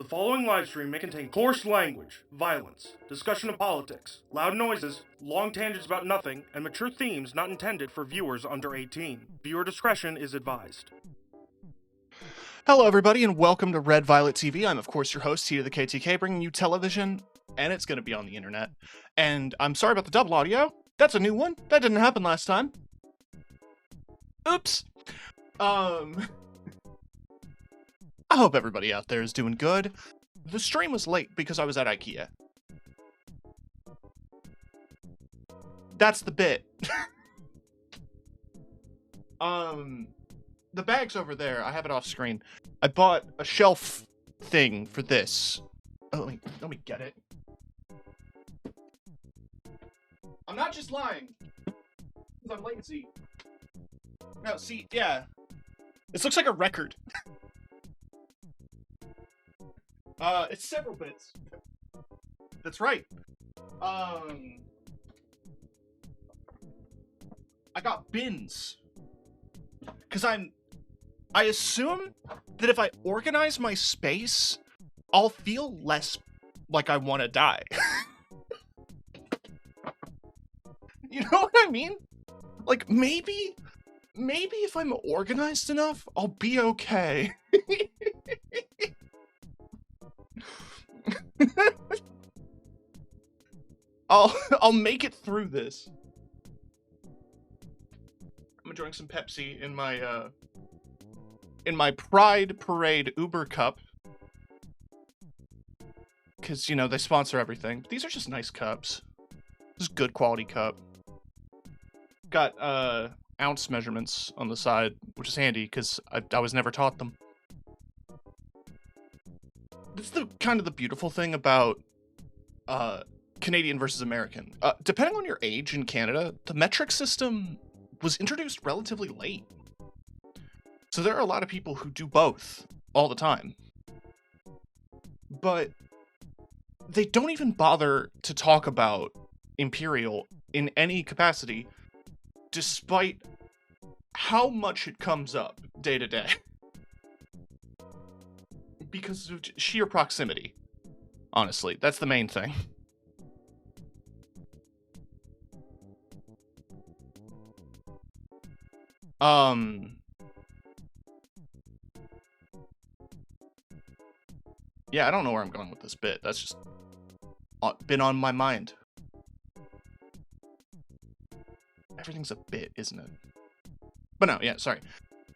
following livestream may contain coarse language, violence, discussion of politics, loud noises, long tangents about nothing, and mature themes not intended for viewers under 18. Viewer discretion is advised. Hello, everybody, and welcome to Red Violet TV. I'm, of course, your host, T to the KTK, bringing you television, and it's going to be on the internet. And I'm sorry about the double audio. That's a new one. That didn't happen last time. Oops. I hope everybody out there is doing good. The stream was late because I was at IKEA. That's the bit. The bag's over there. I have it off screen. I bought a shelf thing for this. Oh, let me get it. I'm not just lying. Because I'm lazy. No, see, yeah. This looks like a record. It's several bits. That's right. I got bins. Because I assume that if I organize my space, I'll feel less like I want to die. You know what I mean? Like, maybe if I'm organized enough, I'll be okay. I'll make it through this. I'm enjoying some Pepsi in my Pride Parade Uber cup. Because, you know, they sponsor everything. These are just nice cups. This is good quality cup. Got ounce measurements on the side, which is handy because I was never taught them. This is the kind of the beautiful thing about Canadian versus American. Depending on your age in Canada, the metric system was introduced relatively late. So there are a lot of people who do both all the time. But they don't even bother to talk about imperial in any capacity, despite how much it comes up day to day. Because of sheer proximity. Honestly, that's the main thing. Yeah, I don't know where I'm going with this bit. That's just been on my mind. Everything's a bit, isn't it? But no, yeah, sorry.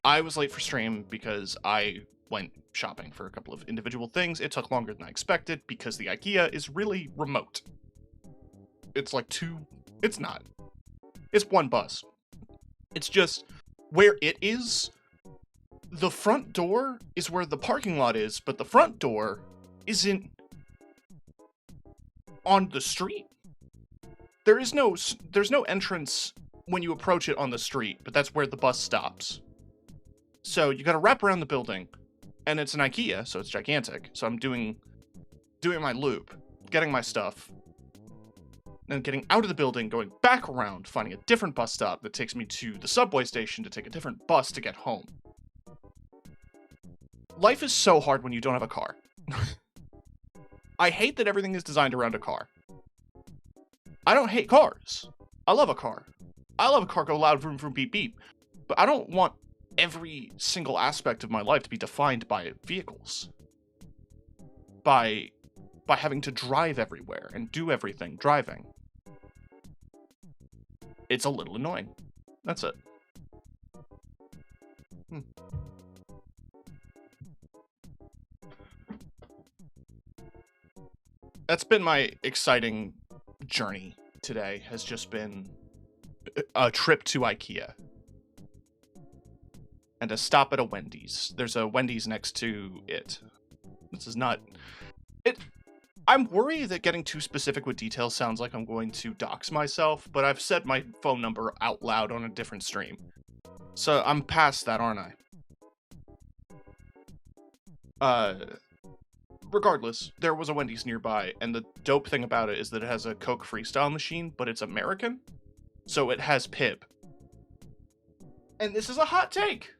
I was late for stream because I went shopping for a couple of individual things. It took longer than I expected because the IKEA is really remote. It's like it's not. It's one bus. It's just where it is. The front door is where the parking lot is, but the front door isn't on the street. There's no entrance when you approach it on the street, but that's where the bus stops. So you gotta wrap around the building, and it's an IKEA, so it's gigantic. So I'm doing my loop, getting my stuff, then getting out of the building, going back around, finding a different bus stop that takes me to the subway station to take a different bus to get home. Life is so hard when you don't have a car. I hate that everything is designed around a car. I don't hate cars. I love a car. I love a car go loud, vroom, vroom, beep, beep. But I don't want every single aspect of my life to be defined by vehicles. By having to drive everywhere and do everything driving. It's a little annoying. That's it. That's been my exciting journey today, has just been a trip to IKEA. And a stop at a Wendy's. There's a Wendy's next to it. This is not... I'm worried that getting too specific with details sounds like I'm going to dox myself, but I've said my phone number out loud on a different stream. So I'm past that, aren't I? Regardless, there was a Wendy's nearby, and the dope thing about it is that it has a Coke Freestyle machine, but it's American, so it has Pib. And this is a hot take.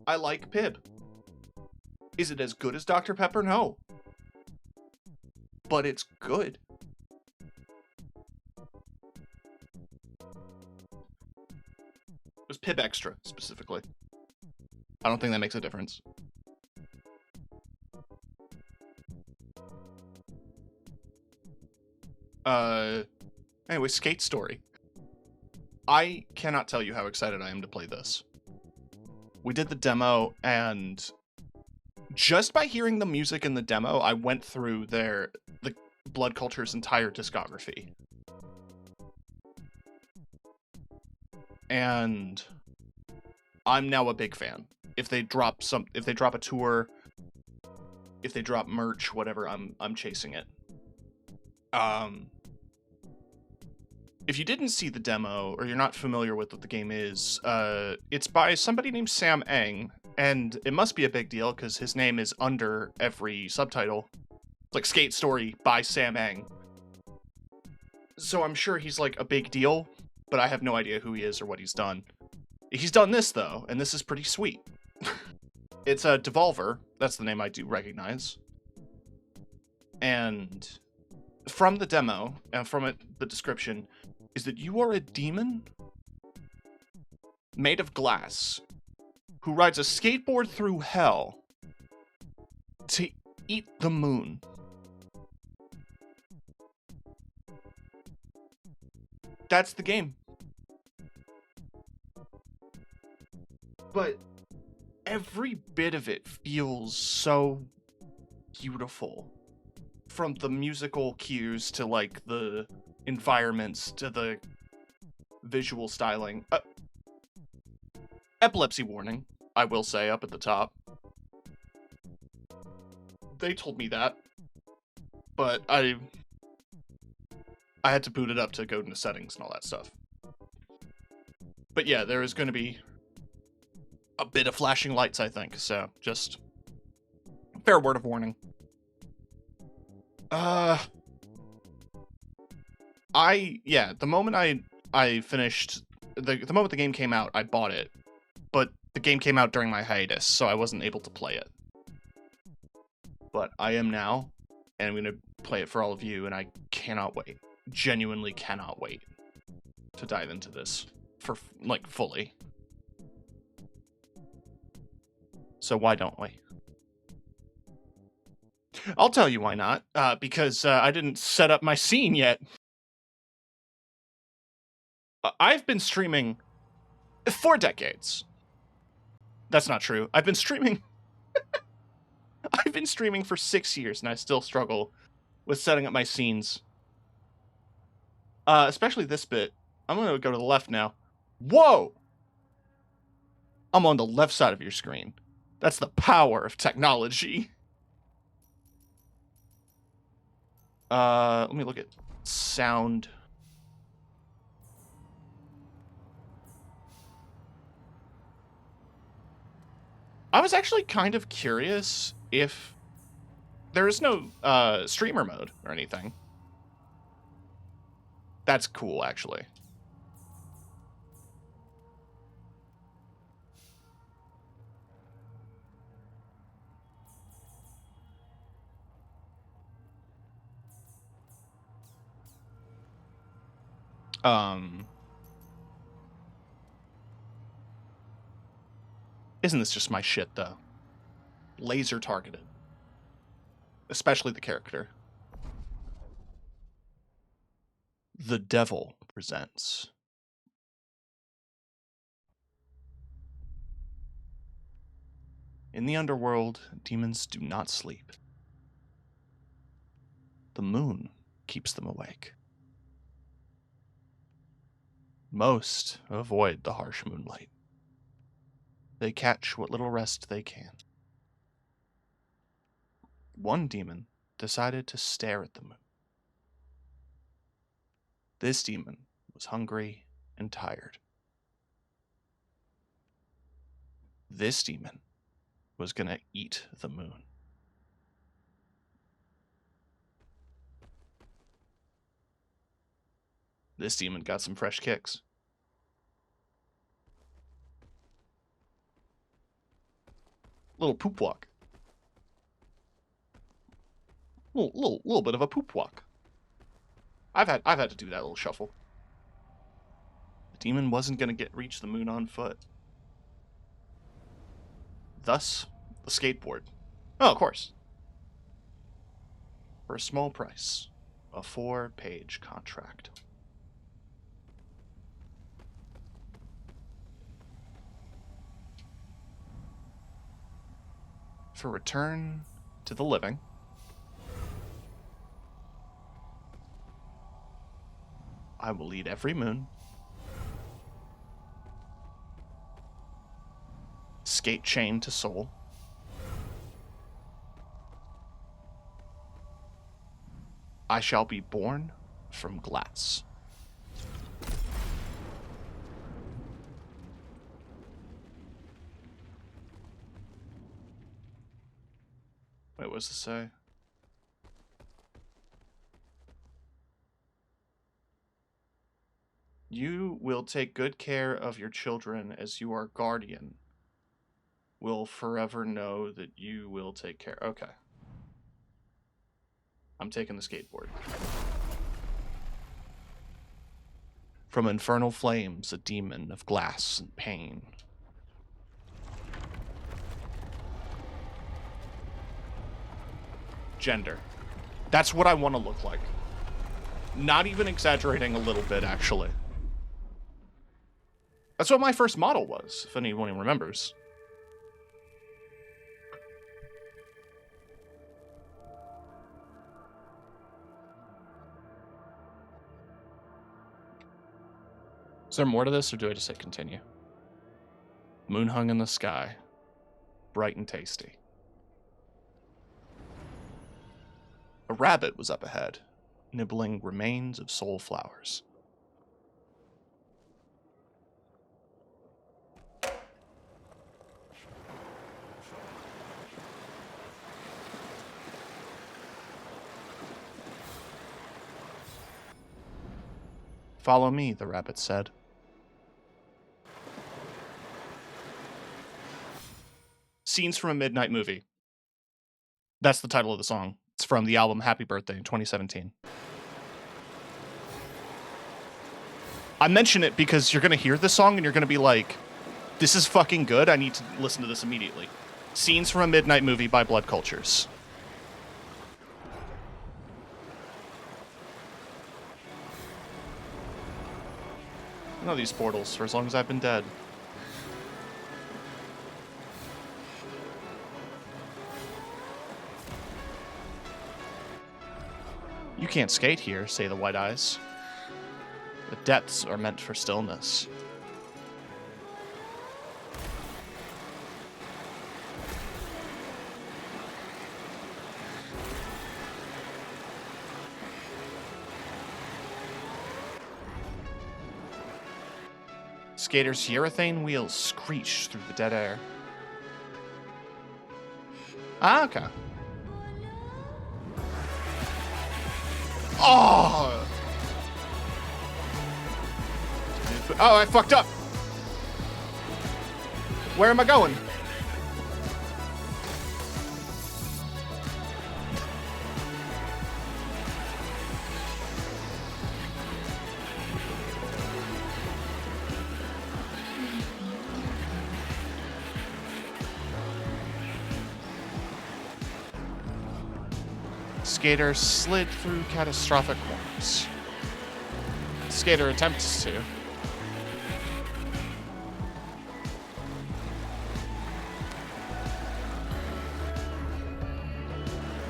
I like Pib. Is it as good as Dr. Pepper? No. But it's good. It was Pibb Extra, specifically. I don't think that makes a difference. Anyway, Skate Story. I cannot tell you how excited I am to play this. We did the demo, and just by hearing the music in the demo, I went through the Blood Culture's entire discography. And I'm now a big fan. If they drop a tour, if they drop merch, whatever, I'm chasing it. If you didn't see the demo, or you're not familiar with what the game is, it's by somebody named Sam Eng, and it must be a big deal because his name is under every subtitle. It's like Skate Story by Sam Eng. So I'm sure he's like a big deal, but I have no idea who he is or what he's done. He's done this, though, and this is pretty sweet. It's a Devolver, that's the name I do recognize. And from the demo, and from it, the description, is that you are a demon made of glass who rides a skateboard through hell to eat the moon. That's the game. But every bit of it feels so beautiful. From the musical cues to like the environments to the visual styling. Epilepsy warning, I will say up at the top. They told me that, but I had to boot it up to go into settings and all that stuff. But yeah, there is going to be a bit of flashing lights, I think, so just fair word of warning. The moment I finished, the moment the game came out, I bought it, but the game came out during my hiatus, so I wasn't able to play it. But I am now, and I'm going to play it for all of you, and I cannot wait. Genuinely cannot wait to dive into this for, like, fully. So why don't we? I'll tell you why not, because I didn't set up my scene yet. I've been streaming for decades. That's not true. I've been streaming for 6 years, and I still struggle with setting up my scenes. Especially this bit. I'm going to go to the left now. Whoa! I'm on the left side of your screen. That's the power of technology. Let me look at sound. I was actually kind of curious if there is no streamer mode or anything. That's cool, actually. Isn't this just my shit, though? Laser targeted. Especially the character. The Devil presents. In the underworld, demons do not sleep. The moon keeps them awake. Most avoid the harsh moonlight. They catch what little rest they can. One demon decided to stare at the moon. This demon was hungry and tired. This demon was gonna eat the moon. This demon got some fresh kicks. Little poop walk. Little bit of a poop walk. I've had to do that little shuffle. The demon wasn't gonna reach the moon on foot. Thus, the skateboard. Oh, of course. For a small price, a 4-page contract. For return to the living, I will lead every moon, skate chain to soul, I shall be born from glass. Wait, what does this say? You will take good care of your children as you are guardian. Will forever know that you will take care. Okay. I'm taking the skateboard. From infernal flames, a demon of glass and pain. Gender. That's what I want to look like. Not even exaggerating a little bit, actually. That's what my first model was, if anyone remembers. Is there more to this, or do I just hit continue? Moon hung in the sky, bright and tasty. A rabbit was up ahead, nibbling remains of soul flowers. Follow me, the rabbit said. Scenes from a Midnight Movie. That's the title of the song. It's from the album Happy Birthday in 2017. I mention it because you're going to hear this song and you're going to be like, this is fucking good. I need to listen to this immediately. Scenes from a Midnight Movie by Blood Cultures. I know these portals for as long as I've been dead. You can't skate here, say the white eyes. The depths are meant for stillness. Skater's urethane wheels screech through the dead air. Ah, okay. Oh! Oh, I fucked up. Where am I going? Skater slid through catastrophic corners. Skater attempts to.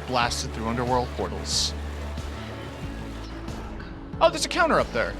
Blasted through underworld portals. Oh, there's a counter up there.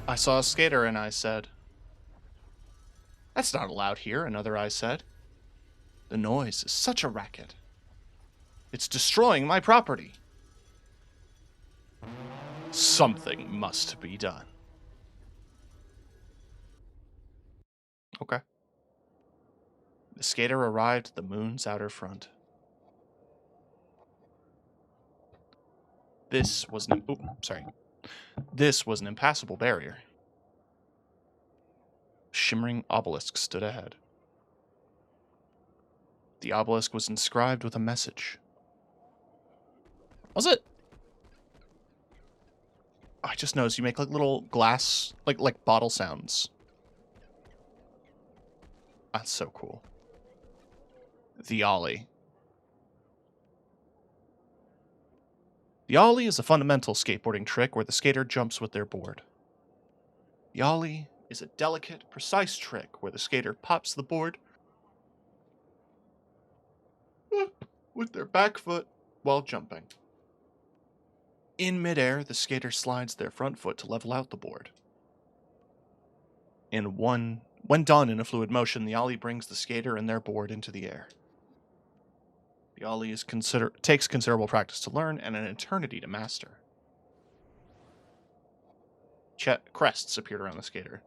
I saw a skater and I said, "That's not allowed here," another eye said. "The noise is such a racket. It's destroying my property. Something must be done." Okay. The skater arrived at the moon's outer front. This was an impassable barrier. A shimmering obelisk stood ahead. The obelisk was inscribed with a message. Was it? I just noticed you make like little glass, like bottle sounds. That's so cool. The ollie. The ollie is a fundamental skateboarding trick where the skater jumps with their board. The ollie is a delicate, precise trick where the skater pops the board with their back foot while jumping. In midair, the skater slides their front foot to level out the board. When done in a fluid motion, the ollie brings the skater and their board into the air. The ollie takes considerable practice to learn and an eternity to master. Crests appeared around the skater.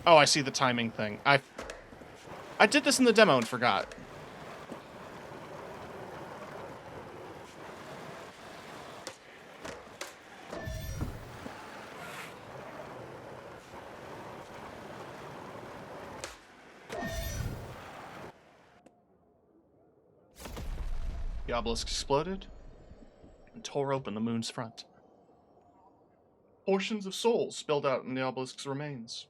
Oh, I see the timing thing. I did this in the demo and forgot. The obelisk exploded and tore open the moon's front. Portions of souls spilled out in the obelisk's remains.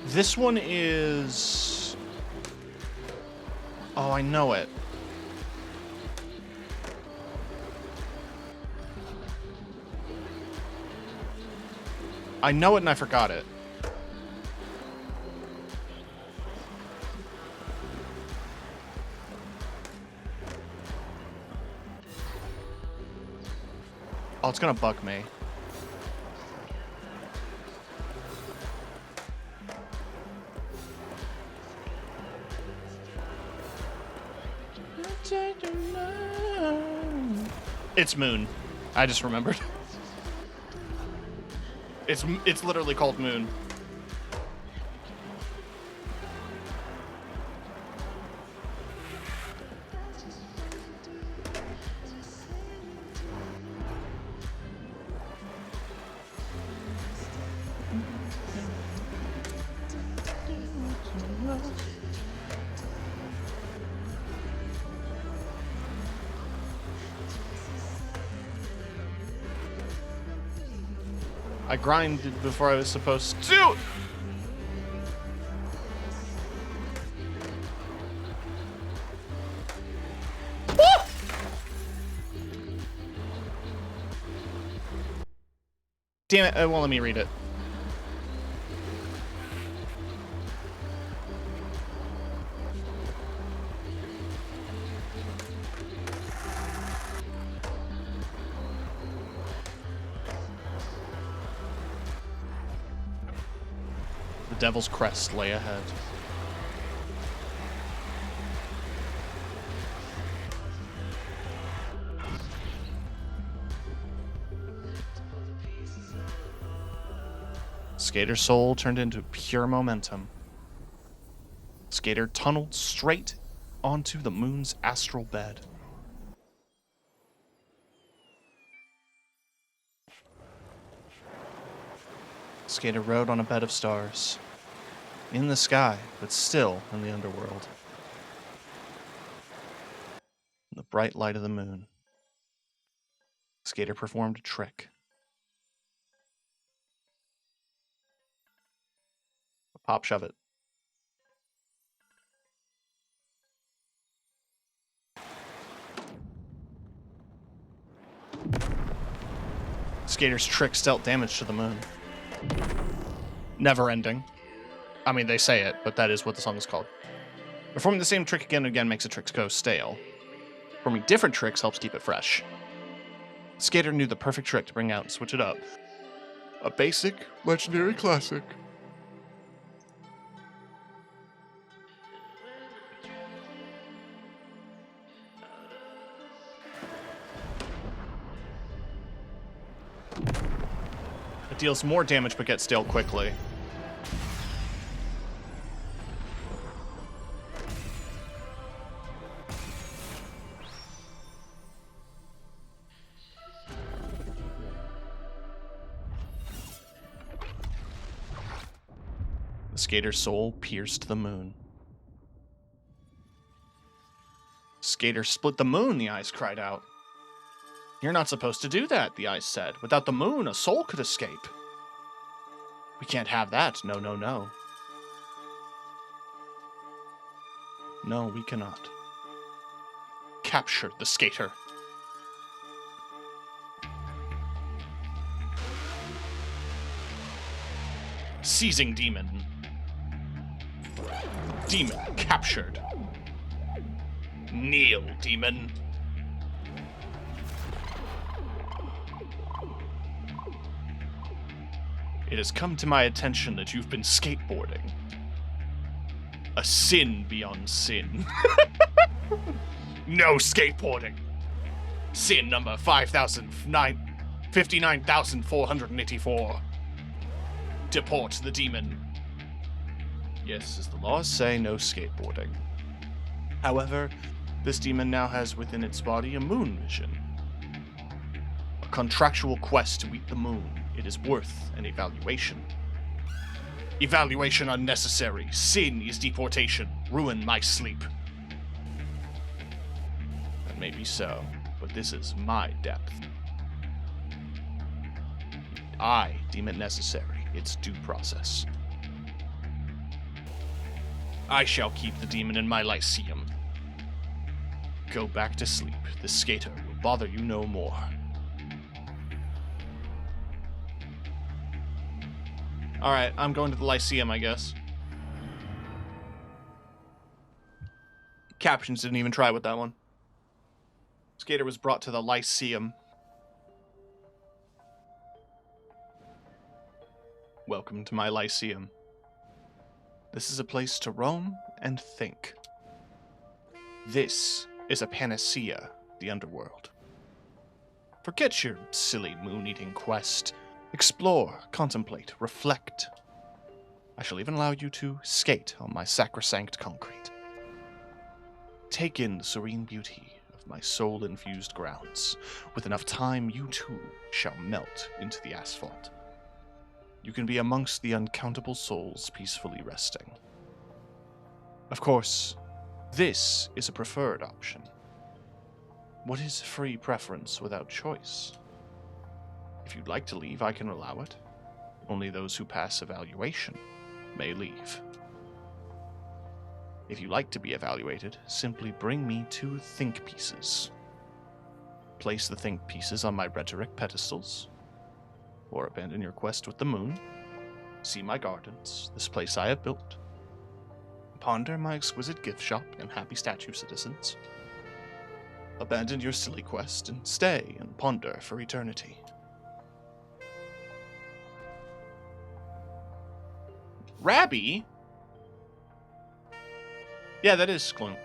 This one is... Oh, I know it. I know it and I forgot it. Oh, it's gonna bug me. It's Moon. I just remembered. It's literally called Moon. I grinded before I was supposed to. Damn it, it won't let me read it. The Devil's Crest lay ahead. Skater's soul turned into pure momentum. Skater tunneled straight onto the moon's astral bed. Skater rode on a bed of stars. In the sky, but still in the underworld. In the bright light of the moon, Skater performed a trick. Pop shove it. Skater's tricks dealt damage to the moon. Never ending. I mean, they say it, but that is what the song is called. Performing the same trick again and again makes a trick go stale. Performing different tricks helps keep it fresh. Skater knew the perfect trick to bring out and switch it up. A basic, legendary classic. It deals more damage but gets stale quickly. The skater's soul pierced the moon. Skater split the moon, the eyes cried out. You're not supposed to do that, the eyes said. Without the moon, a soul could escape. We can't have that. No, no, no. No, we cannot. Capture the skater. Seizing demon. Demon captured. Kneel, demon. It has come to my attention that you've been skateboarding. A sin beyond sin. No skateboarding. Sin number 59,484. Deport the demon. Yes, as the laws say, no skateboarding. However, this demon now has within its body a moon vision. A contractual quest to eat the moon. It is worth an evaluation. Evaluation unnecessary. Sin is deportation. Ruin my sleep. That may be so, but this is my depth. I deem it necessary. It's due process. I shall keep the demon in my Lyceum. Go back to sleep. The skater will bother you no more. Alright, I'm going to the Lyceum, I guess. Captions didn't even try with that one. Skater was brought to the Lyceum. Welcome to my Lyceum. This is a place to roam and think. This is a panacea, the underworld. Forget your silly moon-eating quest. Explore, contemplate, reflect. I shall even allow you to skate on my sacrosanct concrete. Take in the serene beauty of my soul-infused grounds. With enough time, you too shall melt into the asphalt. You can be amongst the uncountable souls peacefully resting. Of course, this is a preferred option. What is free preference without choice? If you'd like to leave, I can allow it. Only those who pass evaluation may leave. If you like to be evaluated, simply bring me 2 think pieces. Place the think pieces on my rhetoric pedestals, or abandon your quest with the moon. See my gardens, this place I have built. Ponder my exquisite gift shop and happy statue citizens. Abandon your silly quest and stay and ponder for eternity. Rabby? Yeah, that is Skloon.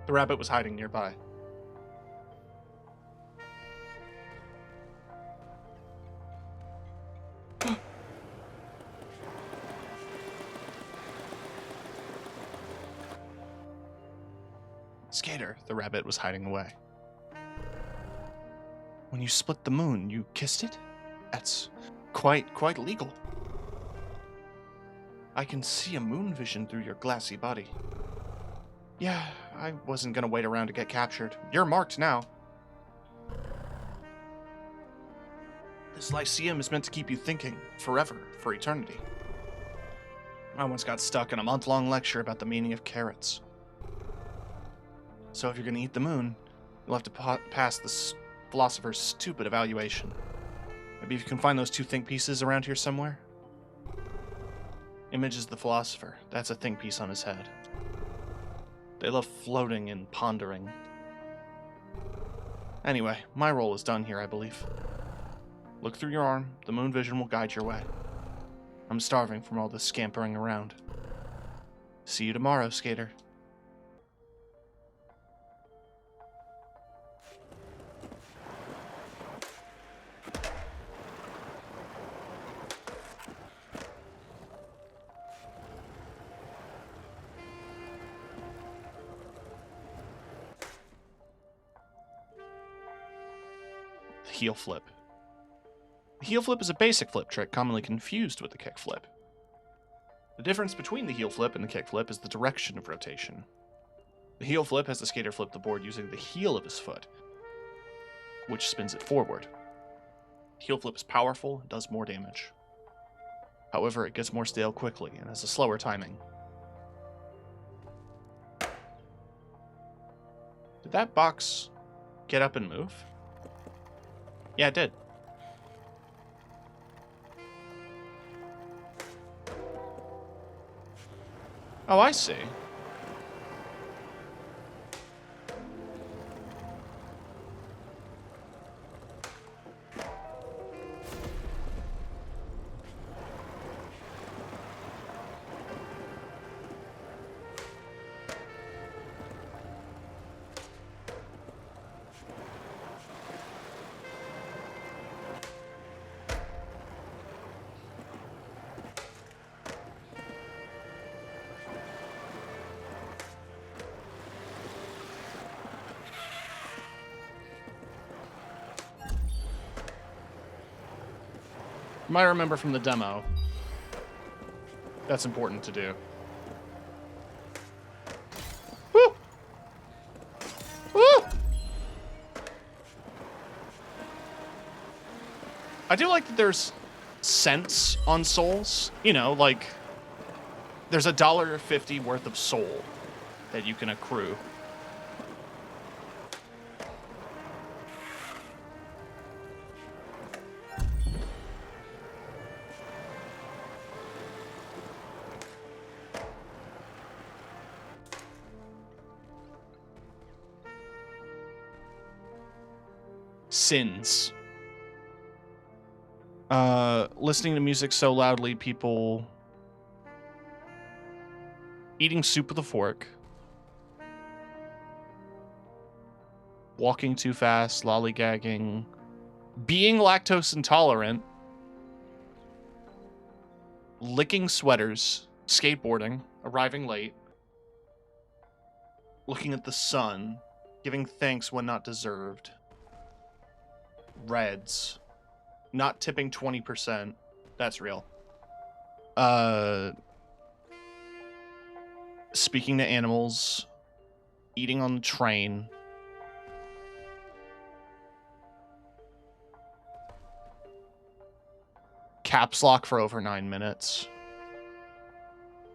The rabbit was hiding nearby. Skater, the rabbit was hiding away. When you split the moon, you kissed it? That's quite legal. I can see a moon vision through your glassy body. Yeah, I wasn't gonna wait around to get captured. You're marked now. This Lyceum is meant to keep you thinking forever, for eternity. I once got stuck in a month-long lecture about the meaning of carrots. So if you're going to eat the moon, you'll have to pass the philosopher's stupid evaluation. Maybe if you can find those two think pieces around here somewhere? Image is the philosopher. That's a think piece on his head. They love floating and pondering. Anyway, my role is done here, I believe. Look through your arm. The moon vision will guide your way. I'm starving from all this scampering around. See you tomorrow, skater. The heel flip. The heel flip is a basic flip trick commonly confused with the kick flip. The difference between the heel flip and the kick flip is the direction of rotation. The heel flip has the skater flip the board using the heel of his foot, which spins it forward. The heel flip is powerful and does more damage. However, it gets more stale quickly and has a slower timing. Did that box get up and move? Yeah, it did. Oh, I see. You might remember from the demo. That's important to do. Woo! Woo! I do like that there's cents on souls. You know, like, there's $1.50 worth of soul that you can accrue. Sins. Listening to music so loudly, people eating soup with a fork, walking too fast, lollygagging, being lactose intolerant, licking sweaters, skateboarding, arriving late, looking at the sun, giving thanks when not deserved, reds, not tipping 20%. That's real. Speaking to animals, eating on the train, caps lock for over 9 minutes,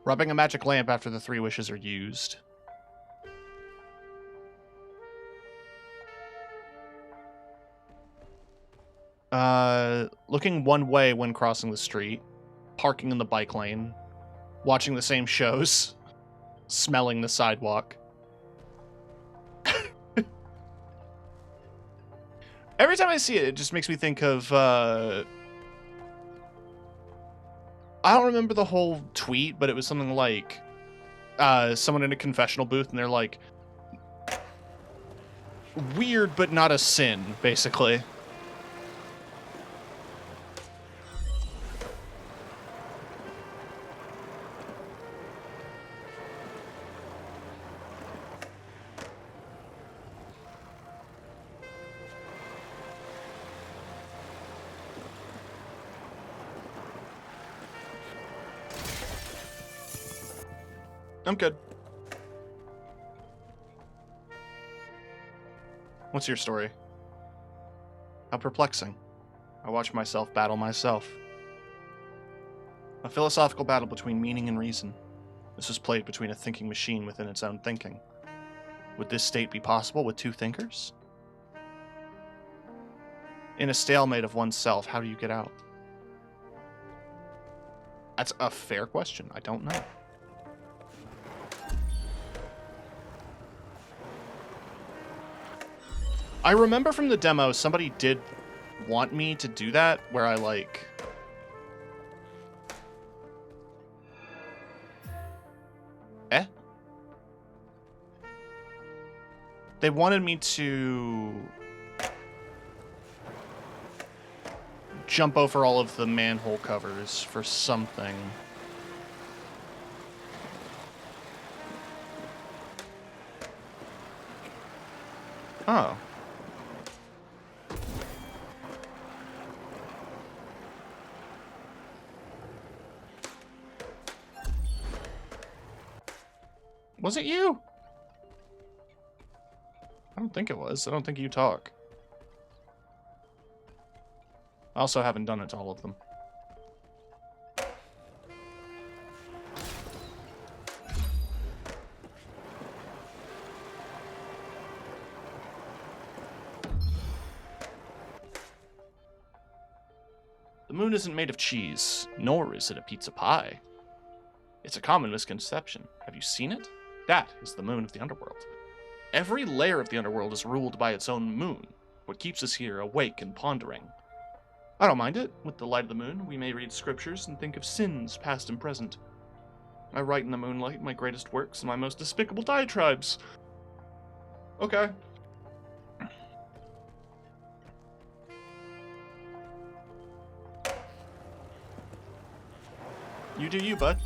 rubbing a magic lamp after the 3 wishes are used, looking one way when crossing the street, parking in the bike lane, watching the same shows, smelling the sidewalk. Every time I see it, it just makes me think of, I don't remember the whole tweet, but it was something like, someone in a confessional booth, and they're like, weird but not a sin, basically. I'm good. What's your story? How perplexing. I watch myself battle myself. A philosophical battle between meaning and reason. This was played between a thinking machine within its own thinking. Would this state be possible with two thinkers? In a stalemate of oneself, how do you get out? That's a fair question. I don't know. I remember from the demo, somebody did want me to do that, where I, like... They wanted me to jump over all of the manhole covers for something. Oh. Was it you? I don't think it was. I don't think you talk. I also haven't done it to all of them. The moon isn't made of cheese, nor is it a pizza pie. It's a common misconception. Have you seen it? That is the moon of the underworld. Every layer of the underworld is ruled by its own moon, what keeps us here awake and pondering. I don't mind it. With the light of the moon, we may read scriptures and think of sins, past and present. I write in the moonlight my greatest works and my most despicable diatribes. Okay. You do you, bud.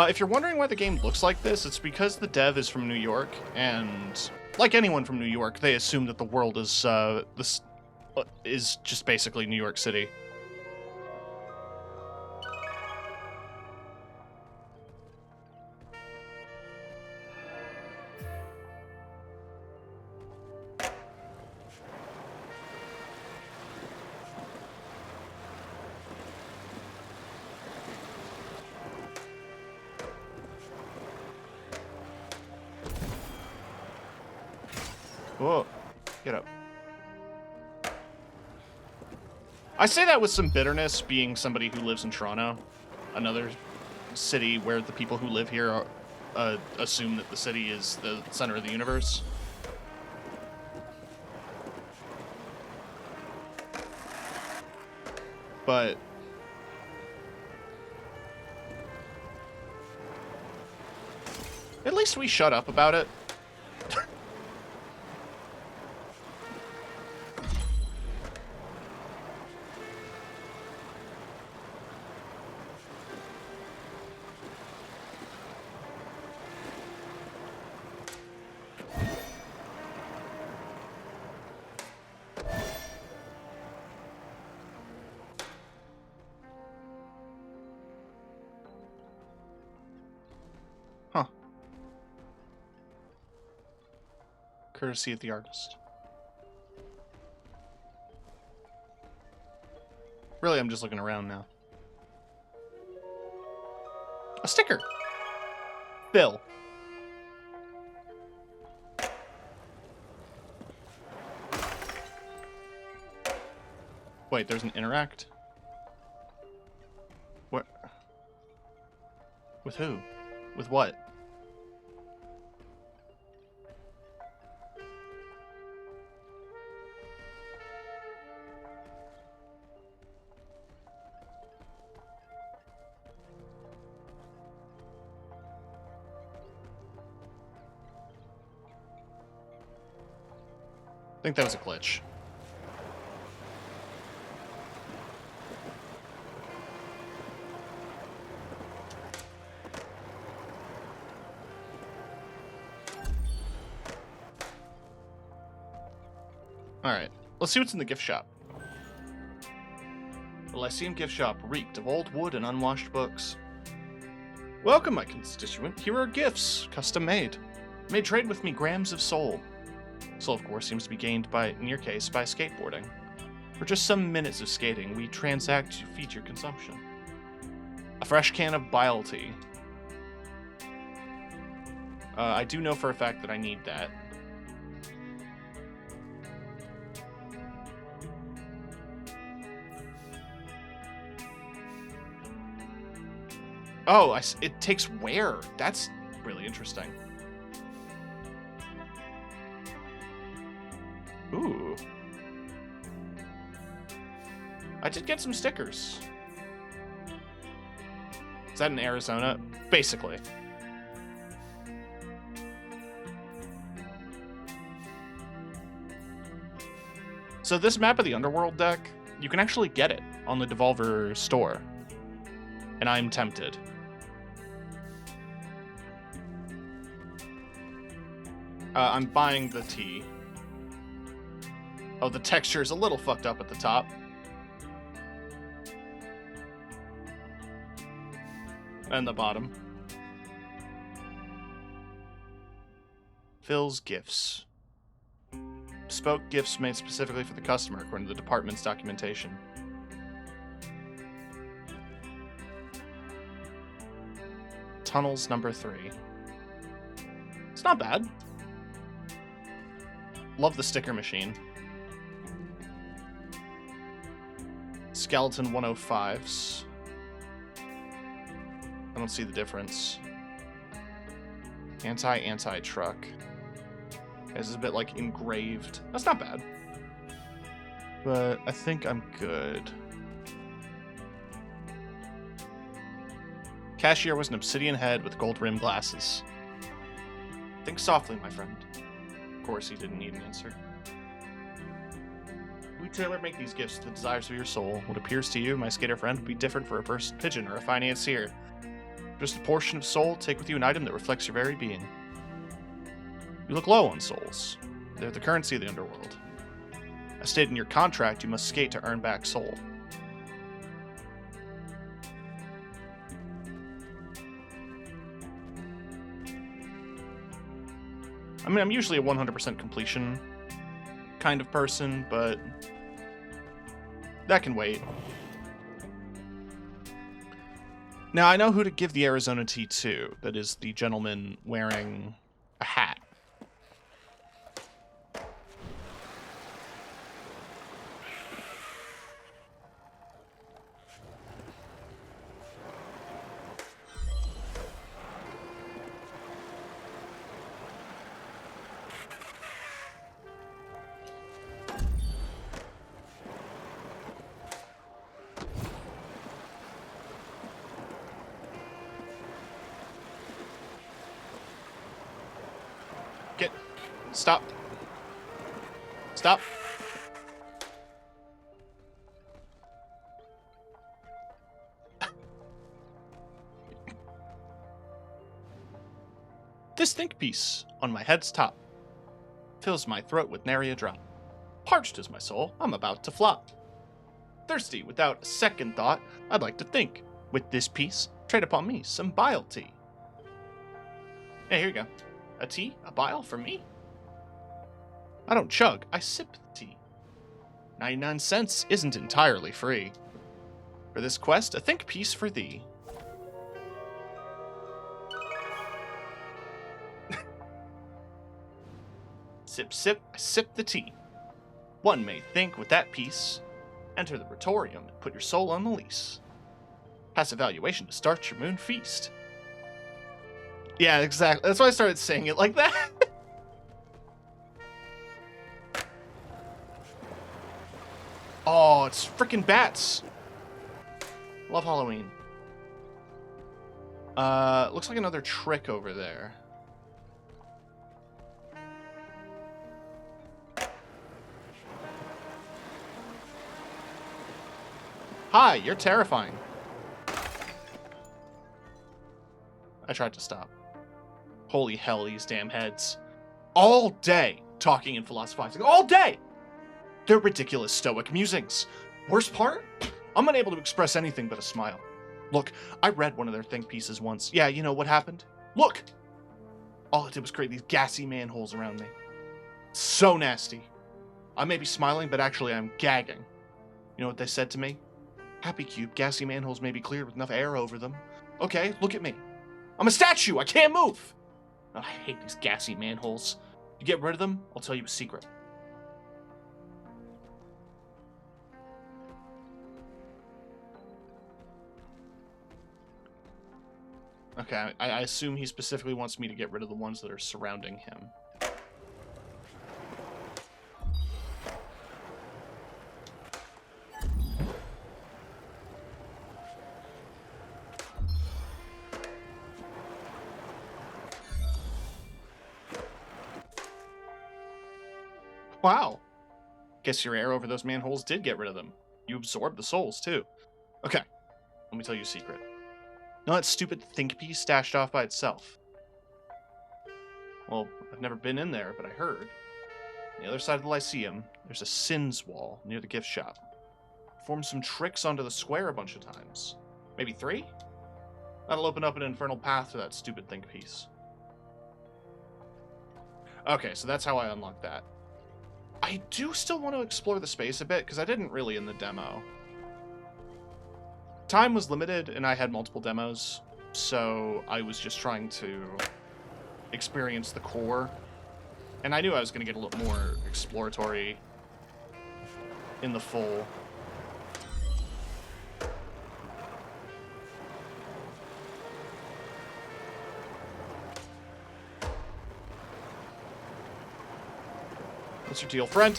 If you're wondering why the game looks like this, it's because the dev is from New York, and like anyone from New York, they assume that the world is is just basically New York City. Whoa, get up. I say that with some bitterness, being somebody who lives in Toronto, another city where the people who live here are, assume that the city is the center of the universe. But at least we shut up about it. Huh. Courtesy of the artist. Really, I'm just looking around now. A sticker! Bill. Wait, there's an interact? What? With who? With what? I think that was a glitch. Alright, let's see what's in the gift shop. The Lyceum gift shop reeked of old wood and unwashed books. Welcome, my constituent. Here are gifts, custom made. May trade with me grams of soul. Soul, of course, seems to be gained in your case, by skateboarding. For just some minutes of skating, we transact to feed your consumption. A fresh can of bile tea. I do know for a fact that I need that. Oh, it takes wear. That's really interesting. Ooh. I did get some stickers. Is that in Arizona? Basically. So this map of the Underworld deck, you can actually get it on the Devolver store. And I'm tempted. I'm buying the tea. Oh, the texture is a little fucked up at the top. And the bottom. Phil's gifts. Bespoke gifts made specifically for the customer, according to the department's documentation. Tunnels number 3. It's not bad. Love the sticker machine. Skeleton 105s. I don't see the difference. Anti-truck. This is a bit like engraved. That's not bad. But I think I'm good. Cashier was an obsidian head with gold rimmed glasses. Think softly, my friend. Of course, he didn't need an answer. We tailor-make these gifts to the desires of your soul. What appears to you, my skater friend, would be different for a pigeon or a financier. Just a portion of soul, take with you an item that reflects your very being. You look low on souls. They're the currency of the underworld. As stated in your contract, you must skate to earn back soul. I mean, I'm usually a 100% completion kind of person, but that can wait. Now, I know who to give the Arizona tea to. That is the gentleman wearing a hat. Stop. Stop. This think piece on my head's top fills my throat with nary a drop. Parched is my soul, I'm about to flop. Thirsty, without a second thought, I'd like to think. With this piece, trade upon me some bile tea. Hey, here you go. A tea? A bile for me? I don't chug, I sip the tea. 99 cents isn't entirely free. For this quest, a think piece for thee. Sip, sip, I sip the tea. One may think with that piece, enter the Praetorium and put your soul on the lease. Pass evaluation to start your moon feast. Yeah, exactly. That's why I started saying it like that. Oh, it's freaking bats. Love Halloween. Looks like another trick over there. Hi, you're terrifying. I tried to stop. Holy hell, these damn heads. All day talking and philosophizing. All day! They're ridiculous stoic musings. Worst part? I'm unable to express anything but a smile. Look, I read one of their think pieces once. Yeah, you know what happened? Look! All it did was create these gassy manholes around me. So nasty. I may be smiling, but actually I'm gagging. You know what they said to me? Happy Cube, gassy manholes may be cleared with enough air over them. Okay, look at me. I'm a statue, I can't move! Oh, I hate these gassy manholes. You get rid of them, I'll tell you a secret. Okay, I assume he specifically wants me to get rid of the ones that are surrounding him. Wow. Guess your air over those manholes did get rid of them. You absorbed the souls, too. Okay, let me tell you a secret. Know that stupid think piece stashed off by itself? Well, I've never been in there, but I heard. On the other side of the Lyceum, there's a sins wall near the gift shop. Formed some tricks onto the square a bunch of times. Maybe 3? That'll open up an infernal path to that stupid think piece. Okay, so that's how I unlock that. I do still want to explore the space a bit, because I didn't really in the demo. Time was limited, and I had multiple demos, so I was just trying to experience the core. And I knew I was going to get a little more exploratory in the full. What's your deal, friend?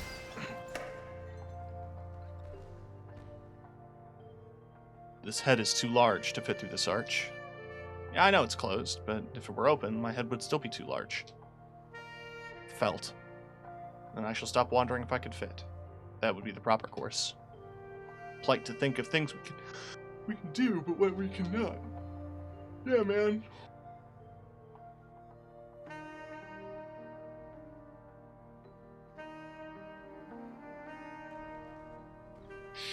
This head is too large to fit through this arch. Yeah, I know it's closed, but if it were open, my head would still be too large. Felt. Then I shall stop wandering if I could fit. That would be the proper course. Plight to think of things we can do, but what we cannot. Yeah, man.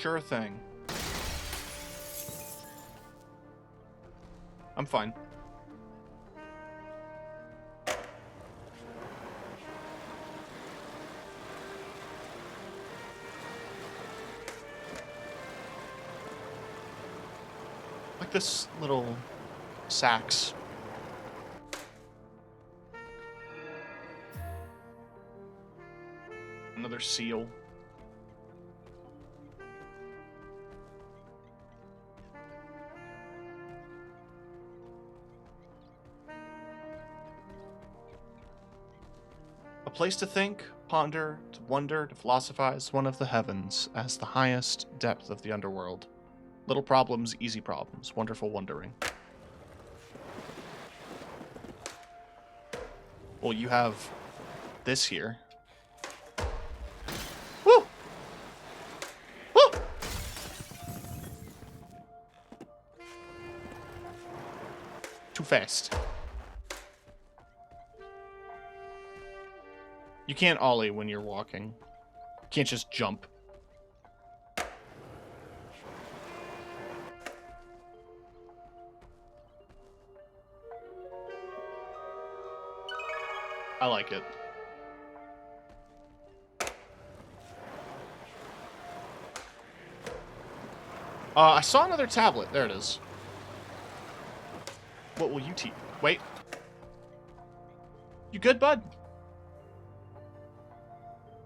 Sure thing. I'm fine. Like this little sax. Another seal. A place to think, ponder, to wonder, to philosophize, one of the heavens, as the highest depth of the underworld. Little problems, easy problems, wonderful wondering. Well, you have this here. Woo! Woo! Too fast. You can't ollie when you're walking. You can't just jump. I like it. I saw another tablet. There it is. What will you teach? Wait. You good, bud?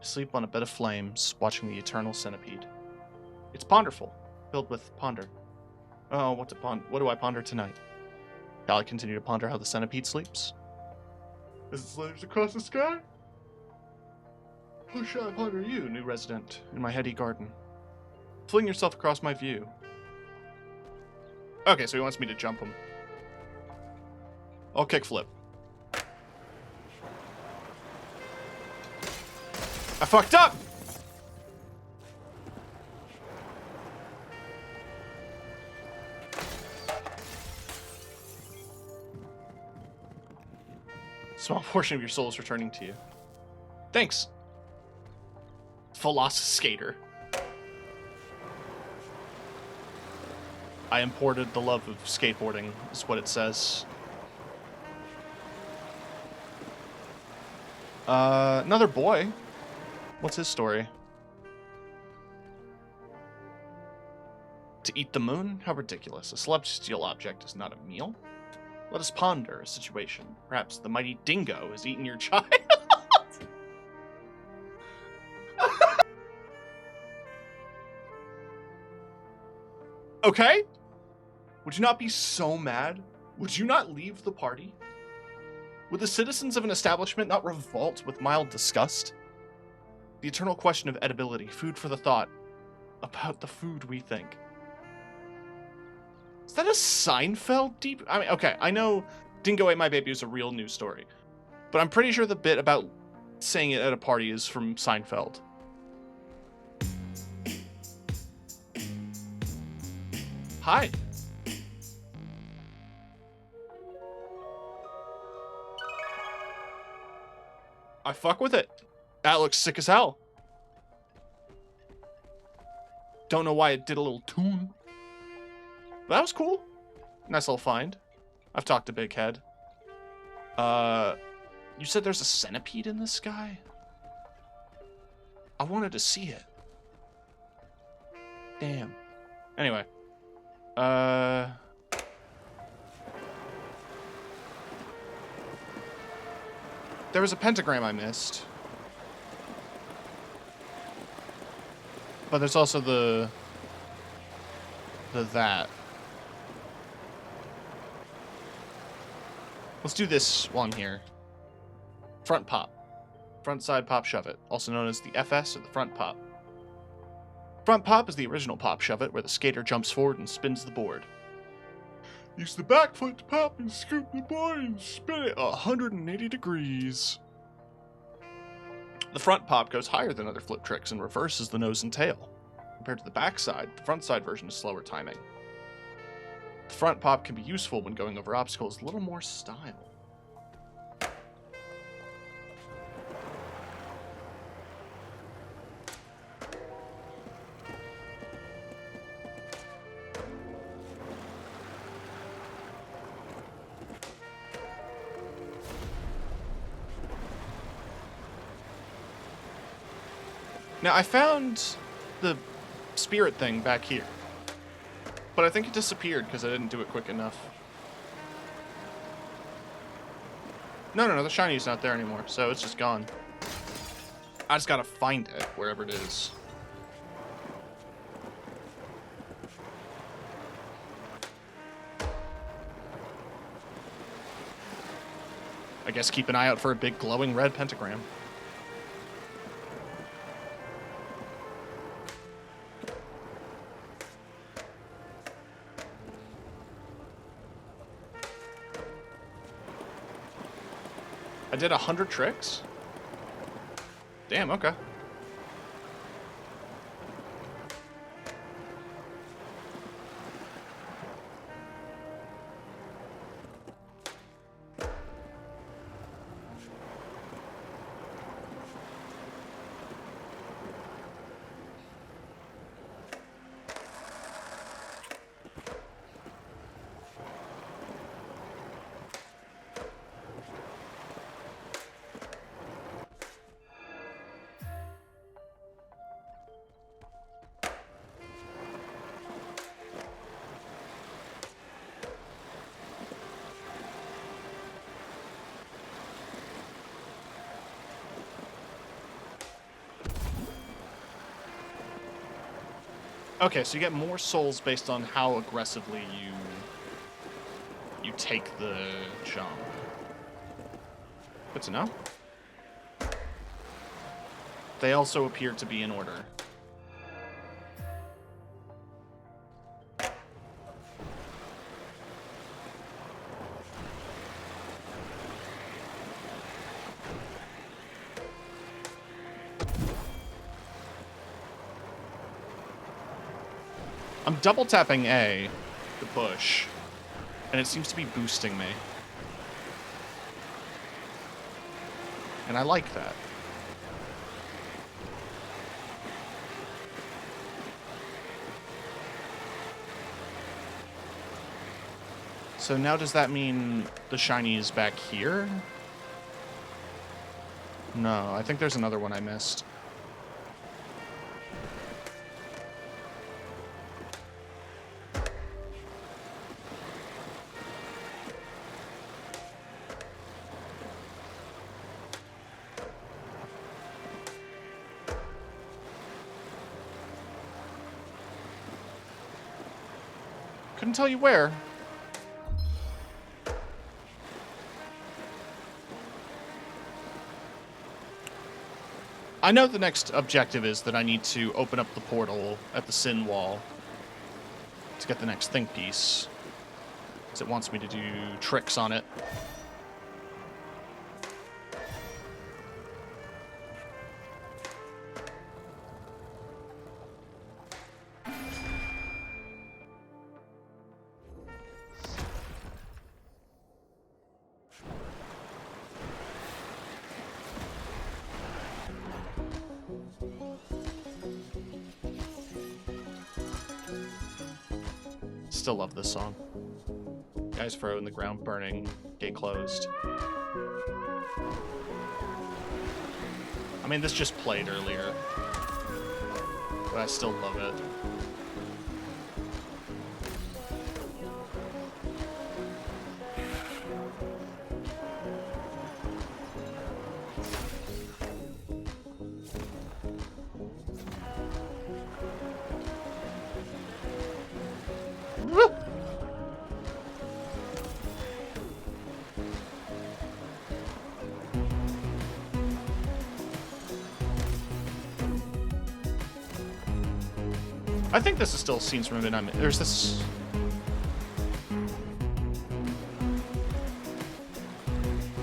Sleep on a bed of flames, watching the eternal centipede. It's ponderful, filled with ponder. Oh, what do I ponder tonight? Shall I continue to ponder how the centipede sleeps? As it slithers across the sky? Or shall I ponder you, new resident, in my heady garden? Fling yourself across my view. Okay, so he wants me to jump him. I'll kickflip. I fucked up! Small portion of your soul is returning to you. Thanks. Skater. I imported the love of skateboarding, is what it says. Another boy. What's his story? To eat the moon? How ridiculous. A celestial object is not a meal. Let us ponder a situation. Perhaps the mighty dingo has eaten your child. Okay? Would you not be so mad? Would you not leave the party? Would the citizens of an establishment not revolt with mild disgust? The eternal question of edibility, food for the thought, about the food we think. Is that a Seinfeld deep? I mean, okay, I know Dingo Ate My Baby is a real news story, but I'm pretty sure the bit about saying it at a party is from Seinfeld. Hi. I fuck with it. That looks sick as hell. Don't know why it did a little tune. But that was cool. Nice little find. I've talked to Big Head. You said there's a centipede in the sky? I wanted to see it. Damn. Anyway. There was a pentagram I missed. But there's also the that. Let's do this one here. Front pop. Front side pop shove it, also known as the FS or the front pop. Front pop is the original pop shove it, where the skater jumps forward and spins the board. Use the back foot to pop and scoop the board and spin it 180 degrees. The front pop goes higher than other flip tricks and reverses the nose and tail. Compared to the back side, the front side version is slower timing. The front pop can be useful when going over obstacles with a little more style. Now, I found the spirit thing back here, but I think it disappeared because I didn't do it quick enough. No, the shiny's not there anymore, so it's just gone. I just gotta find it, wherever it is. I guess keep an eye out for a big glowing red pentagram. I did 100 tricks? Damn, okay. Okay, so you get more souls based on how aggressively you take the jump. Good to know. They also appear to be in order. I'm double tapping A to push, and it seems to be boosting me. And I like that. So now does that mean the shiny is back here? No, I think there's another one I missed. Couldn't tell you where. I know the next objective is that I need to open up the portal at the Sin Wall to get the next think piece, because it wants me to do tricks on it. Still love this song. Guys throw in the ground burning, gate closed. I mean, this just played earlier, but I still love it. I think this is still Scenes from Midnight. There's this...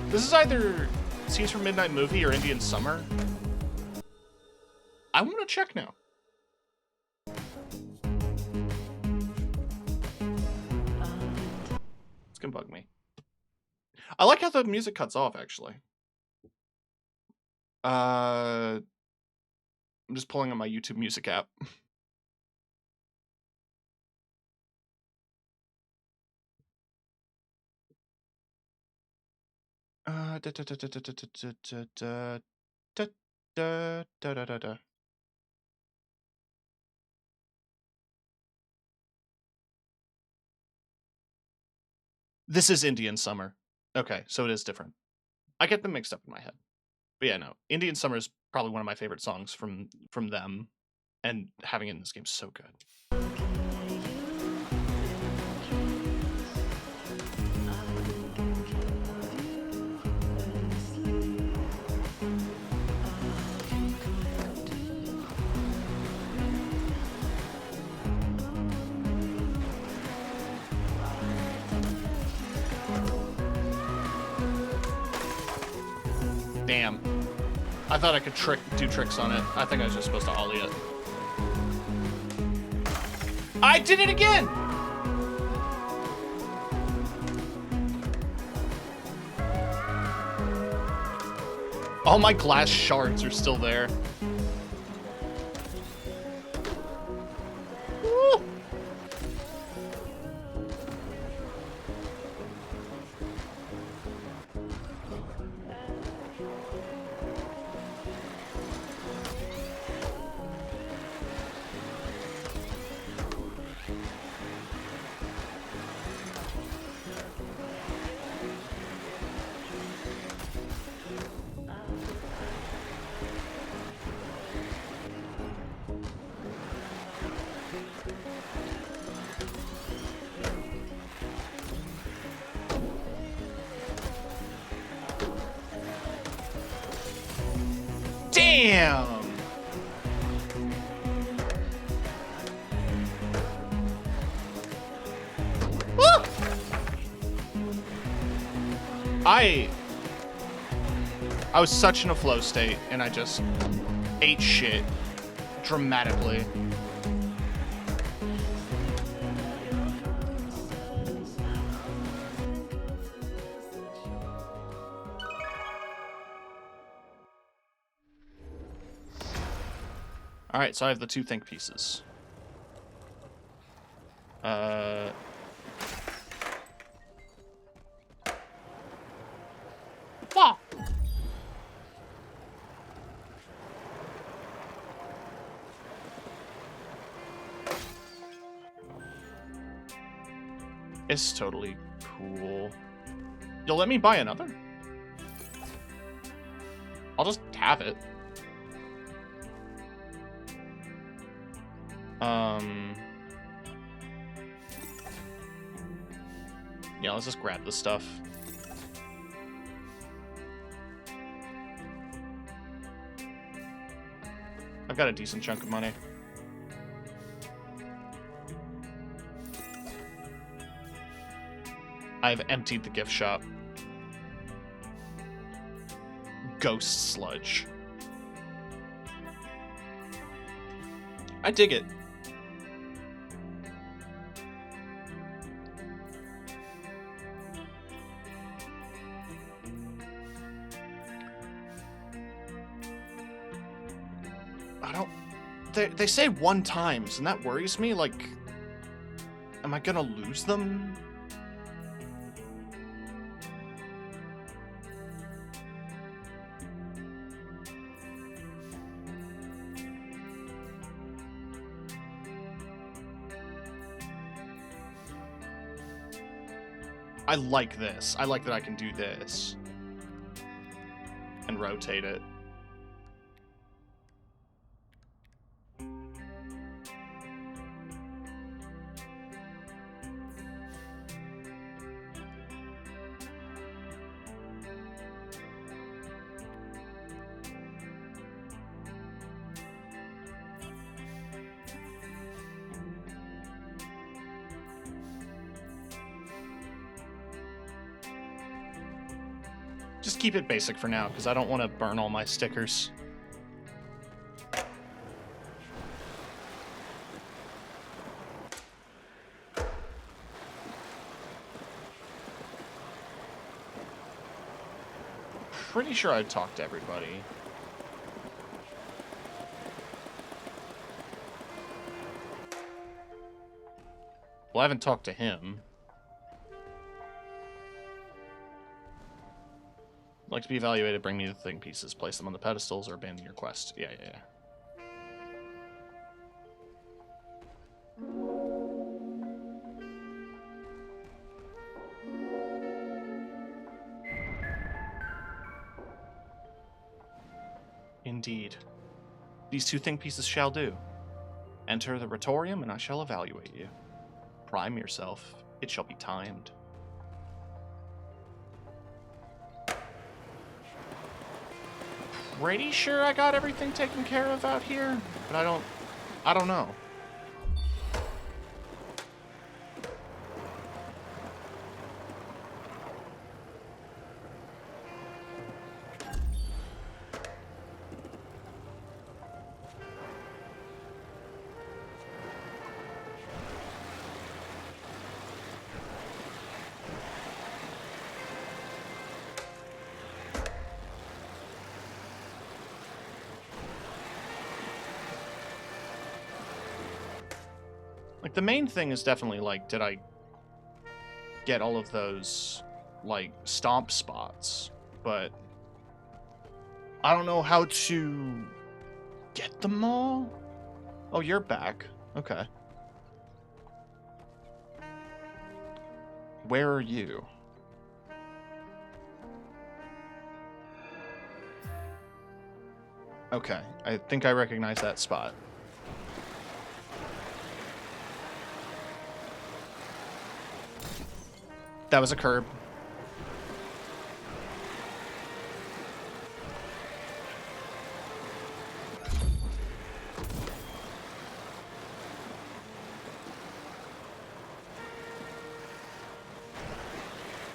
This is either Scenes from Midnight Movie or Indian Summer. I want to check now. It's gonna bug me. I like how the music cuts off, actually. I'm just pulling on my YouTube Music app. Da da da da da da da da da da da da da da. This is Indian Summer. Okay, so it is different. I get them mixed up in my head. But yeah, no. Indian Summer is probably one of my favorite songs from them, and having it in this game is so good. Damn. I thought I could do tricks on it. I think I was just supposed to ollie it. I did it again! All my glass shards are still there. Woo! Damn! Woo! I was such in a flow state, and I just ate shit dramatically. Alright, so I have the 2 think pieces. Wow. It's totally cool. You'll let me buy another? I'll just have it. Yeah, let's just grab this stuff. I've got a decent chunk of money. I've emptied the gift shop. Ghost sludge. I dig it. They say 1 times, and that worries me. Like, am I gonna lose them? I like this. I like that I can do this. And rotate it. Just keep it basic for now, because I don't want to burn all my stickers. Pretty sure I'd talk to everybody. Well, I haven't talked to him. Like to be evaluated, bring me the thing pieces, place them on the pedestals, or abandon your quest. Yeah. Indeed. These 2 thing pieces shall do. Enter the Retorium, and I shall evaluate you. Prime yourself. It shall be timed. Pretty sure I got everything taken care of out here, but I don't know. Like, the main thing is definitely, like, did I get all of those, like, stomp spots? But I don't know how to get them all? Oh, you're back. Okay. Where are you? Okay, I think I recognize that spot. That was a curb.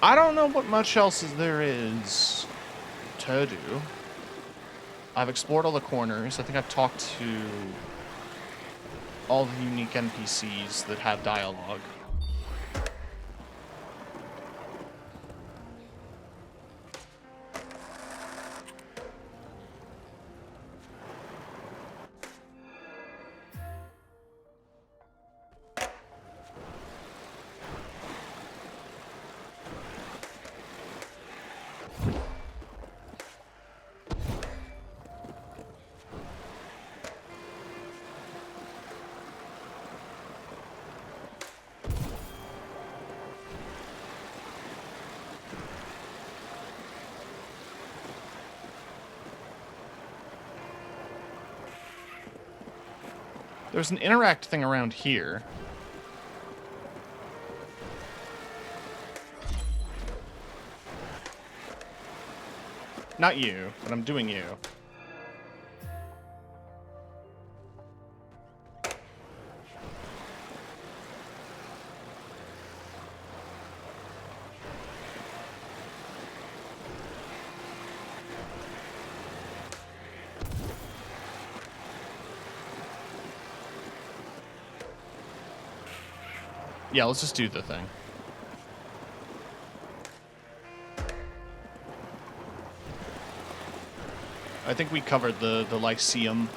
I don't know what much else there is to do. I've explored all the corners. I think I've talked to all the unique NPCs that have dialogue. There's an interact thing around here. Not you, but I'm doing you. Yeah, let's just do the thing. I think we covered the Lyceum.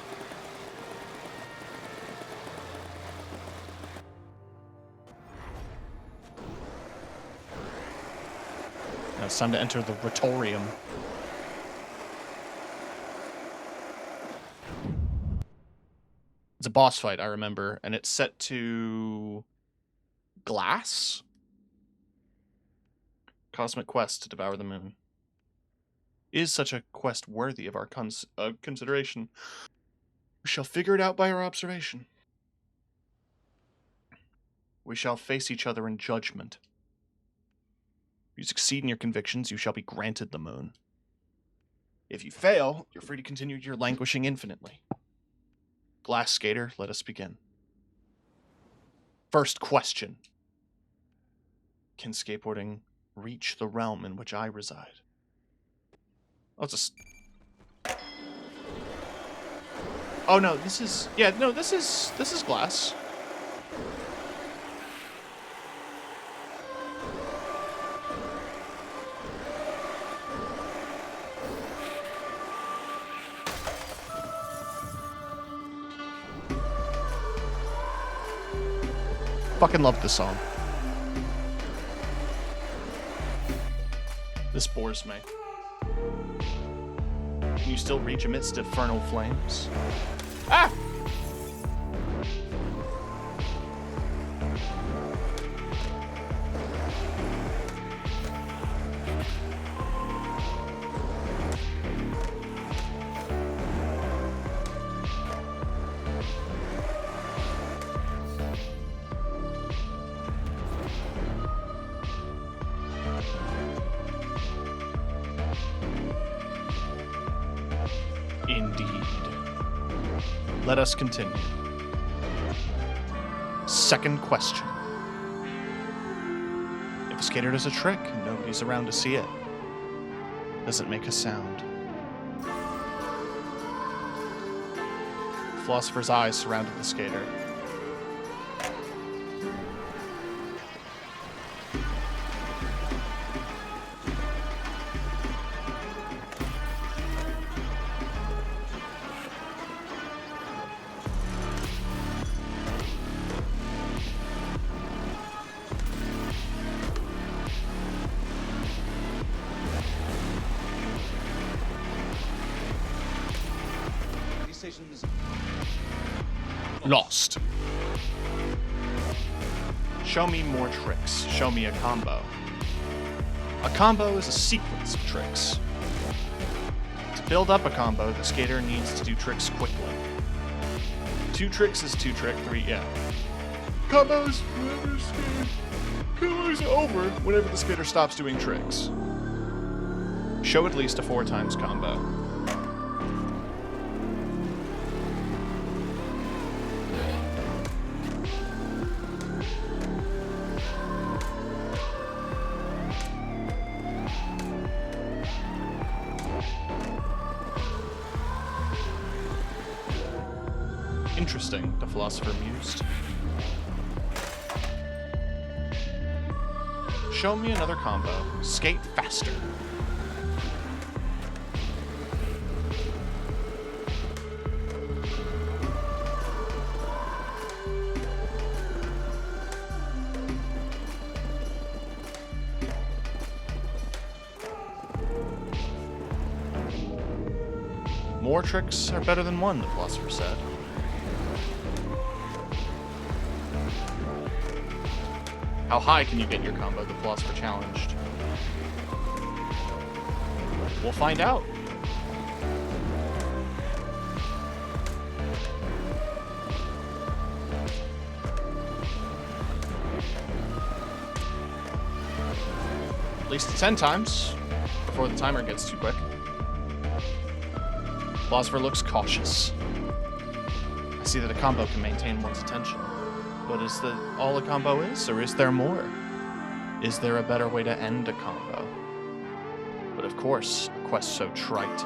Now it's time to enter the Rhetorium. It's a boss fight, I remember, and it's set to glass? Cosmic quest to devour the moon. Is such a quest worthy of our consideration? We shall figure it out by our observation. We shall face each other in judgment. If you succeed in your convictions, you shall be granted the moon. If you fail, you're free to continue your languishing infinitely. Glass Skater, let us begin. First question. Can skateboarding reach the realm in which I reside? Oh, it's a... Oh no, this is... Yeah, no, this is glass. Fucking love this song. This bores me. Can you still reach amidst infernal flames? Ah! Indeed. Let us continue. Second question. If a skater does a trick and nobody's around to see it, does it make a sound? The philosopher's eyes surrounded the skater. Lost. Show me more tricks. Show me a combo. A combo is a sequence of tricks. To build up a combo, the skater needs to do tricks quickly. 2 tricks is 2 trick, 3, yeah. Combos over whenever the skater stops doing tricks. Show at least a 4 times combo. Interesting, the philosopher mused. Show me another combo. Skate faster. More tricks are better than one, the philosopher said. How high can you get your combo? The philosopher challenged. We'll find out. least 10 times before the timer gets too quick. Philosopher looks cautious. I see that a combo can maintain one's attention. But is that all a combo is, or is there more? Is there a better way to end a combo? But of course, a quest so trite.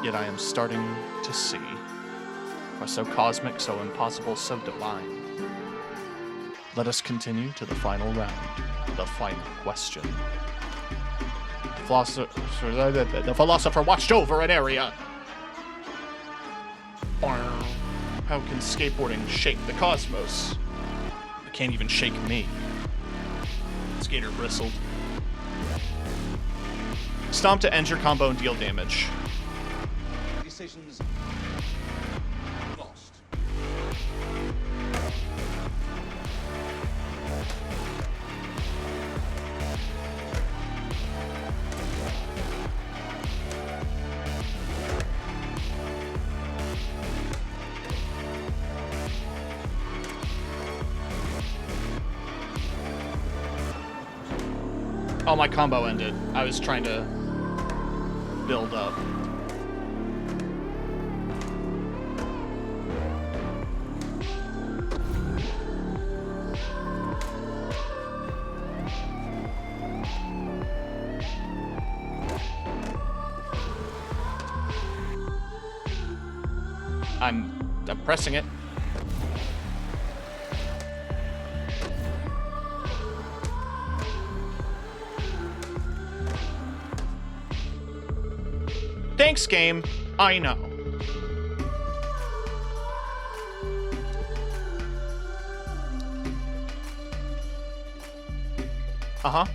Yet I am starting to see. A quest so cosmic, so impossible, so divine. Let us continue to the final round, the final question. The philosopher watched over an area. How can skateboarding shake the cosmos? It can't even shake me. Skater bristled. Stomp to end your combo and deal damage. Decisions lost. Oh, my combo ended. I was trying to build up. I'm pressing it. Thanks, game. I know. Uh-huh.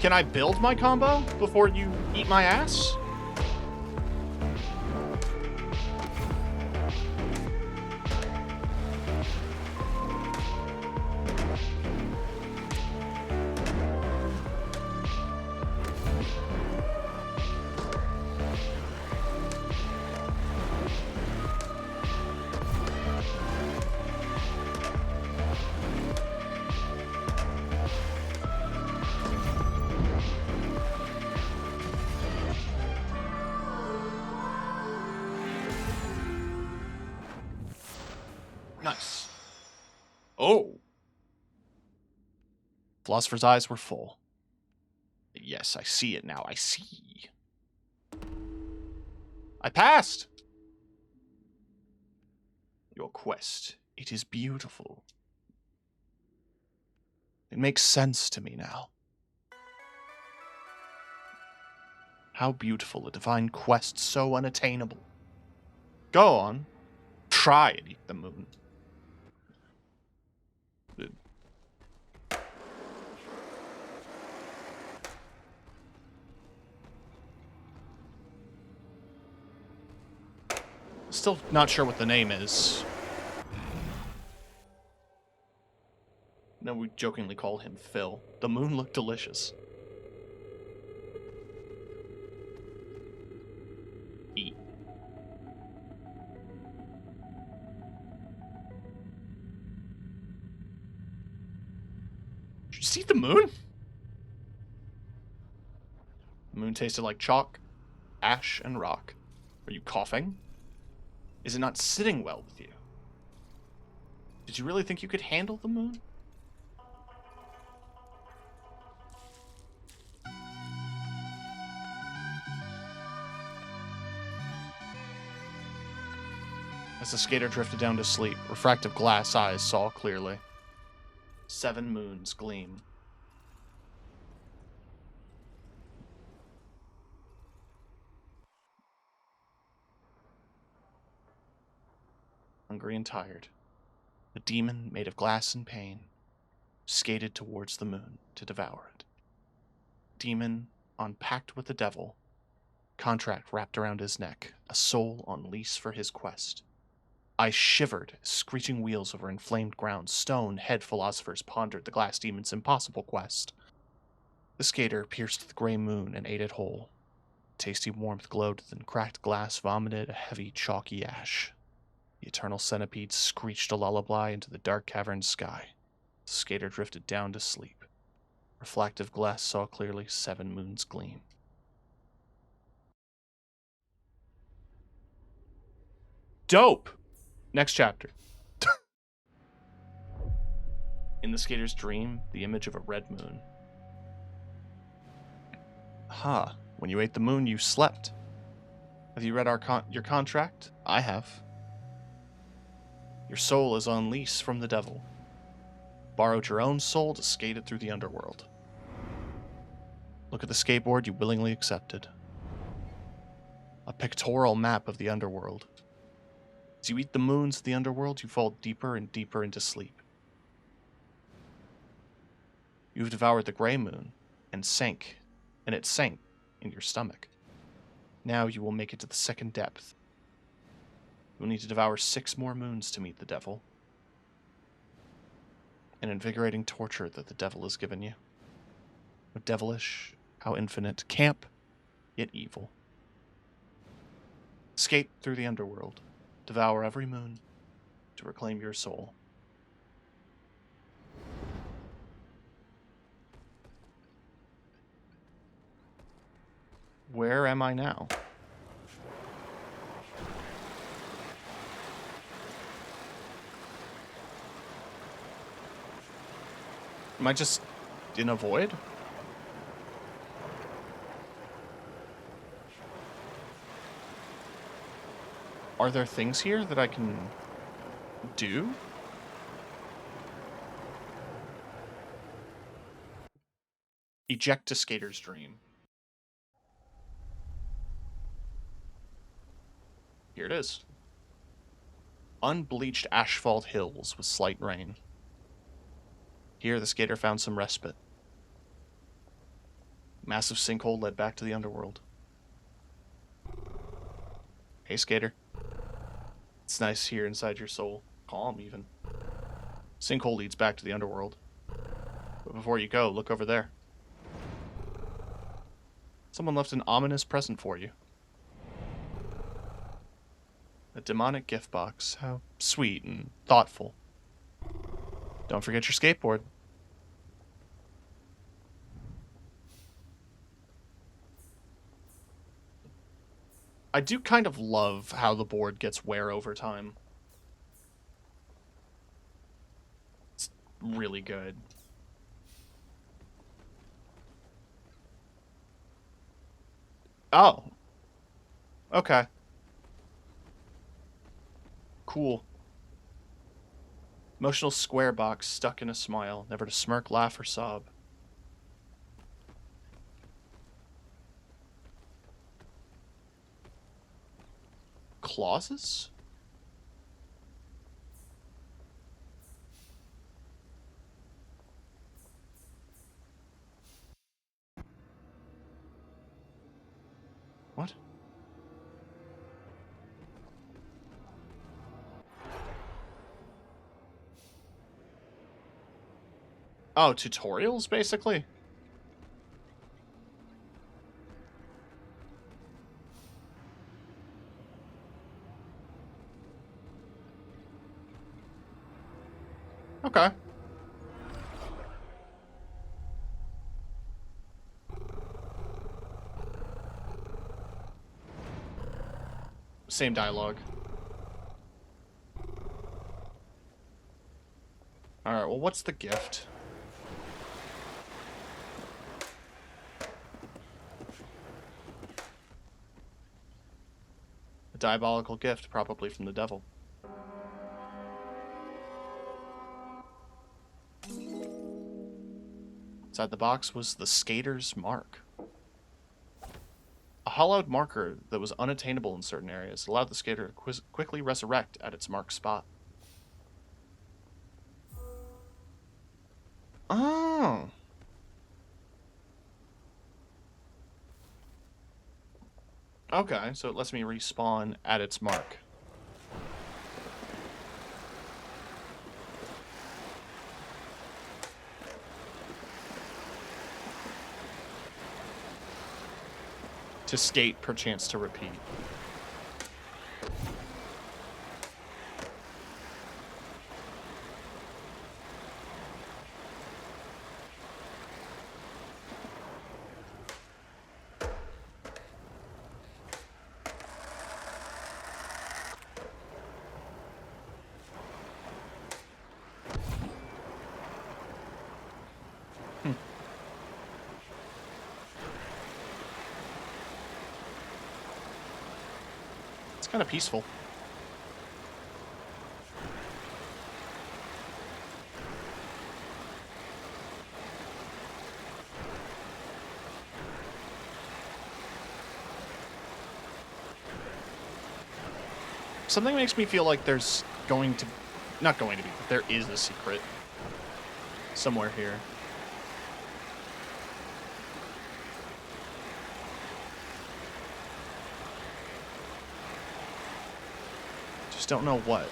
Can I build my combo before you eat my ass? Nice. Oh. Philosopher's eyes were full. Yes, I see it now. I see. I passed. Your quest. It is beautiful. It makes sense to me now. How beautiful a divine quest so unattainable. Go on. Try and eat the moon. Still not sure what the name is. No, we jokingly call him Phil. The moon looked delicious. Eat. Did you see the moon? The moon tasted like chalk, ash, and rock. Are you coughing? Is it not sitting well with you? Did you really think you could handle the moon? As the skater drifted down to sleep, refractive glass eyes saw clearly. 7 moons gleam. Hungry and tired, the demon made of glass and pain skated towards the moon to devour it. Demon on pact with the devil, contract wrapped around his neck, a soul on lease for his quest. I shivered as screeching wheels over inflamed ground, stone-head philosophers pondered the glass demon's impossible quest. The skater pierced the gray moon and ate it whole. Tasty warmth glowed, then cracked glass vomited a heavy, chalky ash. The eternal centipede screeched a lullaby into the dark cavern sky. The skater drifted down to sleep. Reflective glass saw clearly 7 moons gleam. Dope! Next chapter. In the skater's dream, the image of a red moon. When you ate the moon, you slept. Have you read your contract? I have. Your soul is on lease from the devil. Borrowed your own soul to skate it through the underworld. Look at the skateboard you willingly accepted. A pictorial map of the underworld. As you eat the moons of the underworld, you fall deeper and deeper into sleep. You've devoured the gray moon, and it sank in your stomach. Now you will make it to the second depth. You will need to devour 6 more moons to meet the devil. An invigorating torture that the devil has given you. How devilish, how infinite, camp, yet evil. Skate through the underworld, devour every moon to reclaim your soul. Where am I now? Am I just in a void? Are there things here that I can do? Eject a skater's dream. Here it is. Unbleached asphalt hills with slight rain. Here, the skater found some respite. Massive sinkhole led back to the underworld. Hey, skater. It's nice here inside your soul. Calm, even. Sinkhole leads back to the underworld. But before you go, look over there. Someone left an ominous present for you. A demonic gift box. How sweet and thoughtful. Don't forget your skateboard. I do kind of love how the board gets wear over time. It's really good. Oh. Okay. Cool. Emotional square box stuck in a smile, never to smirk, laugh, or sob. Clauses? What? Oh, tutorials, basically? Okay. Same dialogue. Alright, well, what's the gift? A diabolical gift, probably from the devil. Inside the box was the skater's mark. A hollowed marker that was unattainable in certain areas allowed the skater to quickly resurrect at its marked spot. Oh. Okay, so it lets me respawn at its mark. To skate, perchance to repeat. Hmm. It's kind of peaceful. Something makes me feel like there's going to... Not going to be, but there is a secret somewhere here. Just don't know what.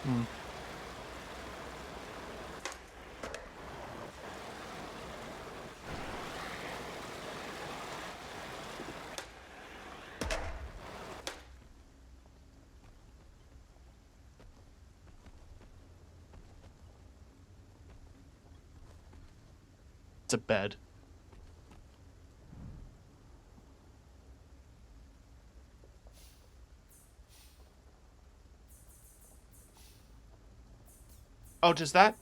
Hmm. It's a bed. Oh, does that...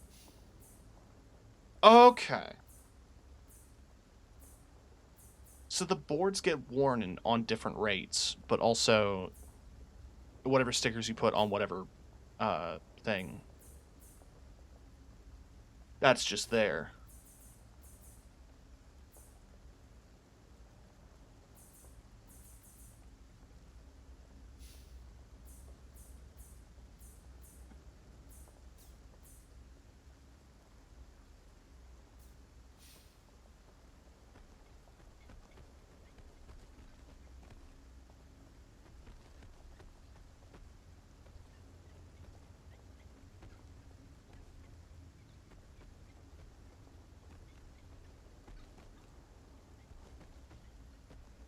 Okay. So the boards get worn on different rates, but also whatever stickers you put on whatever thing. That's just there.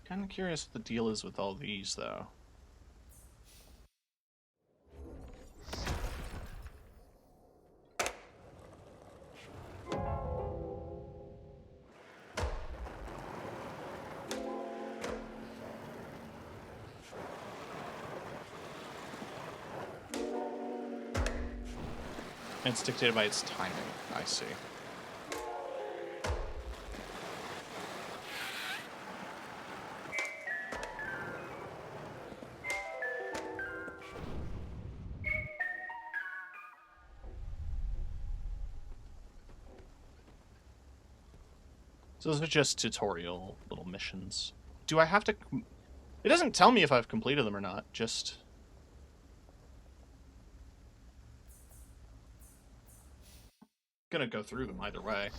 Kind of curious what the deal is with all these, though. And it's dictated by its timing. I see. So those are just tutorial little missions. Do I have to... It doesn't tell me if I've completed them or not, just... Gonna go through them either way.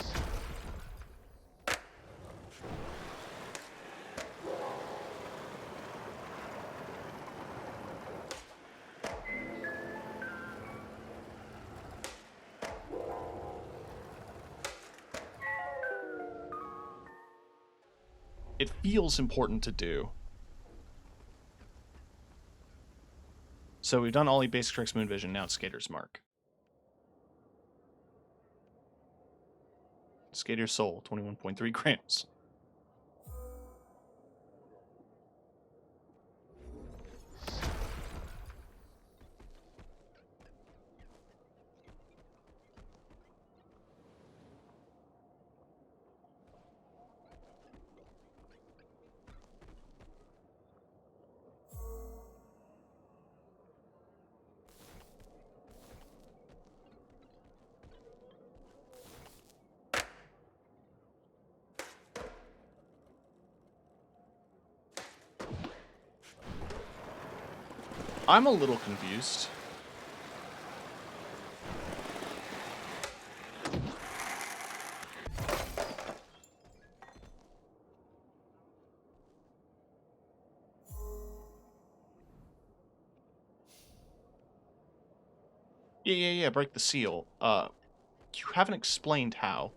It feels important to do. So we've done Ollie, Basic Tricks, Moon Vision, now it's Skater's Mark. Skater's Soul, 21.3 grams. I'm a little confused. Yeah, break the seal. You haven't explained how.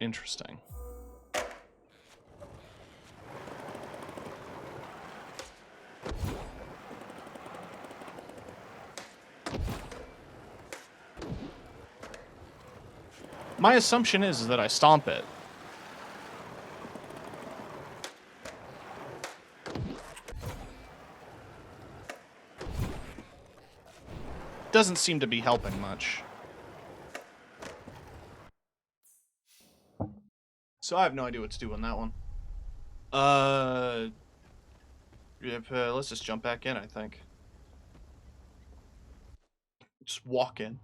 Interesting. My assumption is that I stomp it. Doesn't seem to be helping much. So I have no idea what to do on that one. Let's just jump back in, I think. Just walk in.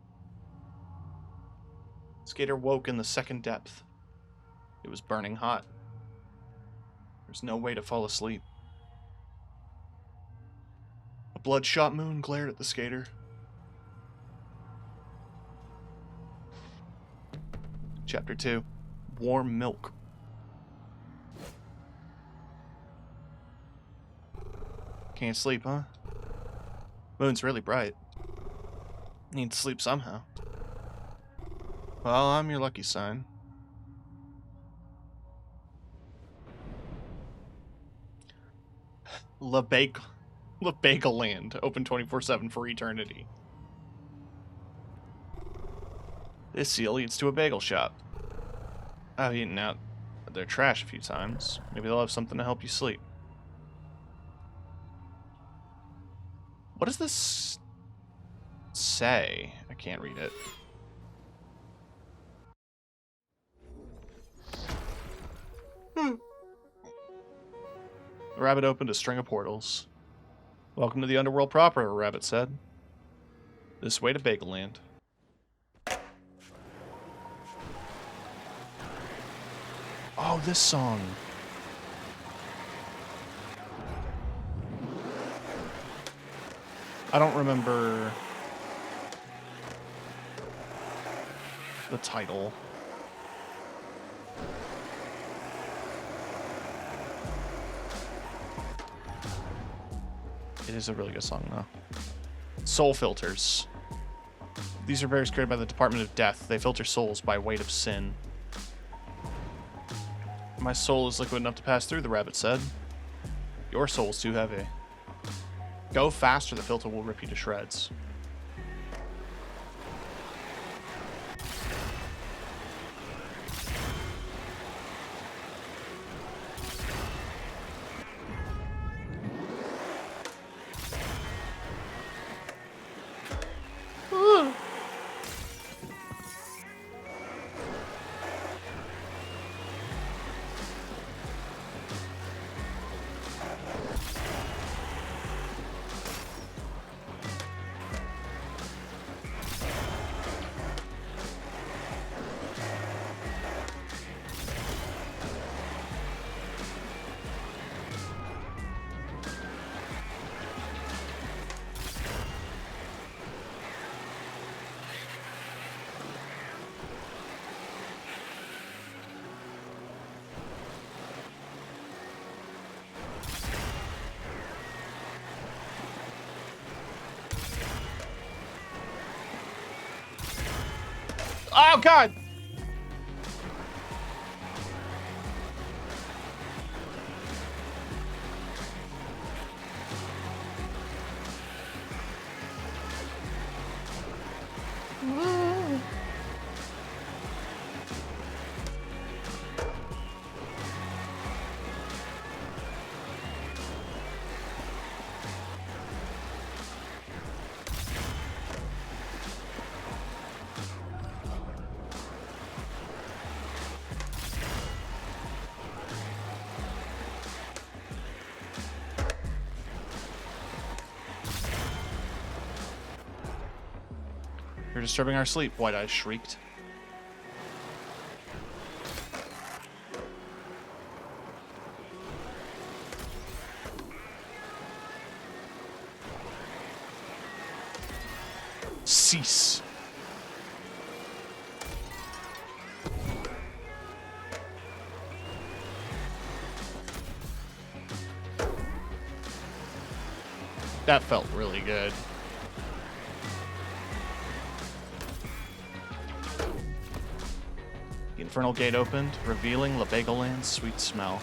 Skater woke in the second depth. It was burning hot. There's no way to fall asleep. A bloodshot moon glared at the skater. Chapter 2. Warm milk. Can't sleep, huh? Moon's really bright. Need to sleep somehow. Well, I'm your lucky sign. La Bagel Land, open 24/7 for eternity. This seal leads to a bagel shop. I've eaten out their trash a few times. Maybe they'll have something to help you sleep. What does this say? I can't read it. The rabbit opened a string of portals. Welcome to the underworld proper, a rabbit said. This way to Bagel Land. Oh, this song. I don't remember the title. It is a really good song, though. Soul filters. These are bears created by the Department of Death. They filter souls by weight of sin. My soul is liquid enough to pass through, the rabbit said. Your soul's too heavy. Go fast or the filter will rip you to shreds. Oh, God! You're disturbing our sleep, White Eyes shrieked. Cease. That felt really good. infernal gate opened, revealing Lebegoland's sweet smell.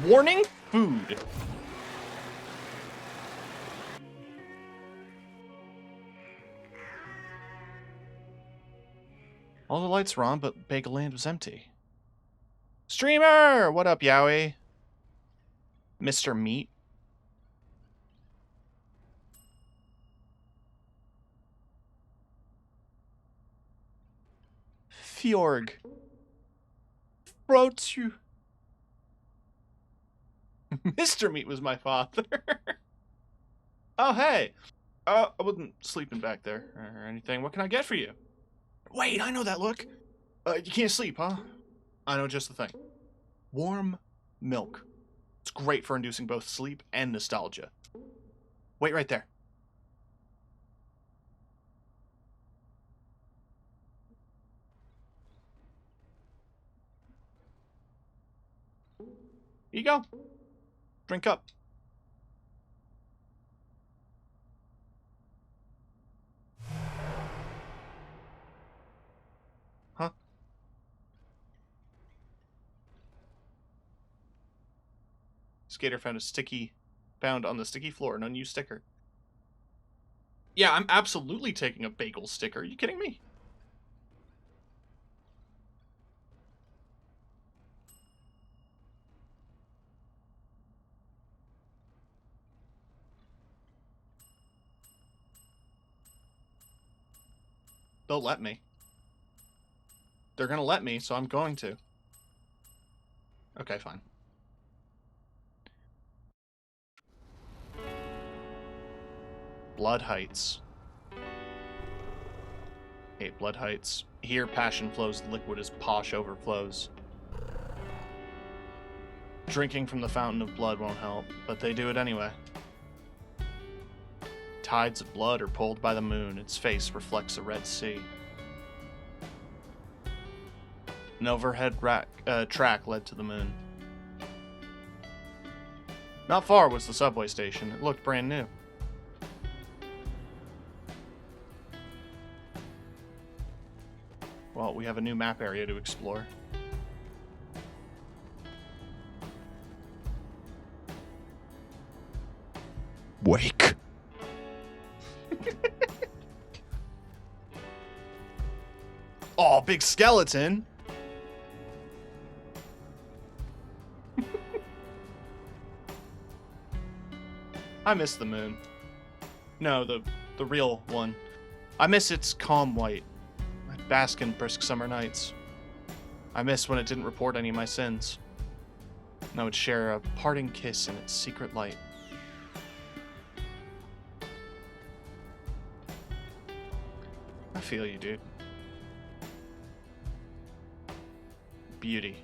Warning, food. All the lights were on, but Bagelland was empty. Streamer! What up, Yowie? Mr. Meat? Fjorg. Wrote you. Mr. Meat was my father. Oh, hey. I wasn't sleeping back there or anything. What can I get for you? Wait, I know that look. You can't sleep, huh? I know just the thing. Warm milk. It's great for inducing both sleep and nostalgia. Wait right there. Here you go. Drink up. Huh? Skater found on the sticky floor, an unused sticker. Yeah, I'm absolutely taking a bagel sticker. Are you kidding me? They'll let me. They're gonna let me, so I'm going to. Okay, fine. Blood Heights. Hey, Blood Heights. Here passion flows liquid as posh overflows. Drinking from the fountain of blood won't help, but they do it anyway. Tides of blood are pulled by the moon. Its face reflects the Red Sea. An overhead track led to the moon. Not far was the subway station. It looked brand new. Well, we have a new map area to explore. Wake. Oh, big skeleton. I miss the moon. No, the real one. I miss its calm white. I bask in brisk summer nights. I miss when it didn't report any of my sins. And I would share a parting kiss in its secret light. I feel you, dude. Beauty.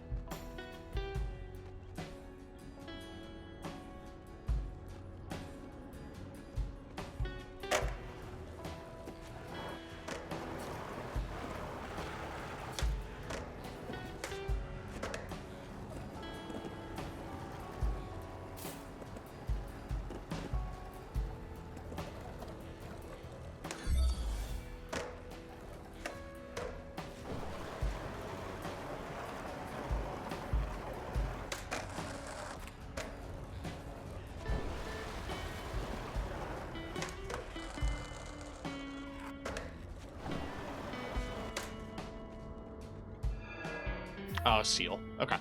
Oh, seal. Okay. I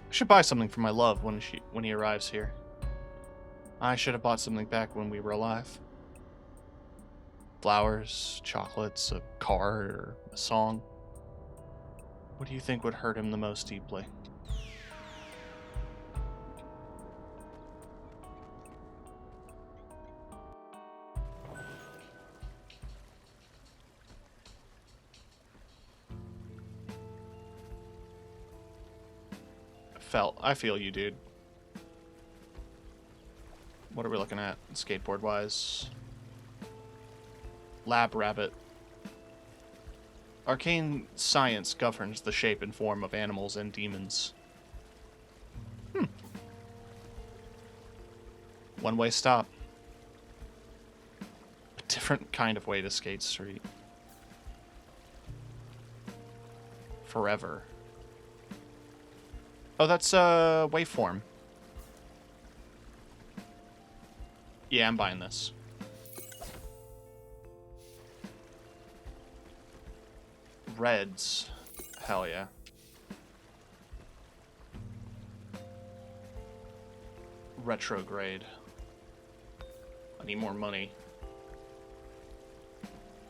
should buy something for my love when he arrives here. I should have bought something back when we were alive. Flowers, chocolates, a card, or a song. What do you think would hurt him the most deeply? I feel you, dude. What are we looking at skateboard-wise? Lab Rabbit. Arcane science governs the shape and form of animals and demons. One-way stop. A different kind of way to skate street. Forever. Oh, that's waveform. Yeah, I'm buying this. Reds. Hell yeah. Retrograde. I need more money.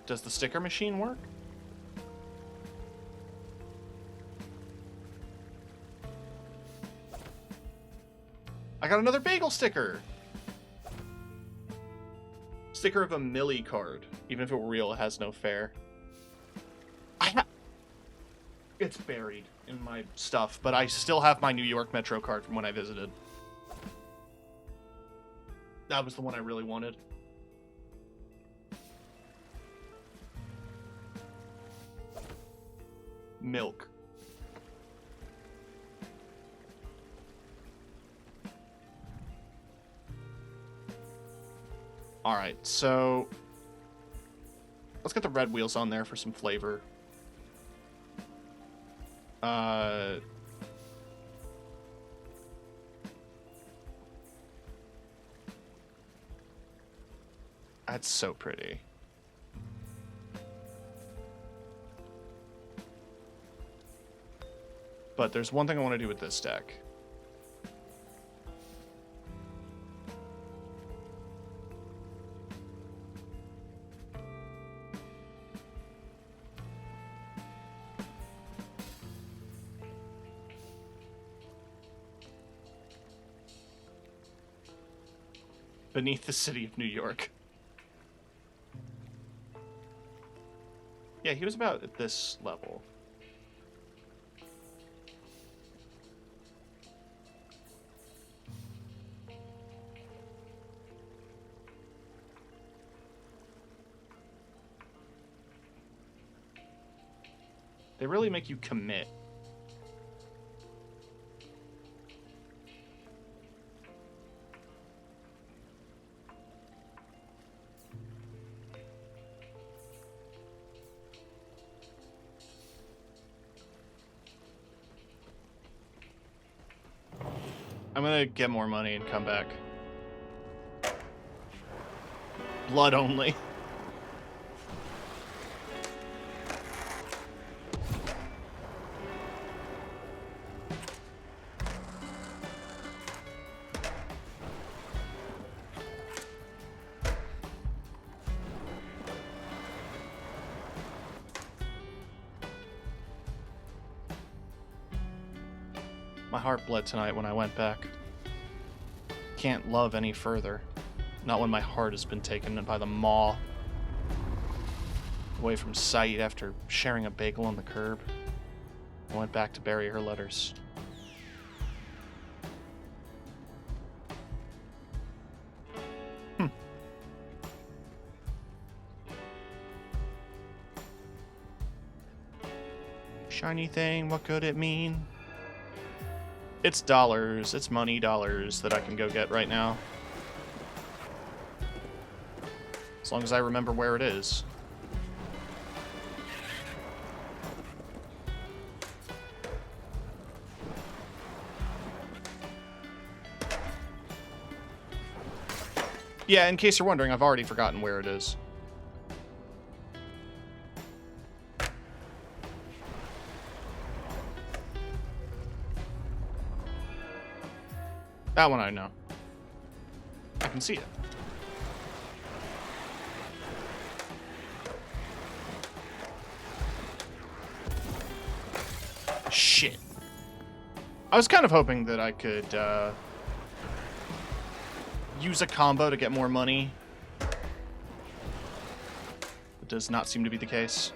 Does the sticker machine work? I got another bagel sticker! Sticker of a Millie card. Even if it were real, it has no fare. It's buried in my stuff, but I still have my New York Metro card from when I visited. That was the one I really wanted. Milk. Alright, so let's get the red wheels on there for some flavor. That's so pretty. But there's one thing I want to do with this deck. Beneath the City of New York. Yeah, he was about at this level. They really make you commit. I'm gonna get more money and come back. Blood only. My heart bled tonight when I went back. Can't love any further. Not when my heart has been taken by the maw. Away from sight after sharing a bagel on the curb. I went back to bury her letters. Shiny thing, what could it mean? It's dollars, it's money dollars that I can go get right now. As long as I remember where it is. Yeah, in case you're wondering, I've already forgotten where it is. That one I know. I can see it. Shit. I was kind of hoping that I could use a combo to get more money. It does not seem to be the case.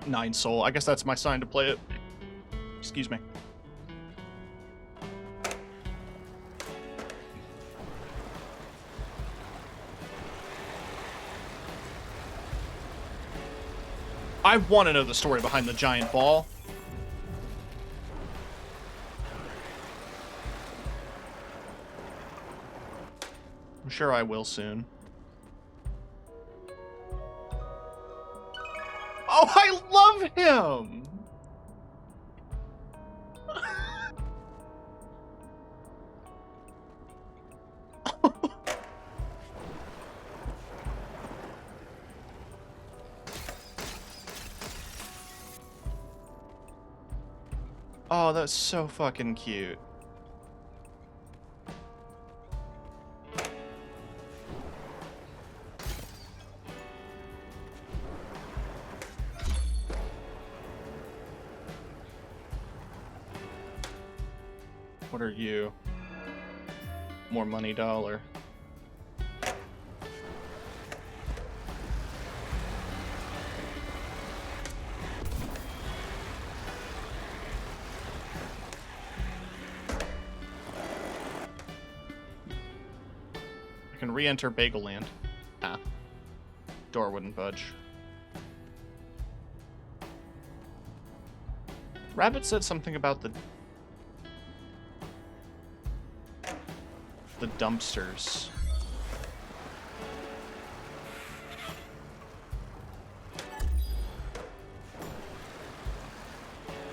9 soul. I guess that's my sign to play it. Excuse me. I want to know the story behind the giant ball. I'm sure I will soon. Oh, I love him! Oh, that's so fucking cute. What are you? More money dollar. I can re-enter Bagel Land. Ah. Door wouldn't budge. Rabbit said something about the dumpsters.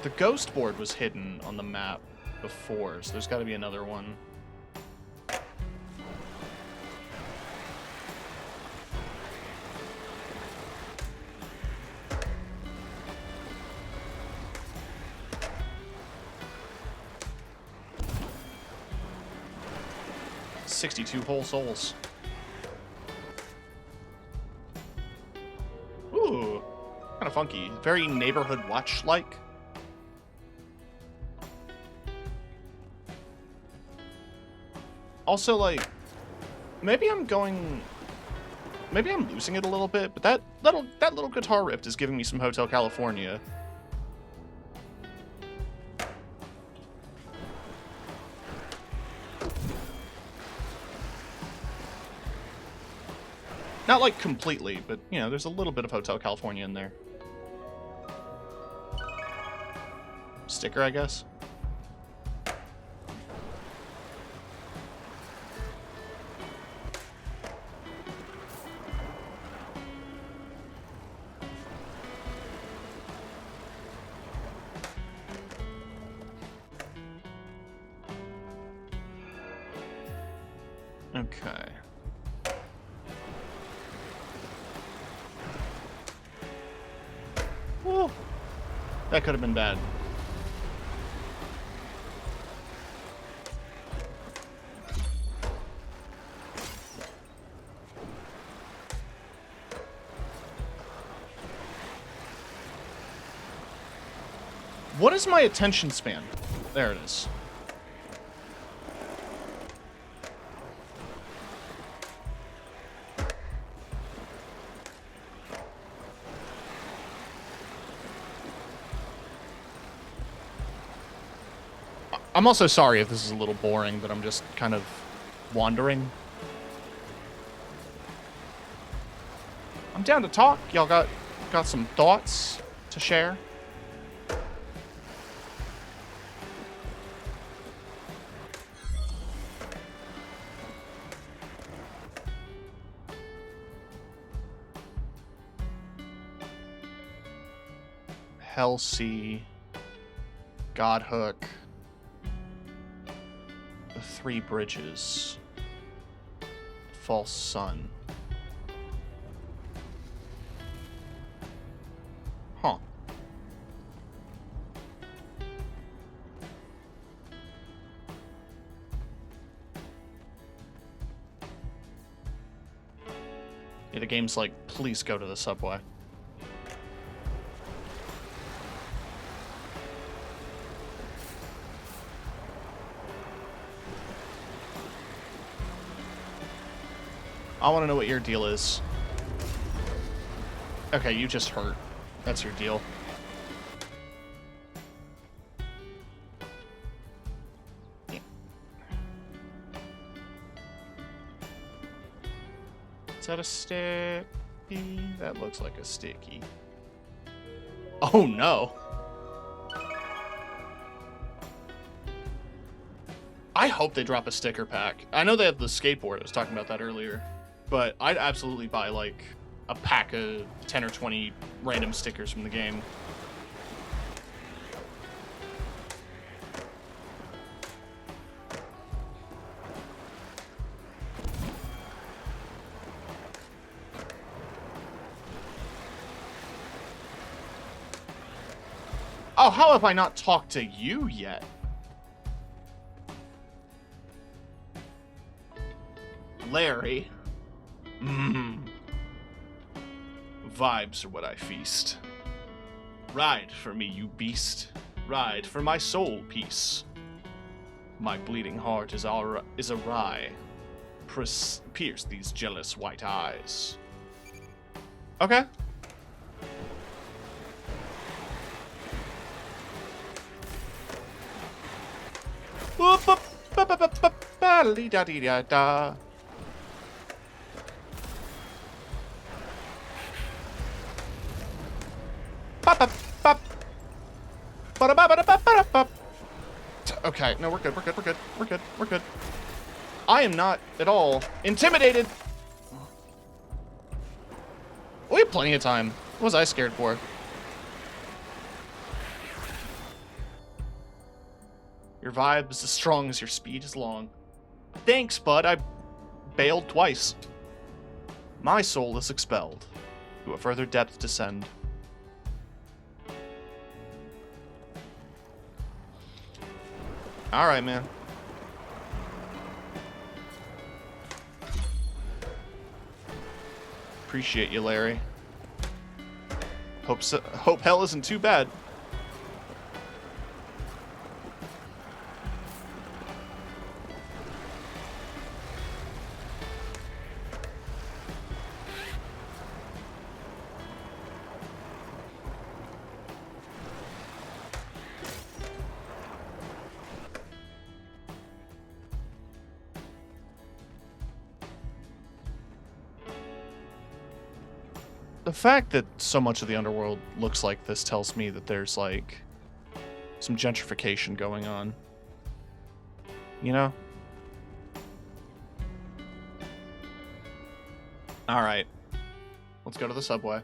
The ghost board was hidden on the map before, so there's got to be another one. $62 whole souls. Ooh, kind of funky. Very Neighborhood Watch-like. Also, like, maybe I'm losing it a little bit, but that little guitar riff is giving me some Hotel California. Not like completely, but, you know, there's a little bit of Hotel California in there. Sticker, I guess. Okay. Woo. That could have been bad. What is my attention span? There it is. I'm also sorry if this is a little boring, but I'm just kind of wandering. I'm down to talk. Y'all got some thoughts to share? Hellsea, Godhook, the Three Bridges, False Sun. Huh. Yeah, the game's like, please go to the subway. I want to know what your deal is. Okay, you just hurt. That's your deal. Is that a sticky? That looks like a sticky. Oh no. I hope they drop a sticker pack. I know they have the skateboard. I was talking about that earlier. But I'd absolutely buy like a pack of 10 or 20 random stickers from the game. Oh, how have I not talked to you yet? Larry. Vibes are what I feast. Ride for me, you beast. Ride for my soul peace. My bleeding heart is awry. Pierce these jealous white eyes. Okay. Da-dee-da-da. Okay, no, we're good. I am not at all intimidated. We have plenty of time. What was I scared for? Your vibe is as strong as your speed is long. Thanks, bud. I bailed twice. My soul is expelled. To a further depth descend. Alright, man. Appreciate you, Larry. Hope hell isn't too bad. The fact that so much of the underworld looks like this tells me that there's, like, some gentrification going on. You know? Alright. Let's go to the subway.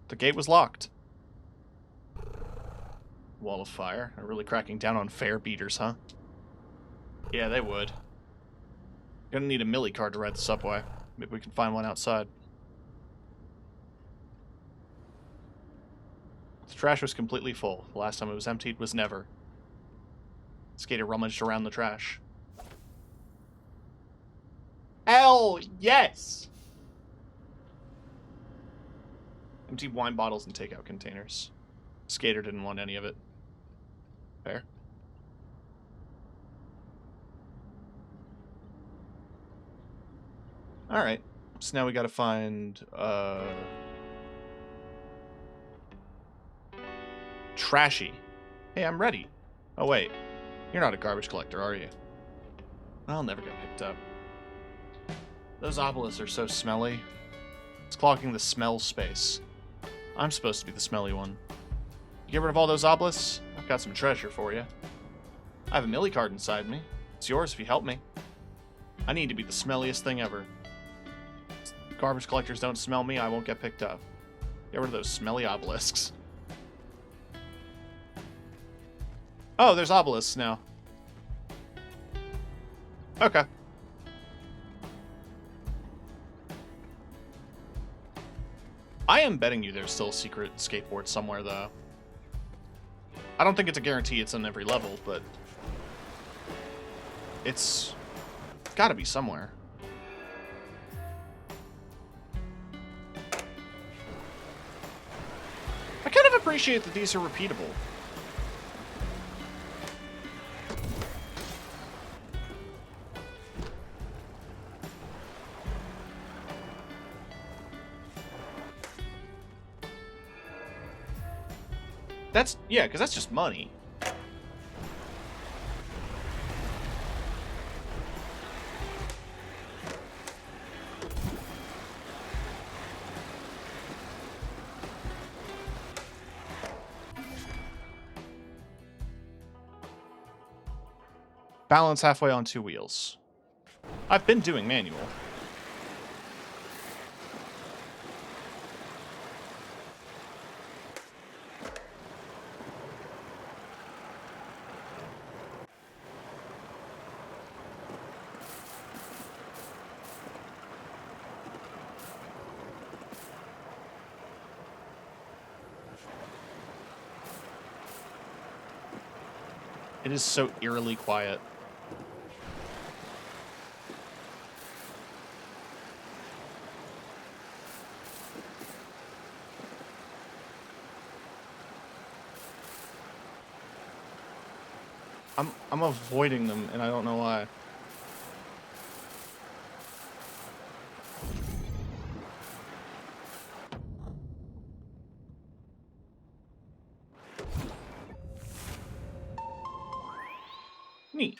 The gate was locked. Wall of fire. Are really cracking down on fare beaters, huh? Yeah, they would. Gonna need a Millie card to ride the subway. Maybe we can find one outside. The trash was completely full. The last time it was emptied was never. Skater rummaged around the trash. Hell yes! Empty wine bottles and takeout containers. Skater didn't want any of it. Fair. Alright, so now we gotta find, Trashy. Hey, I'm ready. Oh wait, you're not a garbage collector, are you? I'll never get picked up. Those obelisks are so smelly. It's clogging the smell space. I'm supposed to be the smelly one. You get rid of all those obelisks? I've got some treasure for you. I have a Millie card inside me. It's yours if you help me. I need to be the smelliest thing ever. Garbage collectors don't smell me, I won't get picked up. Get rid of those smelly obelisks. Oh, there's obelisks now. Okay. I am betting you there's still a secret skateboard somewhere, though. I don't think it's a guarantee it's on every level, but it's gotta be somewhere. I kind of appreciate that these are repeatable. That's, yeah, because that's just money. Balance halfway on 2 wheels. I've been doing manual. It is so eerily quiet. I'm avoiding them, and I don't know why. Neat.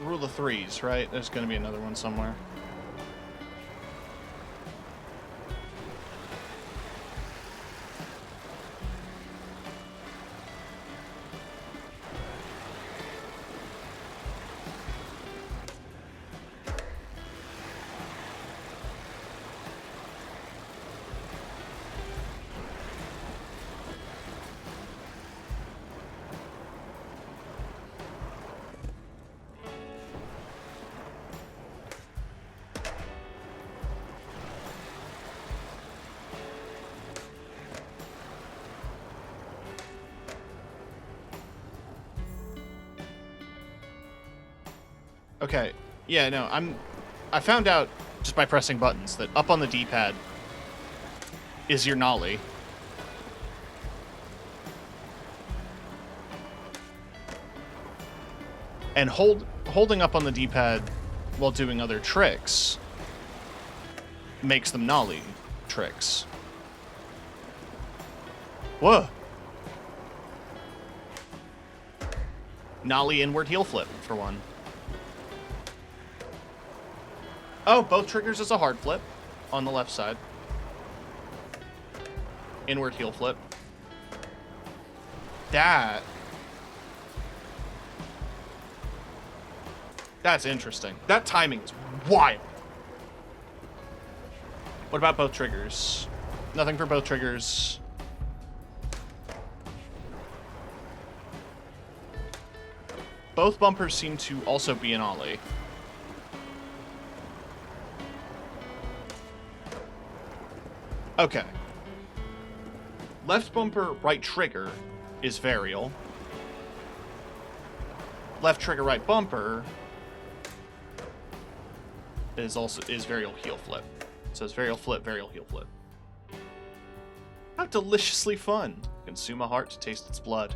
Rule of threes, right? There's going to be another one somewhere. Okay, yeah, no, I found out just by pressing buttons that up on the D-pad is your nollie. And holding up on the D-pad while doing other tricks makes them nollie tricks. Whoa. Nollie inward heel flip, for one. Oh, both triggers is a hard flip on the left side. Inward heel flip. That's interesting. That timing is wild. What about both triggers? Nothing for both triggers. Both bumpers seem to also be an ollie. Okay. Left bumper, right trigger is varial. Left trigger, right bumper is varial heel flip. So it's varial flip, varial heel flip. How deliciously fun. Consume a heart to taste its blood.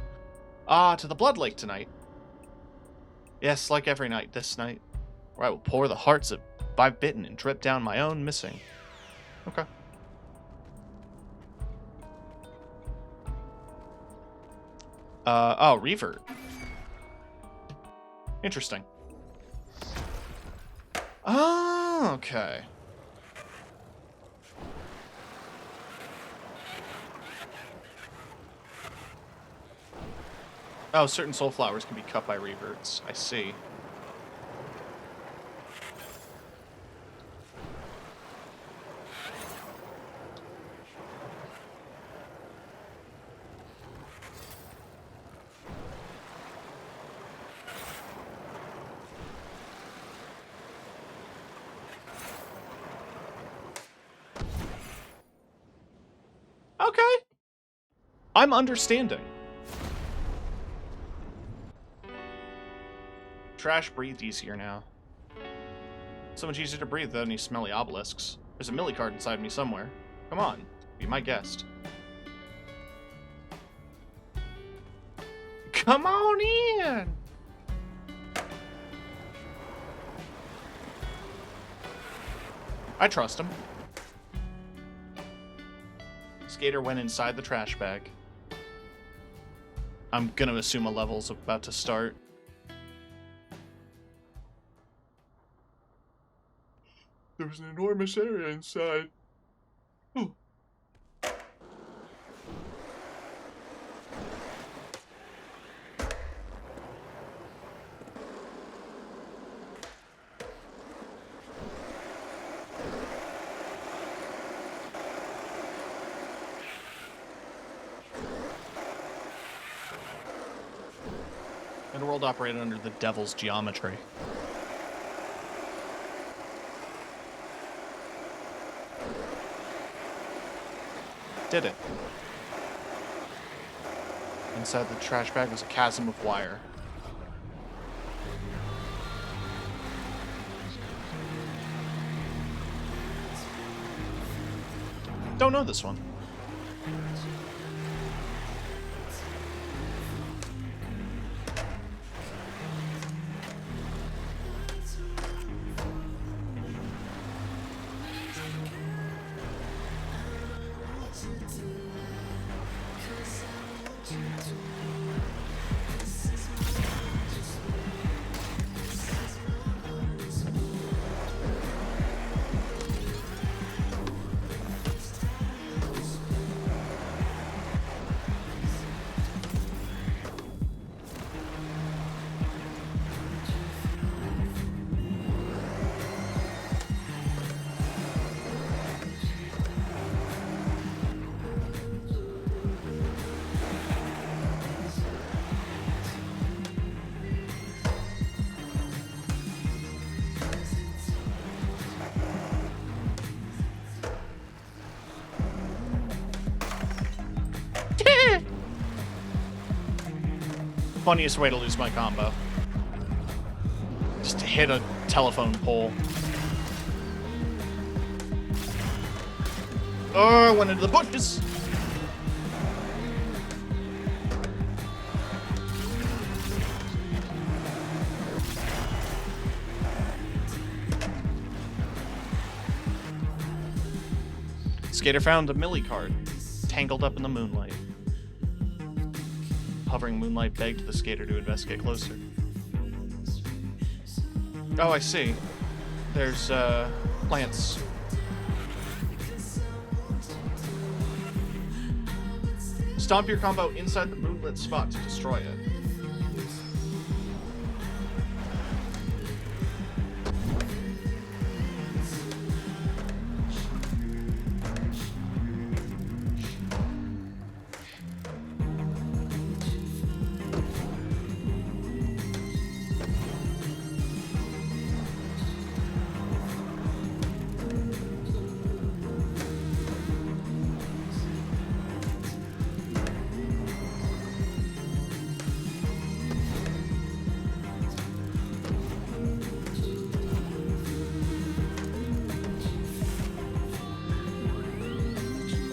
Ah, to the blood lake tonight. Yes, like every night, this night, where I will pour the hearts that I've bitten and drip down my own missing. Okay. Oh, revert. Interesting. Oh, okay. Oh, certain soul flowers can be cut by reverts. I see. Okay. I'm understanding. Trash breathed easier now. So much easier to breathe without any smelly obelisks. There's a Millie card inside me somewhere. Come on, be my guest. Come on in! I trust him. Skater went inside the trash bag. I'm gonna assume a level's about to start. There was an enormous area inside. Oh. And the world operated under the devil's geometry. Did it. Inside the trash bag was a chasm of wire. Don't know this one. Funniest way to lose my combo. Just to hit a telephone pole. Oh, I went into the bushes. Skater found a Millie card, tangled up in the moonlight. Hovering moonlight begged the skater to investigate closer. Oh, I see. There's, plants. Stomp your combo inside the moonlit spot to destroy it.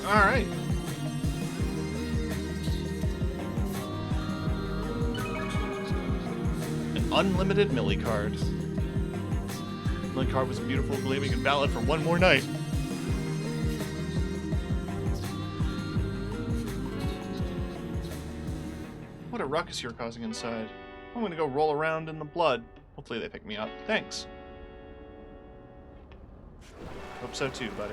Alright. An unlimited Millie card. Millie card was beautiful, gleaming, and valid for one more night. What a ruckus you're causing inside. I'm gonna go roll around in the blood. Hopefully they pick me up. Thanks. Hope so too, buddy.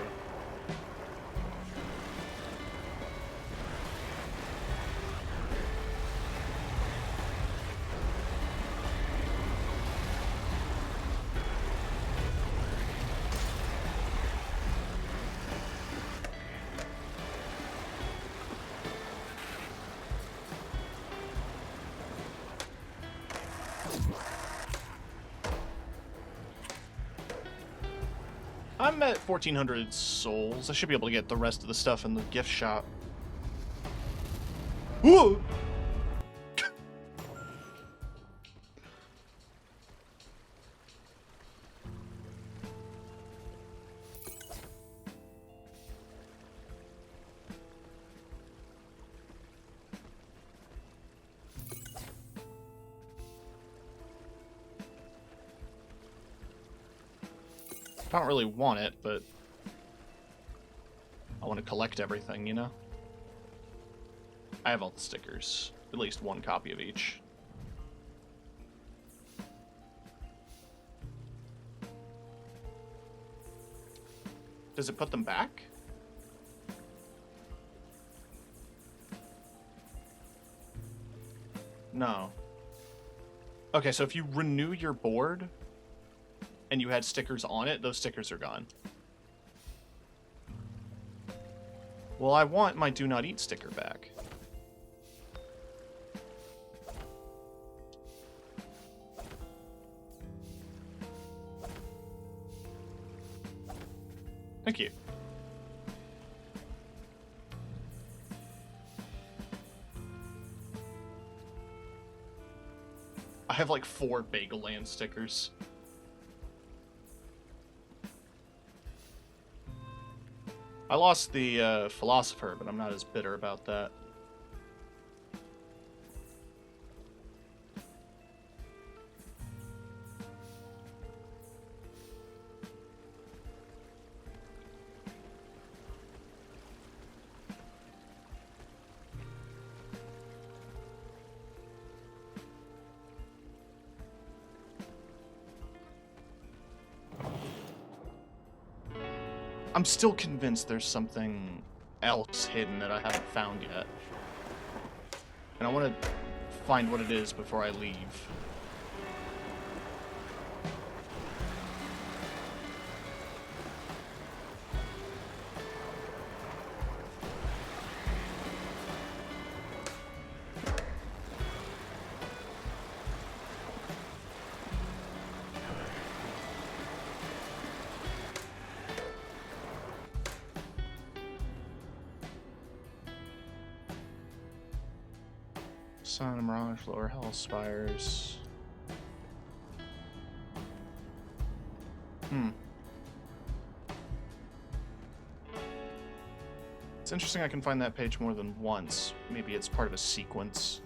I'm at 1,400 souls. I should be able to get the rest of the stuff in the gift shop. Whoa! I don't really want it, but I want to collect everything, you know? I have all the stickers. at least one copy of each. Does it put them back? No. Okay, so if you renew your board and you had stickers on it, those stickers are gone. Well, I want my Do Not Eat sticker back. Thank you. I have like 4 Bagel Land stickers. I lost the Philosopher, but I'm not as bitter about that. I'm still convinced there's something else hidden that I haven't found yet. And I want to find what it is before I leave. Sun, Mirage, Lower Hell Spires. It's interesting I can find that page more than once. Maybe it's part of a sequence.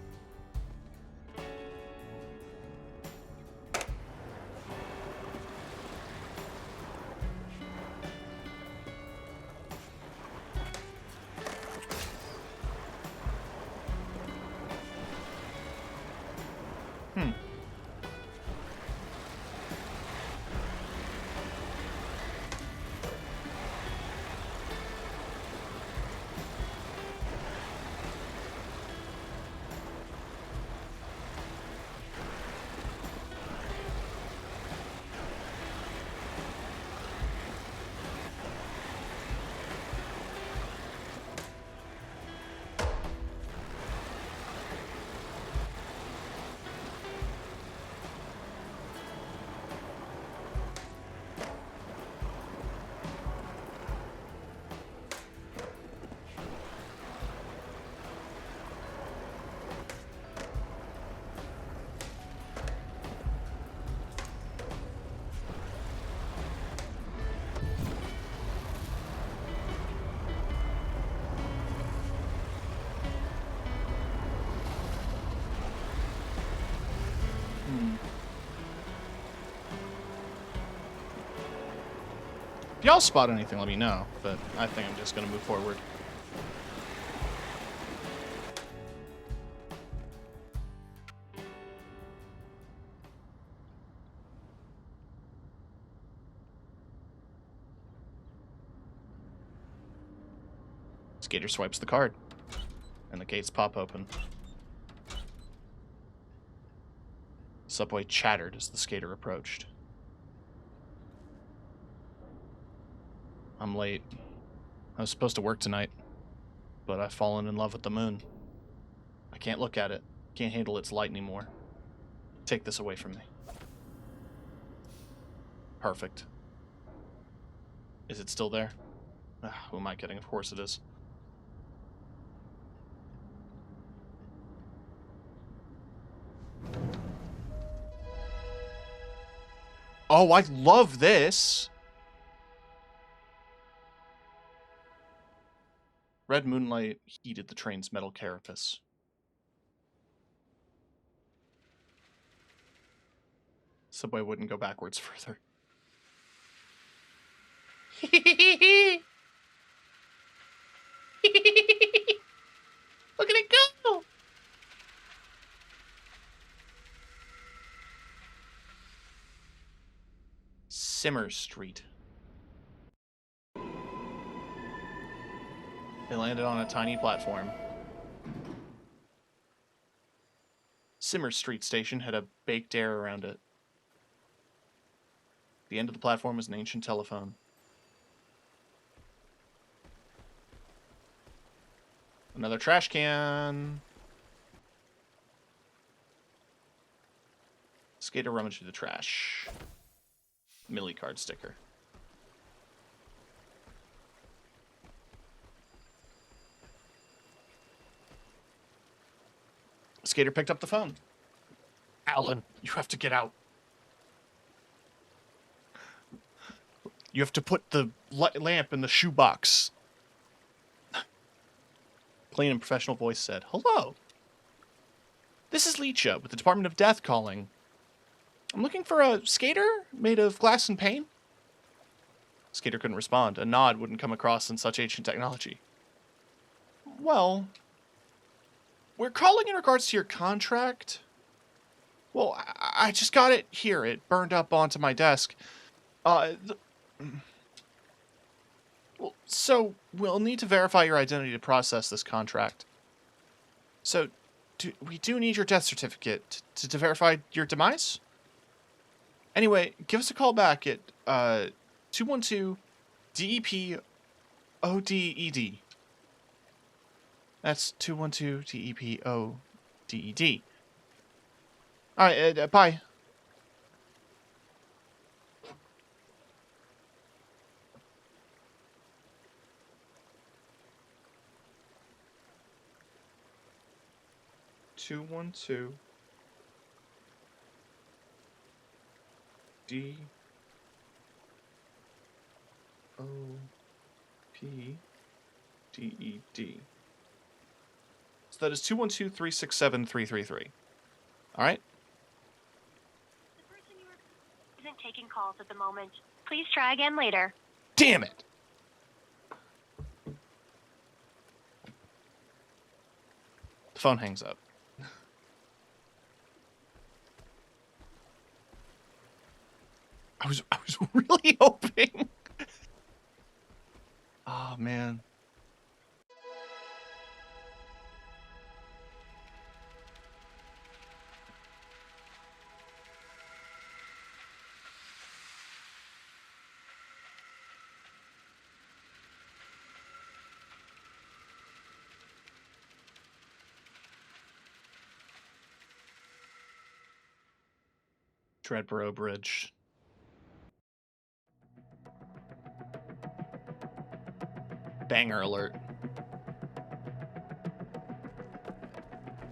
If y'all spot anything, let me know, but I think I'm just gonna move forward. Skater swipes the card, and the gates pop open. Subway chattered as the skater approached. I'm late. I was supposed to work tonight, but I've fallen in love with the moon. I can't look at it. Can't handle its light anymore. Take this away from me. Perfect. Is it still there? Who am I kidding? Of course it is. Oh, I love this! Red moonlight heated the train's metal carapace. Subway wouldn't go backwards further. Look at it go! Simmer Street. They landed on a tiny platform. Simmer Street station had a baked air around it. The end of the platform was an ancient telephone. Another trash can. Skater rummaged through the trash. Millie card sticker. Skater picked up the phone. Alan, you have to get out. You have to put the lamp in the shoebox. Clean and professional voice said, "Hello. This is Leecha with the Department of Death calling. I'm looking for a skater made of glass and paint." Skater couldn't respond. A nod wouldn't come across in such ancient technology. Well, we're calling in regards to your contract. Well, I just got it here. It burned up onto my desk. So we'll need to verify your identity to process this contract. So, we do need your death certificate to verify your demise? Anyway, give us a call back at 212-DEP-ODED. That's 212-DEP-ODED. Alright, bye. DEP-ODED. So that is 212-367-333. Alright? The person you are isn't taking calls at the moment. Please try again later. Damn it! The phone hangs up. I was really hoping. Oh, man. Dreadborough Bridge. Banger alert.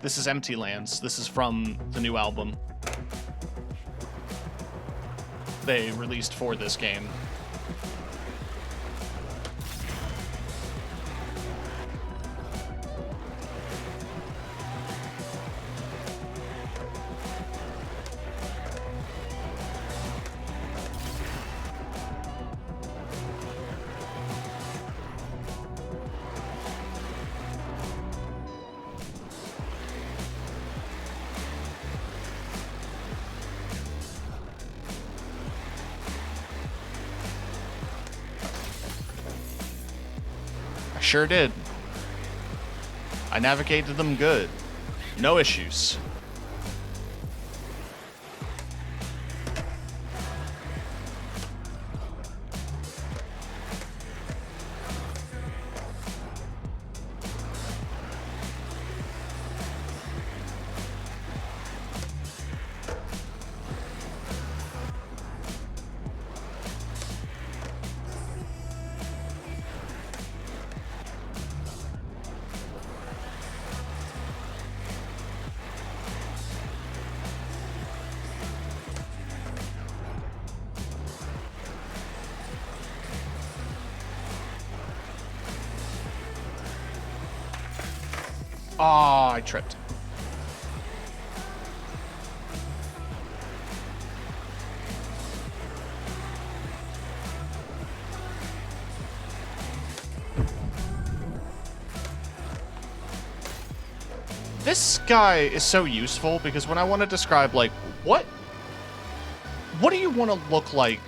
This is Empty Lands. This is from the new album they released for this game. Sure did. I navigated them good. No issues. Oh, I tripped. This guy is so useful because when I want to describe, like, what do you want to look like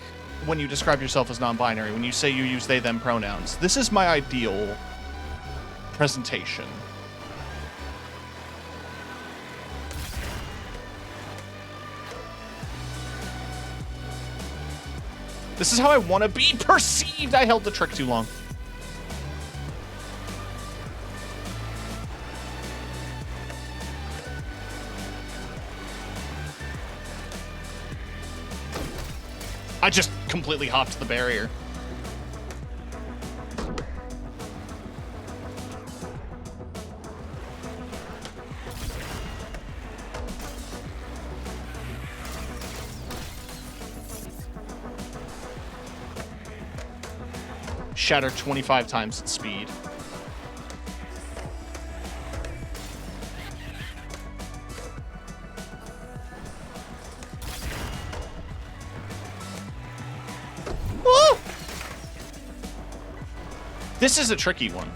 when you describe yourself as non-binary, when you say you use they, them pronouns. This is my ideal presentation. This is how I want to be perceived. I held the trick too long. I just completely hopped the barrier. Shatter 25 times its speed. Woo! This is a tricky one.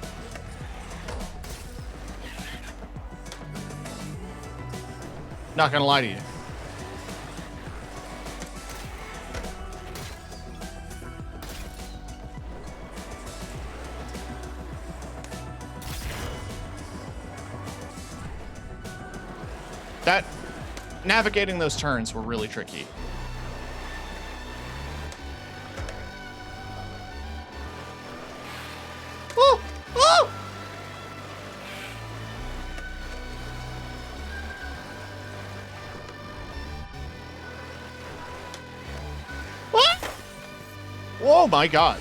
Not gonna lie to you. That navigating those turns were really tricky. Woo! Woo! What? Oh my god.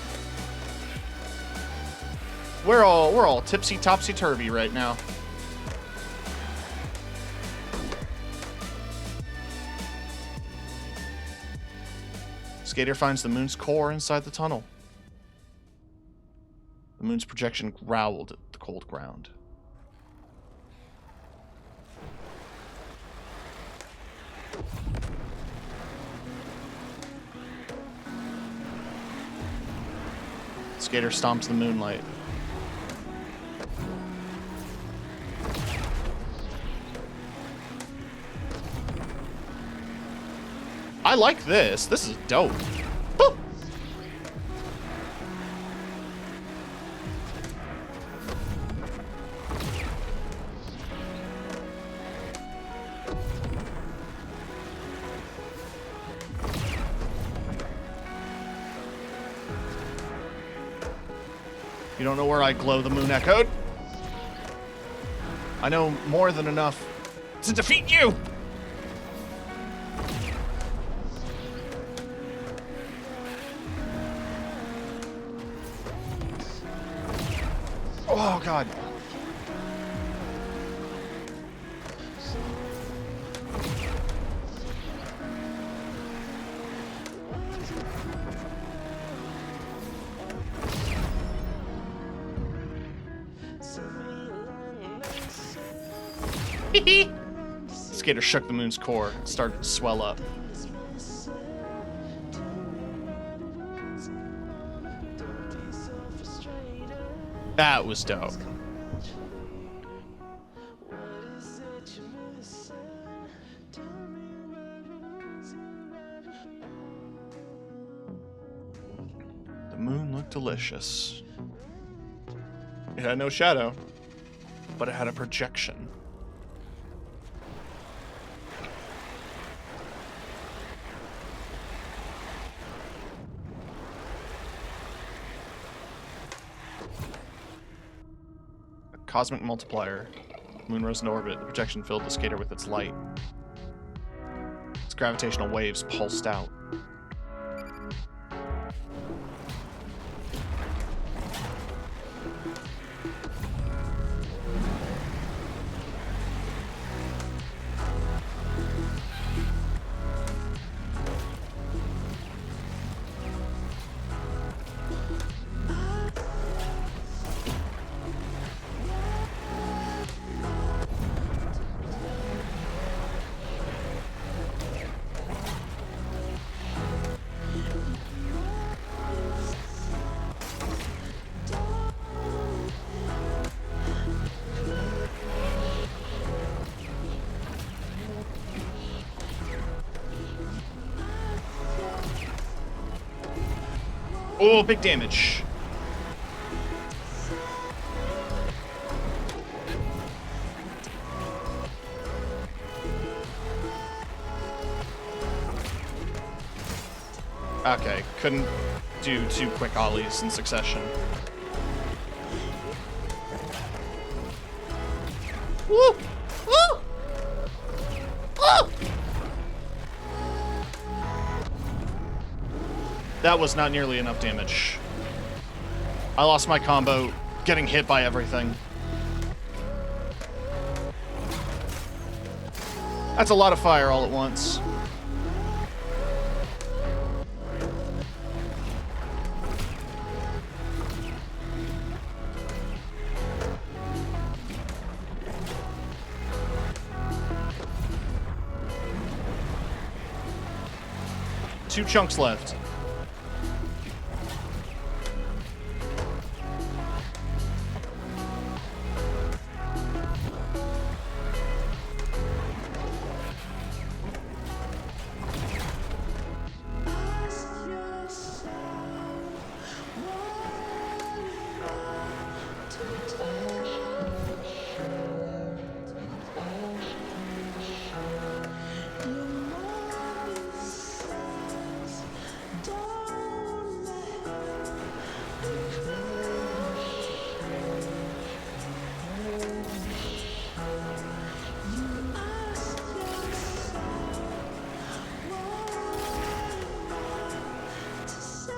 We're all tipsy topsy turvy right now. Skater finds the moon's core inside the tunnel. The moon's projection growled at the cold ground. Skater stomps the moonlight. I like this. This is dope. Woo! You don't know where I glow the moon echoed? I know more than enough to defeat you! Oh, God. Skater shook the moon's core and started to swell up. That was dope. The moon looked delicious. It had no shadow, but it had a projection. Cosmic multiplier. Moon rose into orbit. The projection filled the skater with its light. Its gravitational waves pulsed out. Oh, big damage. Okay, couldn't do 2 quick ollies in succession. Woo! Woo! Woo! That was not nearly enough damage. I lost my combo getting hit by everything. That's a lot of fire all at once. Two chunks left.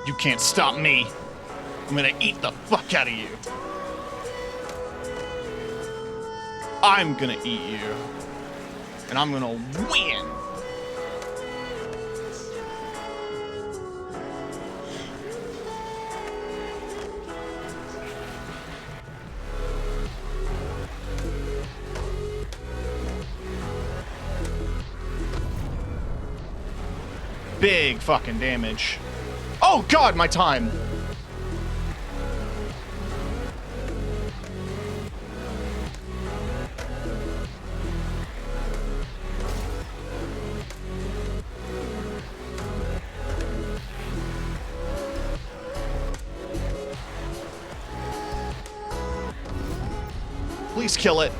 You can't stop me. I'm gonna eat the fuck out of you. I'm gonna eat you. And I'm gonna win. Big fucking damage. Oh god, my time! Please kill it.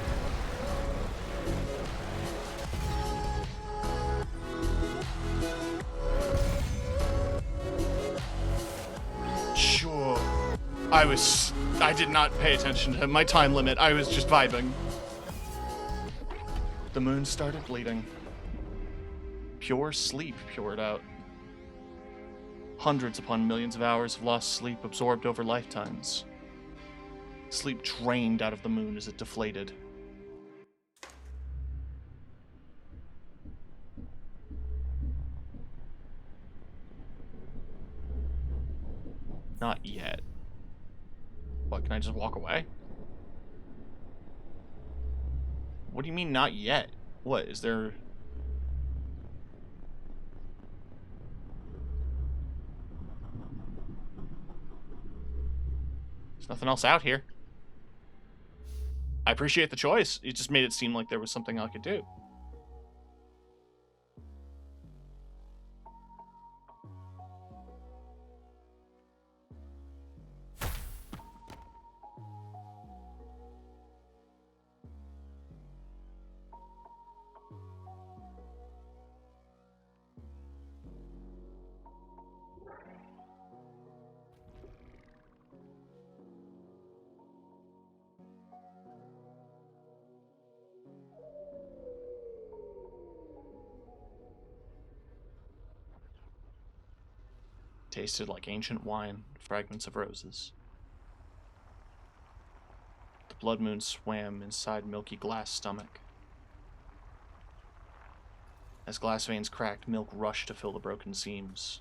Sure. I did not pay attention to my time limit. I was just vibing. The moon started bleeding. Pure sleep poured out. Hundreds upon millions of hours of lost sleep absorbed over lifetimes. Sleep drained out of the moon as it deflated. Not yet. What, can I just walk away? What do you mean, not yet? What, is there... There's nothing else out here. I appreciate the choice. It just made it seem like there was something I could do. Tasted like ancient wine, fragments of roses. The blood moon swam inside milky glass stomach. As glass veins cracked, milk rushed to fill the broken seams.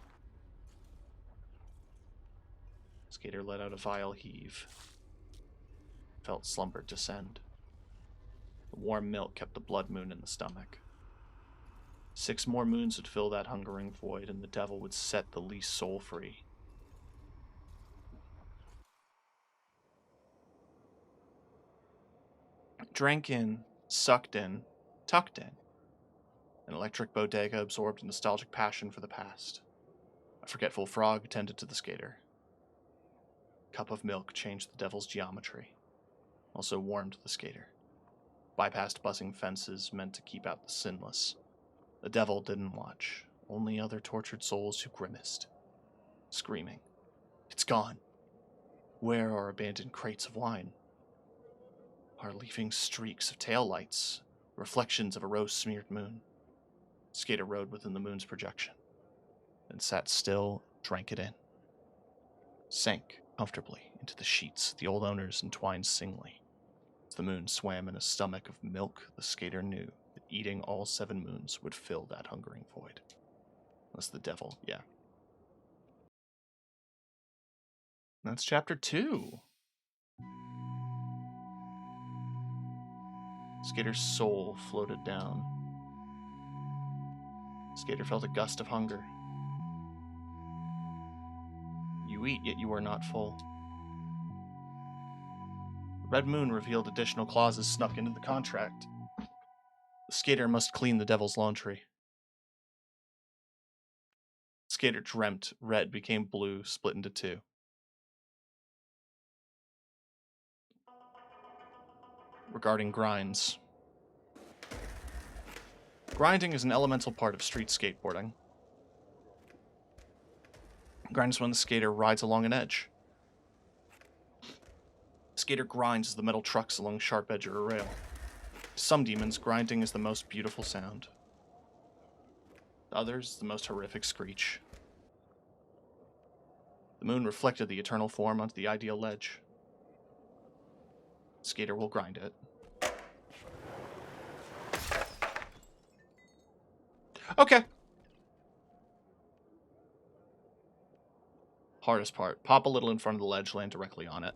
Skater let out a vile heave. Felt slumber descend. The warm milk kept the blood moon in the stomach. 6 more moons would fill that hungering void, and the devil would set the least soul free. Drank in, sucked in, tucked in. An electric bodega absorbed nostalgic passion for the past. A forgetful frog attended to the skater. Cup of milk changed the devil's geometry. Also warmed the skater. Bypassed buzzing fences meant to keep out the sinless. The devil didn't watch. Only other tortured souls who grimaced. Screaming. It's gone. Where are abandoned crates of wine? Are leaving streaks of taillights, reflections of a rose-smeared moon. Skater rode within the moon's projection, then sat still, drank it in. Sank comfortably into the sheets the old owners entwined singly. As the moon swam in a stomach of milk, the skater knew that eating all 7 moons would fill that hungering void. Unless the devil, yeah. That's chapter 2. Skater's soul floated down. Skater felt a gust of hunger. You eat, yet you are not full. The red moon revealed additional clauses snuck into the contract. The skater must clean the devil's laundry. Skater dreamt red became blue, split into 2. Regarding grinds. Grinding is an elemental part of street skateboarding. Grind is when the skater rides along an edge. The skater grinds as the metal trucks along sharp edge or a rail. To some demons, grinding is the most beautiful sound. To others, the most horrific screech. The moon reflected the eternal form onto the ideal ledge. The skater will grind it. Okay. Hardest part. Pop a little in front of the ledge, land directly on it.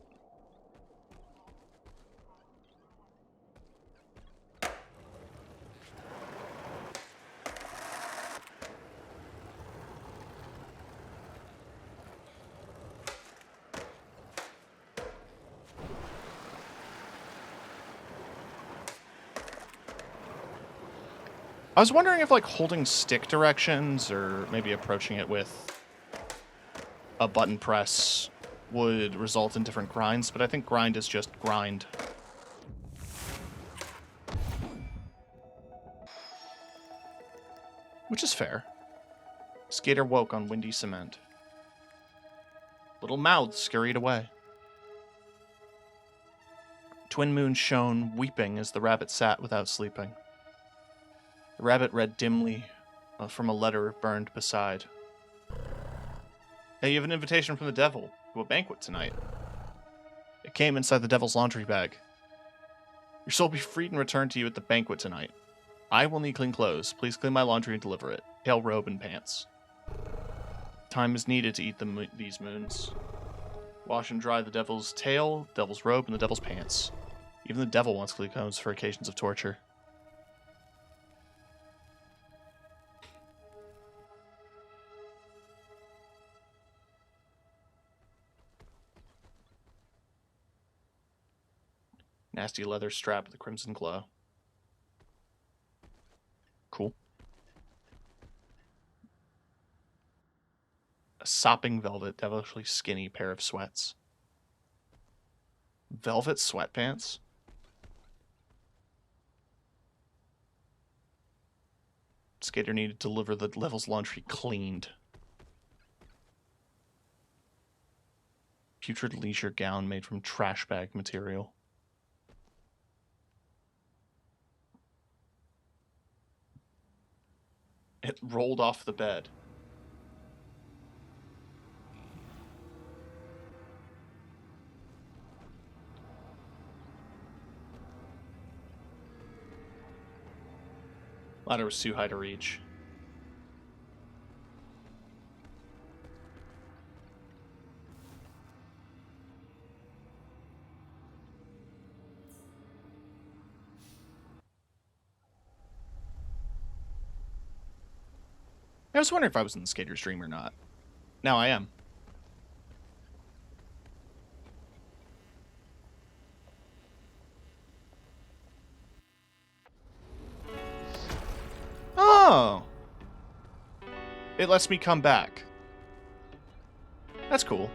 I was wondering if, like, holding stick directions or maybe approaching it with a button press would result in different grinds, but I think grind is just grind. Which is fair. Skater woke on windy cement. Little mouths scurried away. Twin moons shone, weeping as the rabbit sat without sleeping. The rabbit read dimly from a letter burned beside. Hey, you have an invitation from the devil to a banquet tonight. It came inside the devil's laundry bag. Your soul will be freed and returned to you at the banquet tonight. I will need clean clothes. Please clean my laundry and deliver it. Tail, robe, and pants. Time is needed to eat these moons. Wash and dry the devil's tail, devil's robe, and the devil's pants. Even the devil wants clean clothes for occasions of torture. Nasty leather strap with a crimson glow. Cool. A sopping velvet, devilishly skinny pair of sweats. Velvet sweatpants? Skater needed to deliver the devil's laundry cleaned. Putrid leisure gown made from trash bag material. It rolled off the bed. Ladder was too high to reach. I was wondering if I was in the Skater's Dream or not. Now I am. Oh! It lets me come back. That's cool.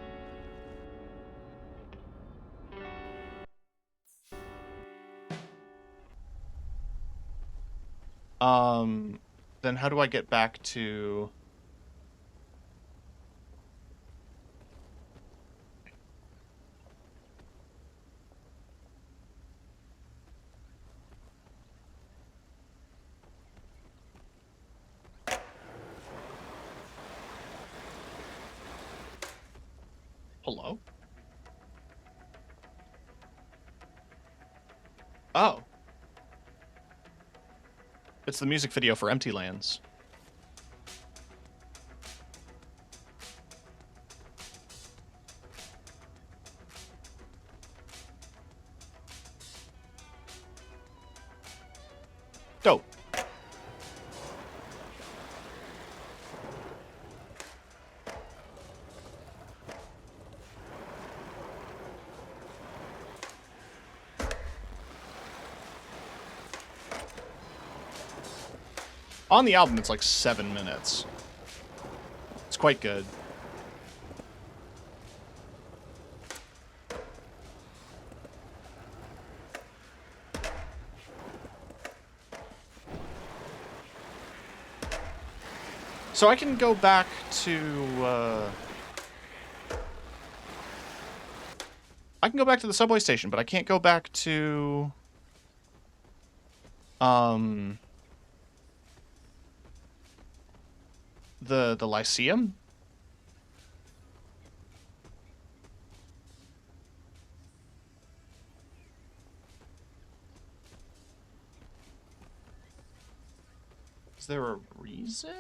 Then how do I get back to... Hello? Oh. It's the music video for Empty Lands. Dope. On the album, it's like 7 minutes. It's quite good. So I can go back to, I can go back to the subway station, but I can't go back to, the Lyceum? Is there a reason?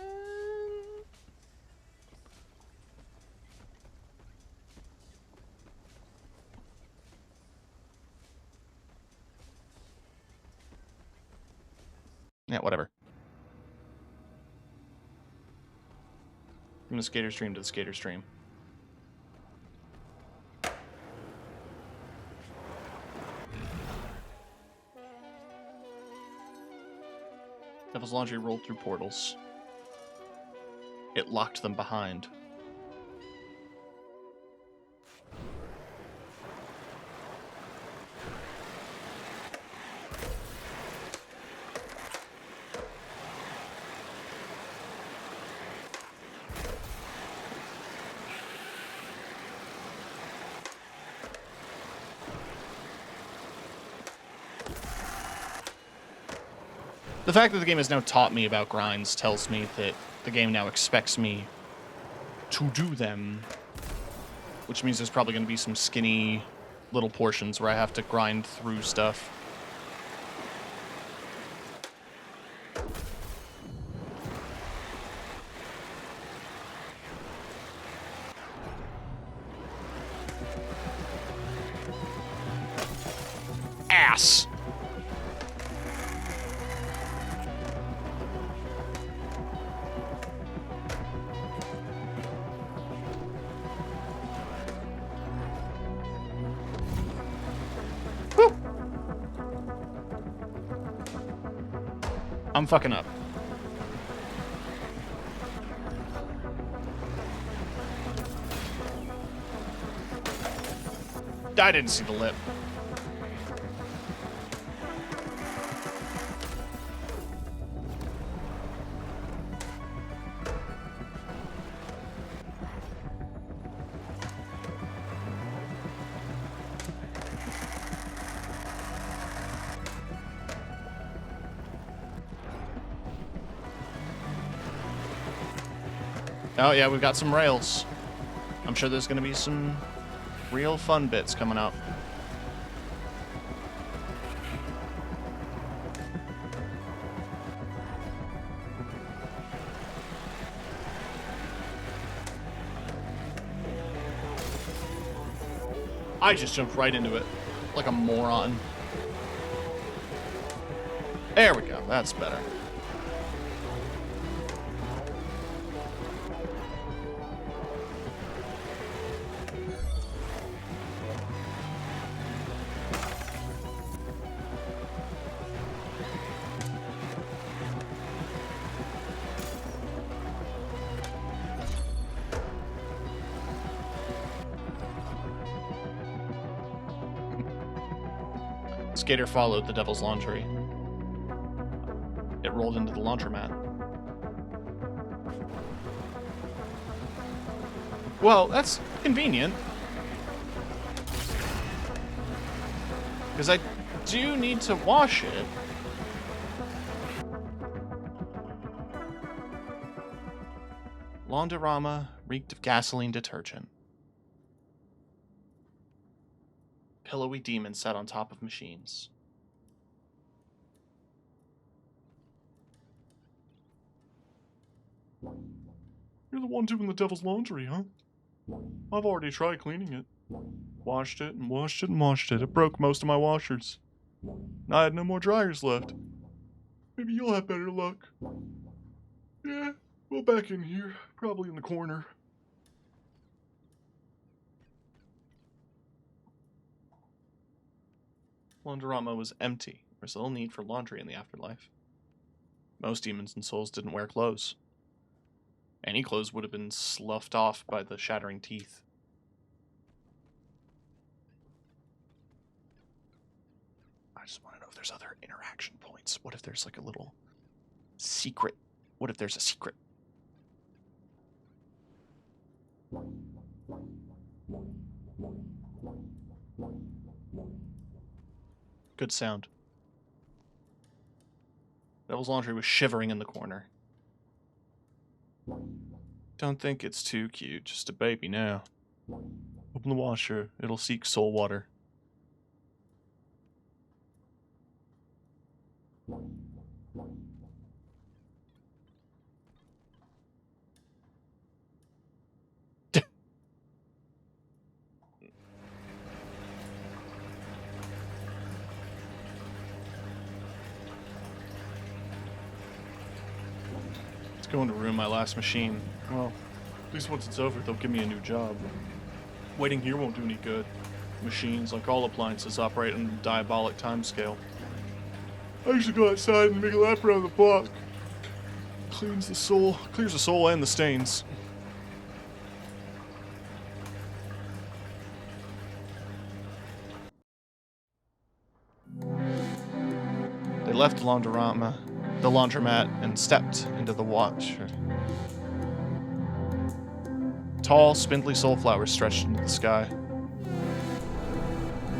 Yeah, whatever. From the skater stream to the skater stream. Devil's Laundry rolled through portals. It locked them behind. The fact that the game has now taught me about grinds tells me that the game now expects me to do them. Which means there's probably going to be some skinny little portions where I have to grind through stuff. Ass! I'm fucking up. I didn't see the lip. Oh yeah, we've got some rails. I'm sure there's gonna be some real fun bits coming up. I just jumped right into it like a moron. There we go, that's better. Skater followed the Devil's Laundry. It rolled into the laundromat. Well, that's convenient. Because I do need to wash it. Laundorama reeked of gasoline detergent. Pillowy demons sat on top of machines. You're the one doing the devil's laundry, huh? I've already tried cleaning it. Washed it and washed it and washed it. It broke most of my washers. And I had no more dryers left. Maybe you'll have better luck. Yeah, well, back in here. Probably in the corner. Laundorama was empty. There's little need for laundry in the afterlife. Most demons and souls didn't wear clothes. Any clothes would have been sloughed off by the shattering teeth. I just want to know if there's other interaction points. What if there's like a little secret? What if there's a secret? Good sound. Devil's Laundry was shivering in the corner. Don't think it's too cute, just a baby now. Open the washer, it'll seek soul water. Going to ruin my last machine. Well, at least once it's over, they'll give me a new job. Waiting here won't do any good. Machines, like all appliances, operate on a diabolic timescale. I usually go outside and make a lap around the block. Clears the soul and the stains. They left the laundromat, and stepped into the washer. Tall, spindly soulflowers stretched into the sky.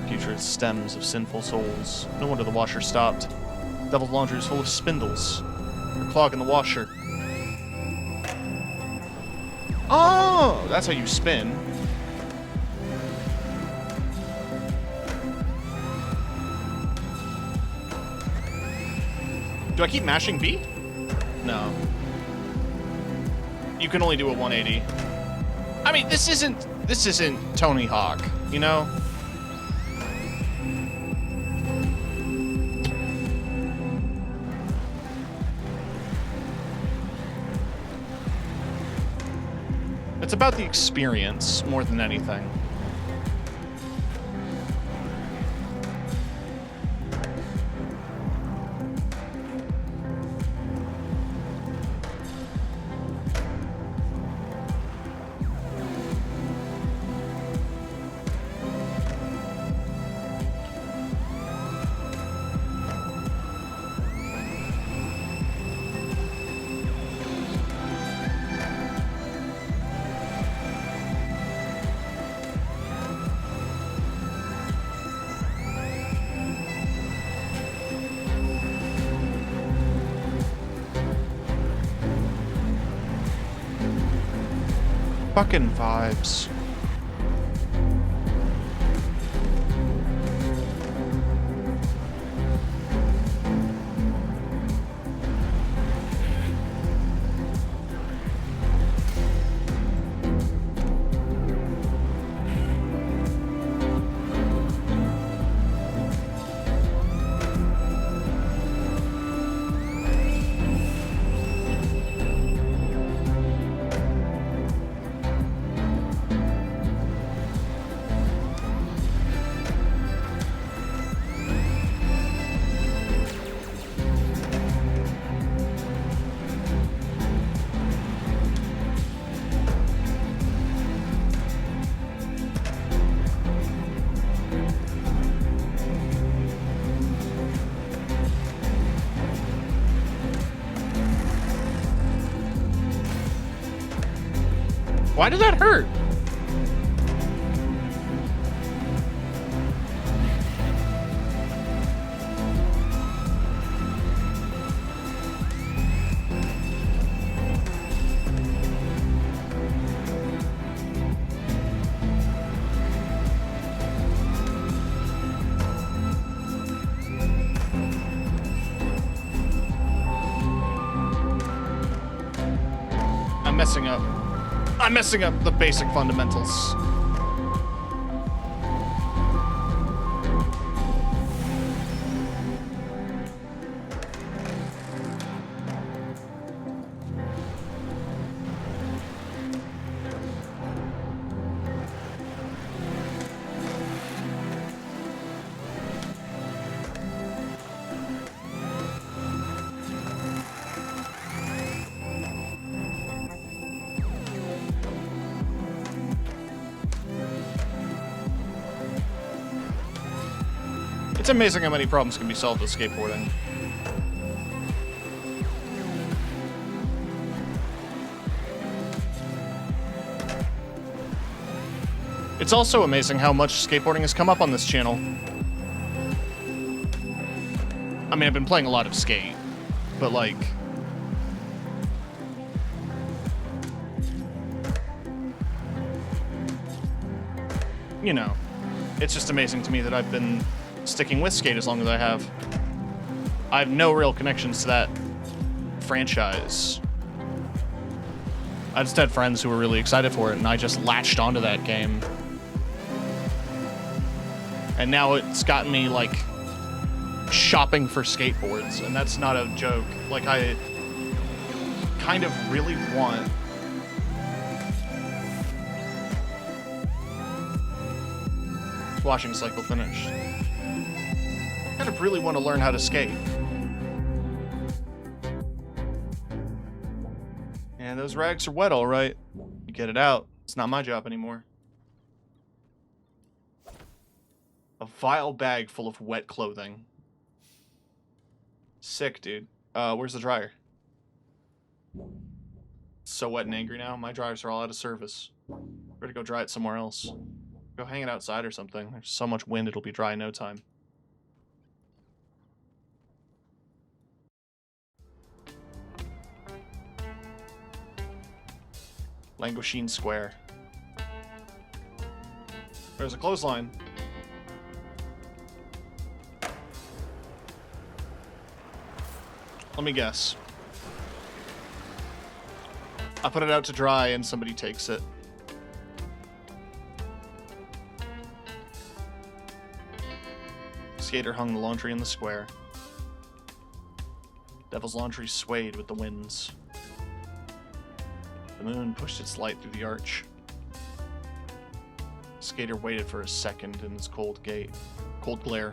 Putrid stems of sinful souls. No wonder the washer stopped. Devil's Laundry is full of spindles. They're clogging the washer. Oh, that's how you spin. Do I keep mashing B? No. You can only do a 180. I mean, this isn't Tony Hawk, you know? It's about the experience more than anything. Fucking vibes. Why did that hurt? I'm messing up the basic fundamentals. It's amazing how many problems can be solved with skateboarding. It's also amazing how much skateboarding has come up on this channel. I mean, I've been playing a lot of Skate, but like... you know, it's just amazing to me that I've been sticking with Skate as long as I have. I have no real connections to that franchise. I just had friends who were really excited for it, and I just latched onto that game. And now it's gotten me, like, shopping for skateboards, and that's not a joke. Like, I kind of really want... washing cycle finished. I kind of really want to learn how to skate. And those rags are wet, all right. You get it out. It's not my job anymore. A vile bag full of wet clothing. Sick, dude. Where's the dryer? So wet and angry now. My dryers are all out of service. Better go dry it somewhere else. Go hang it outside or something. There's so much wind, it'll be dry in no time. Languishine Square. There's a clothesline. Let me guess. I put it out to dry and somebody takes it. Skater hung the laundry in the square. Devil's laundry swayed with the winds. The moon pushed its light through the arch. Skater waited for a second in its cold glare.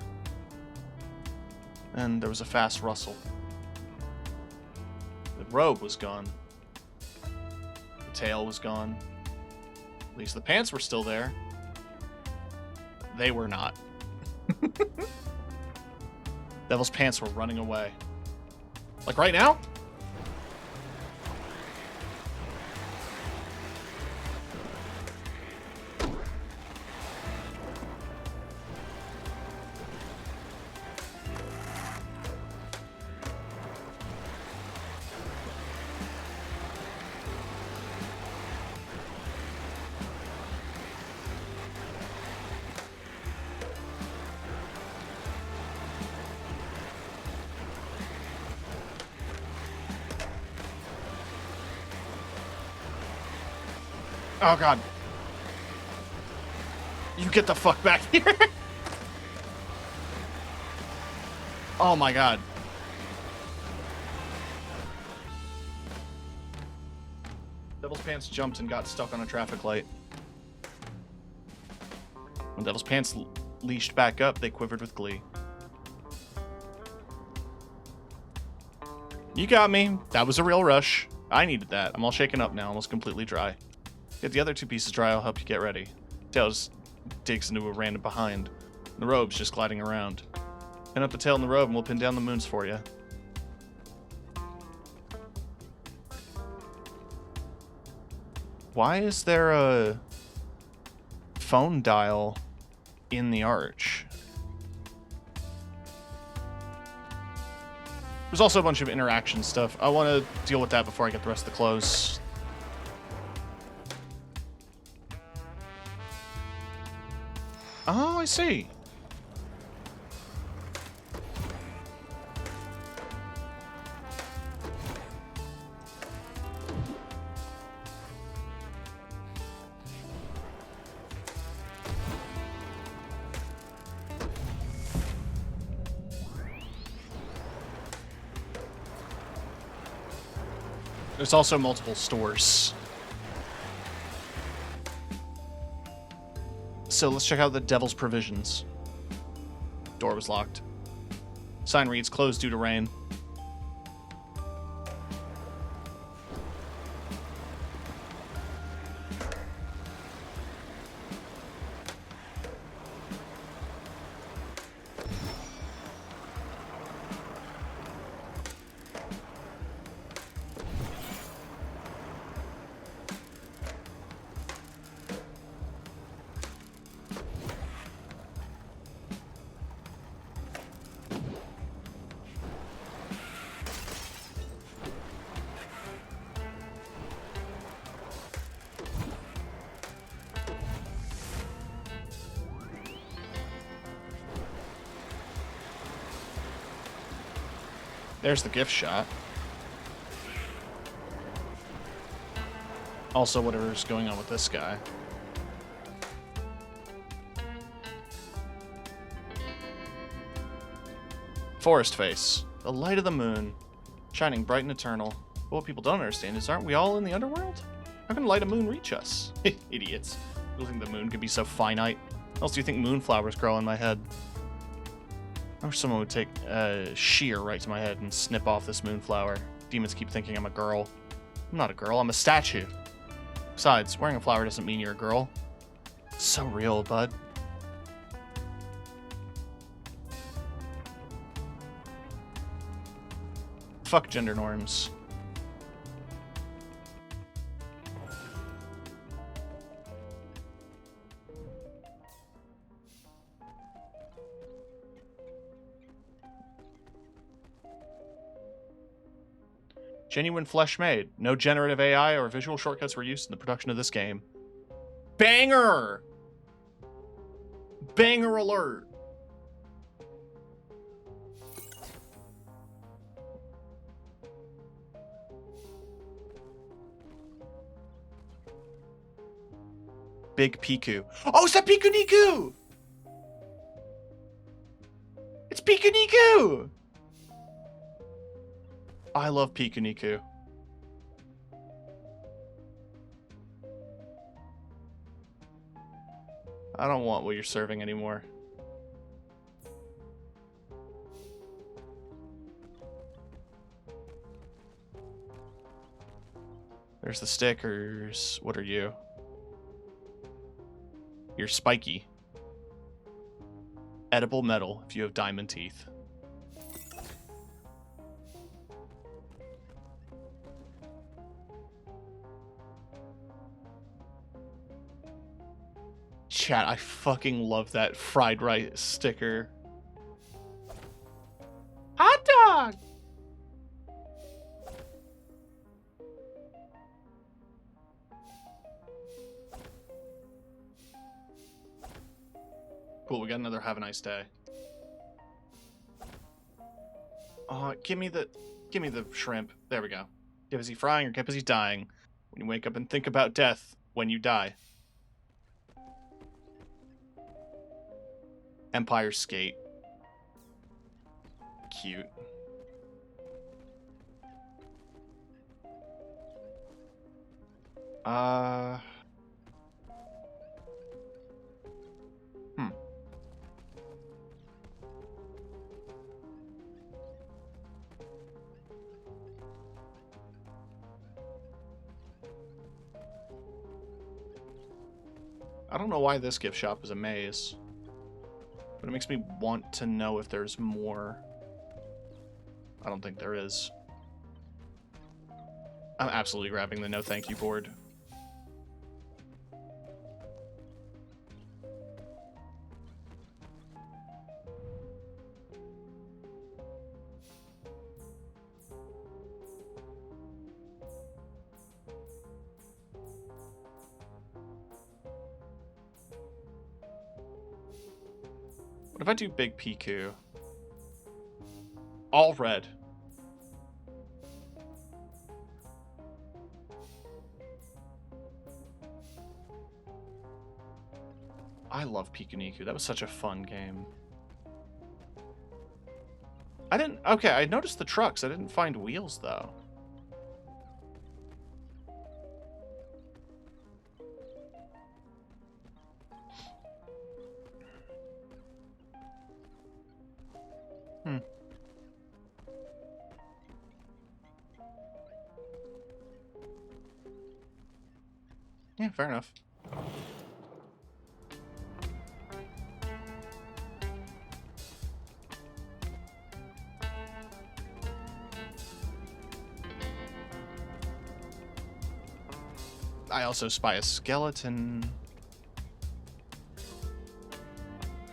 And there was a fast rustle. The robe was gone. The tail was gone. At least the pants were still there. They were not. Devil's pants were running away. Like right now? Oh god. You get the fuck back here. Oh my god. Devil's Pants jumped and got stuck on a traffic light. When Devil's Pants leashed back up, they quivered with glee. You got me. That was a real rush. I needed that. I'm all shaken up now, almost completely dry. Get the other two pieces dry, I'll help you get ready. Tail just digs into a random behind. The robe's just gliding around. Pin up the tail in the robe and we'll pin down the moons for you. why is there a phone dial in the arch? There's also a bunch of interaction stuff. I want to deal with that before I get the rest of the clothes. Oh, I see. There's also multiple stores. So let's check out the Devil's Provisions. Door was locked. Sign reads closed due to rain. There's the gift shop. Also, whatever's going on with this guy. Forest face. The light of the moon. Shining bright and eternal. But what people don't understand is, aren't we all in the underworld? How can the light of moon reach us? Idiots. You think the moon could be so finite? What else do you think moonflowers grow in my head? I wish someone would take a shear right to my head and snip off this moonflower. Demons keep thinking I'm a girl. I'm not a girl, I'm a statue. Besides, wearing a flower doesn't mean you're a girl. So real, bud. Fuck gender norms. Genuine flesh made. No generative AI or visual shortcuts were used in the production of this game. Banger! Banger alert! Big Piku. Oh, is that Piku Niku? It's Piku Niku! I love Pikuniku. I don't want what you're serving anymore. There's the stickers. What are you? You're spiky. Edible metal if you have diamond teeth. Chat, I fucking love that fried rice sticker. Hot dog! Cool, we got another have a nice day. Give me the shrimp. There we go. Get busy frying or get busy dying. When you wake up and think about death, when you die. Empire Skate. Cute. I don't know why this gift shop is a maze. But it makes me want to know if there's more. I don't think there is. I'm absolutely grabbing the no thank you board. What if I do Big Piku? All red. I love Pikuniku. That was such a fun game. Okay, I noticed the trucks. I didn't find wheels, though. Yeah, fair enough. I also spy a skeleton.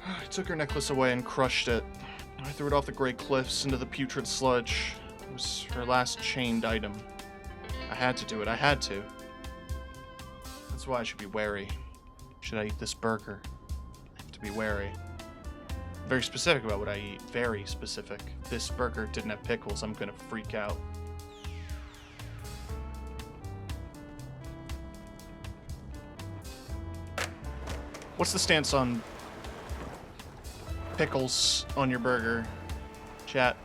I took her necklace away and crushed it. I threw it off the great cliffs into the putrid sludge. It was her last chained item. I had to do it. I had to. That's why I should be wary. Should I eat this burger? I have to be wary. Very specific about what I eat. Very specific. If this burger didn't have pickles, I'm gonna freak out. What's the stance on pickles on your burger, chat?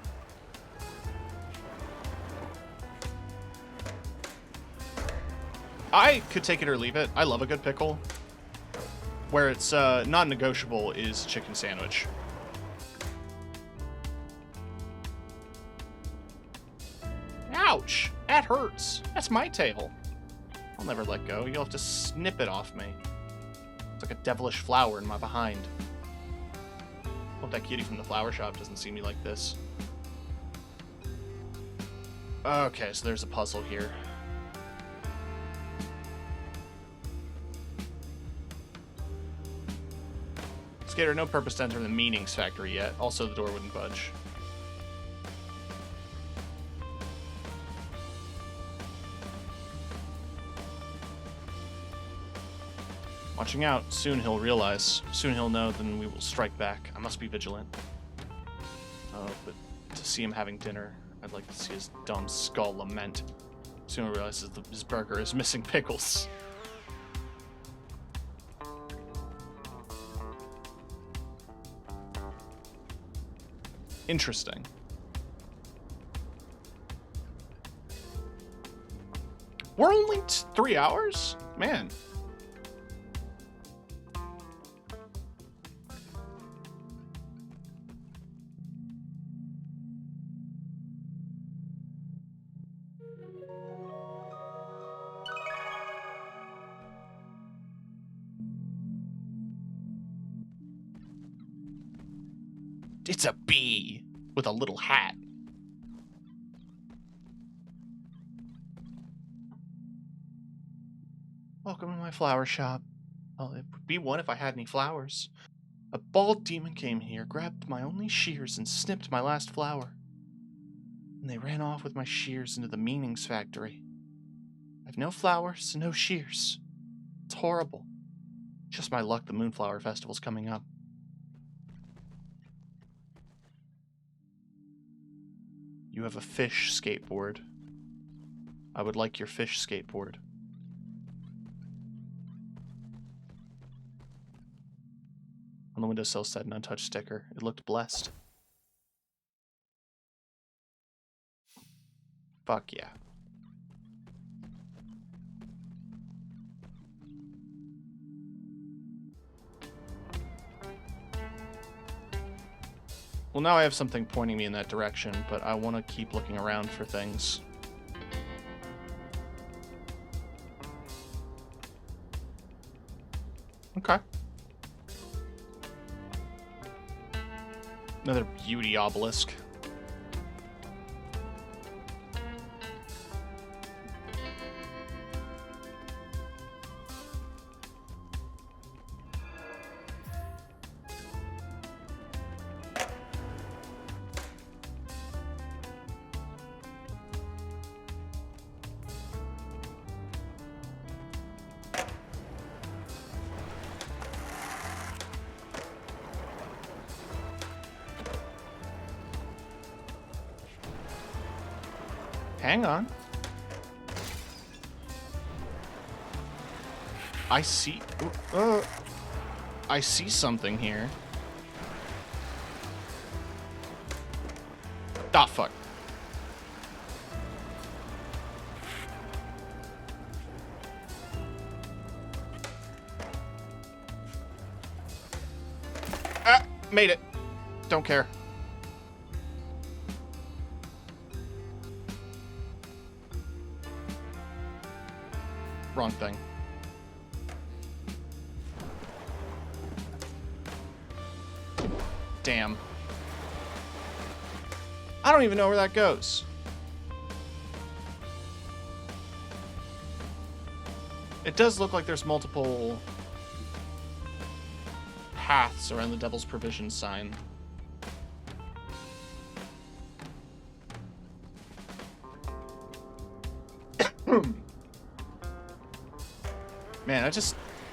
I could take it or leave it. I love a good pickle. Where it's non-negotiable is chicken sandwich. Ouch! That hurts. That's my tail. I'll never let go. You'll have to snip it off me. It's like a devilish flower in my behind. Hope that cutie from the flower shop doesn't see me like this. Okay, so there's a puzzle here. Skater, no purpose to enter the meanings factory yet. Also, the door wouldn't budge. Watching out. Soon he'll realize. Soon he'll know, then we will strike back. I must be vigilant. Oh, but to see him having dinner, I'd like to see his dumb skull lament. Soon he'll realize that his burger is missing pickles. Interesting. We're only 3 hours? Man. It's a bee with a little hat. Welcome to my flower shop. Well, it would be one if I had any flowers. A bald demon came here, grabbed my only shears, and snipped my last flower. And they ran off with my shears into the meanings factory. I have no flowers, no shears. It's horrible. Just my luck the Moonflower Festival's coming up. You have a fish skateboard. I would like your fish skateboard. On the windowsill said an untouched sticker. It looked blessed. Fuck yeah. Well, now I have something pointing me in that direction, but I want to keep looking around for things. Okay. Another beauty obelisk. Hang on. I see... I see something here. Ah, fuck. Ah, made it. Don't care. Wrong thing. Damn. I don't even know where that goes. It does look like there's multiple paths around the Devil's Provision sign. Man,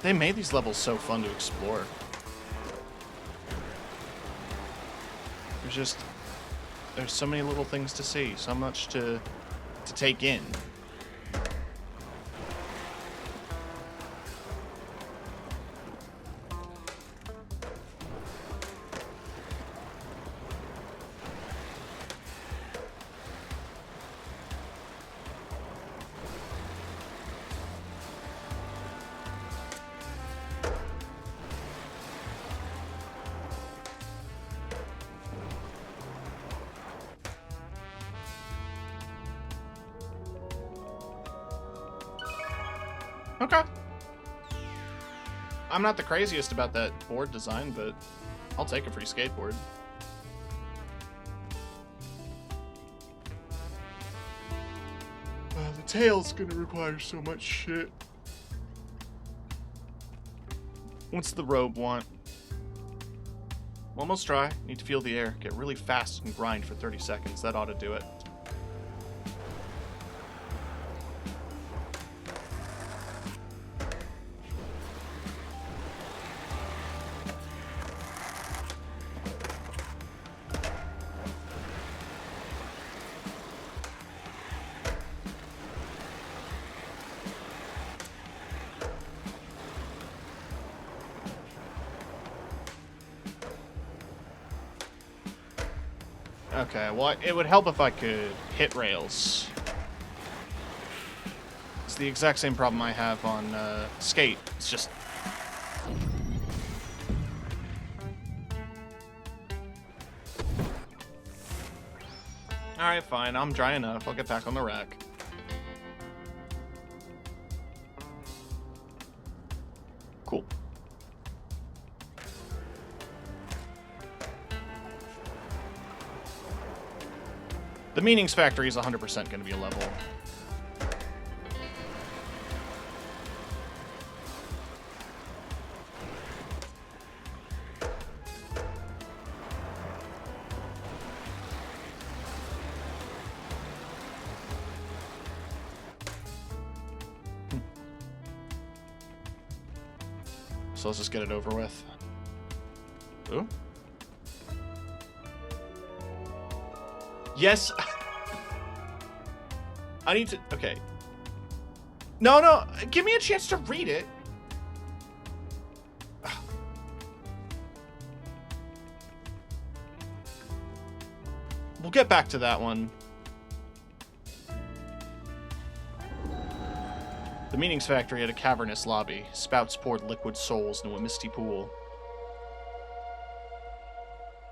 they made these levels so fun to explore. There's so many little things to see, so much to take in. Okay. I'm not the craziest about that board design, but I'll take a free skateboard. The tail's gonna require so much shit. What's the robe want? Almost dry. Need to feel the air. Get really fast and grind for 30 seconds. That ought to do it. Okay, well, it would help if I could hit rails. It's the exact same problem I have on Skate. It's just... Alright, fine. I'm dry enough. I'll get back on the rack. Cool. The Meanings Factory is 100% going to be a level. So let's just get it over with. Ooh. Yes. I need to... Okay. No. Give me a chance to read it. We'll get back to that one. The Meanings Factory had a cavernous lobby. Spouts poured liquid souls into a misty pool.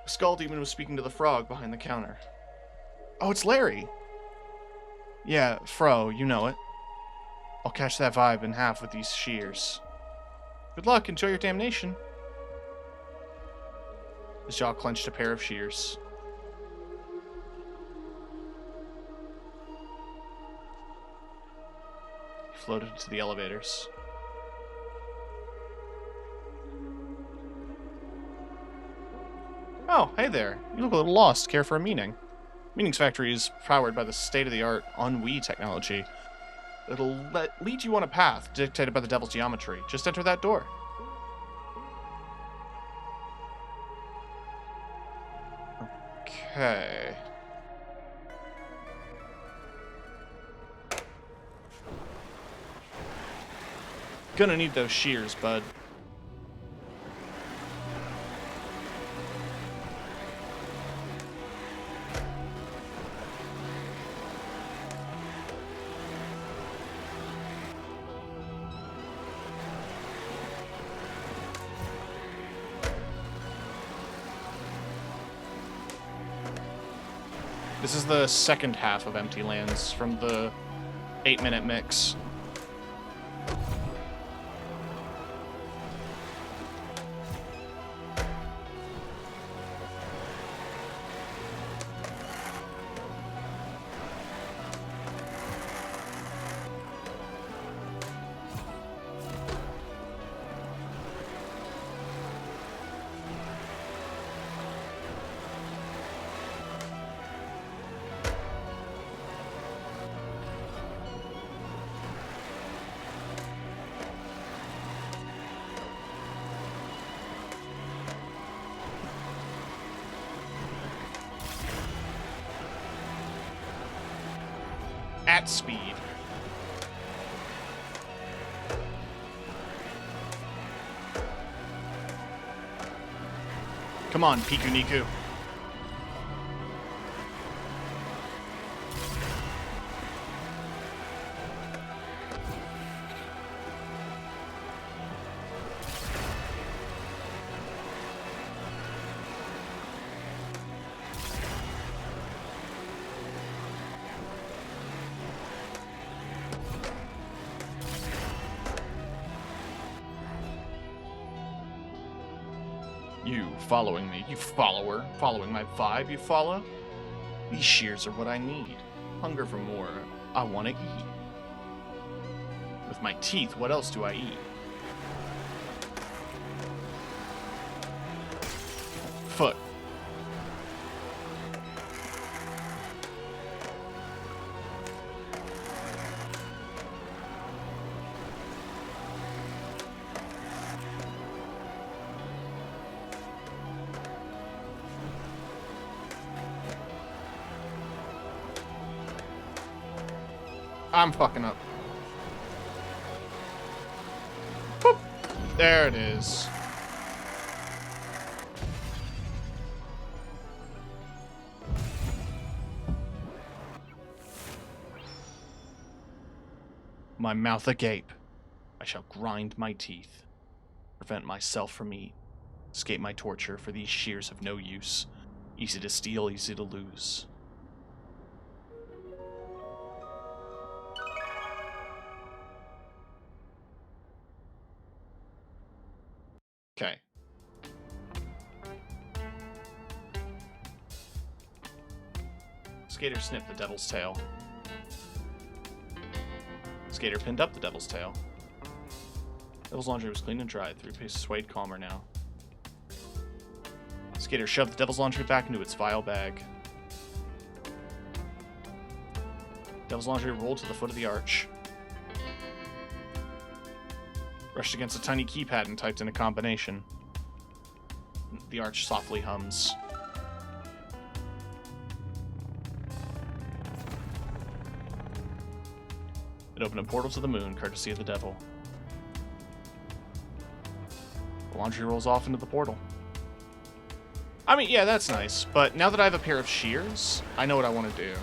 A skull demon was speaking to the frog behind the counter. Oh, it's Larry. Yeah, Fro, you know it. I'll catch that vibe in half with these shears. Good luck, enjoy your damnation. His jaw clenched a pair of shears. He floated to the elevators. Oh, hey there. You look a little lost. Care for a meaning? Meanings Factory is powered by the state-of-the-art Ennui technology. It'll lead you on a path dictated by the Devil's geometry. Just enter that door. Okay. Gonna need those shears, bud. This is the second half of Empty Lands from the 8-minute mix. At speed. Come on, Piku Niku. You following me, you follower. Following my vibe, you follow? These shears are what I need. Hunger for more. I want to eat. With my teeth, what else do I eat? Foot. I'm fucking up. Boop. There it is. My mouth agape. I shall grind my teeth. Prevent myself from eat. Escape my torture, for these shears have no use. Easy to steal, easy to lose. Okay. Skater snipped the devil's tail. Skater pinned up the devil's tail. Devil's laundry was clean and dry. 3 paces swayed calmer now. Skater shoved the devil's laundry back into its vile bag. Devil's laundry rolled to the foot of the arch. Brushed against a tiny keypad and typed in a combination. The arch softly hums. It opened a portal to the moon, courtesy of the devil. The laundry rolls off into the portal. I mean, yeah, that's nice, but now that I have a pair of shears, I know what I want to do.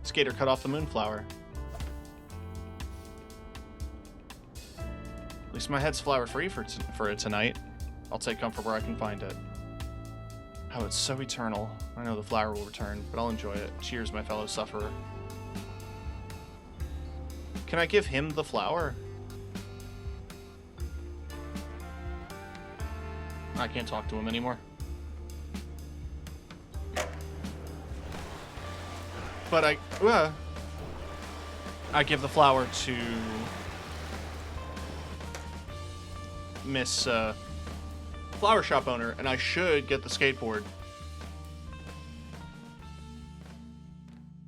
Skater cut off the moonflower. At least my head's flower free for it tonight. I'll take comfort where I can find it. Oh, it's so eternal. I know the flower will return, but I'll enjoy it. Cheers, my fellow sufferer. Can I give him the flower? I can't talk to him anymore. But I give the flower to Miss Flower Shop owner, and I should get the skateboard.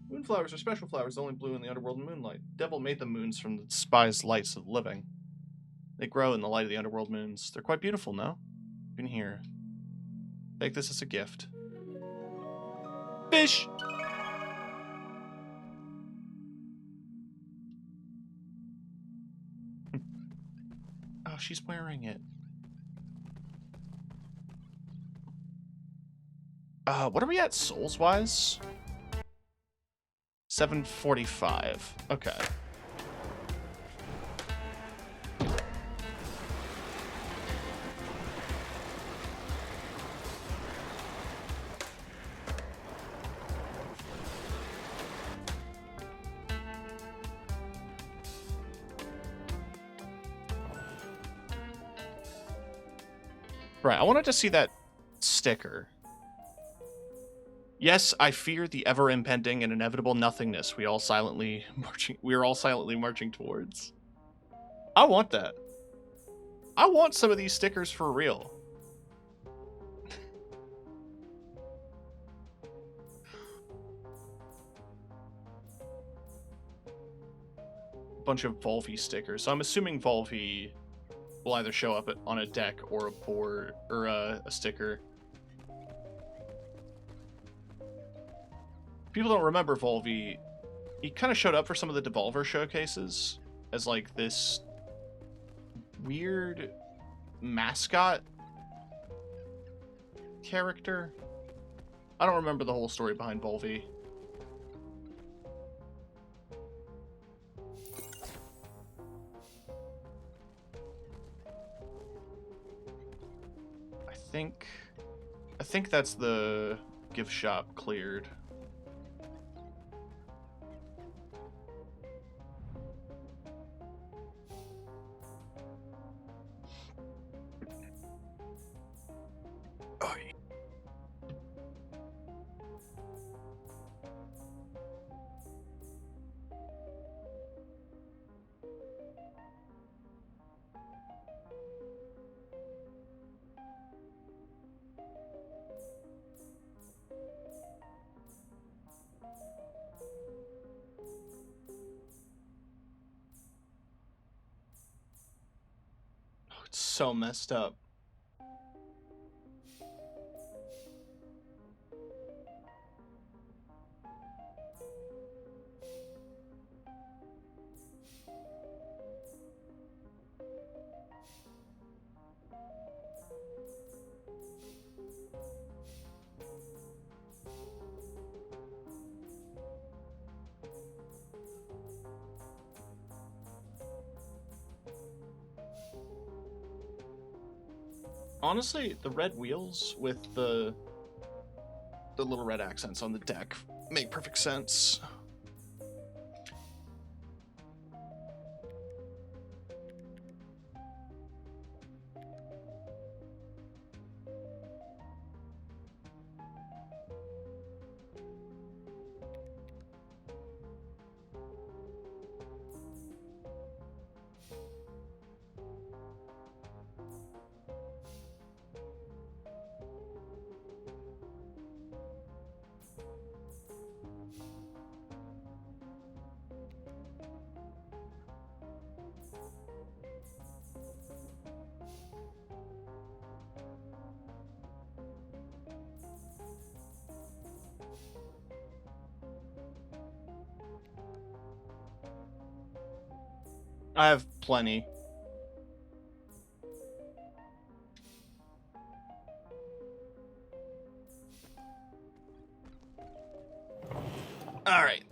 Moonflowers are special flowers that only bloom in the underworld and moonlight. Devil made the moons from the despised lights of the living. They grow in the light of the underworld moons. They're quite beautiful, no? In here. Take this as a gift. Fish! Oh, she's wearing it. What are we at souls-wise? 745. Okay. Right, I wanted to see that sticker. Yes, I fear the ever-impending and inevitable nothingness we are all silently marching towards. I want that. I want some of these stickers for real. Bunch of Volvi stickers. So I'm assuming Volvi will either show up on a deck or a board or a sticker. People don't remember Volvi. He kind of showed up for some of the Devolver showcases as like this weird mascot character. I don't remember the whole story behind Volvi. I think that's the gift shop cleared. Oh, yeah. It's so messed up. Honestly, the red wheels with the little red accents on the deck make perfect sense. I have plenty. All right.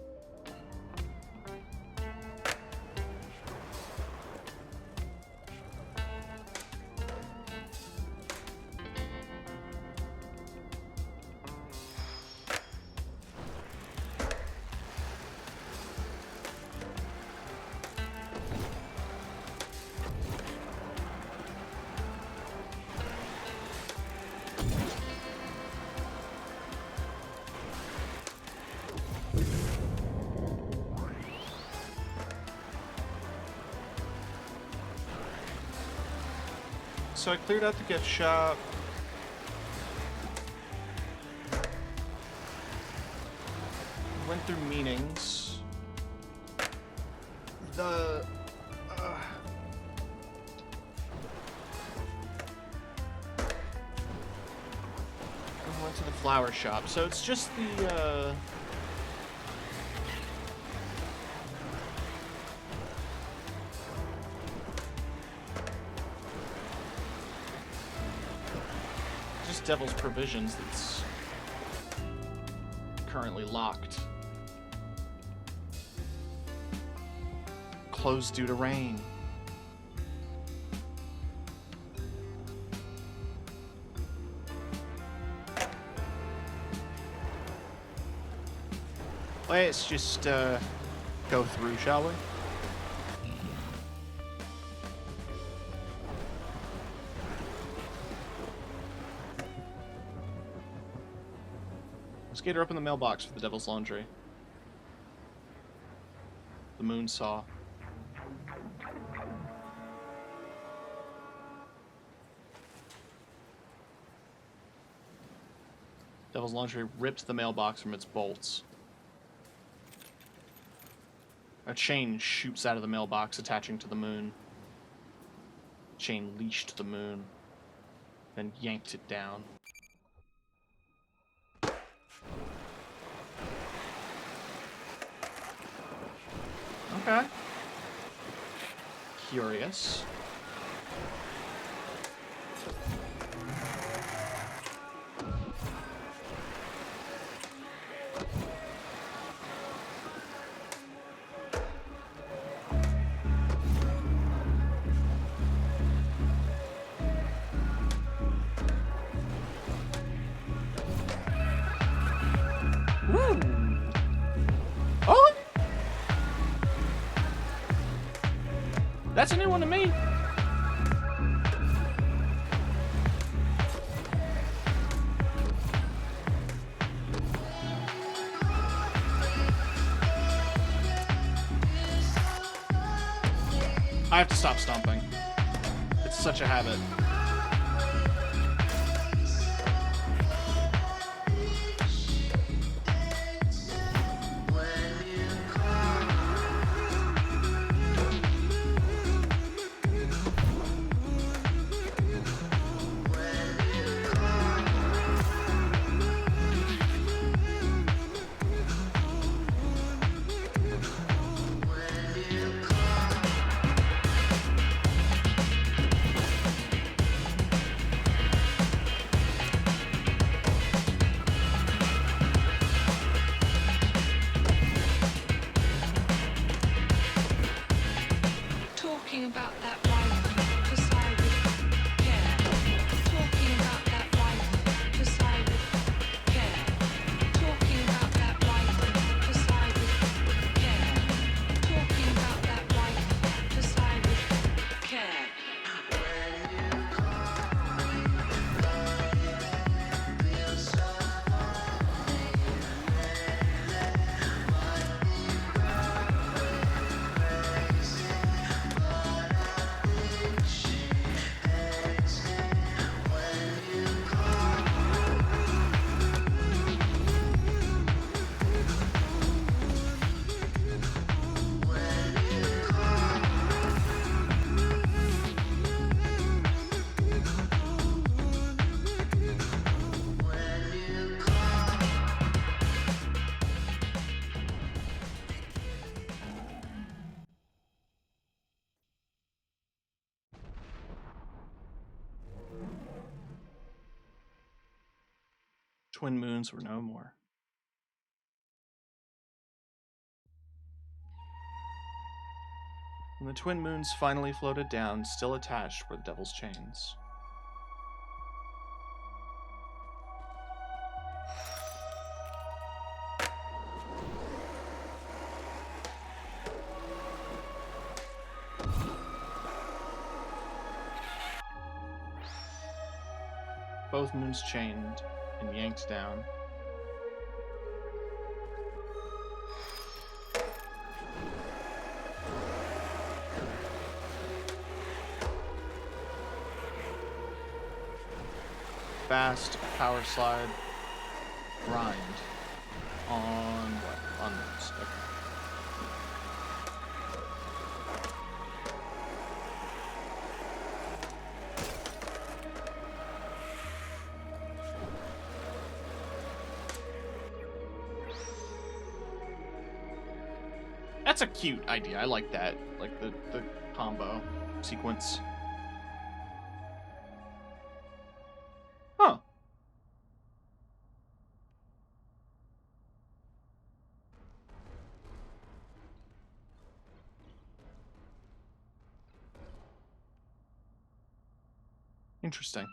So I cleared out the gift shop. Went through meetings. The flower shop. So it's just the, just Devil's Provisions that's currently locked. Closed due to rain. Let's just go through, shall we? Let's get her up in the mailbox for the Devil's Laundry. The Moon Saw. Devil's Laundry ripped the mailbox from its bolts. A chain shoots out of the mailbox, attaching to the moon. Chain leashed the moon, then yanked it down. Okay. Curious. Oh! That's a new one to me. I have to stop stomping. It's such a habit. Talking about that wife to side with care. Talking about that wife to side with care. Talking about that wife to side with care. Talking about that wife to side with care. Twin moons were no more. When the twin moons finally floated down, still attached were the Devil's chains. Both moons chained and yanked down. Fast power slide grind on what? On this. Okay. That's a cute idea. I like that. Like the combo sequence. Huh. Interesting.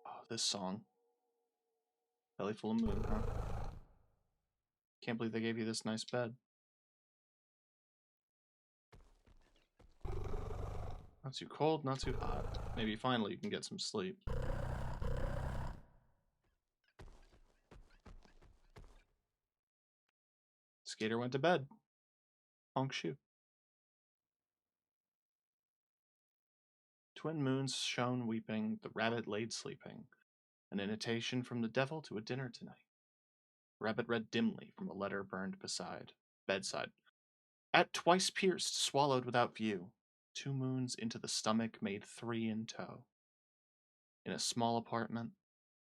Oh, this song. Belly full of moon, huh? Can't believe they gave you this nice bed. Not too cold, not too hot. Maybe finally you can get some sleep. Skater went to bed. Honk shoe. Twin moons shone weeping, the rabbit laid sleeping. An invitation from the devil to a dinner tonight. Rabbit read dimly from a letter burned bedside. At twice pierced, swallowed without view, 2 moons into the stomach made 3 in tow. In a small apartment,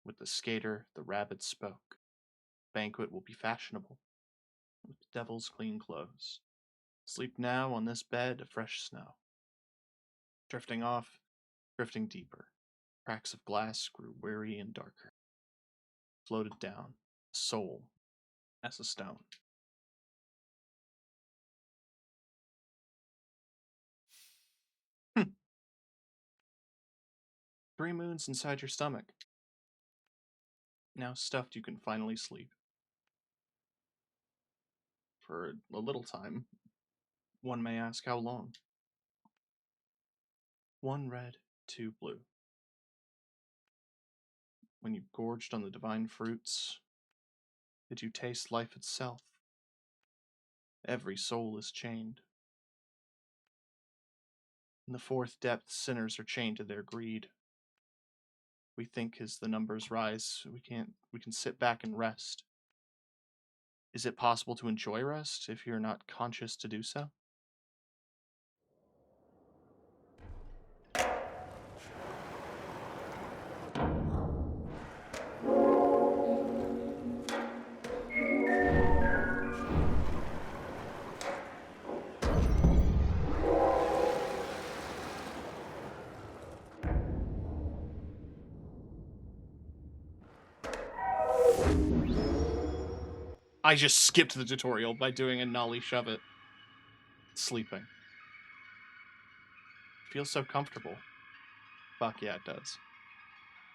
with the skater, the rabbit spoke. Banquet will be fashionable, with the devil's clean clothes. Sleep now on this bed of fresh snow. Drifting off, drifting deeper. Cracks of glass grew weary and darker. Floated down, a soul as a stone. Hmm. 3 moons inside your stomach. Now stuffed, you can finally sleep. For a little time. One may ask how long. 1 red, 2 blue. When you gorged on the divine fruits, did you taste life itself? Every soul is chained. In the 4th depth, sinners are chained to their greed. We think as the numbers rise, we can sit back and rest. Is it possible to enjoy rest if you're not conscious to do so? I just skipped the tutorial by doing a nollie shove it. Sleeping. Feels so comfortable. Fuck yeah, it does.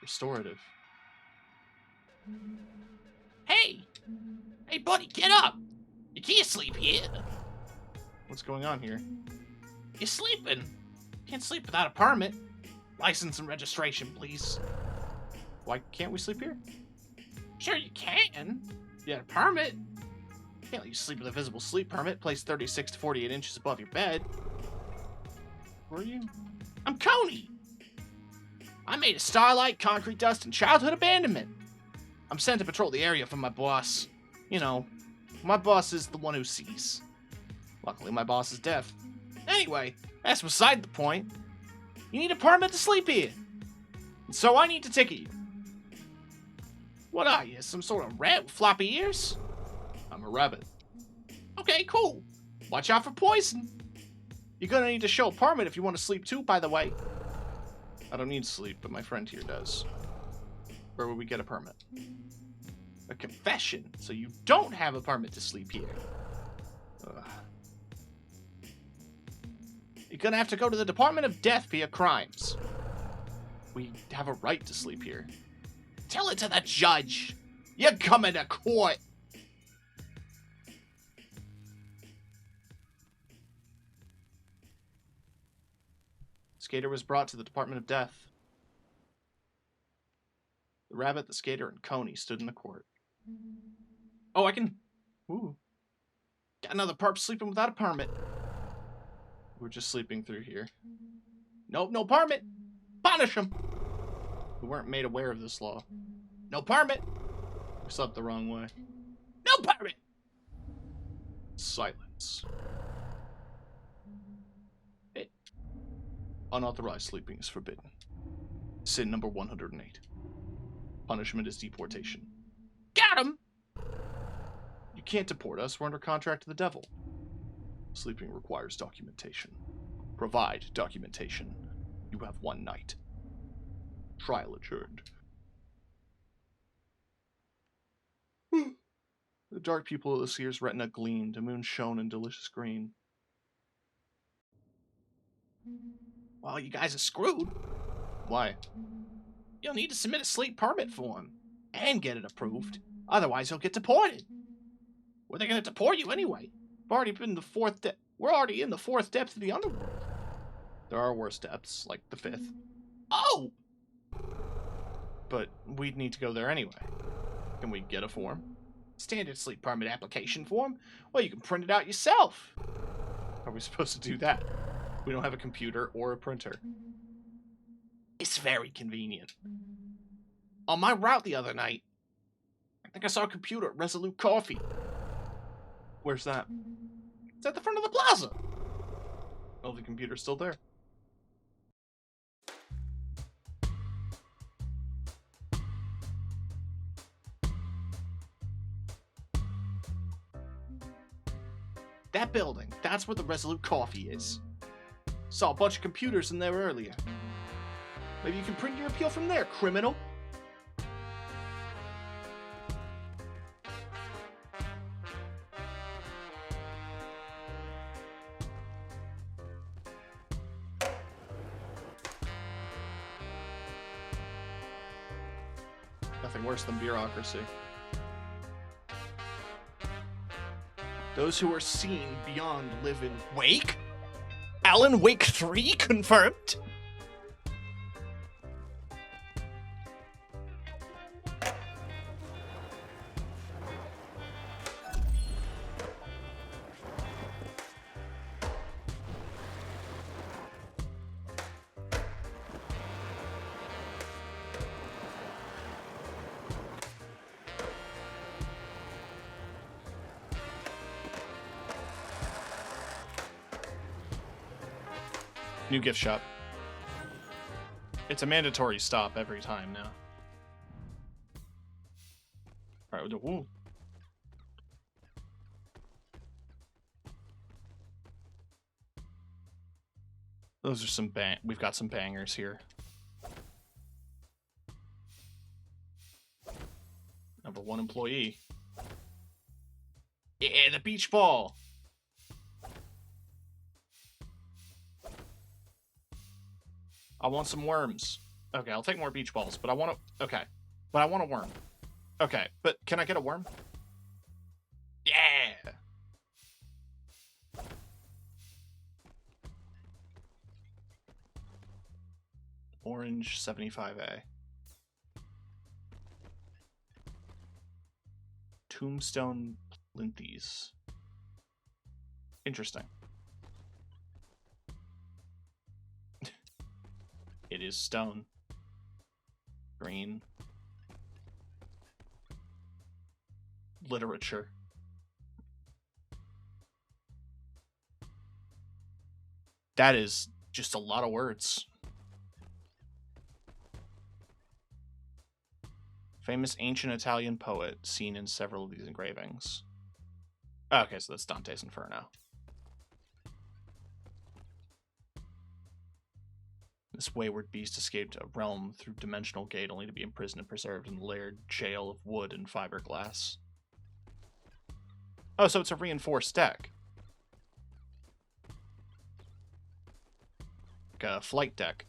Restorative. Hey! Hey, buddy, get up! You can't sleep here. What's going on here? You're sleeping. Can't sleep without a permit. License and registration, please. Why can't we sleep here? Sure you can. You got a permit. Can't let you sleep with a visible sleep permit placed 36 to 48 inches above your bed. Who are you? I'm Coney. I made of starlight, concrete dust, and childhood abandonment. I'm sent to patrol the area for my boss. You know, my boss is the one who sees. Luckily, my boss is deaf. Anyway, that's beside the point. You need a permit to sleep here. And so I need to ticket you. What are you, some sort of rat with floppy ears? I'm a rabbit. Okay, cool. Watch out for poison. You're gonna need to show a permit if you want to sleep too, by the way. I don't need sleep, but my friend here does. Where would we get a permit? A confession, so you don't have a permit to sleep here. Ugh. You're gonna have to go to the Department of Death for your crimes. We have a right to sleep here. Tell it to the judge. You're coming to court. Skater was brought to the Department of Death. The rabbit, the skater, and Coney stood in the court. Oh, I can... Ooh. Got another perp sleeping without a permit. We're just sleeping through here. Nope, no permit. Punish him. We weren't made aware of this law. No permit. We slept the wrong way. No permit. Silence. Unauthorized sleeping is forbidden. Sin number 108. Punishment is deportation. Got him! You can't deport us. We're under contract to the devil. Sleeping requires documentation. Provide documentation. You have 1 night. Trial adjourned. The dark pupil of the seer's retina gleamed. The moon shone in delicious green. Well, you guys are screwed. Why? You'll need to submit a sleep permit form and get it approved. Otherwise, you'll get deported. Where are they going to deport you anyway? We're already in the 4th depth of the underworld. There are worse depths, like the 5th. Oh! But we'd need to go there anyway. Can we get a form? Standard sleep permit application form? Well, you can print it out yourself. How are we supposed to do that? We don't have a computer or a printer. It's very convenient. On my route the other night, I think I saw a computer at Resolute Coffee. Where's that? It's at the front of the plaza. Oh, the computer's still there. That building, that's where the Resolute Coffee is. Saw a bunch of computers in there earlier. Maybe you can print your appeal from there, criminal. Nothing worse than bureaucracy. Those who are seen beyond live in Wake? Alan Wake 3 confirmed? new gift shop. It's a mandatory stop every time now. Alright, we'll do. Ooh. Those are some we've got some bangers here. Number 1 employee. Yeah, the beach ball. I want some worms. Okay, I'll take more beach balls, but I want to... Okay, but I want a worm. Okay, but can I get a worm? Yeah. Orange 75A. Tombstone plinties. Interesting. It is stone. Green. Literature. That is just a lot of words. Famous ancient Italian poet seen in several of these engravings. Okay, so that's Dante's Inferno. This wayward beast escaped a realm through dimensional gate only to be imprisoned and preserved in the layered jail of wood and fiberglass. Oh, so it's a reinforced deck. Like a flight deck.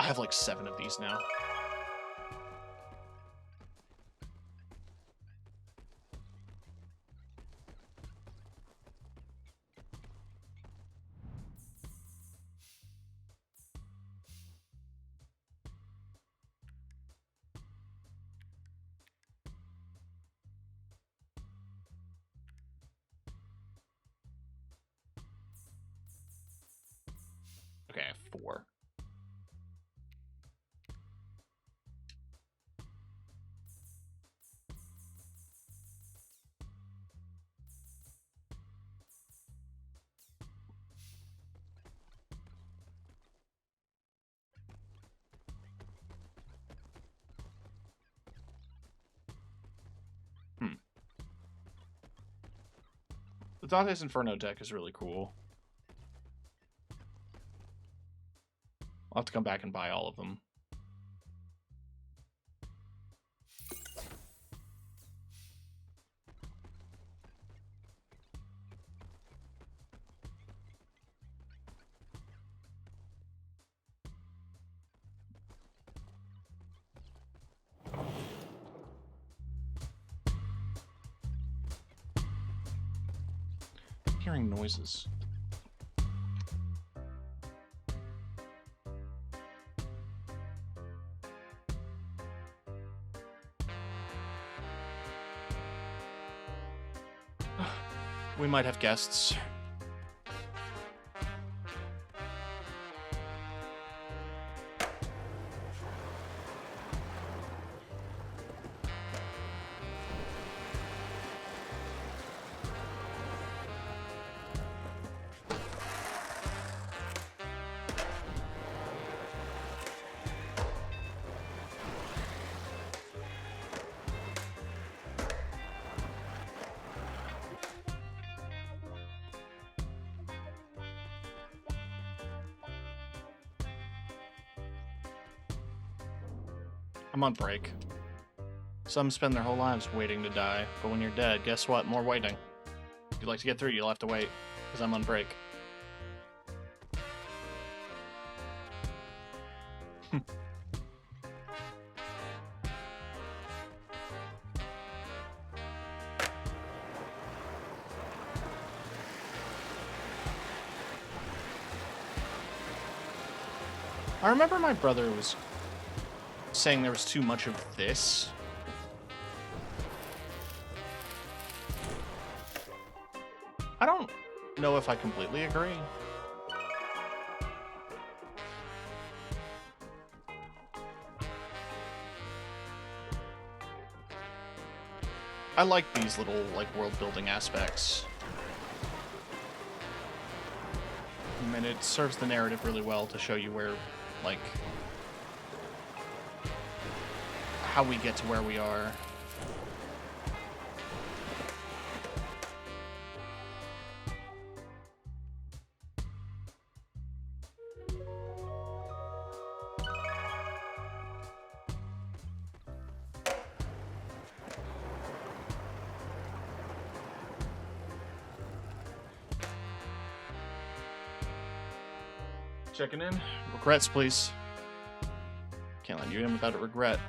I have like 7 of these now. Okay, I have 4. The Dante's Inferno deck is really cool. I'll have to come back and buy all of them. I'm hearing noises. We might have guests. I'm on break. Some spend their whole lives waiting to die, but when you're dead, guess what? More waiting. If you'd like to get through, you'll have to wait, because I'm on break. I remember my brother was saying there was too much of this. I don't know if I completely agree. I like these little, like, world-building aspects. I mean, it serves the narrative really well to show you where, like, how we get to where we are. Checking in. Regrets, please. Can't let you in without a regret.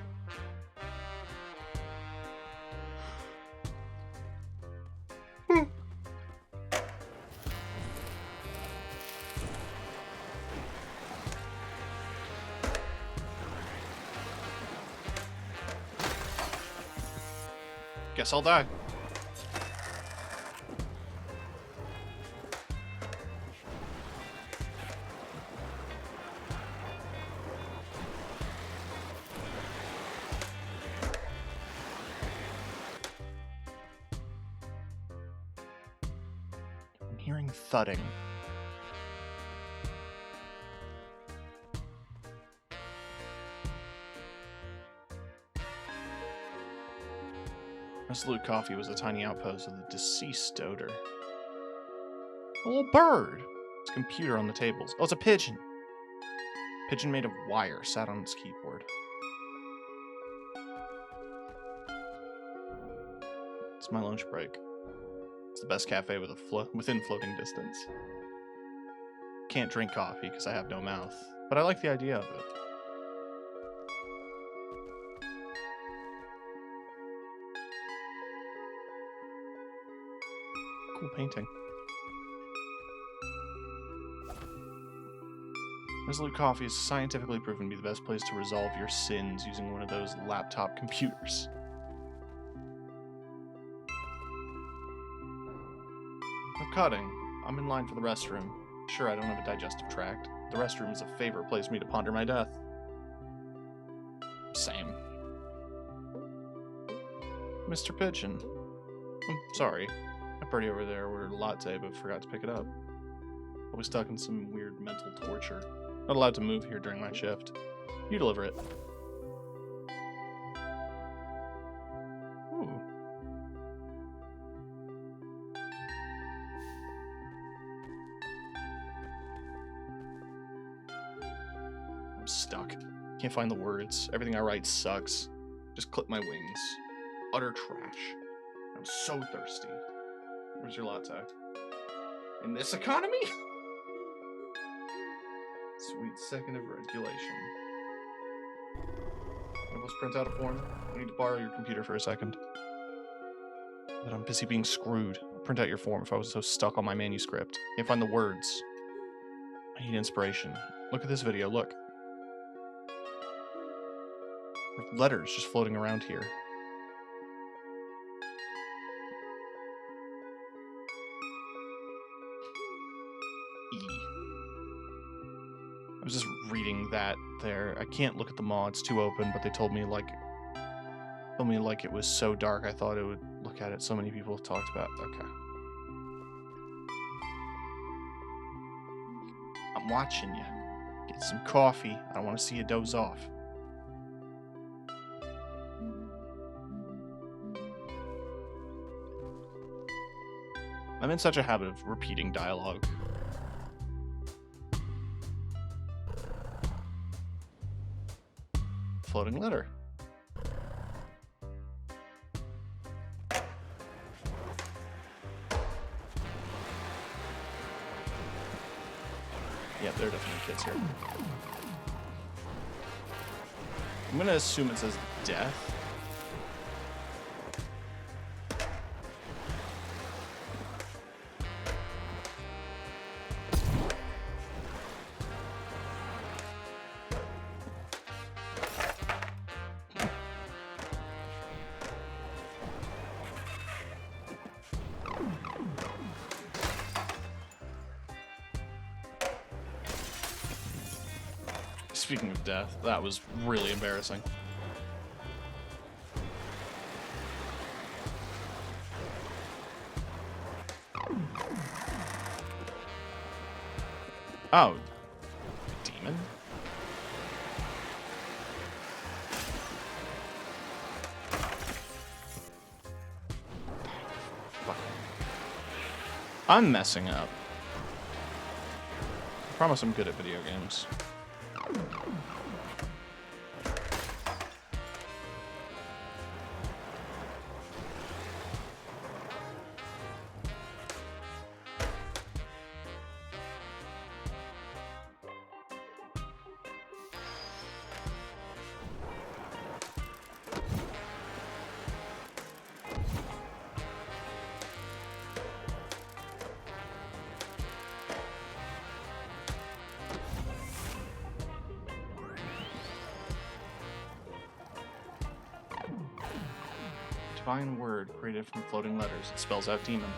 Guess I'll die. I'm hearing thudding. Resolute Coffee was a tiny outpost of the deceased odor. A little bird! It's a computer on the tables. Oh, it's a pigeon! Pigeon made of wire sat on its keyboard. It's my lunch break. It's the best cafe with within floating distance. Can't drink coffee because I have no mouth, but I like the idea of it. Cool painting. Resolute Coffee is scientifically proven to be the best place to resolve your sins using one of those laptop computers. No cutting. I'm in line for the restroom. Sure, I don't have a digestive tract. The restroom is a favorite place for me to ponder my death. Same. Mr. Pigeon. I'm sorry. My party over there ordered a latte but forgot to pick it up. I was stuck in some weird mental torture. Not allowed to move here during my shift. You deliver it. Ooh. can't find the words. Everything I write sucks. Just clip my wings. Utter trash. I'm so thirsty. Where's your latte? In this economy? Sweet second of regulation. Let's print out a form. I need to borrow your computer for a second. But I'm busy being screwed. I'll print out your form if I was so stuck on my manuscript. Can't find the words. I need inspiration. Look at this video, look. There's letters just floating around here. E. I was just reading that there. I can't look at the maw, it's too open, but they told me like it was so dark I thought it would look at it. So many people have talked about. Okay. I'm watching you. Get some coffee. I don't want to see you doze off. I'm in such a habit of repeating dialogue. Floating letter. Yeah, there are definitely kids here. I'm gonna assume it says death. Speaking of death, that was really embarrassing. Oh, demon? Fuck. I'm messing up. I promise I'm good at video games. Divine word created from floating letters. It spells out demon.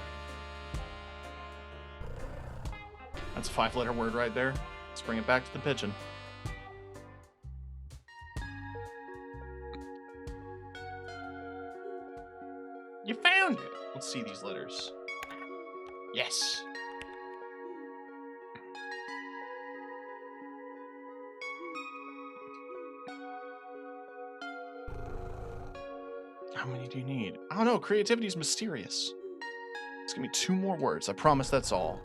That's a 5-letter word right there. Let's bring it back to the pigeon. You found it! Let's see these letters. Yes! How many do you need? I don't know. Creativity is mysterious. Just give me 2 more words. I promise that's all.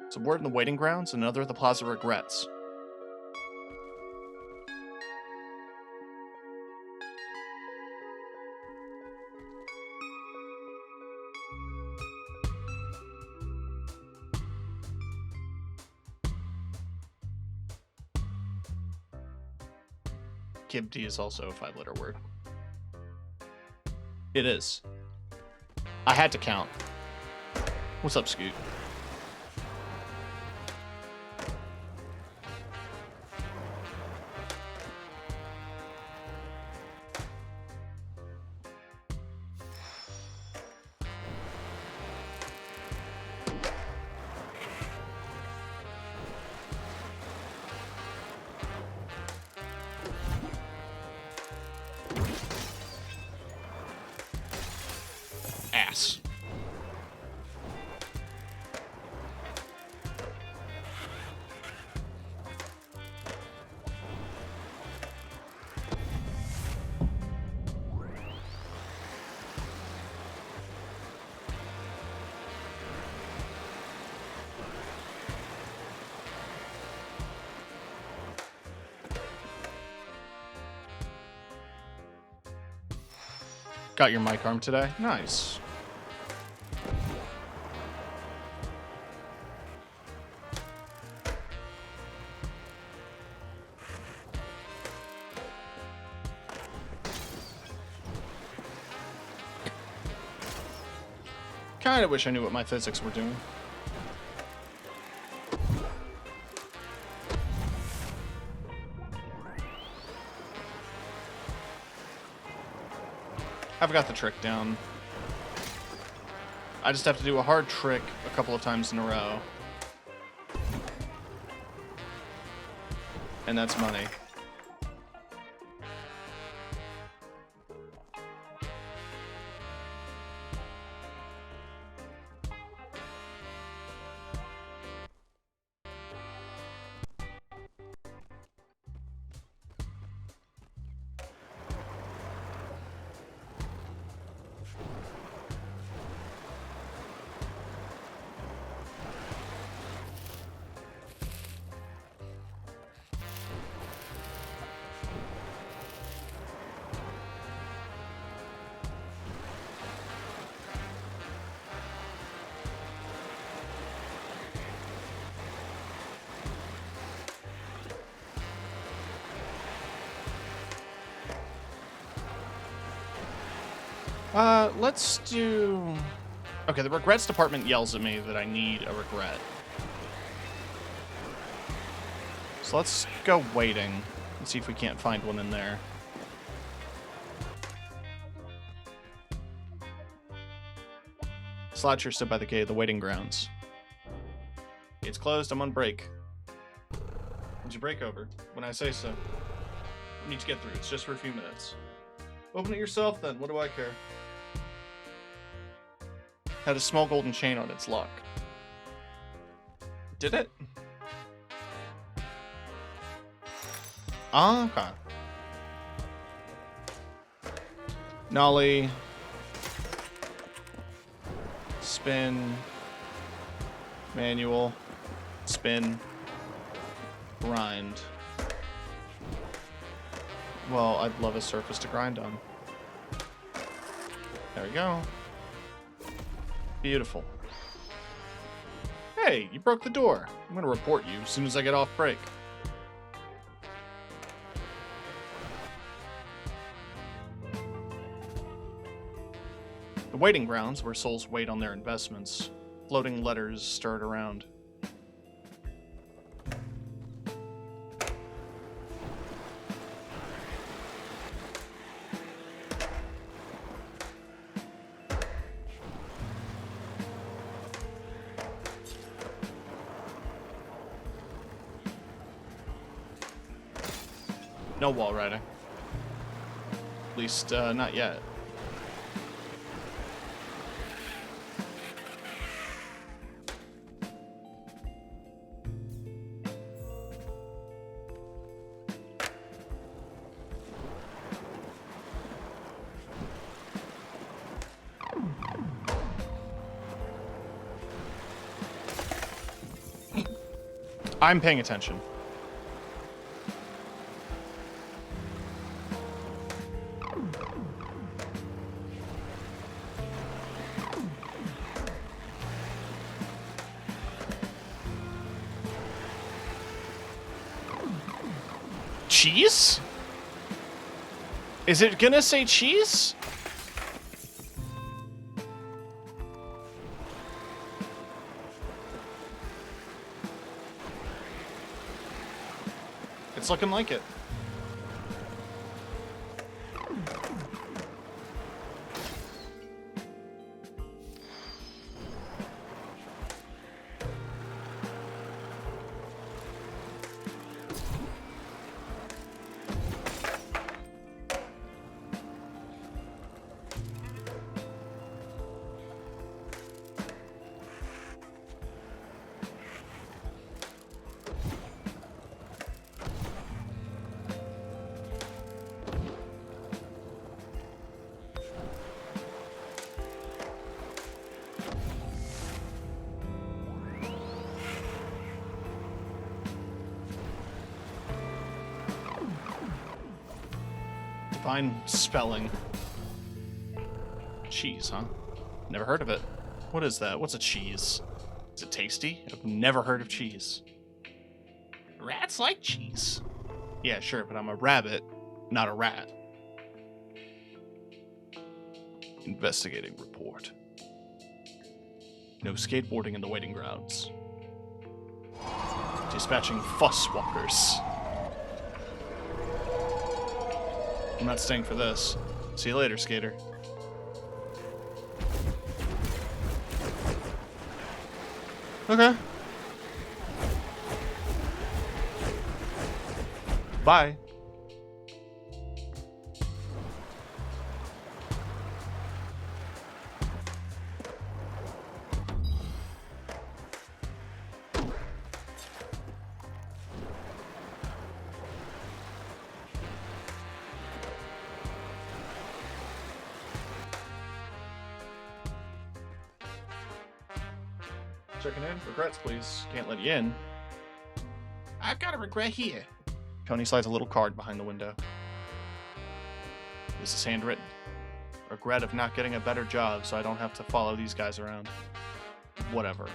It's a word in the waiting grounds, and another at the Plaza Regrets. Kibdi is also a 5-letter word. It is. I had to count. What's up, Scoot? Ass. Got your mic arm today? Nice. Kinda wish I knew what my physics were doing. I've got the trick down. I just have to do a hard trick a couple of times in a row. And that's money. Let's do... Okay, the regrets department yells at me that I need a regret. So let's go waiting and see if we can't find one in there. Sloucher stood by the gate of the waiting grounds. It's closed, I'm on break. When's your break over? When I say so. I need to get through, it's just for a few minutes. Open it yourself then, what do I care? Had a small golden chain on its lock. Did it? Ah, okay. Nollie. Spin. Manual. Spin. Grind. Well, I'd love a surface to grind on. There we go. Beautiful. Hey, you broke the door. I'm gonna report you as soon as I get off break. The waiting grounds, where souls wait on their investments. Floating letters stirred around. No wall riding. At least, not yet. I'm paying attention. Cheese? Is it gonna say cheese? It's looking like it. Divine spelling. Cheese, huh? Never heard of it. What is that? What's a cheese? Is it tasty? I've never heard of cheese. Rats like cheese. Yeah, sure, but I'm a rabbit, not a rat. Investigating report. No skateboarding in the waiting grounds. Dispatching fuss walkers. I'm not staying for this. See you later, skater. Okay. Bye. Checking in. Regrets, please. Can't let you in. I've got a regret here. Tony slides a little card behind the window. This is handwritten. Regret of not getting a better job so I don't have to follow these guys around. Whatever.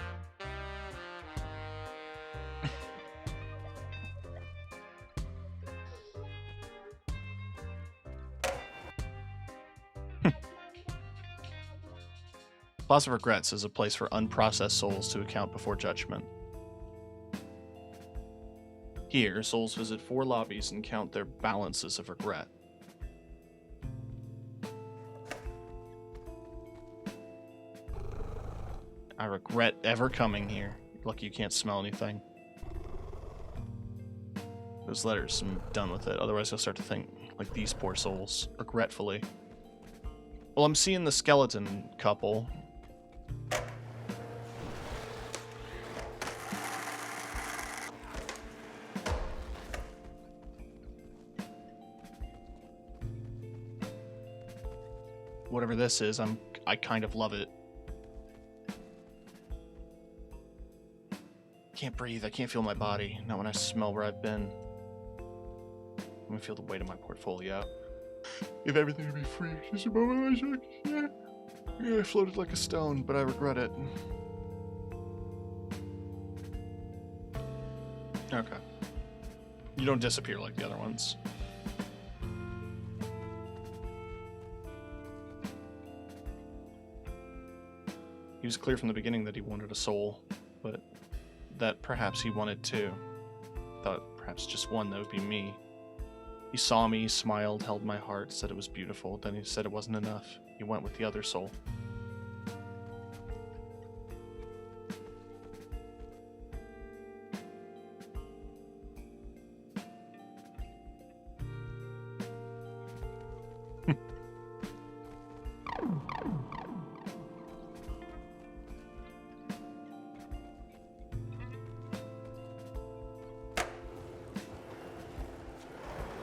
Plaza of Regrets is a place for unprocessed souls to account before judgment. Here, souls visit 4 lobbies and count their balances of regret. I regret ever coming here. Lucky you can't smell anything. Those letters, I'm done with it. Otherwise I'll start to think like these poor souls, regretfully. Well, I'm seeing the skeleton couple. Whatever this is, I kind of love it. Can't breathe, I can't feel my body. Not when I smell where I've been. I'm gonna feel the weight of my portfolio. If everything would be free, just a moment, Isaac. Yeah, I floated like a stone, but I regret it. Okay. You don't disappear like the other ones. He was clear from the beginning that he wanted a soul, but that perhaps he wanted 2. Thought perhaps just one, that would be me. He saw me, smiled, held my heart, said it was beautiful, then he said it wasn't enough. He went with the other soul.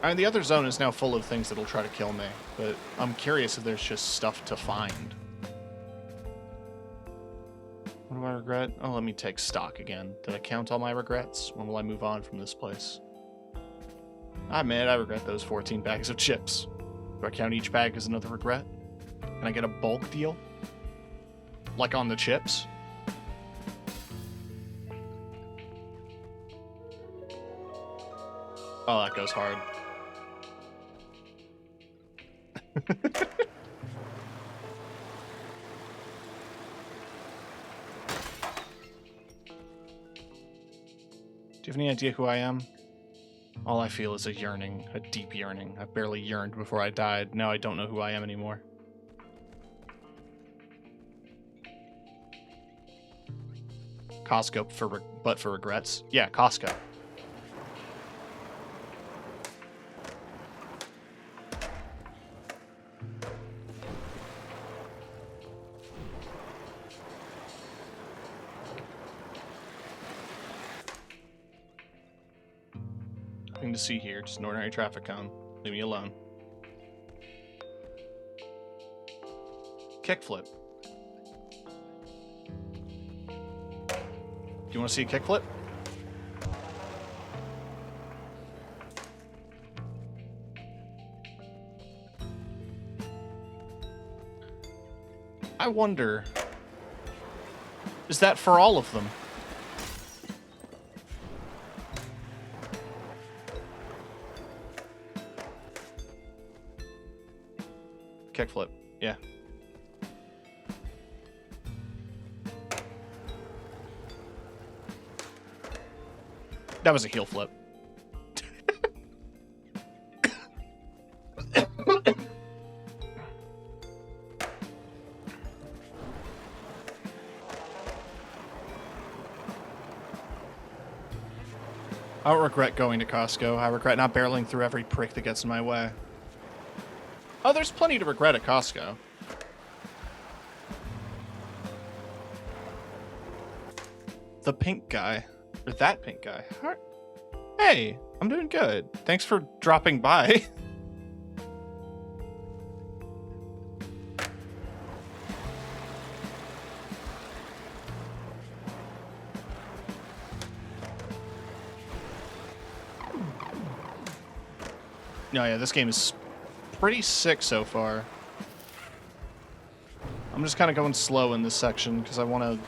I mean, the other zone is now full of things that'll try to kill me, but I'm curious if there's just stuff to find. What do I regret? Oh, let me take stock again. Did I count all my regrets? When will I move on from this place? I admit I regret those 14 bags of chips. Do I count each bag as another regret? Can I get a bulk deal? Like on the chips? Oh, that goes hard. Do you have any idea who I am? All I feel is a yearning, a deep yearning. I barely yearned before I died. Now I don't know who I am anymore. Costco but for regrets. Yeah, Costco. Nothing to see here, just an ordinary traffic cone. Leave me alone. Kickflip. Do you want to see a kickflip? I wonder, is that for all of them? Kickflip, yeah. That was a heel flip. I don't regret going to Costco. I regret not barreling through every prick that gets in my way. Oh, there's plenty to regret at Costco. The pink guy. Or that pink guy. Hey, I'm doing good. Thanks for dropping by. No, yeah, this game is pretty sick so far. I'm just kind of going slow in this section because I want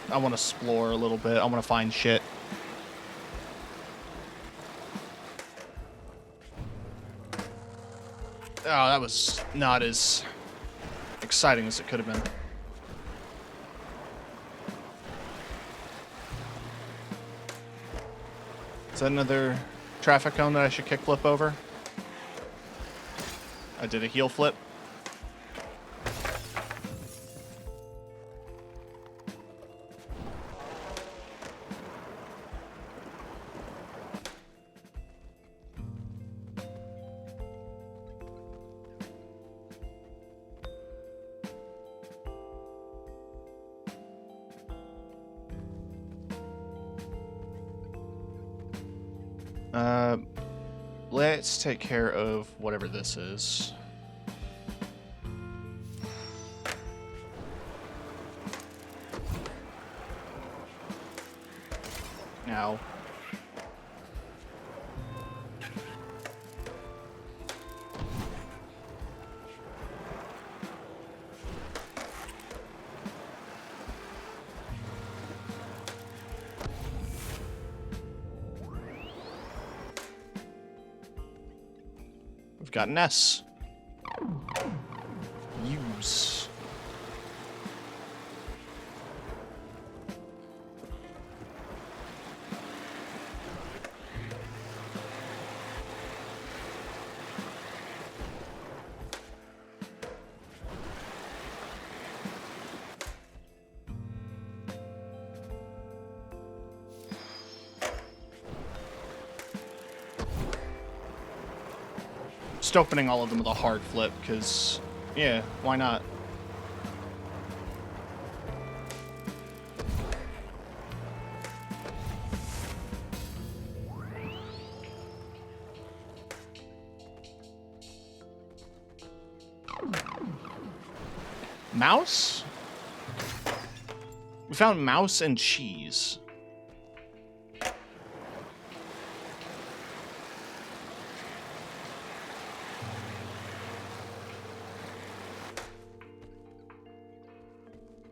to explore a little bit. I want to find shit. Oh, that was not as exciting as it could have been. Is that another traffic cone that I should kickflip over? I did a heel flip. Let's take care of whatever this is. Now. We've got an S. Use. Just opening all of them with a hard flip, because, yeah, why not? Mouse? We found mouse and cheese.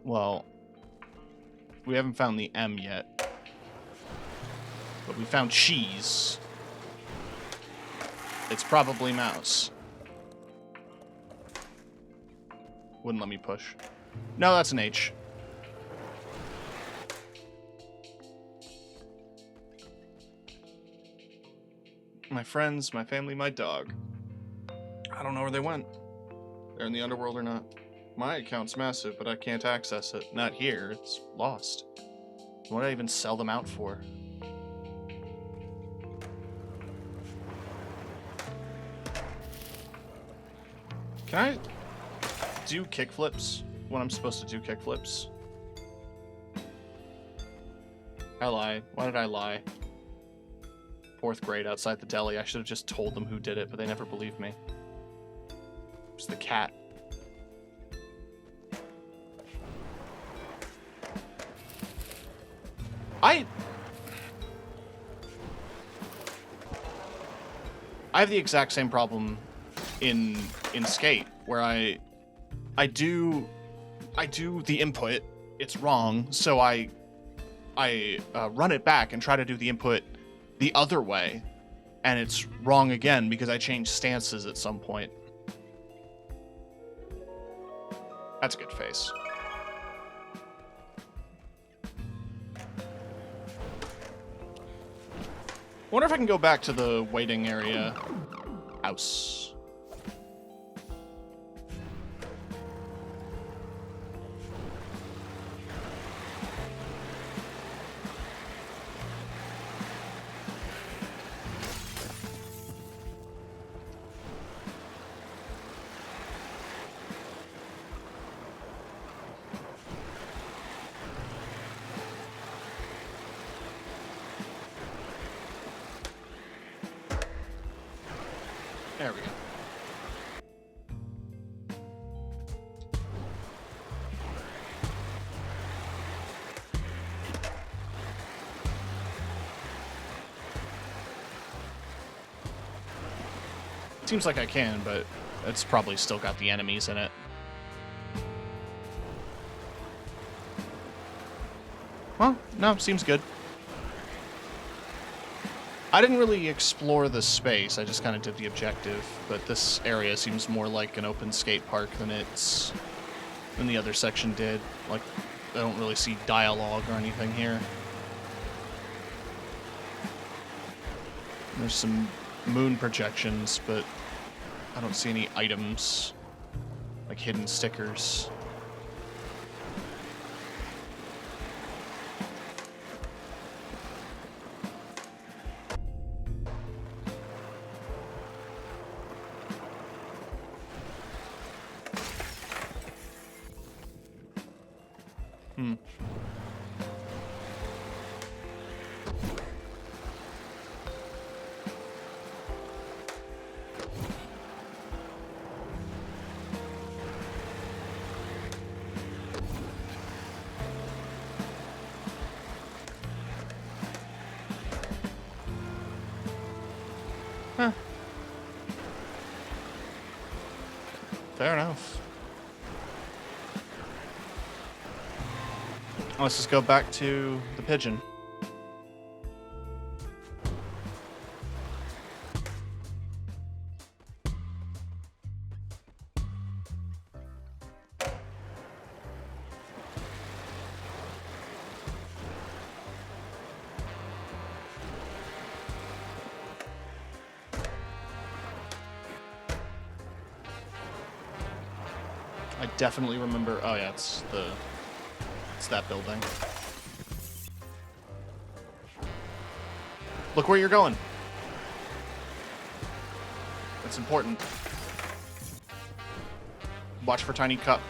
Well, we haven't found the M yet, but we found cheese. It's probably mouse. Wouldn't let me push. No, that's an H. My friends, my family, my dog. I don't know where they went. They're in the underworld or not. My account's massive, but I can't access it. Not here. It's lost. What did I even sell them out for? Can I do kickflips when I'm supposed to do kickflips? I lied. Why did I lie? 4th grade outside the deli. I should have just told them who did it, but they never believed me. It was the cat. I have the exact same problem in Skate, where I do I do the input, it's wrong, so I run it back and try to do the input the other way, and it's wrong again because I changed stances at some point. That's a good face. Wonder if I can go back to the waiting area house. There we go. Seems like I can, but it's probably still got the enemies in it. Well, no, seems good. I didn't really explore the space, I just kind of did the objective, but this area seems more like an open skate park than the other section did. Like, I don't really see dialogue or anything here. There's some moon projections, but I don't see any items, like hidden stickers. Fair enough. Let's just go back to the pigeon. I definitely remember. Oh yeah, it's that building. Look where you're going. That's important. Watch for tiny curbs.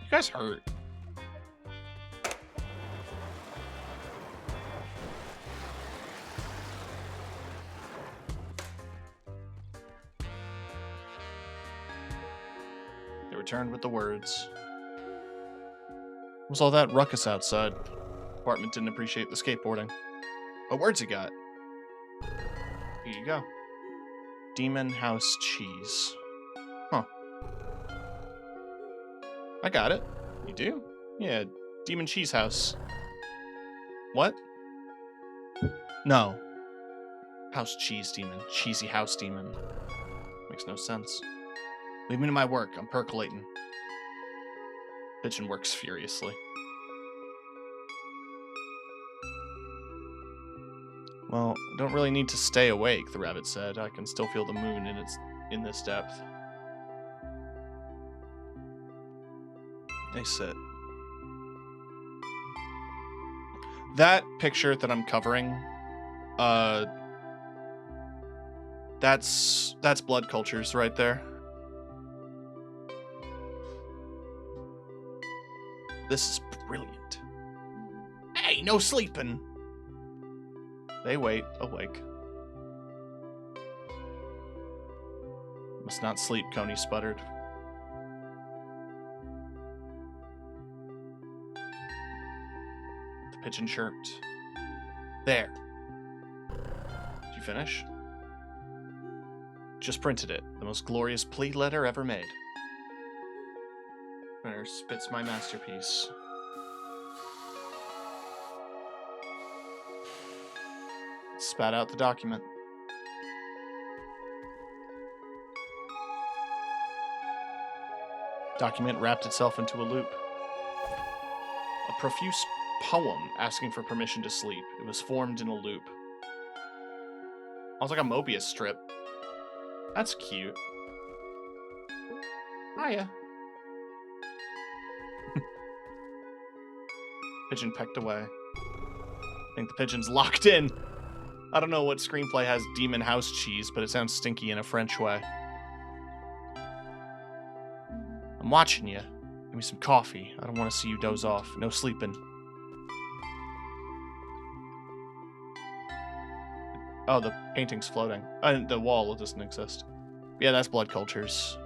You guys hurt. They returned with the words. What was all that ruckus outside? Apartment didn't appreciate the skateboarding. What words you got? Here you go. Demon House Cheese. Huh. I got it. You do? Yeah, Demon Cheese House. What? No. House Cheese Demon. Cheesy House Demon. Makes no sense. Leave me to my work. I'm percolating. Pigeon works furiously. Well, I don't really need to stay awake, the rabbit said. I can still feel the moon in this depth. They sit. That picture that I'm covering, that's blood cultures right there. This is brilliant. Hey, no sleeping. They wait, awake. Must not sleep, Coney sputtered. The pigeon chirped. There. Did you finish? Just printed it. The most glorious plea letter ever made. Printer spits my masterpiece. Spat out the document. Document wrapped itself into a loop. A profuse poem asking for permission to sleep. It was formed in a loop. Almost like a Mobius strip. That's cute. Hiya. Pigeon pecked away. I think the pigeon's locked in. I don't know what screenplay has demon house cheese, but it sounds stinky in a French way. I'm watching you. Give me some coffee. I don't want to see you doze off. No sleeping. Oh, the painting's floating. The wall doesn't exist. Yeah, that's blood cultures.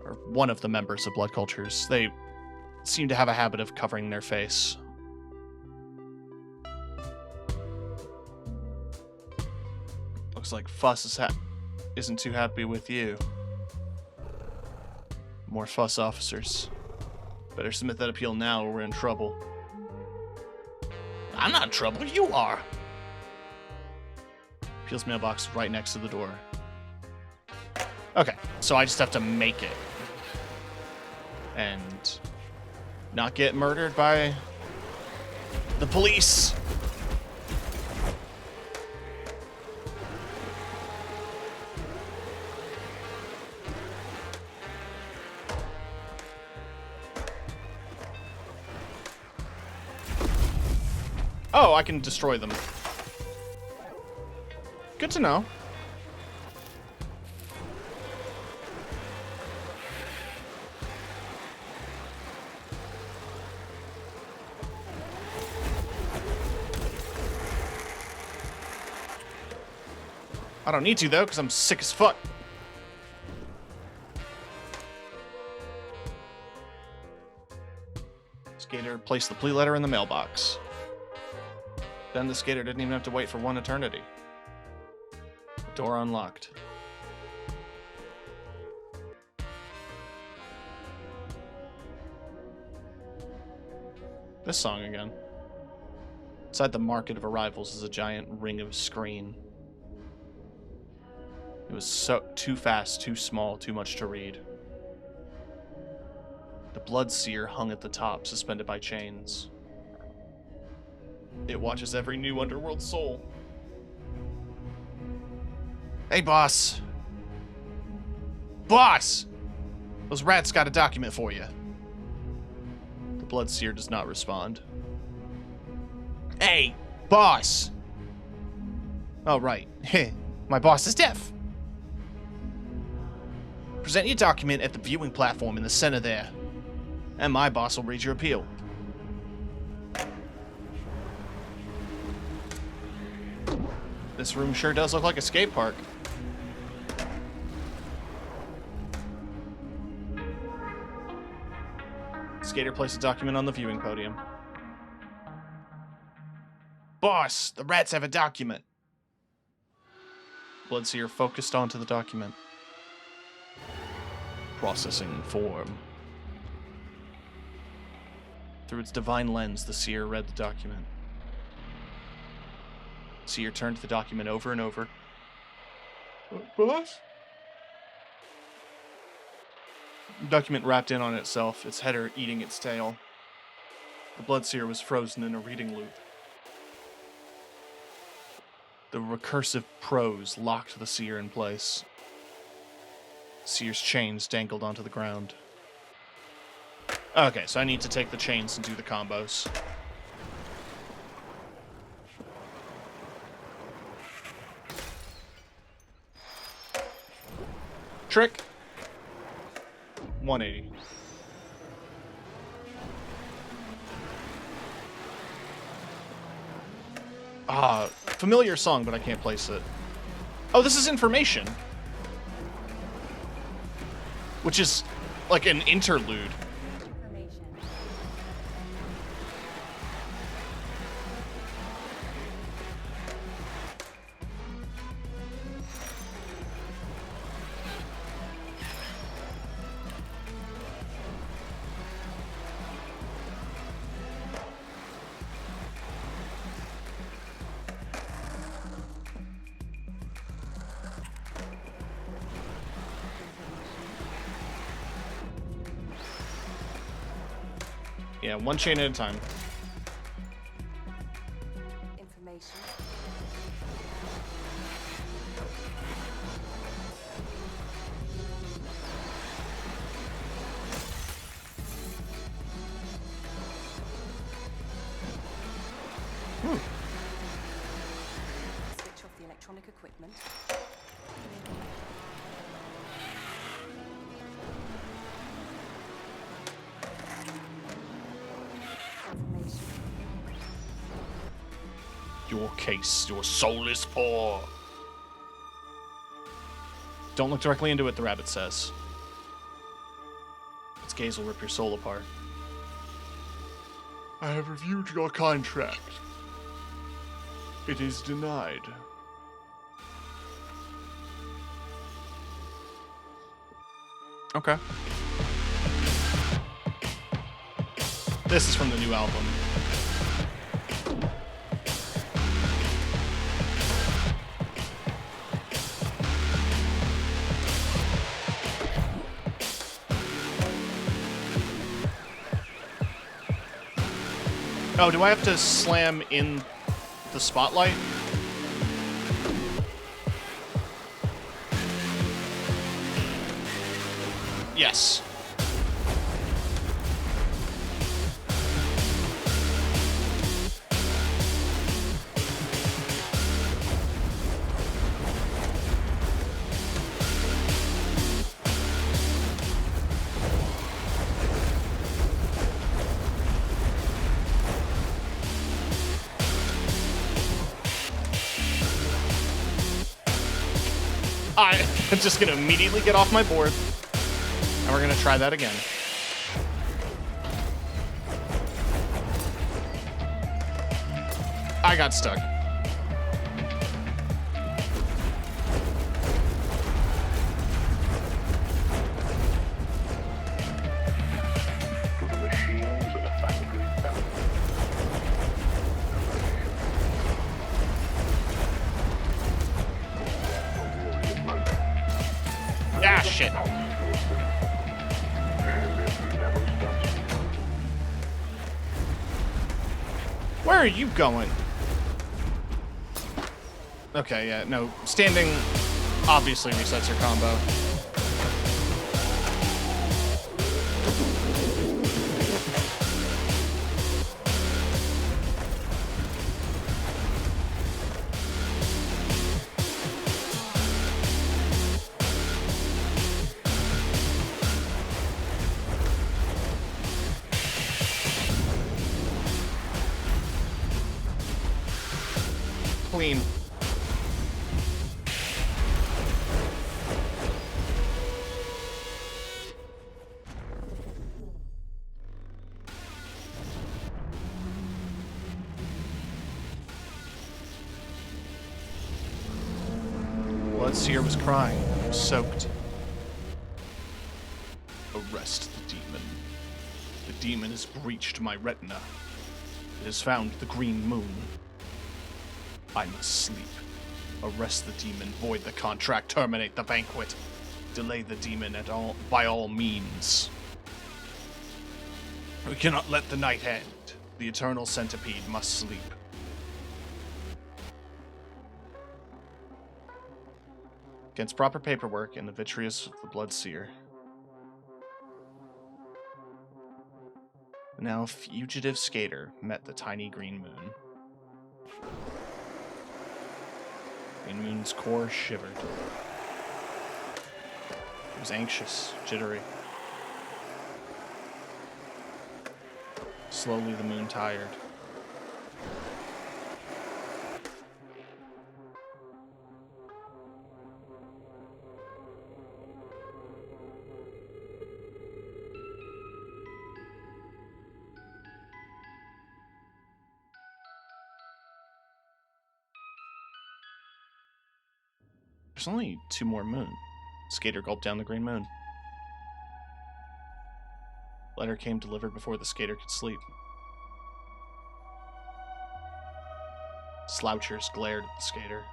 Or one of the members of blood cultures. They seem to have a habit of covering their face. Looks like Fuss isn't too happy with you. More Fuss officers. Better submit that appeal now or we're in trouble. I'm not in trouble, you are. Appeals mailbox right next to the door. Okay, so I just have to make it. And not get murdered by the police. Oh, I can destroy them. Good to know. I don't need to, though, because I'm sick as fuck. Skater placed the plea letter in the mailbox. Then the skater didn't even have to wait for one eternity. The door unlocked. This song again. Inside the market of arrivals is a giant ring of screen. It was so too fast, too small, too much to read. The blood seer hung at the top, suspended by chains. It watches every new underworld soul. Hey, boss. Boss! Those rats got a document for you. The blood seer does not respond. Hey, boss! Oh, right. My boss is deaf. Present your document at the viewing platform in the center there. And my boss will read your appeal. This room sure does look like a skate park. Skater placed a document on the viewing podium. Boss, the rats have a document. Bloodseer focused onto the document. Processing form. Through its divine lens, the seer read the document. Seer turned the document over and over. Boss? Document wrapped in on itself, its header eating its tail. The Bloodseer was frozen in a reading loop. The recursive prose locked the Seer in place. Seer's chains dangled onto the ground. Okay, so I need to take the chains and do the combos. Trick. 180. Familiar song, but I can't place it. Oh, this is information. Which is like an interlude. Yeah, one chain at a time. Information. Switch off the electronic equipment. Information. Your case, your soul is poor. Don't look directly into it, the rabbit says. Its gaze will rip your soul apart. I have reviewed your contract. It is denied. Okay. This is from the new album. Oh, do I have to slam in the spotlight? Yes. I'm just gonna immediately get off my board, and we're gonna try that again. I got stuck. Ah, shit. Where are you going? Okay, yeah, no. Standing obviously resets your combo. Clean. Bloodseer was crying, soaked. Arrest the demon. The demon has breached my retina. It has found the green moon. I must sleep. Arrest the demon, void the contract, terminate the banquet. Delay the demon by all means. We cannot let the night end. The eternal centipede must sleep. Against proper paperwork and the vitreous of the Bloodseer. The now fugitive skater met the tiny green moon. Green Moon's core shivered. It was anxious, jittery. Slowly the moon tired. There's only 2 more moon. Skater gulped down the green moon. Letter came delivered before the skater could sleep. Slouchers glared at the skater.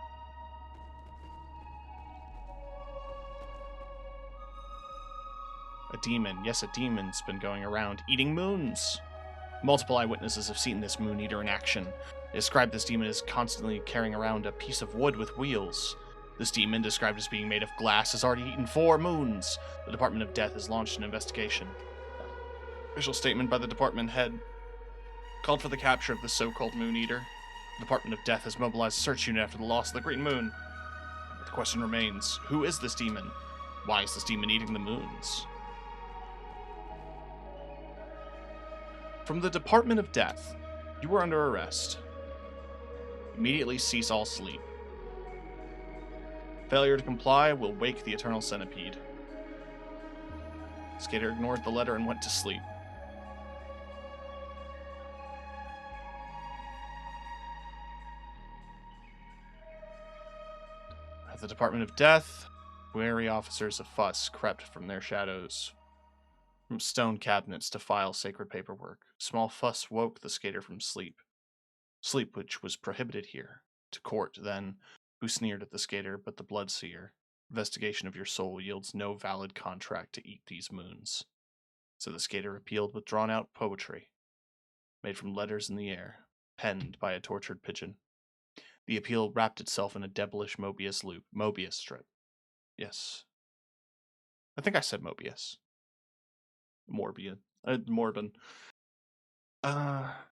A demon, yes, a demon's been going around eating moons. Multiple eyewitnesses have seen this Moon Eater in action. They describe this demon as constantly carrying around a piece of wood with wheels. This demon, described as being made of glass, has already eaten 4 moons. The Department of Death has launched an investigation. Official statement by the department head called for the capture of the so-called Moon Eater. The Department of Death has mobilized a search unit after the loss of the Green Moon. The question remains, who is this demon? Why is this demon eating the moons? From the Department of Death, you are under arrest. Immediately cease all sleep. Failure to comply will wake the Eternal Centipede. Skater ignored the letter and went to sleep. At the Department of Death, wary officers of Fuss crept from their shadows. From stone cabinets to file sacred paperwork, small Fuss woke the skater from sleep. Sleep which was prohibited here. To court, then, who sneered at the skater but the Bloodseer. Investigation of your soul yields no valid contract to eat these moons. So the skater appealed with drawn-out poetry, made from letters in the air, penned by a tortured pigeon. The appeal wrapped itself in a devilish Mobius strip. Yes. I think I said Mobius. Morbin.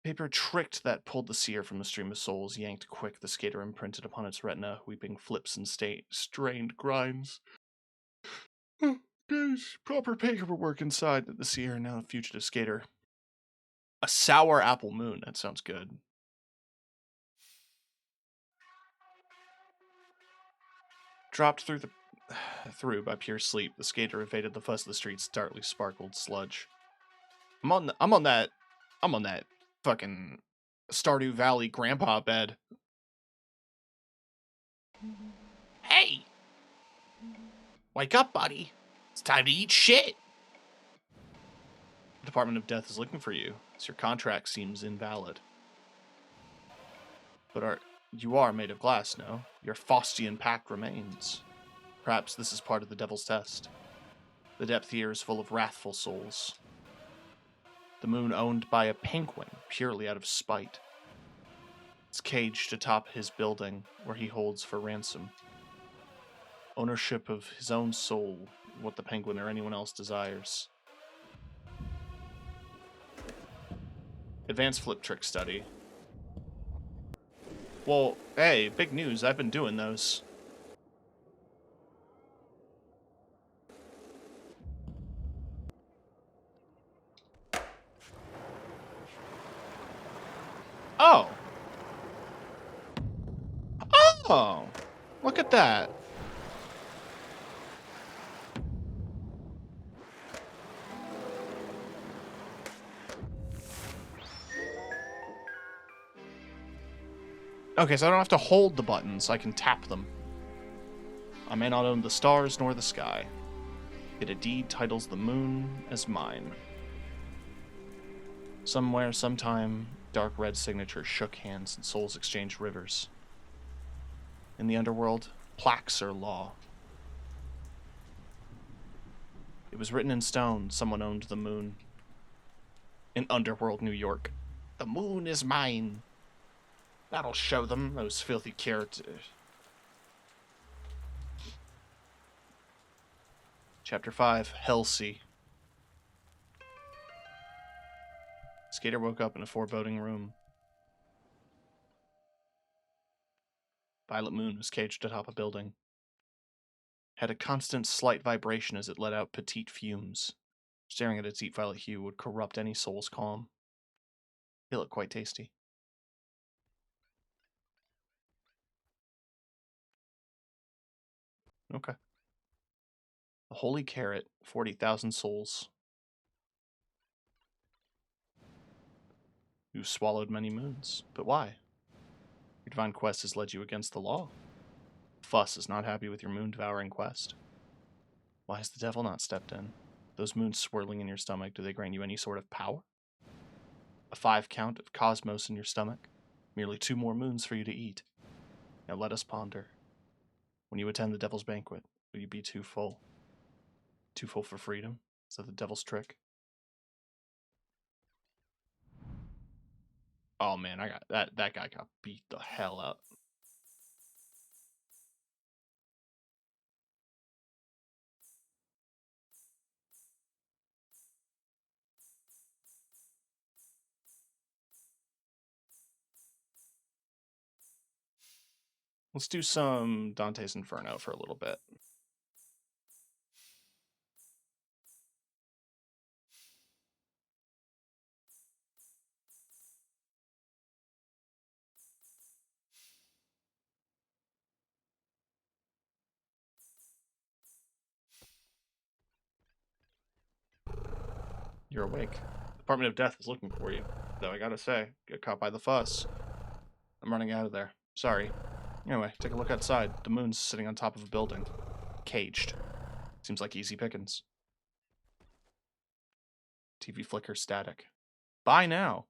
Paper tricked that pulled the seer from the stream of souls, yanked quick, the skater imprinted upon its retina, weeping flips and strained grinds. There's proper paperwork inside that the seer, now a fugitive skater. A sour apple moon, that sounds good. Dropped through by pure sleep, the skater evaded the fuzz of the street's darkly sparkled sludge. I'm on that fucking Stardew Valley grandpa bed. Hey! Wake up, buddy. It's time to eat shit. The Department of Death is looking for you, as your contract seems invalid. But you are made of glass, no? Your Faustian pact remains. Perhaps this is part of the Devil's Test. The depth here is full of wrathful souls. The moon owned by a penguin, purely out of spite. It's caged atop his building, where he holds for ransom. Ownership of his own soul, what the penguin or anyone else desires. Advanced flip trick study. Well, hey, big news, I've been doing those. Oh! Oh! Look at that. Okay, so I don't have to hold the buttons, I can tap them. I may not own the stars nor the sky, yet a deed titles the moon as mine. Somewhere, sometime, dark red signatures shook hands and souls exchanged rivers. In the underworld, plaques are law. It was written in stone, someone owned the moon. In underworld New York. The moon is mine. That'll show them, those filthy characters. Chapter 5, Hellsea. Skater woke up in a foreboding room. Violet Moon was caged atop a building. Had a constant slight vibration as it let out petite fumes. Staring at its deep violet hue would corrupt any soul's calm. They look quite tasty. Okay. The Holy Carrot, 40,000 souls. You've swallowed many moons, but why? Your divine quest has led you against the law. Fuss is not happy with your moon-devouring quest. Why has the devil not stepped in? Those moons swirling in your stomach, do they grant you any sort of power? A 5 count of cosmos in your stomach? Merely 2 more moons for you to eat. Now let us ponder. When you attend the devil's banquet, will you be too full? Too full for freedom? Is that the devil's trick? Oh man, I got that guy got beat the hell up. Let's do some Dante's Inferno for a little bit. You're awake. Department of Death is looking for you. Though I gotta say, get caught by the fuss. I'm running out of there. Sorry. Anyway, take a look outside. The moon's sitting on top of a building. Caged. Seems like easy pickings. TV flicker static. Bye now.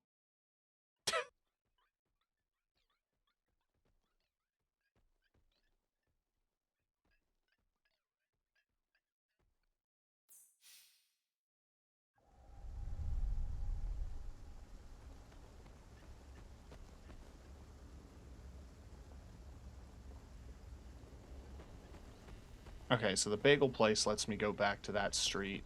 Okay, so the bagel place lets me go back to that street.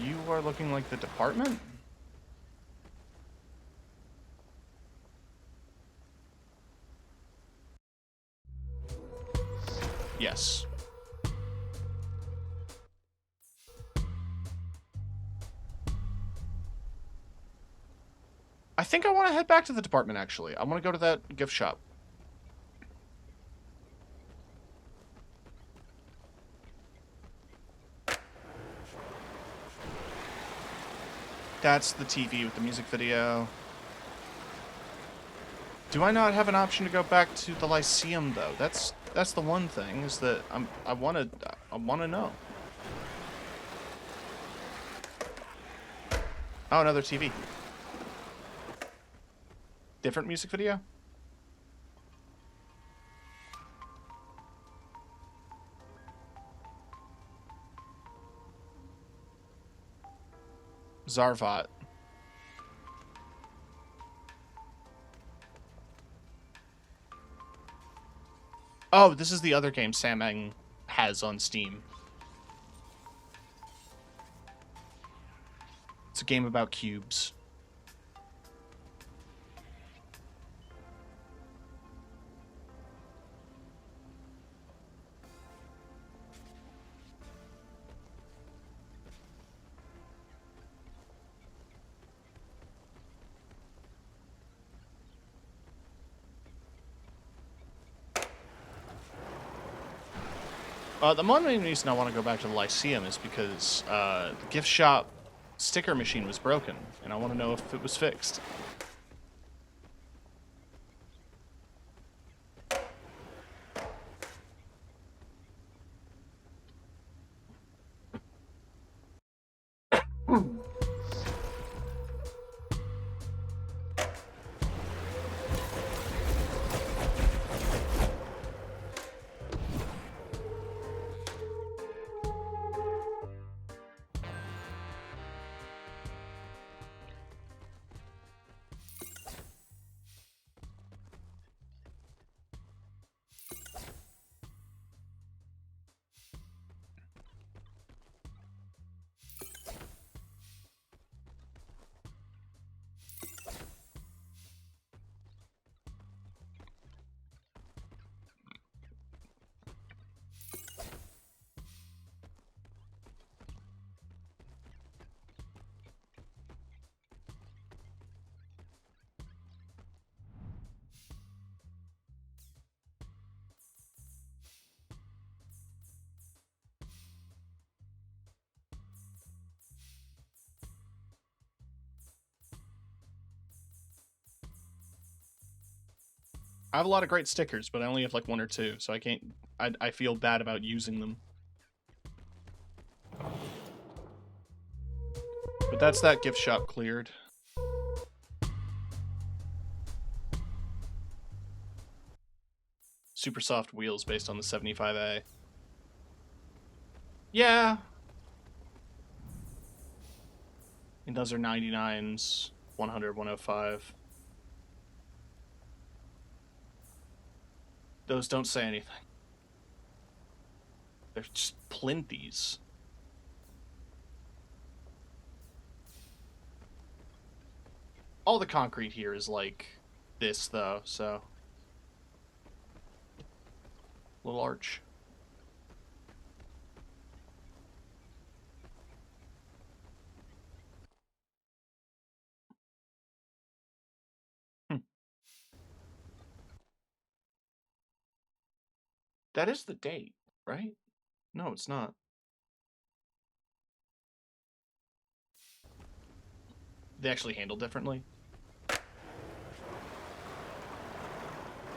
You are looking like the department? Yes. I think I want to head back to the department, actually. I want to go to that gift shop. That's the TV with the music video. Do I not have an option to go back to the Lyceum, though? That's the one thing, is that I want to know. Oh, another TV. Different music video? Zarvat. Oh, this is the other game Samang has on Steam. It's a game about cubes. The main reason I want to go back to the Lyceum is because the gift shop sticker machine was broken, and I want to know if it was fixed. I have a lot of great stickers, but I only have like one or two, so I can't. I feel bad about using them. But that's that gift shop cleared. Super soft wheels based on the 75A. Yeah. And those are 99s, 100, 105. Those don't say anything. They're just plinties. All the concrete here is like this, though, so. Little arch. That is the date, right? No, it's not. They actually handle differently.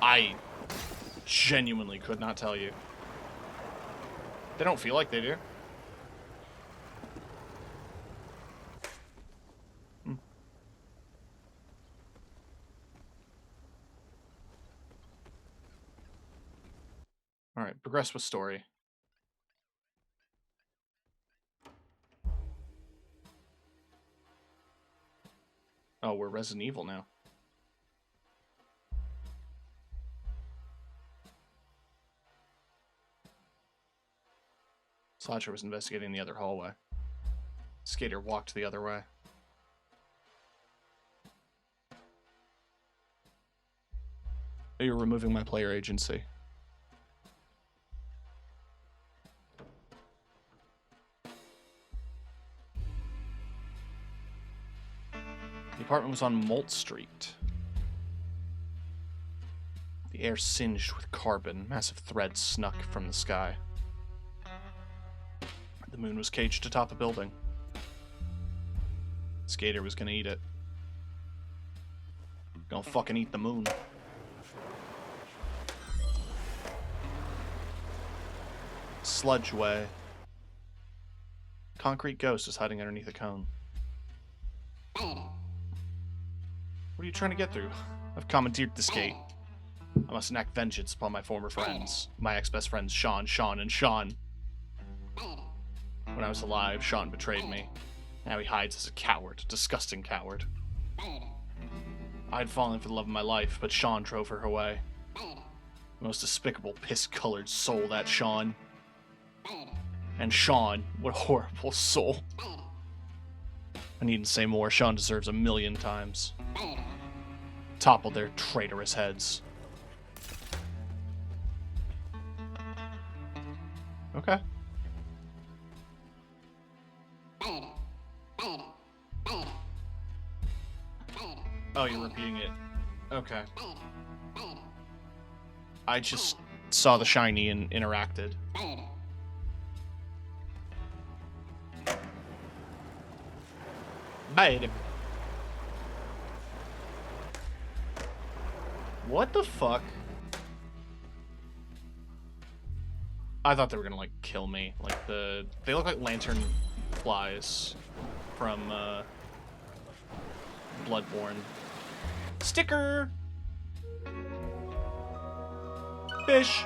I genuinely could not tell you. They don't feel like they do. Alright, progress with story. Oh, we're Resident Evil now. Slasher was investigating the other hallway. Skater walked the other way. You're removing my player agency. The apartment was on Molt Street. The air singed with carbon. Massive threads snuck from the sky. The moon was caged atop a building. Skater was gonna eat it. Gonna fucking eat the moon. Sludgeway. Concrete ghost is hiding underneath a cone. What are you trying to get through? I've commandeered this gate. I must enact vengeance upon my former friends. My ex-best friends, Sean, and Sean. When I was alive, Sean betrayed me. Now he hides as a coward, a disgusting coward. I had fallen for the love of my life, but Sean drove her away. The most despicable, piss-colored soul, that Sean. And Sean, what a horrible soul. I needn't say more. Sean deserves 1,000,000 times. Topple their traitorous heads. Okay. Oh, you're repeating it. Okay. I just saw the shiny and interacted. Bad. What the fuck? I thought they were gonna, like, kill me. Like, they look like lantern flies from, Bloodborne. Sticker! Fish!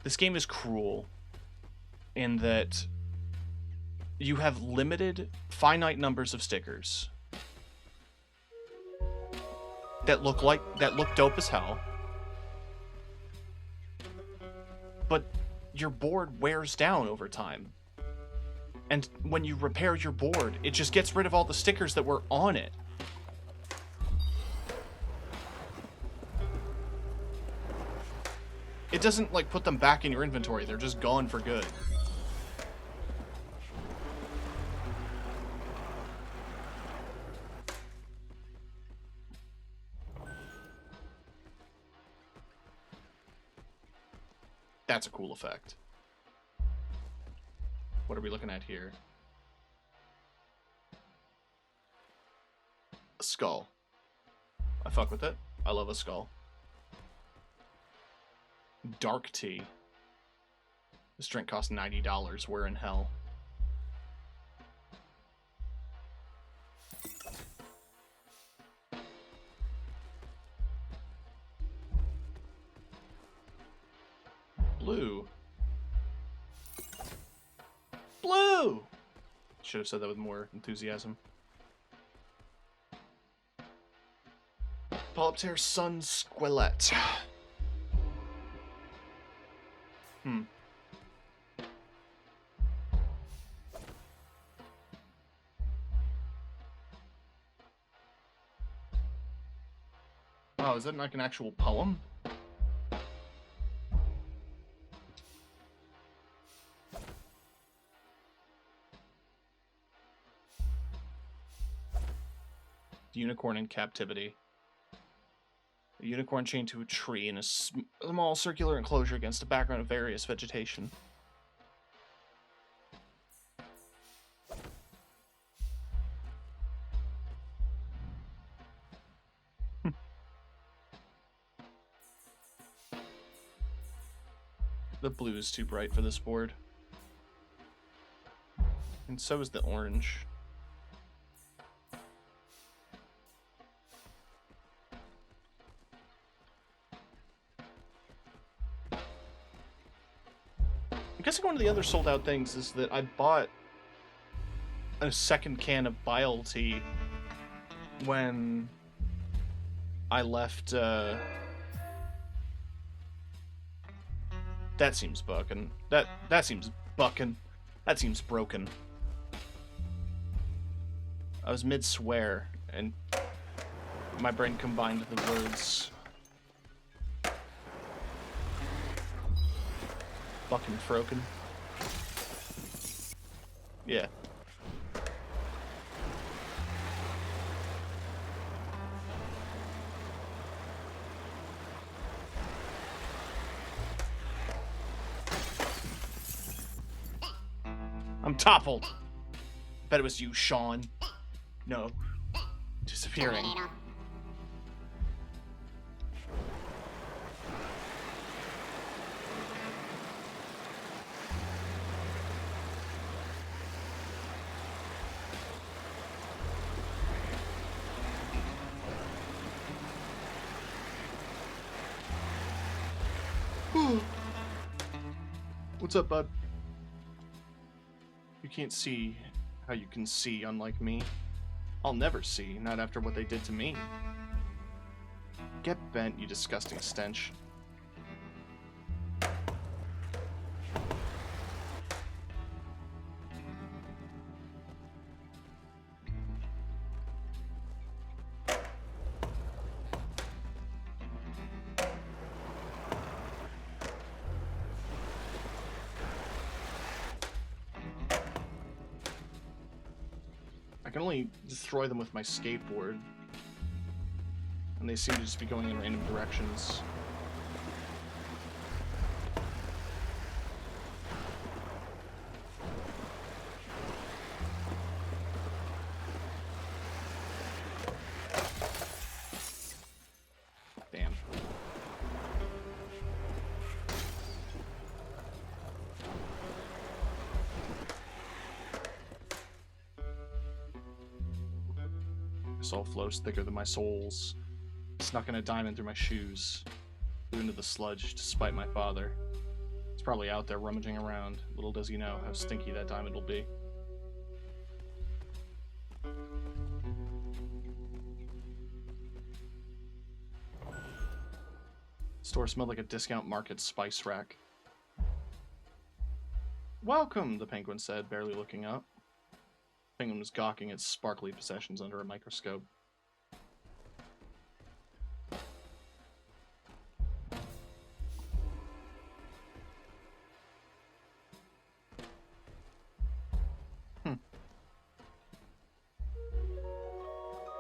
This game is cruel in that you have limited, finite numbers of stickers that look dope as hell, but your board wears down over time. And when you repair your board, it just gets rid of all the stickers that were on it. It doesn't, like, put them back in your inventory. They're just gone for good. That's a cool effect. What are we looking at here? A skull. I fuck with it. I love a skull. Dark tea. This drink costs $90. We're in hell. Blue. Blue! Should have said that with more enthusiasm. Polyptera Sun Squelette. Hmm. Oh, is that like an actual poem? Unicorn in captivity. A unicorn chained to a tree in a small circular enclosure against a background of various vegetation. The blue is too bright for this board. And so is the orange. I'm guessing one of the other sold out things is that I bought a second can of Bile Tea when I left, That seems buckin'. That seems buckin'. That seems broken. I was mid-swear, and my brain combined the words fucking froken. Yeah. I'm toppled. Bet it was you, Sean. No. Disappearing. What's up, bud? You can't see how you can see, unlike me. I'll never see, not after what they did to me. Get bent, you disgusting stench. I can only destroy them with my skateboard. And they seem to just be going in random directions. Damn. This all flows thicker than my soles. Snuck in a diamond through my shoes. Flew into the sludge to spite my father. He's probably out there rummaging around. Little does he know how stinky that diamond will be. Store smelled like a discount market spice rack. Welcome, the penguin said, barely looking up. The penguin was gawking at sparkly possessions under a microscope.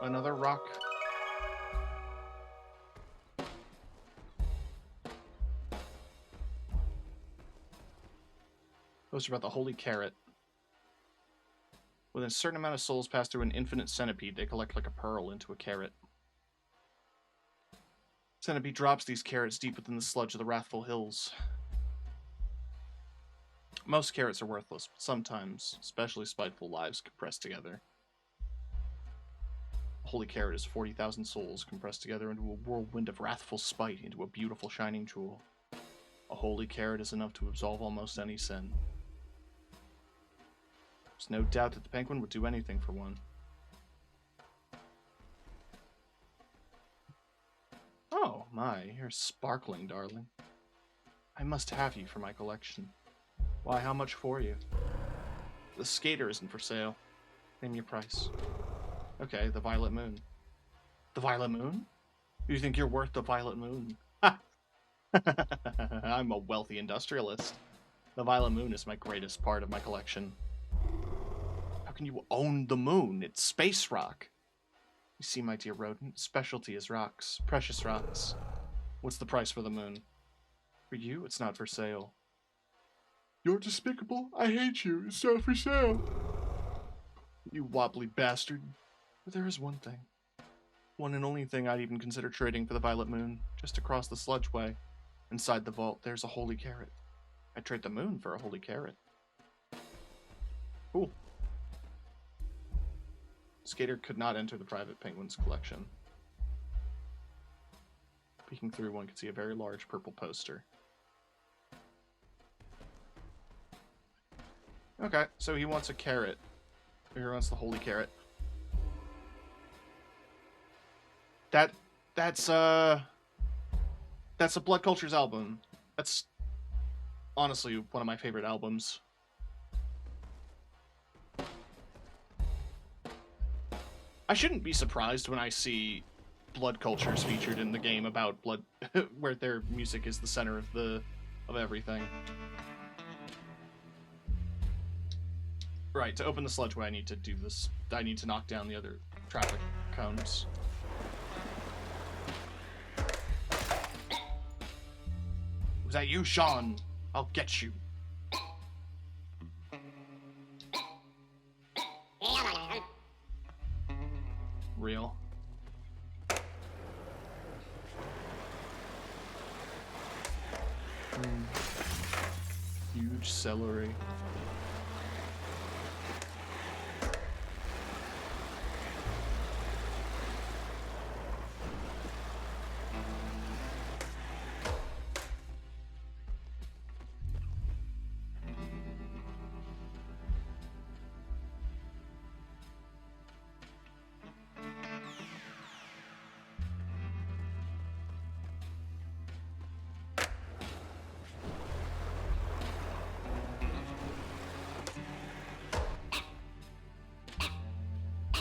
Another rock. Those are about the holy carrot. When a certain amount of souls pass through an infinite centipede, they collect like a pearl into a carrot. Centipede drops these carrots deep within the sludge of the wrathful hills. Most carrots are worthless, but sometimes, especially spiteful lives compressed together. A holy carrot is 40,000 souls compressed together into a whirlwind of wrathful spite into a beautiful shining jewel. A holy carrot is enough to absolve almost any sin. There's no doubt that the penguin would do anything for one. Oh my, you're sparkling, darling. I must have you for my collection. Why, how much for you? The skater isn't for sale. Name your price. Okay, the violet moon. The violet moon? You think you're worth the violet moon? Ha! I'm a wealthy industrialist. The violet moon is my greatest part of my collection. How can you own the moon? It's space rock. You see, my dear rodent, specialty is rocks, precious rocks. What's the price for the moon? For you, it's not for sale. You're despicable. I hate you. It's not for sale. You wobbly bastard. But there is one thing. One and only thing I'd even consider trading for the violet moon. Just across the sludgeway. Inside the vault, there's a holy carrot. I'd trade the moon for a holy carrot. Cool. Skater could not enter the private penguin's collection. Peeking through, one could see a very large purple poster. Okay, so he wants a carrot. He wants the holy carrot. That's a Blood Cultures album. That's honestly one of my favorite albums. I shouldn't be surprised when I see Blood Cultures featured in the game about blood, where their music is the center of everything. Right, to open the sludgeway, I need to do this. I need to knock down the other traffic cones. Was that you, Sean? I'll get you. Real. Huge celery.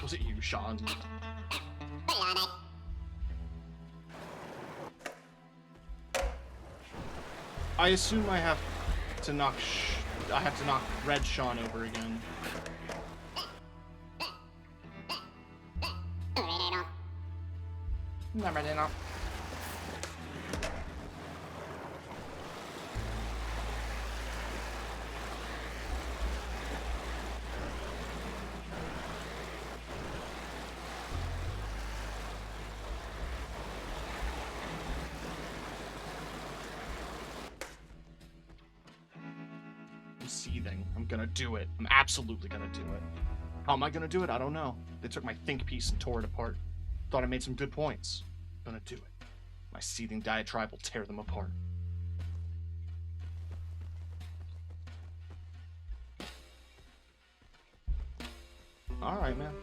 Was it you, Sean? I assume I have to knock Red Sean over again. Never did not. Seething. I'm gonna do it. I'm absolutely gonna do it. How am I gonna do it? I don't know. They took my think piece and tore it apart. Thought I made some good points. I'm gonna do it. My seething diatribe will tear them apart. Alright, man.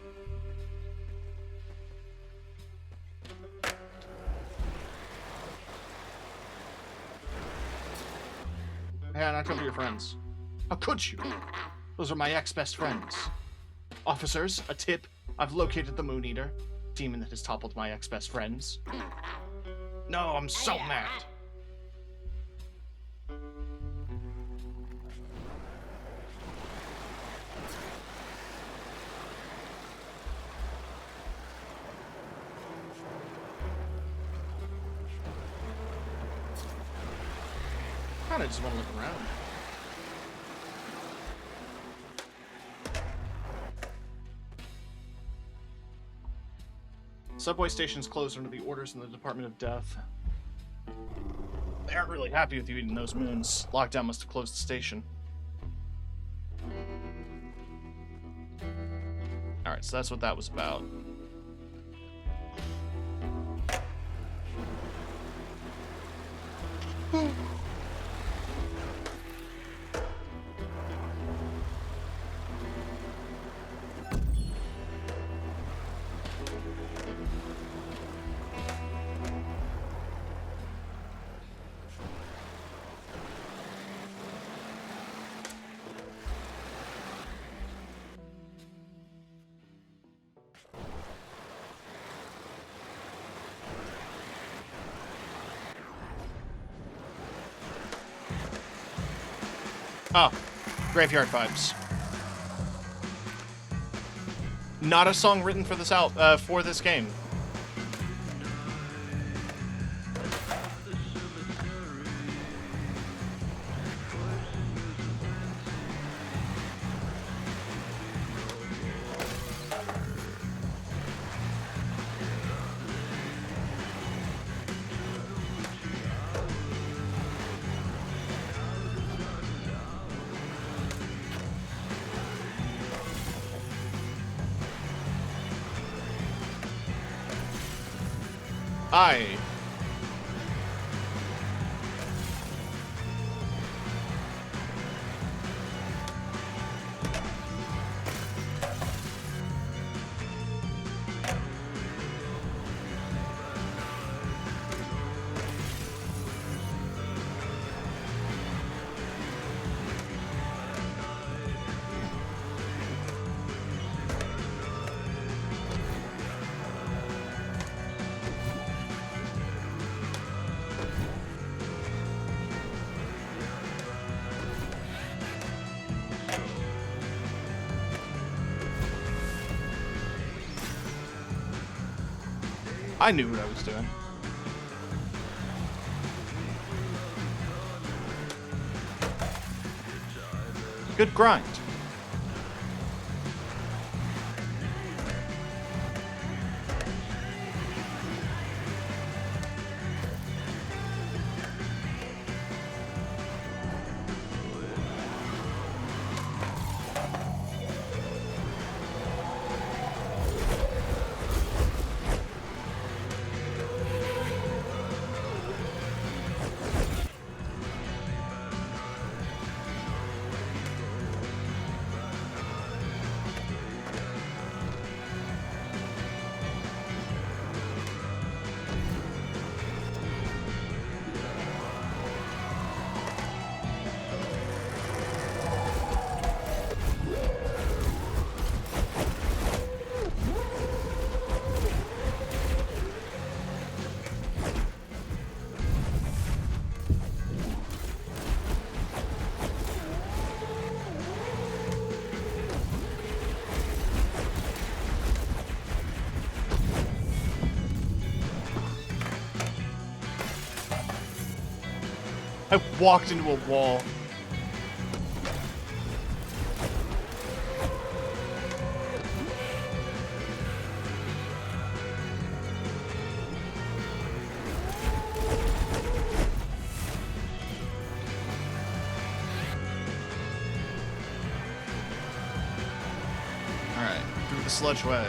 Yeah, not come to your friends. How could you? Those are my ex-best friends. Officers, a tip. I've located the Moon Eater, demon that has toppled my ex-best friends. No, I'm so mad. Kinda just want to look around. Subway station's closed under the orders in the Department of Death. They aren't really happy with you eating those moons. Lockdown must have closed the station. Alright, so that's what that was about. Ah, Graveyard Vibes. Not a song written for this game. I knew what I was doing. Good grind. I walked into a wall. Alright, through the sludge way.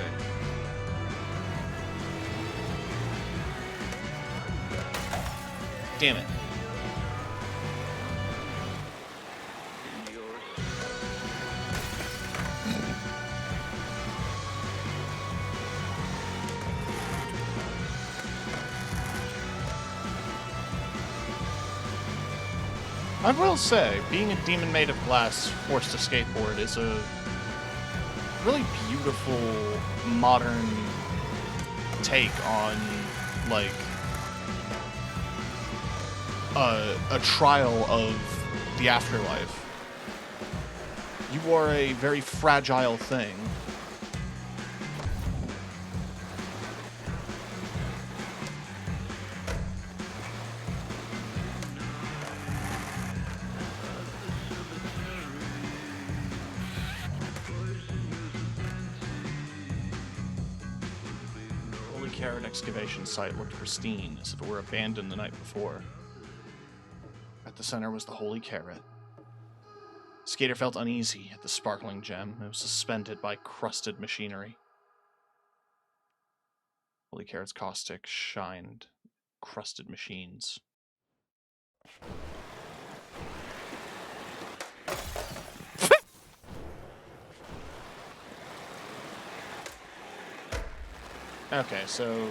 Damn it. I will say, being a demon made of glass forced to skateboard is a really beautiful, modern take on, like, a trial of the afterlife. You are a very fragile thing. Holy Carrot excavation site looked pristine, as if it were abandoned the night before. At the center was the Holy Carrot. Skater felt uneasy at the sparkling gem. It was suspended by crusted machinery. Holy Carrot's caustic shined crusted machines. Okay, so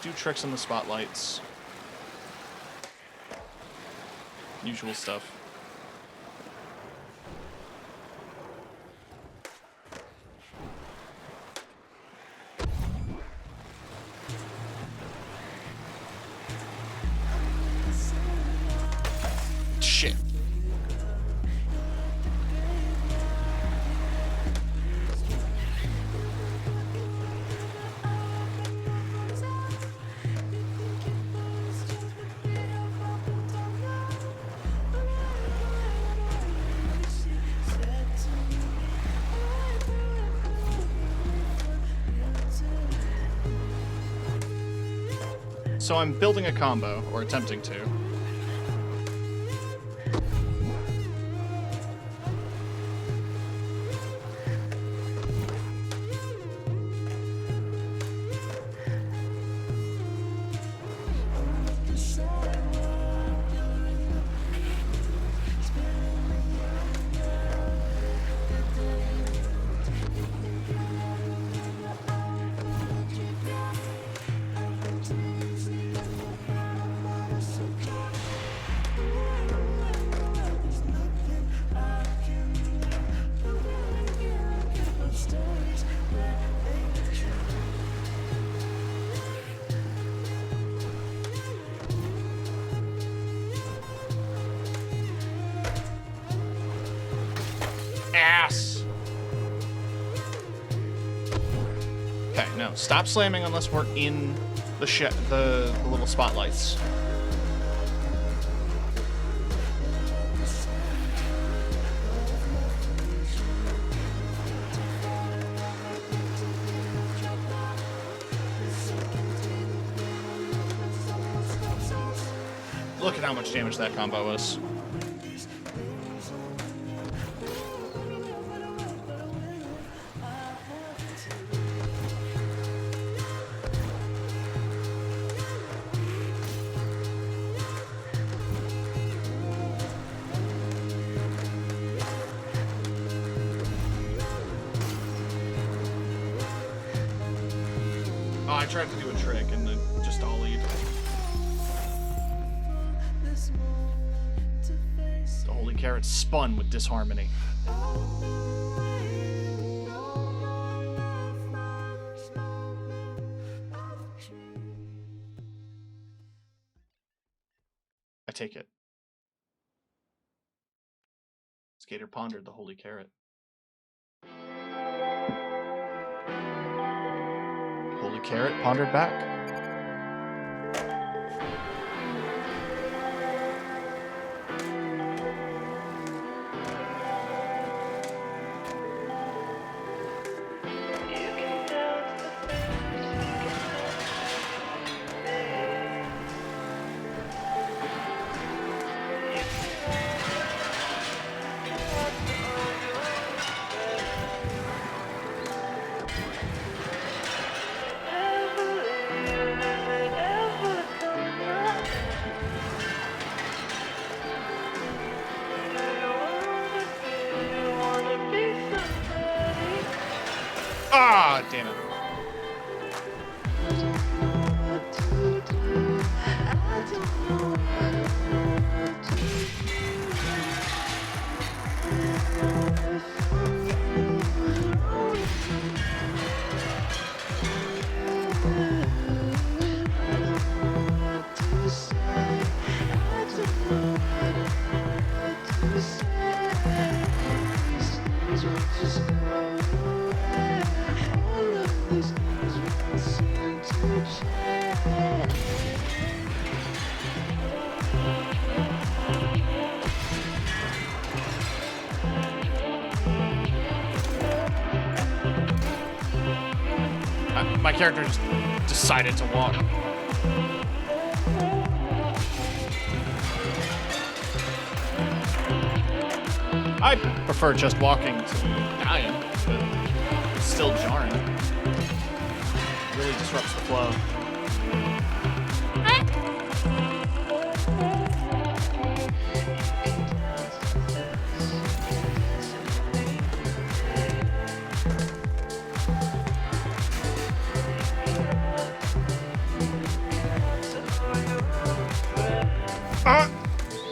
do tricks in the spotlights. Usual stuff. Shit. So I'm building a combo, or attempting to. Ass! Okay, no. Stop slamming unless we're in the little spotlights. Look at how much damage that combo was. Oh, I tried to do a trick and then just ollied. The holy carrot spun with disharmony. I take it. Skater pondered the holy carrot. Holy carrot pondered back. Ah, damn it. My character just decided to walk. I prefer just walking to dying, but it's still jarring. It really disrupts the flow.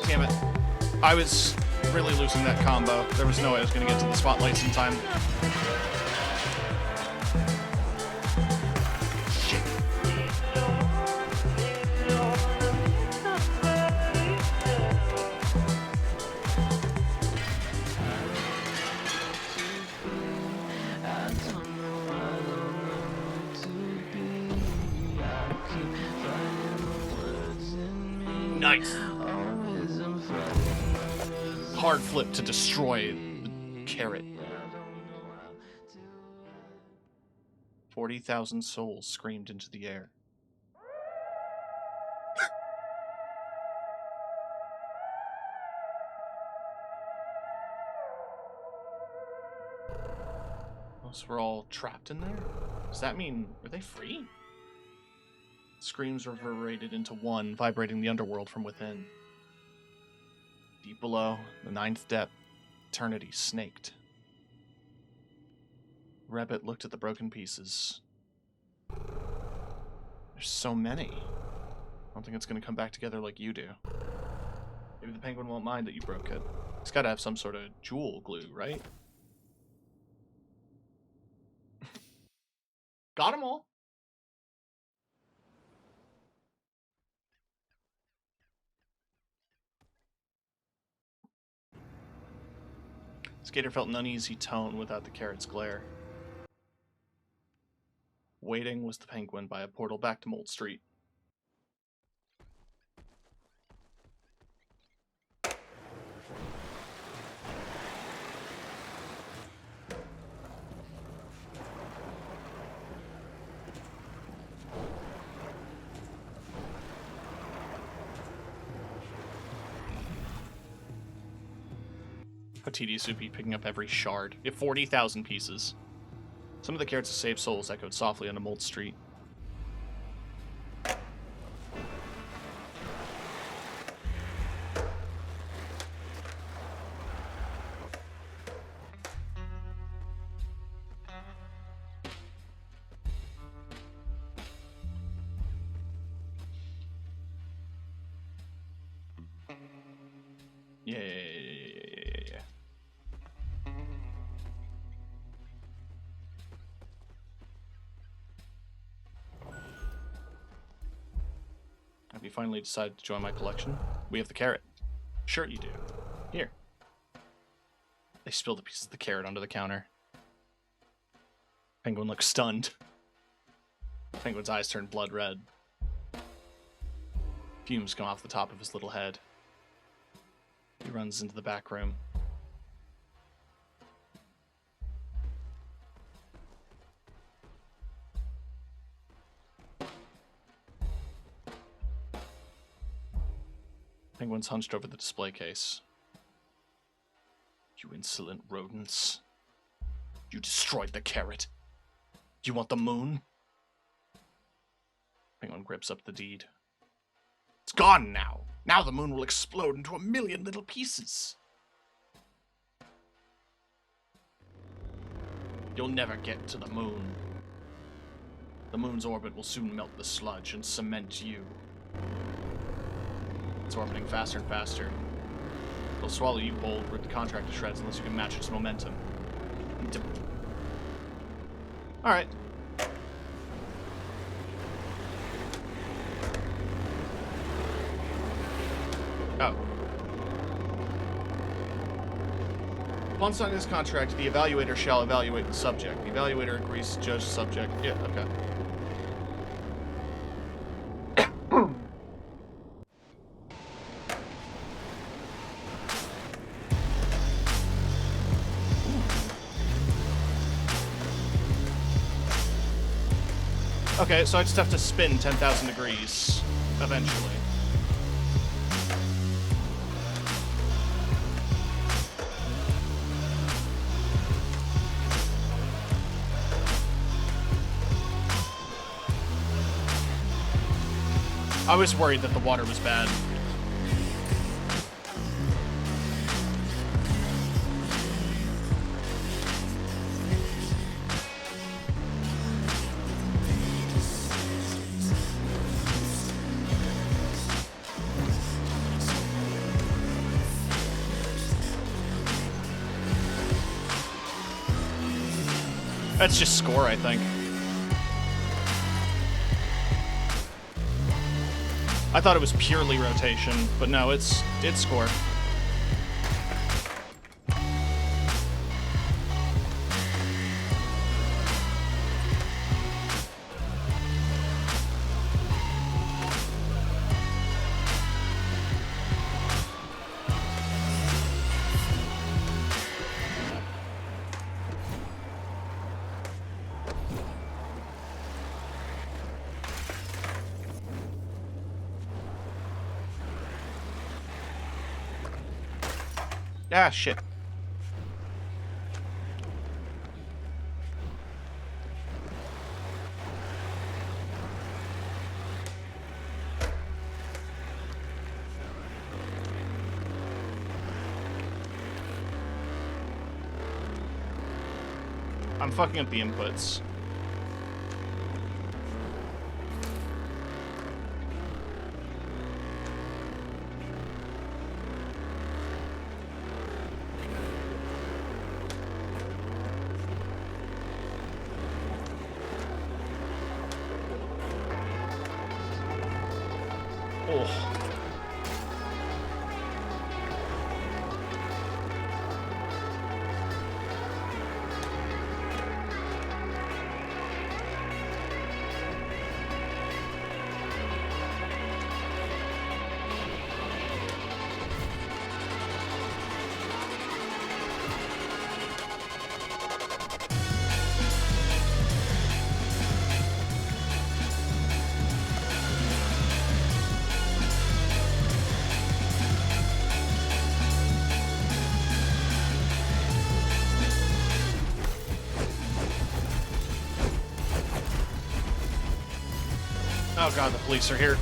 Damn it. I was really losing that combo. There was no way I was going to get to the spotlights in time. Shit. Nice. Hard flip to destroy the carrot. 40,000 souls screamed into the air. So we're all trapped in there? Does that mean, are they free? Screams reverberated into one, vibrating the underworld from within. Deep below, the ninth depth, eternity snaked. Rabbit looked at the broken pieces. There's so many. I don't think it's going to come back together like you do. Maybe the penguin won't mind that you broke it. It's got to have some sort of jewel glue, right? Got them all. Skater felt an uneasy tone without the carrot's glare. Waiting was the penguin by a portal back to Mold Street. How tedious it would be picking up every shard. You have 40,000 pieces. Some of the carrots to save souls echoed softly on Mold Street. Yeah. Have you finally decided to join my collection? We have the carrot. Sure you do. Here. They spilled the pieces of the carrot onto the counter. Penguin looks stunned. Penguin's eyes turn blood red. Fumes come off the top of his little head. He runs into the back room. Penguin's hunched over the display case. You insolent rodents. You destroyed the carrot. Do you want the moon? Penguin grips up the deed. It's gone now. Now the moon will explode into 1,000,000 little pieces. You'll never get to the moon. The moon's orbit will soon melt the sludge and cement you. It's orbiting faster and faster. It'll swallow you whole, rip the contract to shreds unless you can match its momentum. Alright. Oh. Upon signing this contract, the evaluator shall evaluate the subject. The evaluator agrees to judge the subject. Yeah, okay. Okay, so I just have to spin 10,000 degrees eventually. I was worried that the water was bad. That's just score, I think. I thought it was purely rotation, but no, it's score. Ah, shit. I'm fucking up the inputs. Oh. Oh god, the police are here.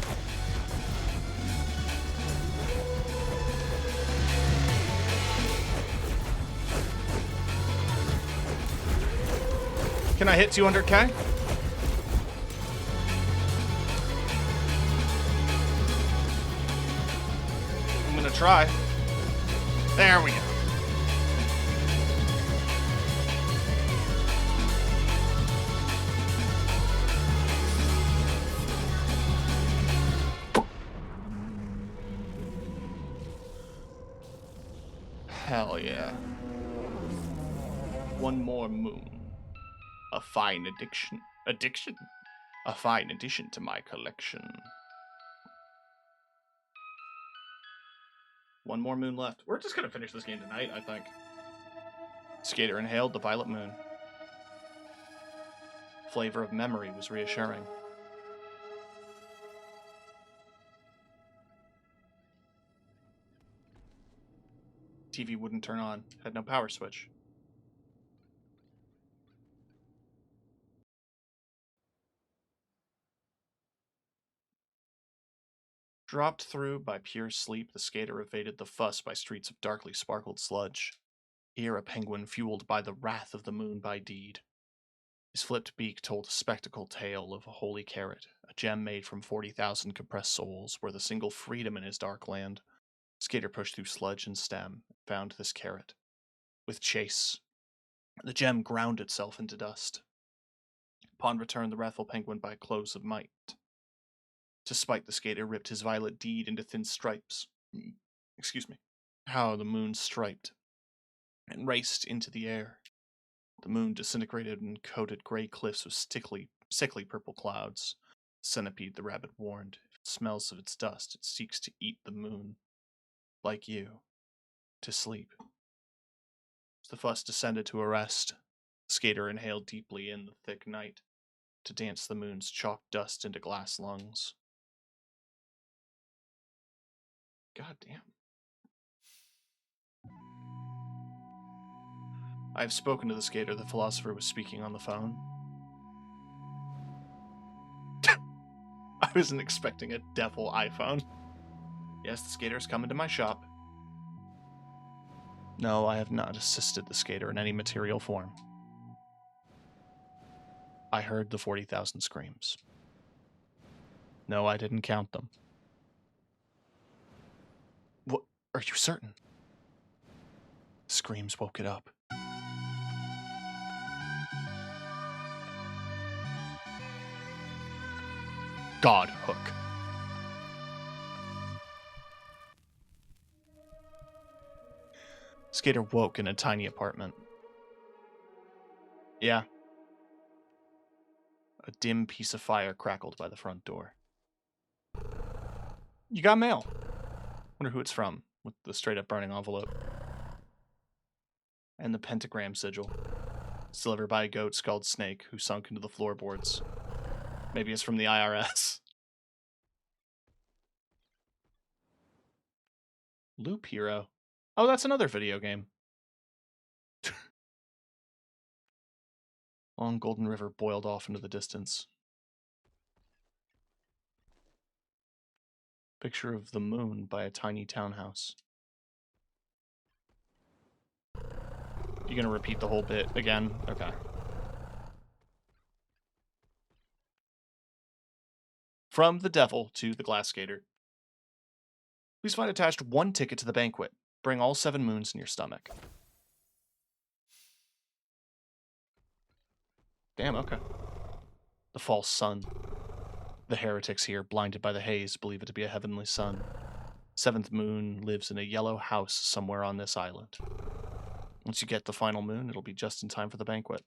Can I hit 200k? I'm gonna try. There we go. Hell yeah. One more moon. A fine addiction? A fine addition to my collection. One more moon left. We're just gonna finish this game tonight, I think. Skater inhaled the violet moon. Flavor of memory was reassuring. TV wouldn't turn on. Had no power switch. Dropped through by pure sleep, the skater evaded the fuss by streets of darkly sparkled sludge. Here a penguin fueled by the wrath of the moon by deed. His flipped beak told a spectacle tale of a holy carrot, a gem made from 40,000 compressed souls, worth a single freedom in his dark land. Skater pushed through sludge and stem, and found this carrot. With chase, the gem ground itself into dust. Upon return, the wrathful penguin by close of might. To spite the skater, ripped his violet deed into thin stripes. Excuse me. How the moon striped and raced into the air. The moon disintegrated and coated gray cliffs with sickly purple clouds. The centipede, the rabbit warned, if it smells of its dust, it seeks to eat the moon. Like you, to sleep. As the fuss descended to a rest, the skater inhaled deeply in the thick night to dance the moon's chalk dust into glass lungs. God damn. I have spoken to the skater, the philosopher was speaking on the phone. I wasn't expecting a devil iPhone. Yes, the skater's coming to my shop. No, I have not assisted the skater in any material form. I heard the 40,000 screams. No, I didn't count them. What? Are you certain? Screams woke it up. God Hook. Skater woke in a tiny apartment. Yeah. A dim piece of fire crackled by the front door. You got mail. Wonder who it's from, with the straight-up burning envelope. And the pentagram sigil. It's delivered by a goat-skulled snake who sunk into the floorboards. Maybe it's from the IRS. Loop Hero. Oh, that's another video game. Long Golden River boiled off into the distance. Picture of the moon by a tiny townhouse. You gonna repeat the whole bit again? Okay. From the devil to the glass skater. Please find attached 1 ticket to the banquet. Bring all 7 moons in your stomach. Damn, okay. The false sun. The heretics here, blinded by the haze, believe it to be a heavenly sun. 7th moon lives in a yellow house somewhere on this island. Once you get the final moon, it'll be just in time for the banquet.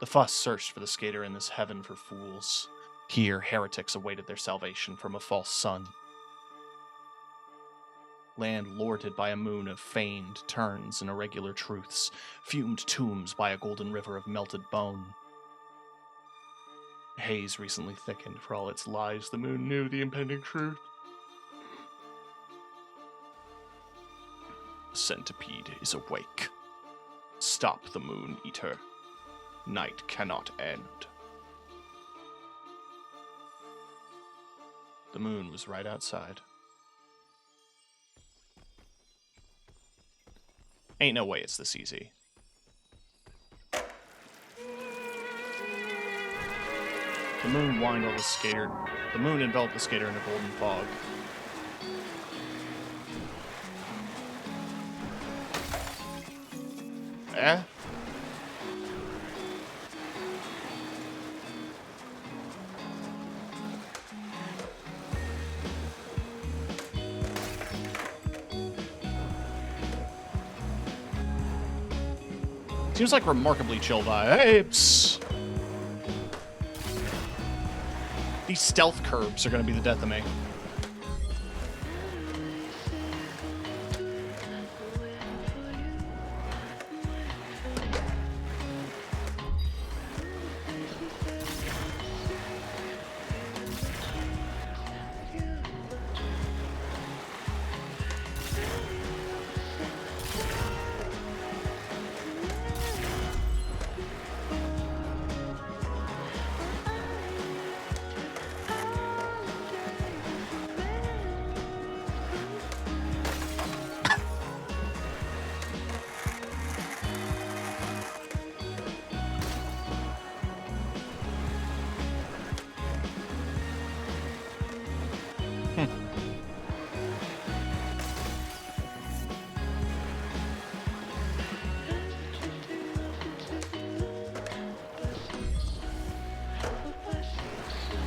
The fuss searched for the skater in this heaven for fools. Here, heretics awaited their salvation from a false sun. Land lorded by a moon of feigned turns and irregular truths, fumed tombs by a golden river of melted bone. Haze recently thickened. For all its lies, the moon knew the impending truth. The centipede is awake. Stop the moon eater. Night cannot end. The moon was right outside. Ain't no way it's this easy. The moon whined all the skater. The moon enveloped the skater in a golden fog. Eh? Seems like remarkably chill vibes. These stealth curbs are gonna be the death of me.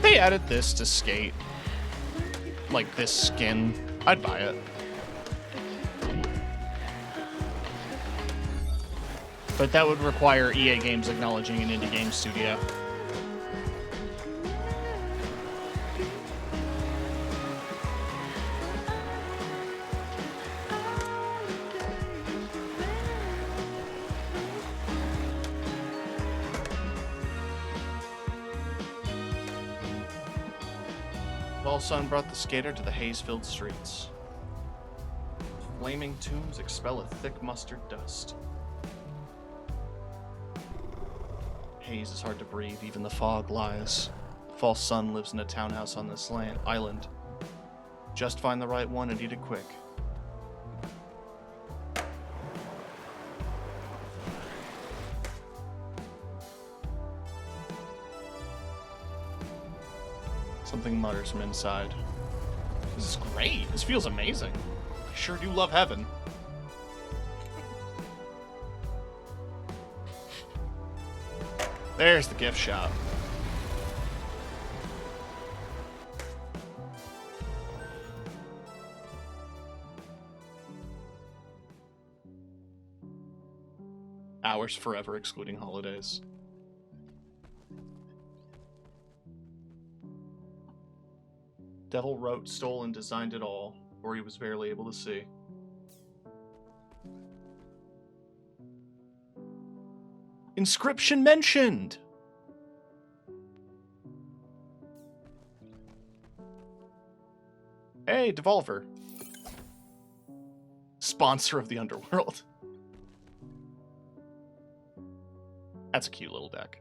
They added this to Skate. Like this skin. I'd buy it. But that would require EA Games acknowledging an indie game studio. Sun brought the skater to the haze-filled streets. Flaming tombs expel a thick mustard dust. Haze is hard to breathe, even the fog lies. The false sun lives in a townhouse on this island. Just find the right one and eat it quick. Something mutters from inside. This is great. This feels amazing. I sure do love heaven. There's the gift shop. Hours forever, excluding holidays. Devil wrote, stole, and designed it all, or he was barely able to see. Inscription mentioned! Hey, Devolver. Sponsor of the Underworld. That's a cute little deck.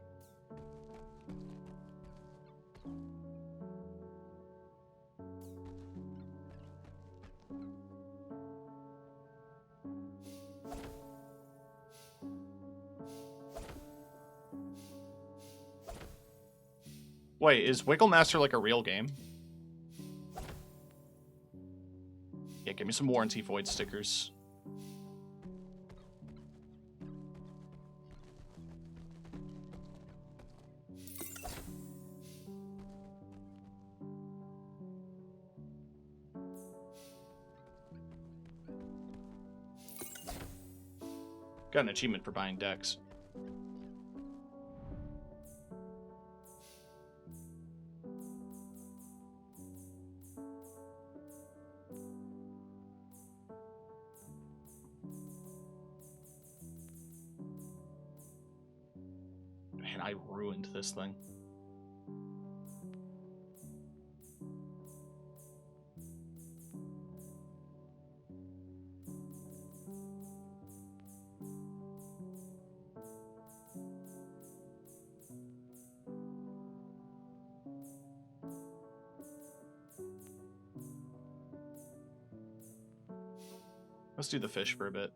Wait, is Wigglemaster like a real game? Yeah, give me some Warranty Void stickers. Got an achievement for buying decks. Man, I ruined this thing. Let's do the fish for a bit.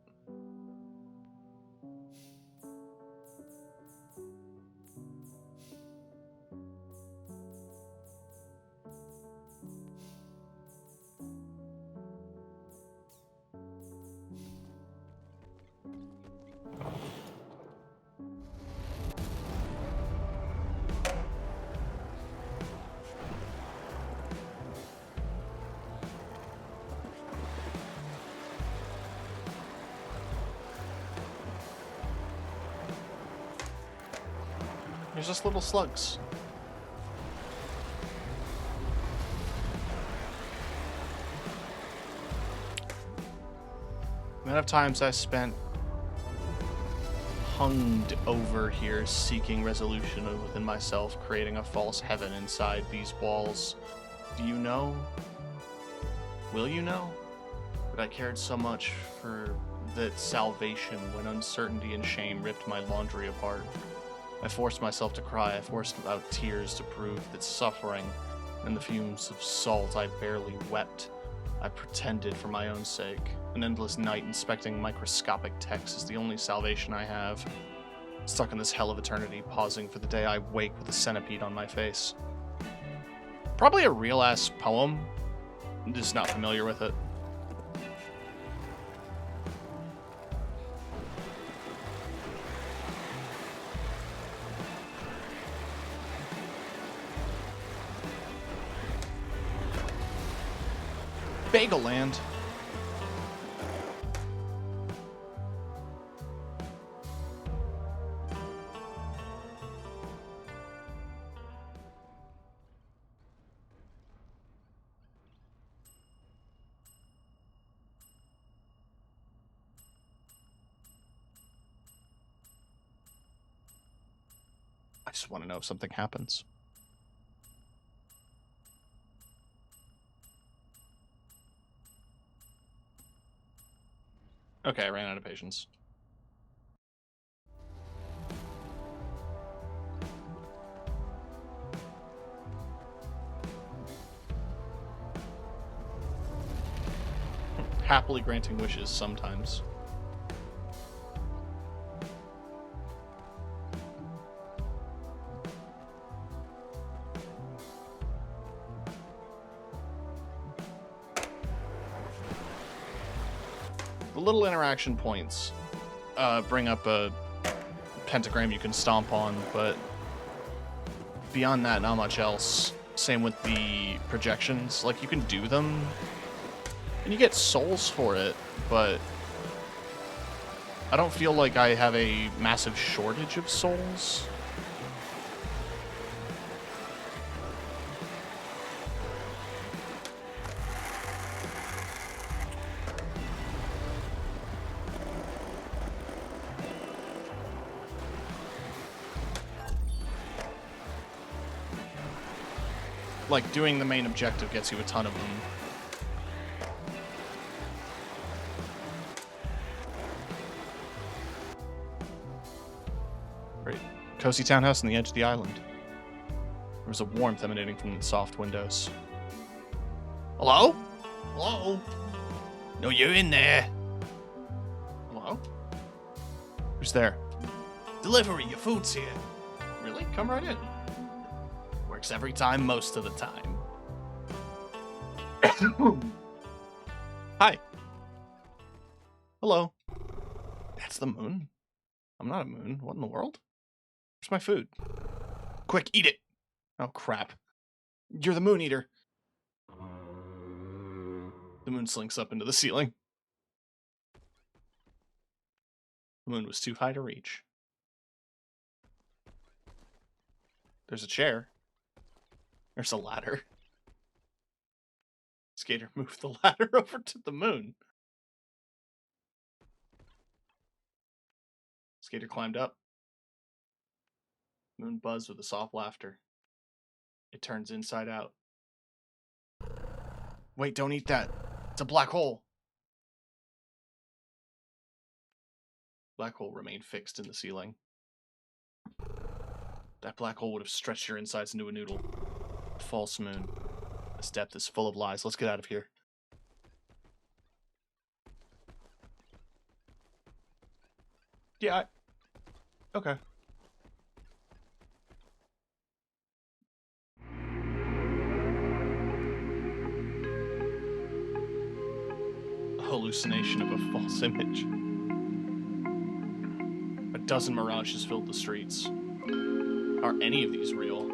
There's just little slugs. The amount of times I spent hunged over here seeking resolution within myself, creating a false heaven inside these walls. Do you know? Will you know? That I cared so much for that salvation when uncertainty and shame ripped my laundry apart. I forced myself to cry, I forced out tears to prove that suffering and the fumes of salt I barely wept. I pretended for my own sake. An endless night inspecting microscopic text is the only salvation I have. Stuck in this hell of eternity, pausing for the day I wake with a centipede on my face. Probably a real-ass poem. I'm just not familiar with it. Bagel Land. I just want to know if something happens. Okay, I ran out of patience. Happily granting wishes sometimes. The little interaction points bring up a pentagram you can stomp on, but beyond that, not much else. Same with the projections. Like, you can do them, and you get souls for it, but I don't feel like I have a massive shortage of souls. Like, doing the main objective gets you a ton of them. Great. Cozy townhouse on the edge of the island. There was a warmth emanating from the soft windows. Hello? Hello? No, you're in there. Hello? Who's there? Delivery, your food's here. Really? Come right in. Works every time, most of the time. Hi. Hello. That's the moon? I'm not a moon. What in the world? Where's my food? Quick, eat it! Oh, crap. You're the moon eater. The moon slinks up into the ceiling. The moon was too high to reach. There's a chair. There's a ladder. Skater moved the ladder over to the moon. Skater climbed up. Moon buzzed with a soft laughter. It turns inside out. Wait, don't eat that. It's a black hole. Black hole remained fixed in the ceiling. That black hole would have stretched your insides into a noodle. False moon. This depth is full of lies. Let's get out of here. Yeah, okay. A hallucination of a false image. A dozen mirages filled the streets. Are any of these real?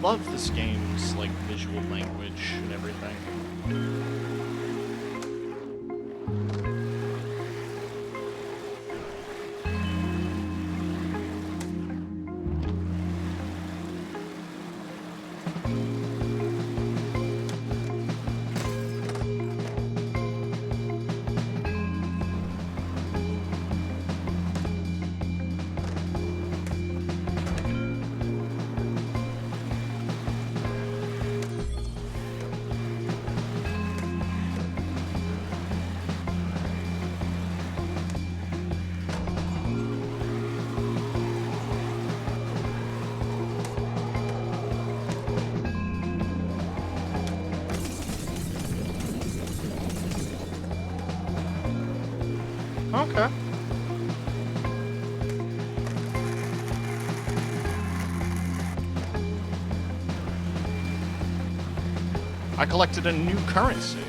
Love this game's like visual language and everything. Okay. I collected a new currency.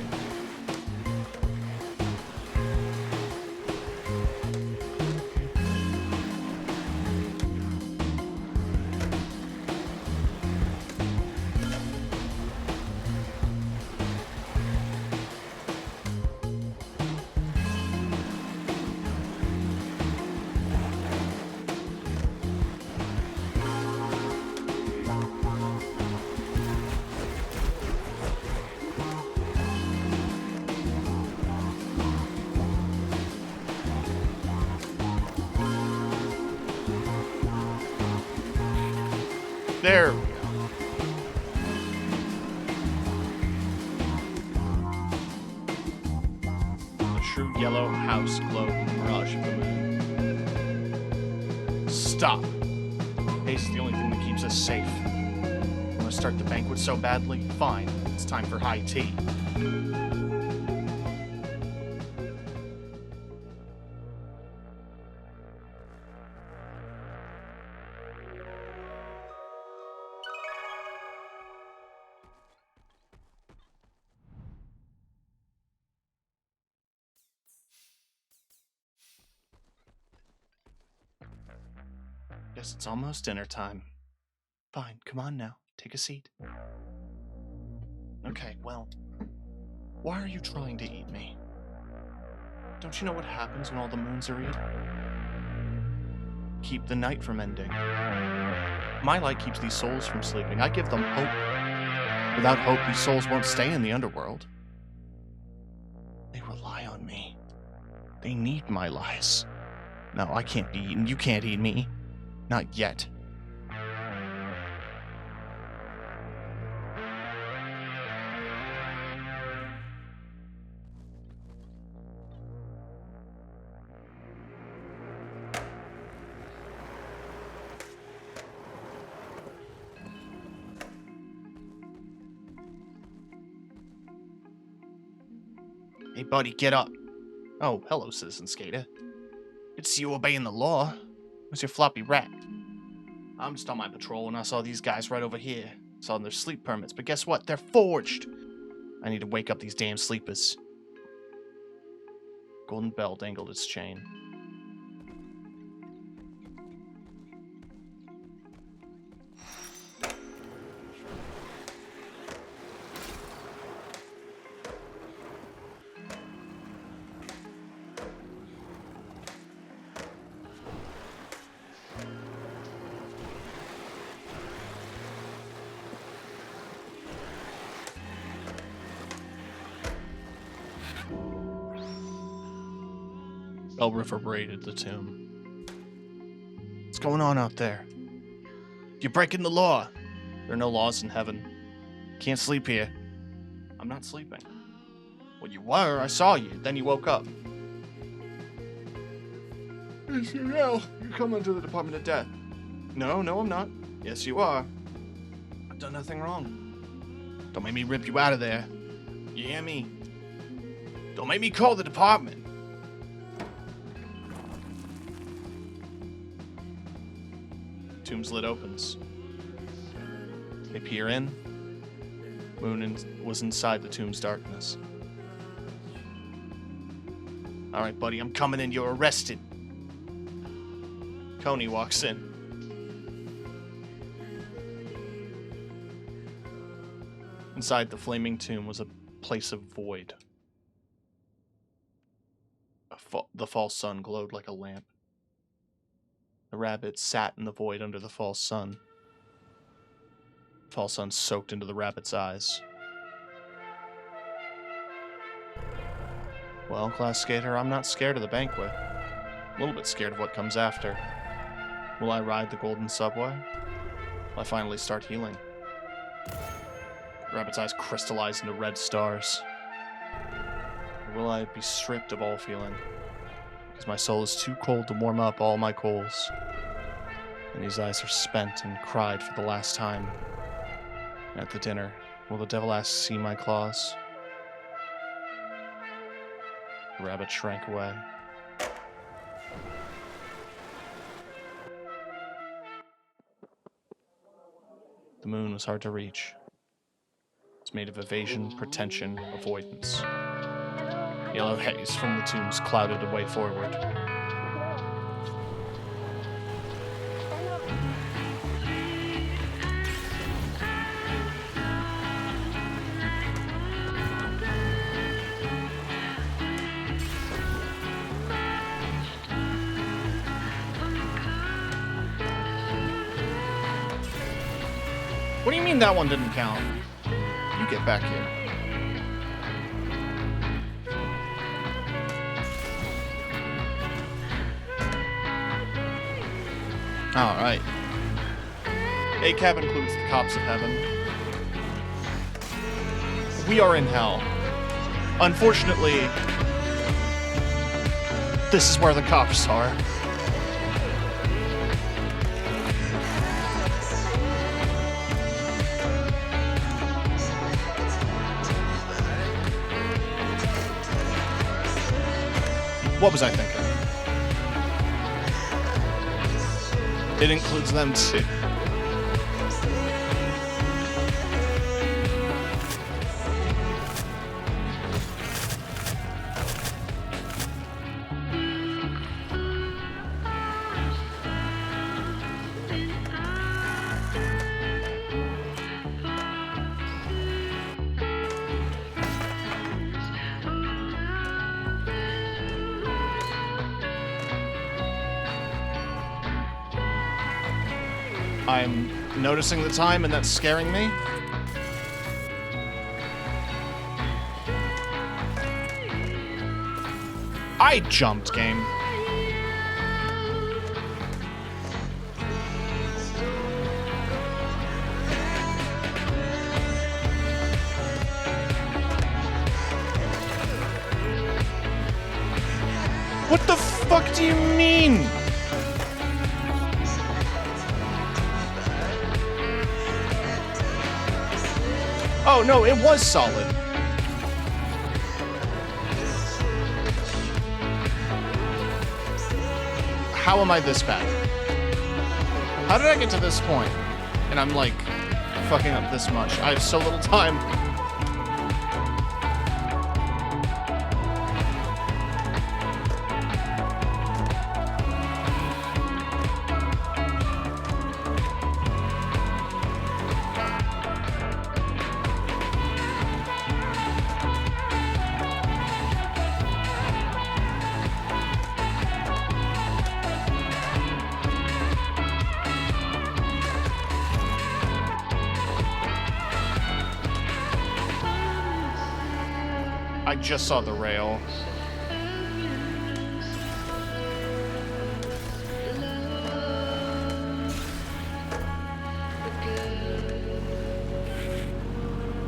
There we go. The true yellow house glow in the mirage of the moon. Stop. Haste is the only thing that keeps us safe. Want to start the banquet so badly? Fine. It's time for high tea. Guess it's almost dinner time. Fine, come on now. Take a seat. Okay, well, why are you trying to eat me? Don't you know what happens when all the moons are eaten? Keep the night from ending. My light keeps these souls from sleeping. I give them hope. Without hope, these souls won't stay in the underworld. They rely on me. They need my lies. No, I can't be eaten. You can't eat me. Not yet. Hey, buddy, get up. Oh, hello, Citizen Skater. Good to see you obeying the law. Where's your floppy rat? I'm just on my patrol and I saw these guys right over here. Saw their sleep permits, but guess what? They're forged. I need to wake up these damn sleepers. Golden bell dangled its chain. Bell reverberated the tomb. What's going on out there? You're breaking the law. There are no laws in heaven. Can't sleep here. I'm not sleeping. Well, you were. I saw you. Then you woke up. Yes, you know. You're coming to the Department of Death. No, I'm not. Yes, you are. I've done nothing wrong. Don't make me rip you out of there. You hear me? Don't make me call the department. Tomb's lid opens. They peer in. Moon was inside the tomb's darkness. Alright, buddy, I'm coming in. You're arrested. Coney walks in. Inside the flaming tomb was a place of void. The false sun glowed like a lamp. The rabbit sat in the void under the false sun. The false sun soaked into the rabbit's eyes. Well, Class Skater, I'm not scared of the banquet. A little bit scared of what comes after. Will I ride the golden subway? Will I finally start healing? The rabbit's eyes crystallize into red stars. Or will I be stripped of all feeling? Because my soul is too cold to warm up all my coals. And these eyes are spent and cried for the last time. And at the dinner, will the devil ask to see my claws? The rabbit shrank away. The moon was hard to reach. It's made of evasion, pretension, avoidance. Yellow haze from the tombs clouded a way forward. What do you mean that one didn't count? You get back here. Alright. ACAB includes the cops of heaven. We are in hell. Unfortunately, this is where the cops are. What was I thinking? It includes them too. I'm noticing the time and that's scaring me. I jumped, game. What the fuck do you mean? Oh, no, it was solid. How am I this bad? How did I get to this point? And I'm like fucking up this much. I have so little time. I just saw the rail.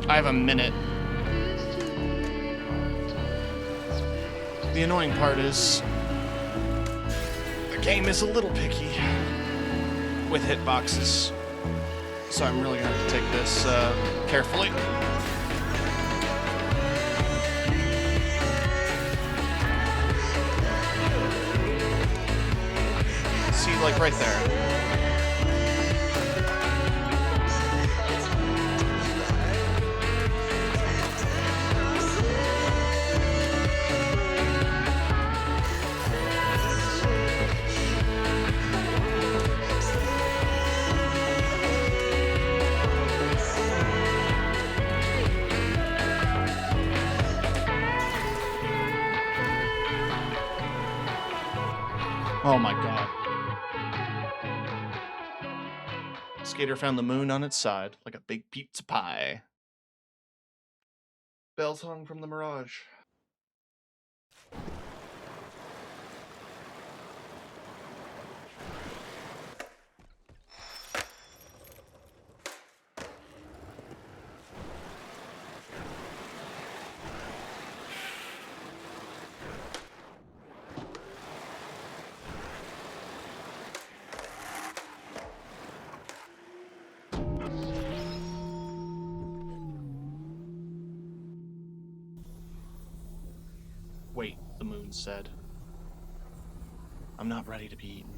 I have a minute. The annoying part is the game is a little picky with hitboxes, so I'm really gonna have to take this carefully. See, like right there. Oh my god. Skater found the moon on its side, like a big pizza pie. Bells hung from the mirage. Wait, the moon said. I'm not ready to be eaten.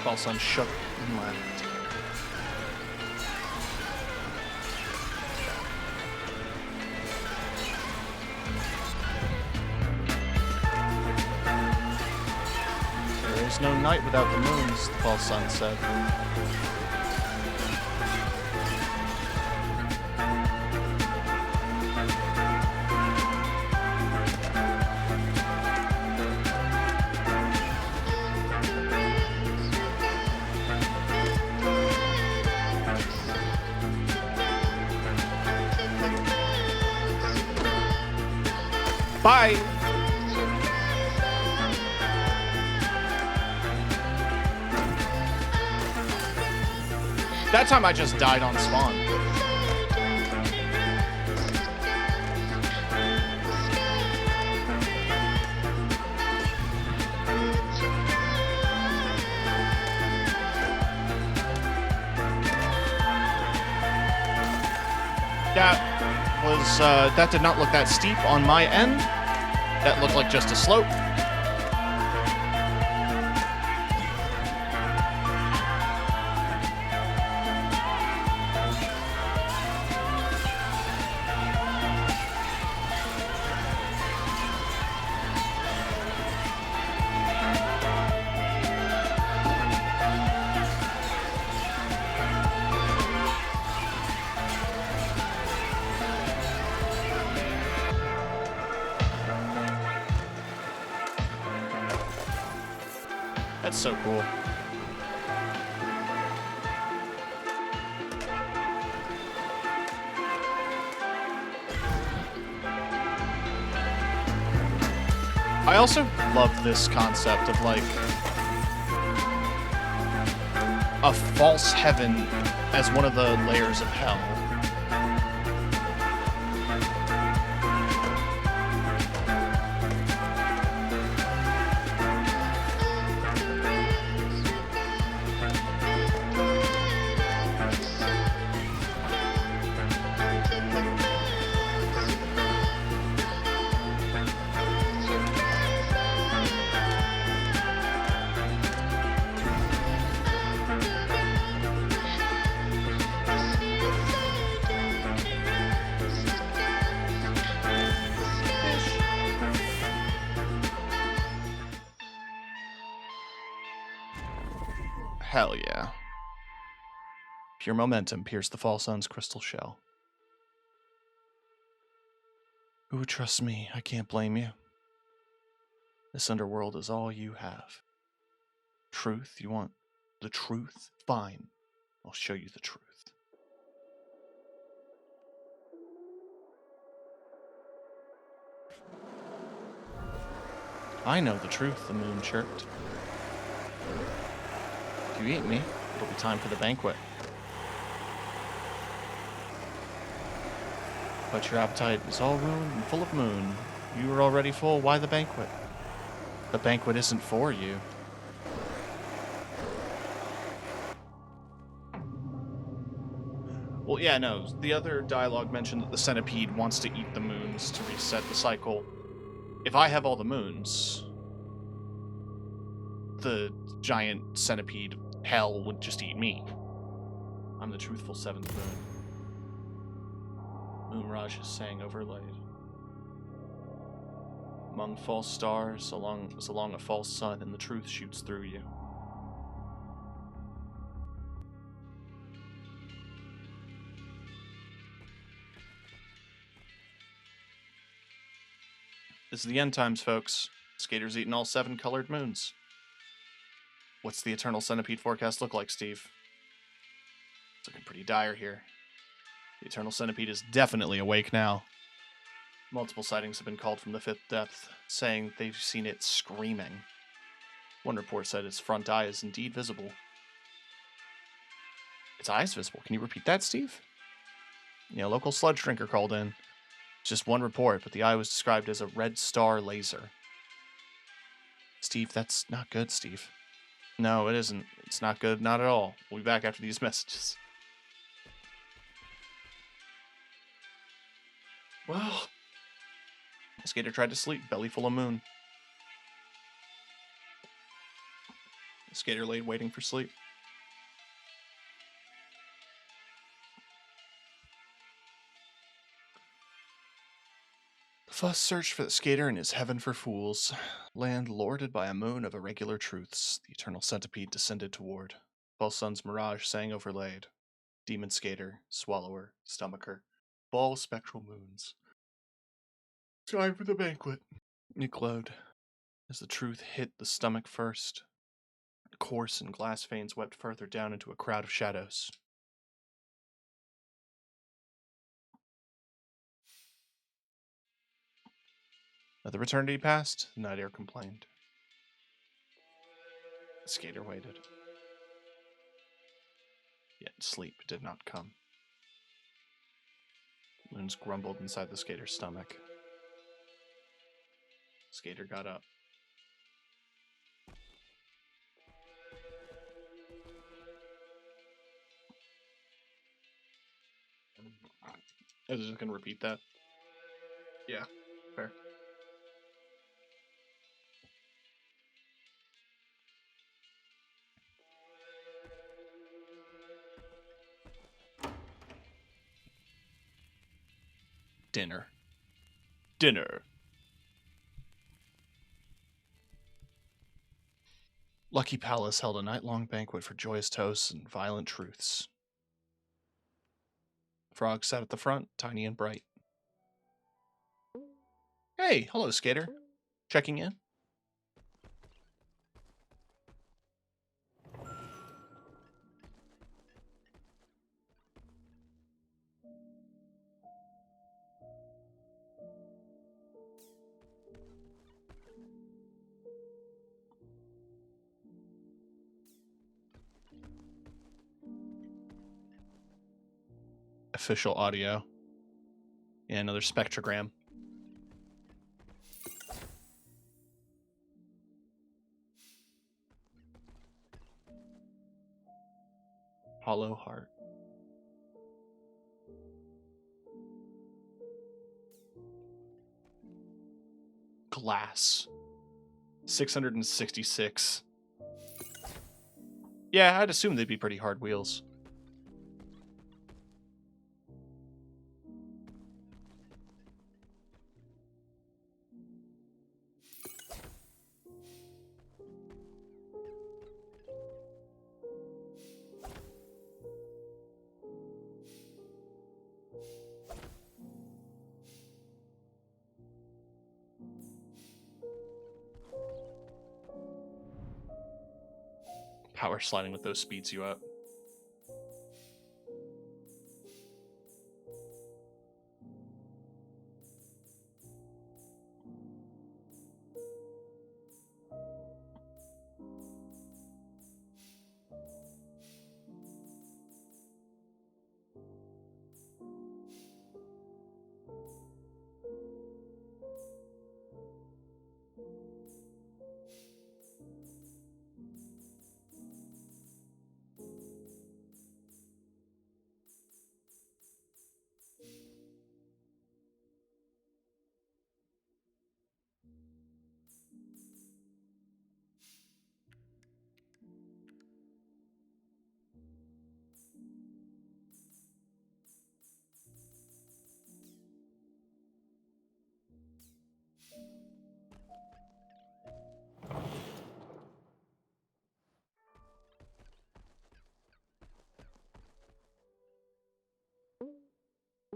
False Sun shook and laughed. There is no night without the moons, the False Sun said. Bye! That time I just died on spawn. That did not look that steep on my end. That looked like just a slope. That's so cool. I also love this concept of like a false heaven as one of the layers of hell. Hell yeah. Pure momentum pierced the false sun's crystal shell. Who would trust me? I can't blame you. This underworld is all you have. Truth? You want the truth? Fine. I'll show you the truth. I know the truth, the moon chirped. If you eat me, it'll be time for the banquet. But your appetite is all ruined and full of moon. You are already full, why the banquet? The banquet isn't for you. Well, yeah, no. The other dialogue mentioned that the centipede wants to eat the moons to reset the cycle. If I have all the moons, the giant centipede hell would just eat me. I'm the truthful seventh moon. Moon Mirage is saying overlaid. Among false stars, along a false sun, and the truth shoots through you. This is the end times, folks. Skater's eaten all 7 colored moons. What's the Eternal Centipede forecast look like, Steve? It's looking pretty dire here. The Eternal Centipede is definitely awake now. Multiple sightings have been called from the 5th depth, saying they've seen it screaming. One report said its front eye is indeed visible. Its eye is visible. Can you repeat that, Steve? Yeah, a local sludge drinker called in. Just one report, but the eye was described as a red star laser. Steve, that's not good, Steve. No, it isn't. It's not good, not at all. We'll be back after these messages. Well, Skater tried to sleep, belly full of moon. Skater laid waiting for sleep. The fuss searched for the Skater in his heaven for fools. Land lorded by a moon of irregular truths, the Eternal Centipede descended toward. False Sun's Mirage sang overlaid. Demon Skater, Swallower, Stomacher, ball of spectral moons. Time for the banquet. It glowed as the truth hit the stomach first. Coarse and glass veins wept further down into a crowd of shadows. Another eternity passed, the night air complained. The Skater waited. Yet sleep did not come. Moons grumbled inside the Skater's stomach. Skater got up. I was just gonna repeat that. Yeah, fair. Dinner. Dinner. Lucky Palace held a night-long banquet for joyous toasts and violent truths. Frog sat at the front, tiny and bright. Hey, hello, Skater. Checking in? official audio. Yeah, another spectrogram. Hollow heart. Glass. 666. Yeah, I'd assume they'd be pretty hard wheels. Power sliding with those speeds you up.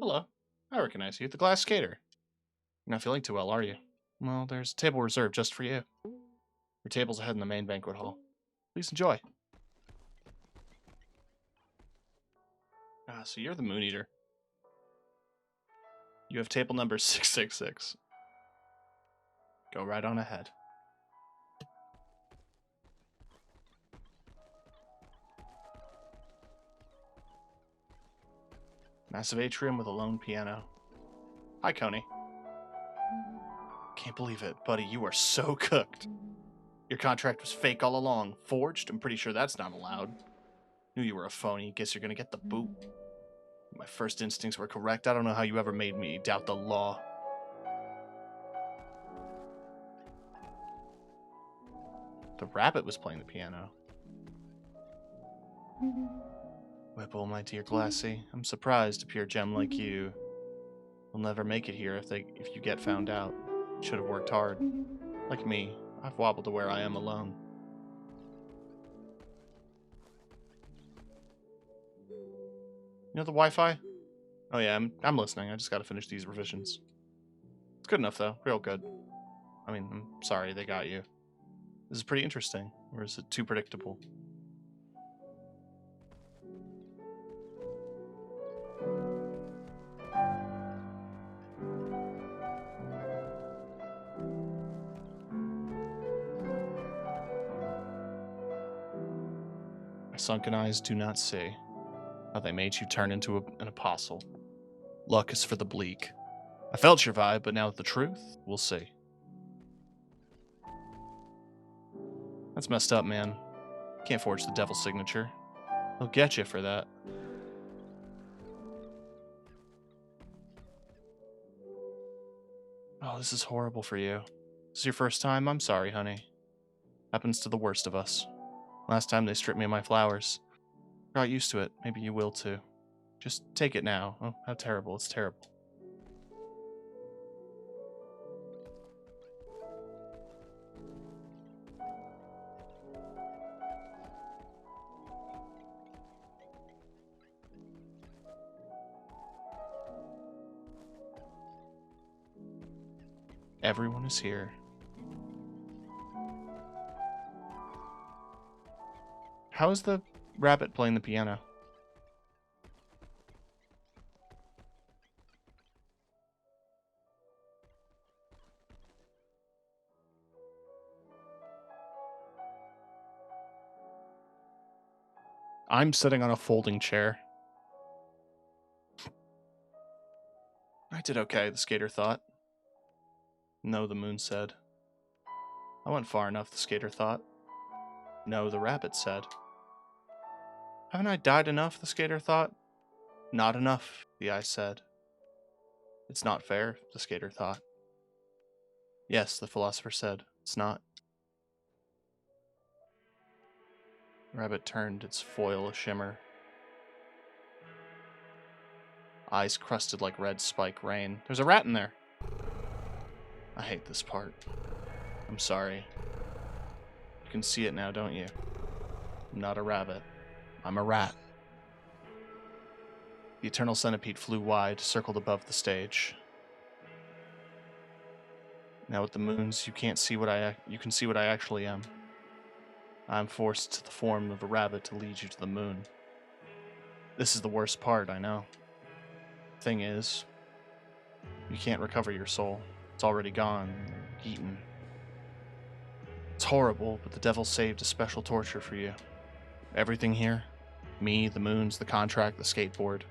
Hello. I recognize you, the Glass Skater. You're not feeling too well, are you? Well, there's a table reserved just for you. Your table's ahead in the main banquet hall. Please enjoy. Ah, so you're the Moon Eater. You have table number 666. Go right on ahead. Massive atrium with a lone piano. Hi, Coney. Can't believe it, buddy. You are so cooked. Your contract was fake all along. Forged? I'm pretty sure that's not allowed. Knew you were a phony. Guess you're gonna get the boot. My first instincts were correct. I don't know how you ever made me doubt the law. The rabbit was playing the piano. Whipple, my dear Glassy, I'm surprised a pure gem like you will never make it here if you get found out. You should have worked hard. Like me, I've wobbled to where I am alone. You know the Wi-Fi? Oh yeah, I'm listening. I just gotta finish these revisions. It's good enough though, real good. I mean, I'm sorry they got you. This is pretty interesting, or is it too predictable? My sunken eyes do not see how they made you turn into an apostle. Luck is for the bleak. I felt your vibe, but now the truth, we'll see. That's messed up, man. Can't forge the devil's signature. He'll get you for that. Oh, this is horrible for you. This is your first time? I'm sorry, honey. Happens to the worst of us. Last time they stripped me of my flowers. Got used to it. Maybe you will too. Just take it now. Oh, how terrible. It's terrible. Everyone is here. How is the rabbit playing the piano? I'm sitting on a folding chair. I did okay, the skater thought. No, the moon said. I went far enough, the skater thought. No, the rabbit said. Haven't I died enough, the skater thought. Not enough, the eye said. It's not fair, the skater thought. Yes, the philosopher said, it's not. The rabbit turned, its foil a shimmer. Eyes crusted like red spike rain. There's a rat in there. I hate this part. I'm sorry. You can see it now, don't you? I'm not a rabbit. I'm a rat. The eternal centipede flew wide, circled above the stage. Now with the moons, you can see what I actually am. I'm forced to the form of a rabbit to lead you to the moon. This is the worst part, I know. Thing is, you can't recover your soul. It's already gone, eaten. It's horrible, but the devil saved a special torture for you. Everything here, me, the moons, the contract, the skateboard,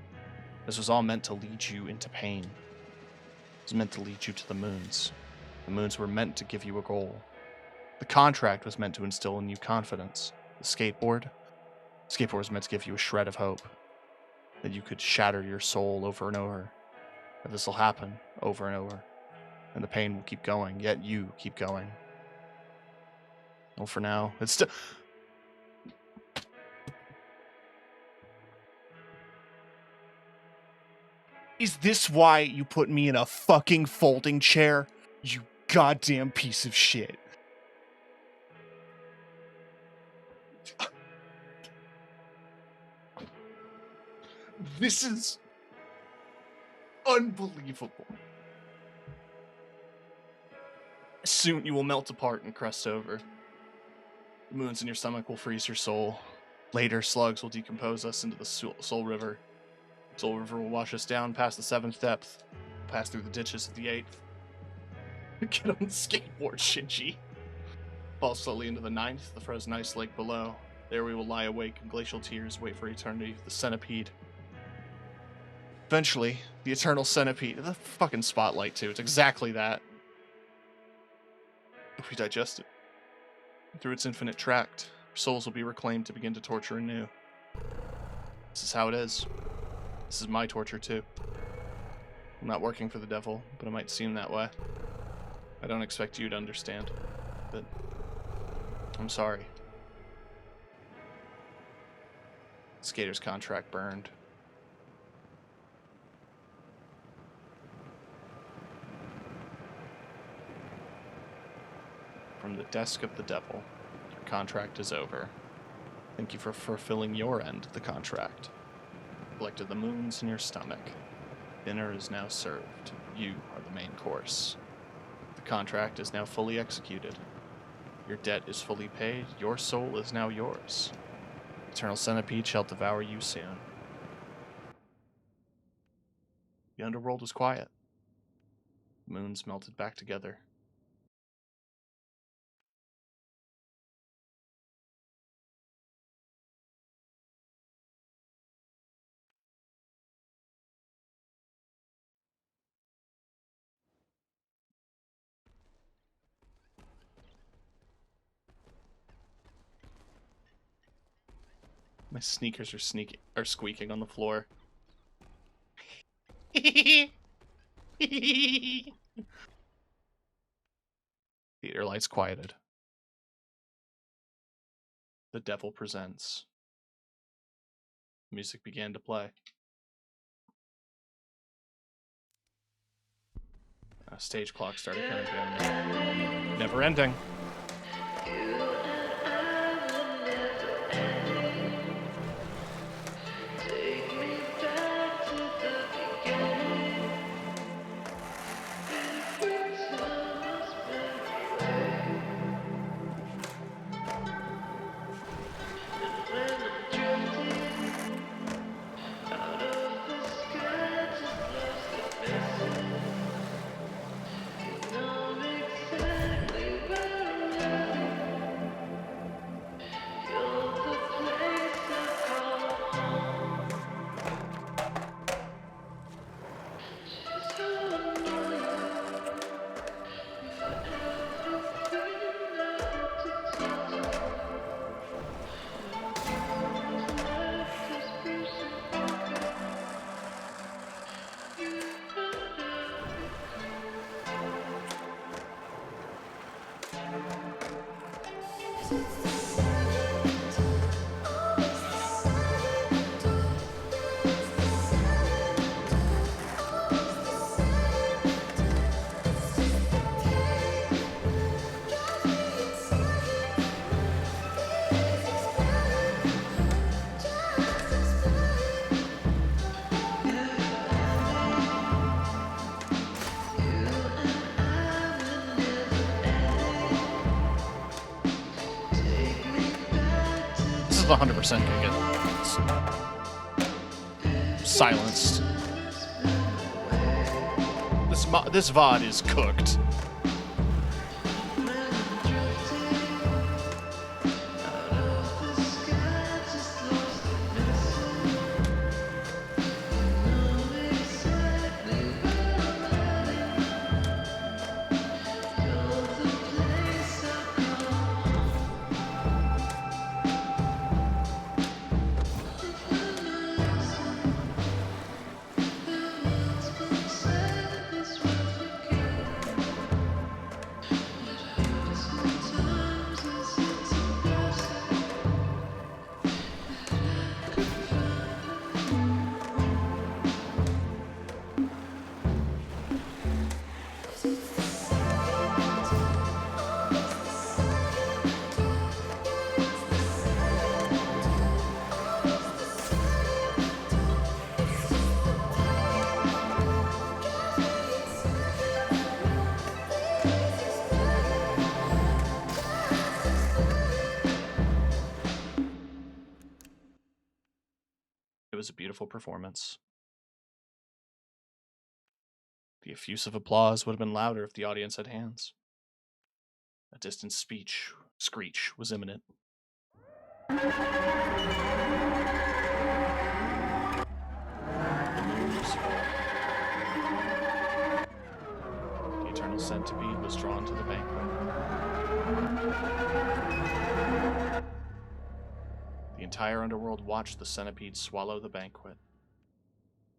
this was all meant to lead you into pain. It was meant to lead you to the moons. The moons were meant to give you a goal. The contract was meant to instill in you confidence. The skateboard was meant to give you a shred of hope. That you could shatter your soul over and over. That this will happen over and over. And the pain will keep going, yet you keep going. Well, for now, it's still... Is this why you put me in a fucking folding chair? You goddamn piece of shit. This is unbelievable. Soon you will melt apart and crust over. The moons in your stomach will freeze your soul. Later, slugs will decompose us into the Soul River. Soul River will wash us down past the 7th depth, pass through the ditches of the 8th. Get on the skateboard, Shinji. Fall slowly into the 9th, the frozen ice lake below. There we will lie awake in glacial tears, wait for eternity, the centipede. Eventually, the eternal centipede, the fucking spotlight too, it's exactly that. If we digest it, through its infinite tract, our souls will be reclaimed to begin to torture anew. This is how it is. This is my torture too. I'm not working for the devil, but it might seem that way. I don't expect you to understand, but I'm sorry. Skater's contract burned. From the desk of the devil, your contract is over. Thank you for fulfilling your end of the contract. Collected the moons in your stomach. Dinner is now served. You are the main course. The contract is now fully executed. Your debt is fully paid. Your soul is now yours. Eternal centipede shall devour you soon. The underworld was quiet. Moons melted back together. My sneakers are squeaking on the floor. Theater lights quieted. The devil presents. Music began to play. A stage clock started counting. Never ending. 100% gonna get silenced. This VOD is cooked. It was a beautiful performance. The effusive applause would have been louder if the audience had hands. A distant screech was imminent. The moon was full. The eternal centipede was drawn to the banquet. The entire underworld watched the centipede swallow the banquet.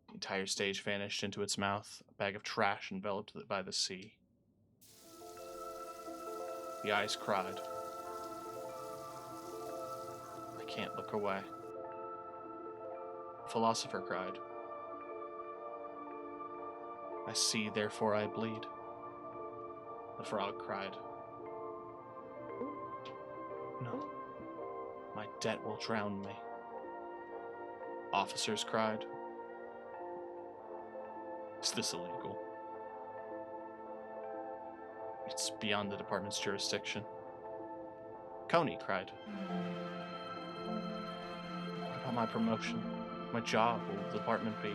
The entire stage vanished into its mouth, a bag of trash enveloped by the sea. The eyes cried. I can't look away. The philosopher cried. I see, therefore I bleed. The frog cried. No, my debt will drown me. Officers cried. Is this illegal? It's beyond the department's jurisdiction. Coney cried. What about my promotion? My job? Will the department be?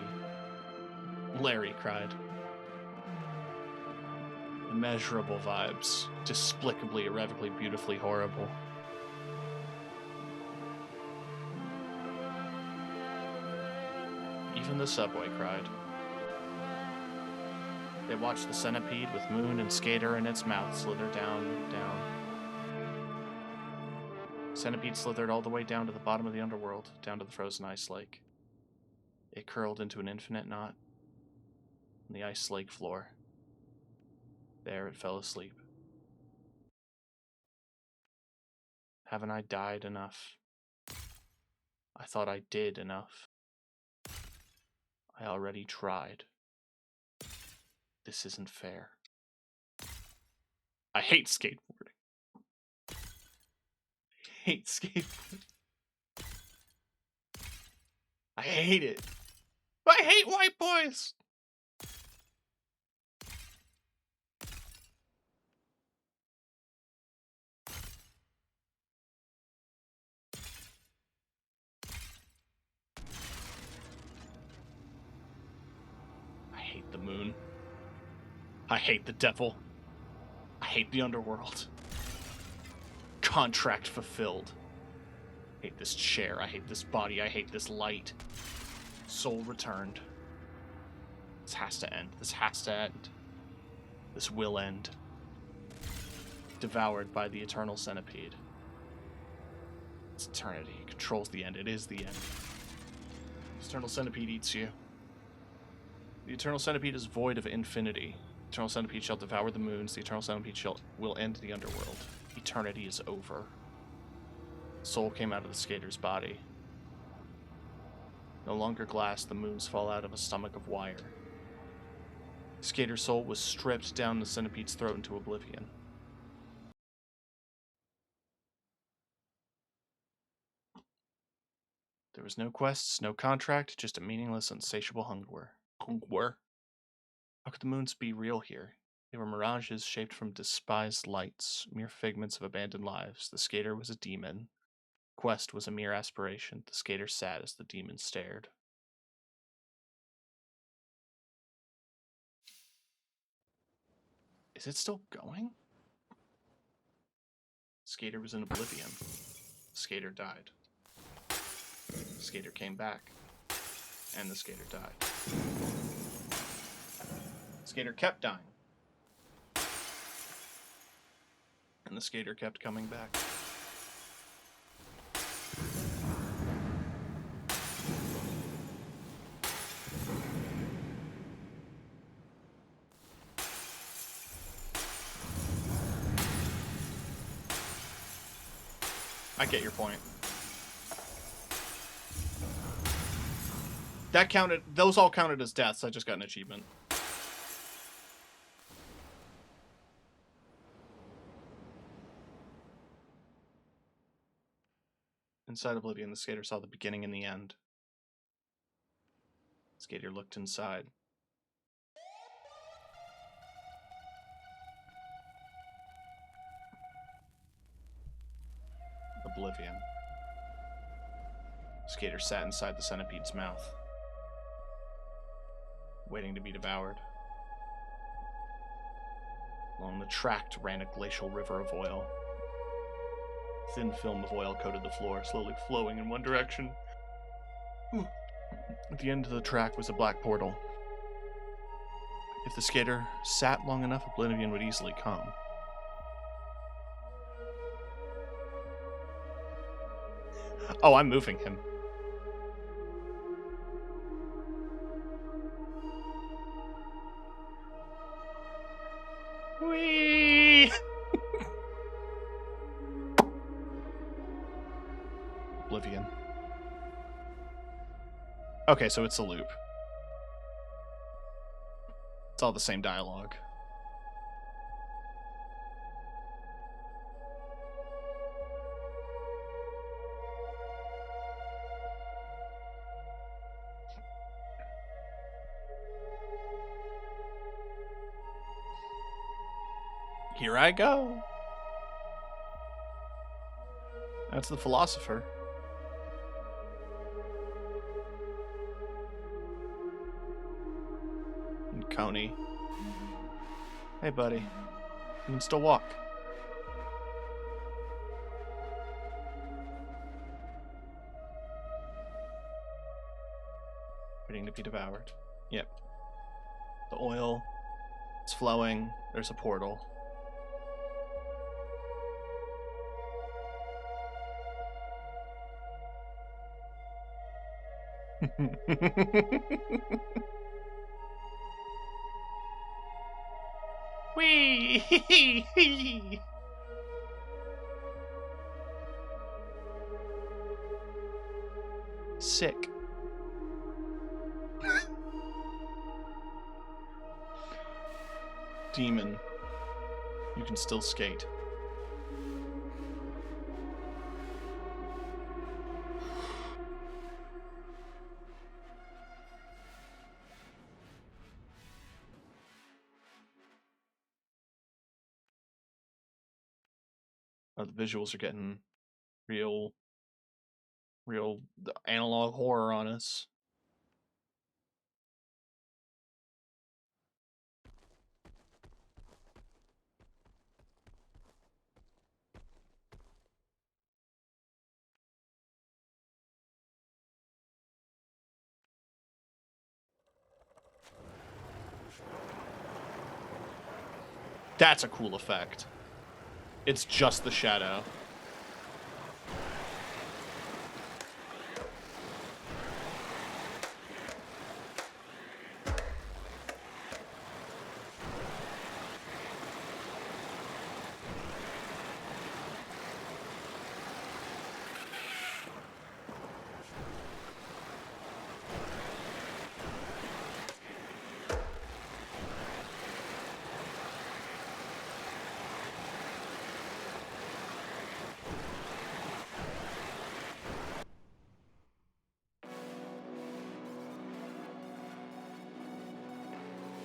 Larry cried. Immeasurable vibes. Despicably, irrevocably, beautifully horrible. Even the subway cried. They watched the centipede with Moon and Skater in its mouth slither down. Centipede slithered all the way down to the bottom of the underworld, down to the frozen ice lake. It curled into an infinite knot on the ice lake floor. There it fell asleep. Haven't I died enough? I thought I did enough. I already tried. This isn't fair. I hate skateboarding. I hate skateboarding. I hate it. I hate white boys. I hate the moon. I hate the devil. I hate the underworld. Contract fulfilled. I hate this chair. I hate this body. I hate this light. Soul returned. This has to end. This has to end. This will end. Devoured by the eternal centipede. It's eternity. It controls the end. It is the end. The eternal centipede eats you. The eternal centipede is void of infinity. The eternal centipede shall devour the moons. The eternal centipede will end the underworld. Eternity is over. Soul came out of the skater's body. No longer glass, the moons fall out of a stomach of wire. Skater's soul was stripped down the centipede's throat into oblivion. There was no quests, no contract, just a meaningless, insatiable hunger. How could the moons be real here? They were mirages shaped from despised lights, mere figments of abandoned lives. The skater was a demon. Quest was a mere aspiration. The skater sat as the demon stared. Is it still going? Skater was in oblivion. Skater died. Skater came back. And the skater died. Skater kept dying. And the skater kept coming back. I get your point. That counted, those all counted as deaths. I just got an achievement. Inside Oblivion, the skater saw the beginning and the end. The skater looked inside. Oblivion. Skater sat inside the centipede's mouth, waiting to be devoured. Along the tract ran a glacial river of oil. Thin film of oil coated the floor, slowly flowing in one direction. At the end of the track was a black portal. If the skater sat long enough, Oblivion would easily come. Oh, I'm moving him. Whee! Oblivion. Okay, so it's a loop. It's all the same dialogue. Here I go. That's the philosopher. And Coney. Hey, buddy. You can still walk. Waiting to be devoured. Yep. The oil is flowing. There's a portal. Wee! Sick. Demon, you can still skate. The visuals are getting real analog horror on us. That's a cool effect. It's just the shadow.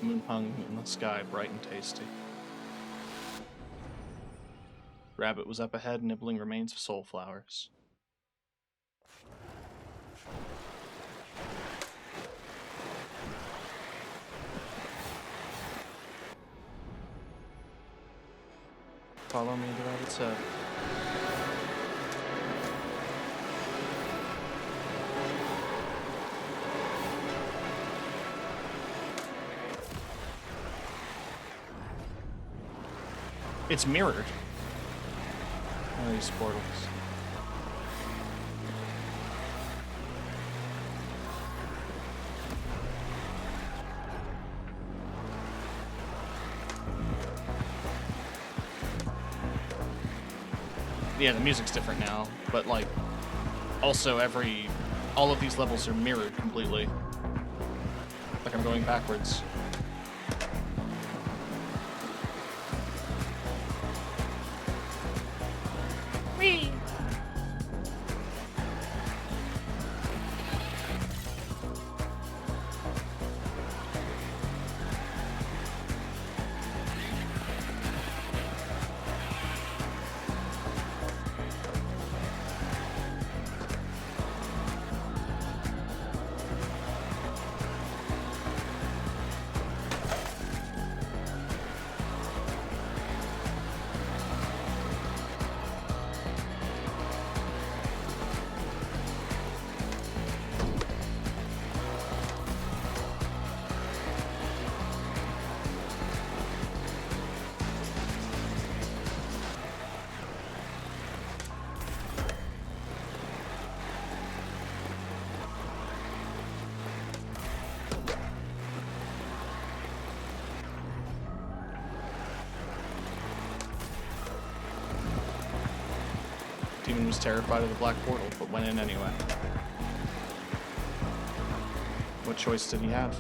Moon hung in the sky, bright and tasty. Rabbit was up ahead, nibbling remains of soul flowers. Follow me to Rabbit's Head. It's mirrored. One of these portals. Yeah, the music's different now, but like, also all of these levels are mirrored completely. Like I'm going backwards. Demon was terrified of the black portal, but went in anyway. What choice did he have?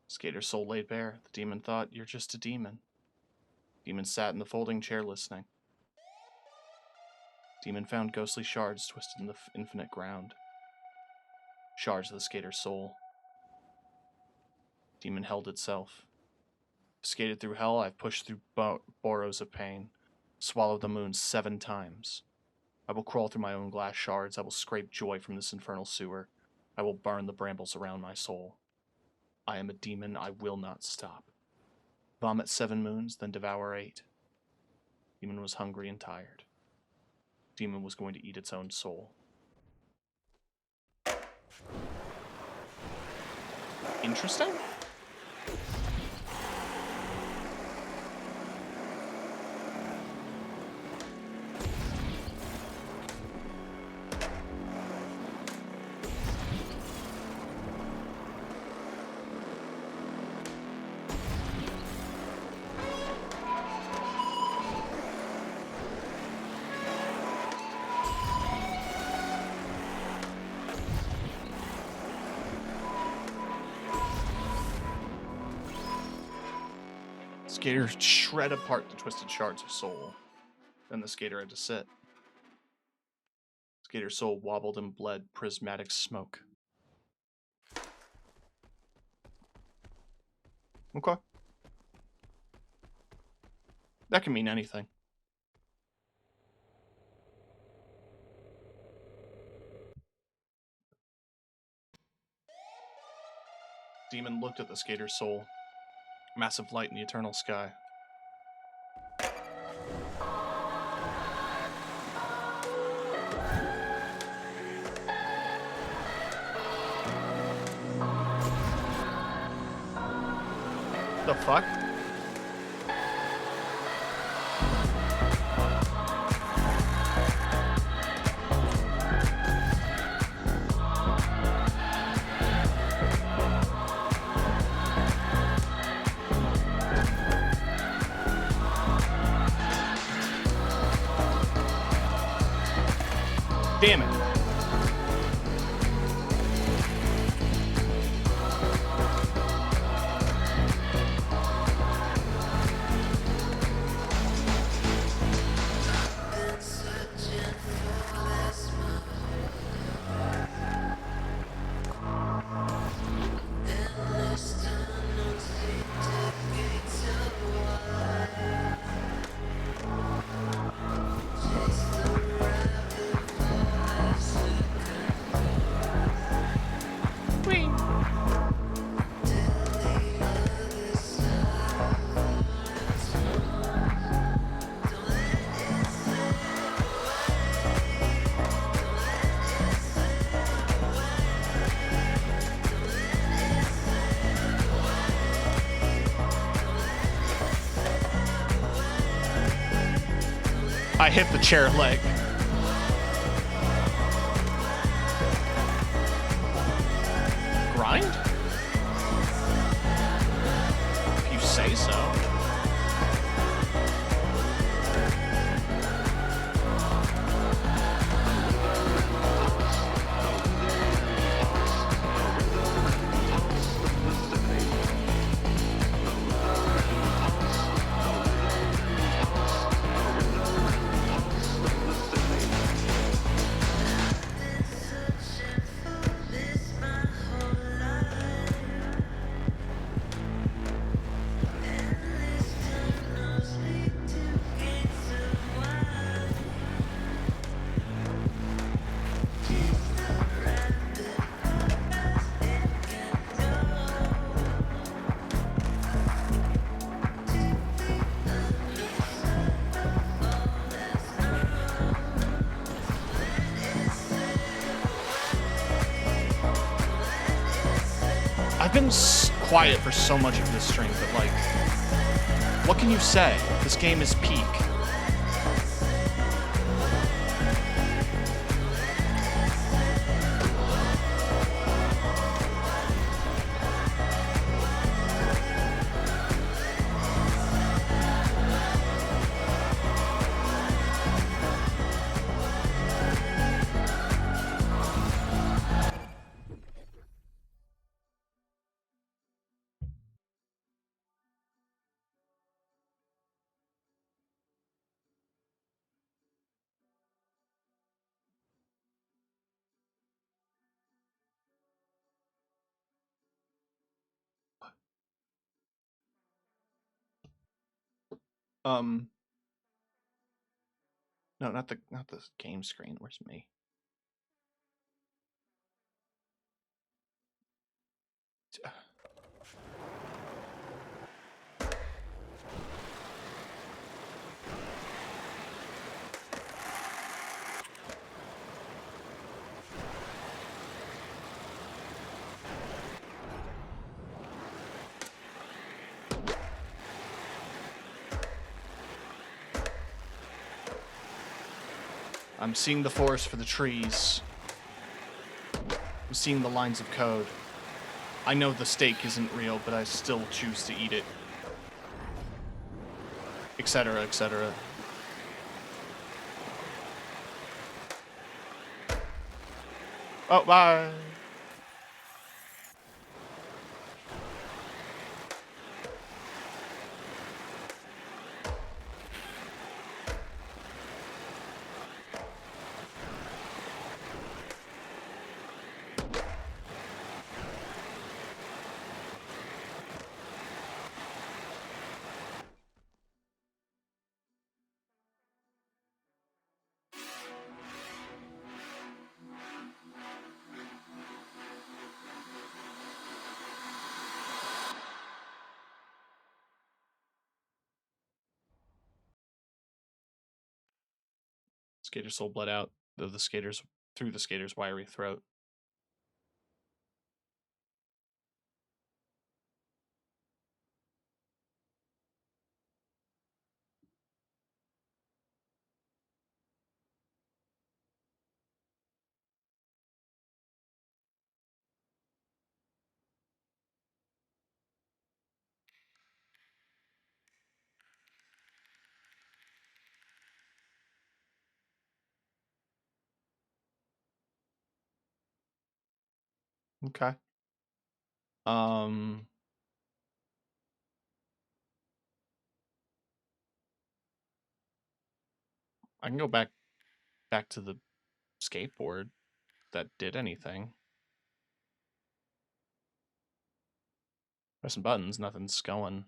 Skater's soul laid bare. The demon thought, "You're just a demon." Demon sat in the folding chair listening. Demon found ghostly shards twisted in the infinite ground. Shards of the skater's soul. Demon held itself. Skated through hell, I've pushed through burrows of pain. Swallowed the moon 7 times. I will crawl through my own glass shards. I will scrape joy from this infernal sewer. I will burn the brambles around my soul. I am a demon, I will not stop. Vomit 7 moons, then devour 8. Demon was hungry and tired. Demon was going to eat its own soul. Interesting? Skater shred apart the twisted shards of soul. Then the skater had to sit. Skater's soul wobbled and bled prismatic smoke. Okay. That can mean anything. Demon looked at the skater's soul. Massive light in the eternal sky. The fuck? Damn it. I hit the chair leg. Grind? If you say so. I've been quiet for so much of this stream, but like, what can you say? This game is peak. No, not the game screen. Where's me? I'm seeing the forest for the trees. I'm seeing the lines of code. I know the steak isn't real, but I still choose to eat it. Etc., etc. Oh, bye! Skater's soul bled out through the skater's wiry throat. Okay. I can go back to the skateboard that did anything. Pressing buttons, nothing's going.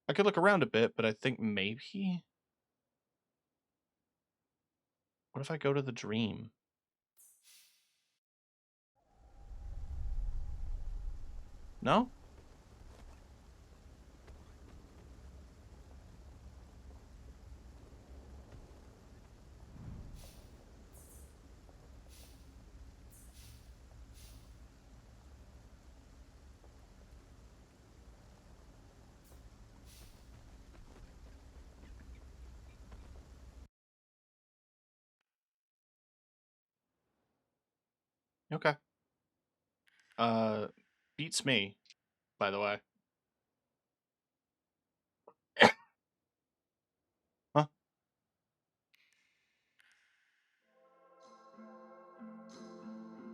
I could look around a bit, but I think maybe... What if I go to the dream? No? Okay. Beats me, by the way. Huh?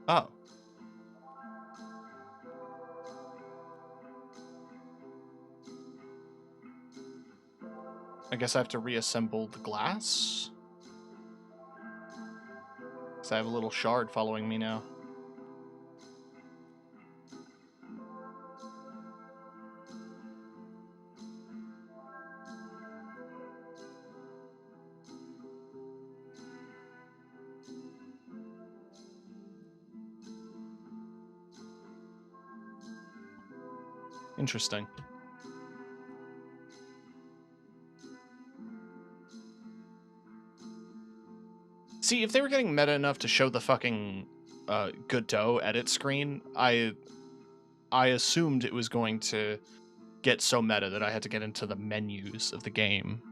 Oh. I guess I have to reassemble the glass? Because I have a little shard following me now. Interesting. See, if they were getting meta enough to show the fucking Godot edit screen, I assumed it was going to get so meta that I had to get into the menus of the game.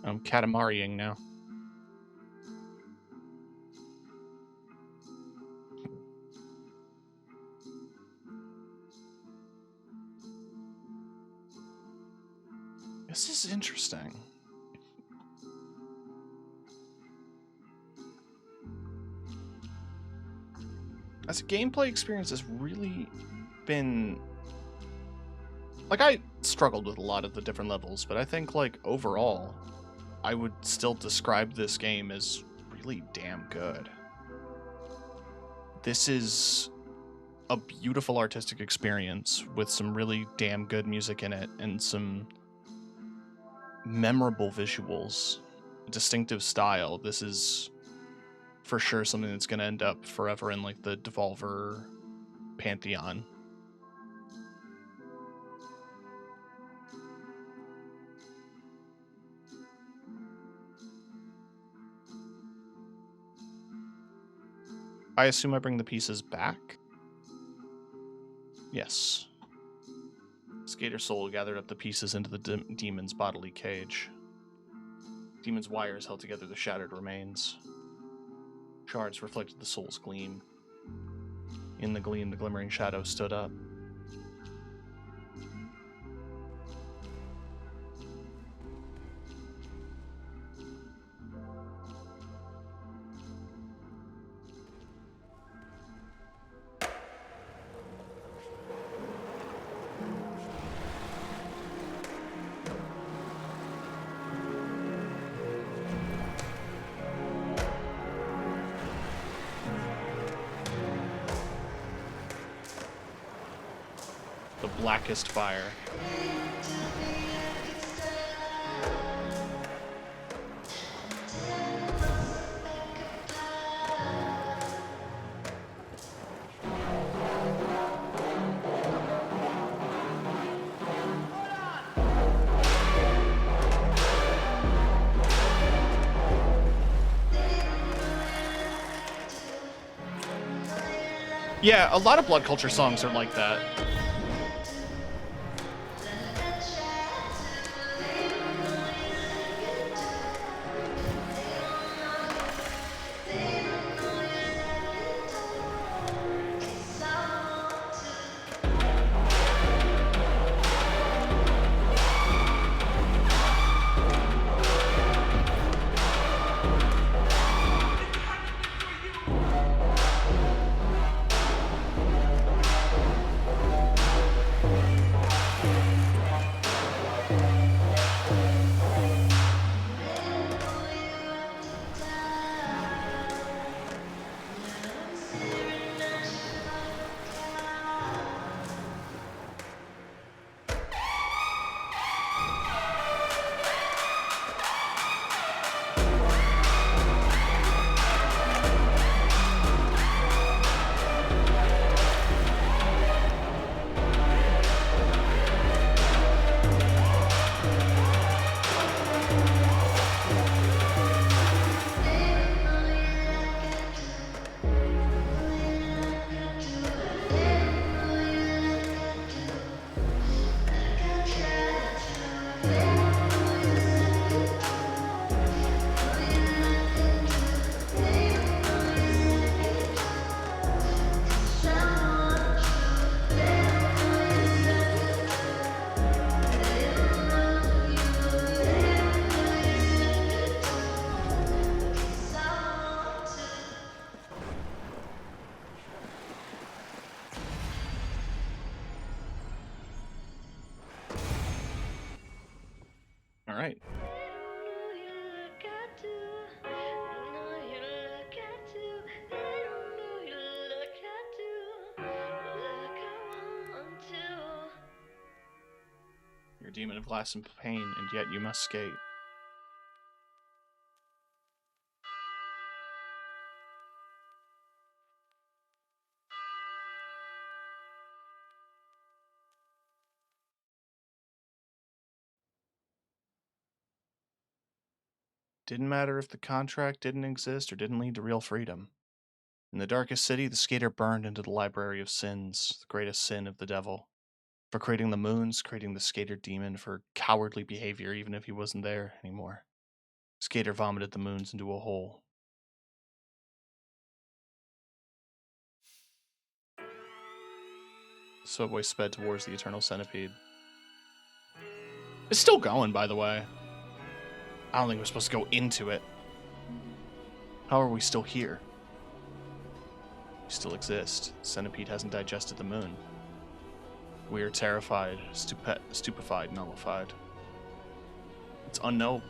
I'm Katamariing now. This is interesting. As a gameplay experience, has really been... Like, I struggled with a lot of the different levels, but I think, like, overall, I would still describe this game as really damn good. This is a beautiful artistic experience with some really damn good music in it and some memorable visuals, distinctive style. This is for sure something that's going to end up forever in like the Devolver pantheon. I assume I bring the pieces back? Yes. Skater Soul gathered up the pieces into the demon's bodily cage. Demon's wires held together the shattered remains. Shards reflected the soul's gleam. In the gleam, the glimmering shadow stood up. Blackest fire. Yeah, a lot of Blood Culture songs are like that. right. You're a demon of glass and pain, and yet you must skate. Didn't matter if the contract didn't exist or didn't lead to real freedom. In the darkest city, the skater burned into the library of sins, the greatest sin of the devil. For creating the moons, creating the skater demon, for cowardly behavior even if he wasn't there anymore. Skater vomited the moons into a hole. The subway sped towards the Eternal Centipede. It's still going, by the way. I don't think we're supposed to go into it. How are we still here? We still exist. Centipede hasn't digested the moon. We are terrified, stupefied, nullified. It's unknowable.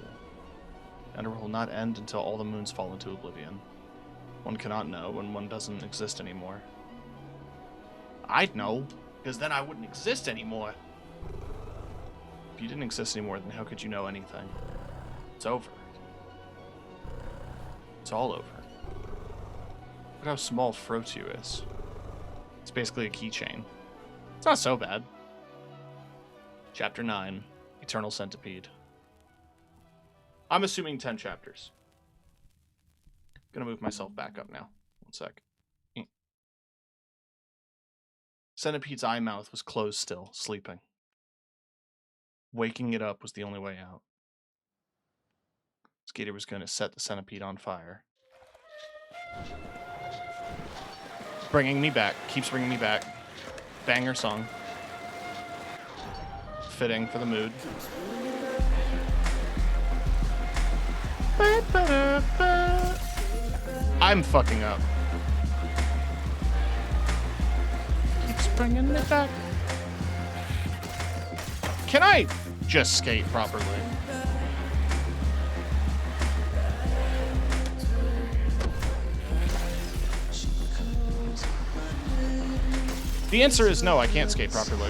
And it will not end until all the moons fall into oblivion. One cannot know when one doesn't exist anymore. I'd know, because then I wouldn't exist anymore. If you didn't exist anymore, then how could you know anything? It's over. It's all over. Look how small Frotu is. It's basically a keychain. It's not so bad. Chapter 9, Eternal Centipede. I'm assuming 10 chapters. Gonna move myself back up now. One sec. Centipede's eye mouth was closed still, sleeping. Waking it up was the only way out. Skater was going to set the centipede on fire. Bringing me back. Keeps bringing me back. Banger song. Fitting for the mood. I'm fucking up. Keeps bringing me back. Can I just skate properly? The answer is no, I can't skate properly.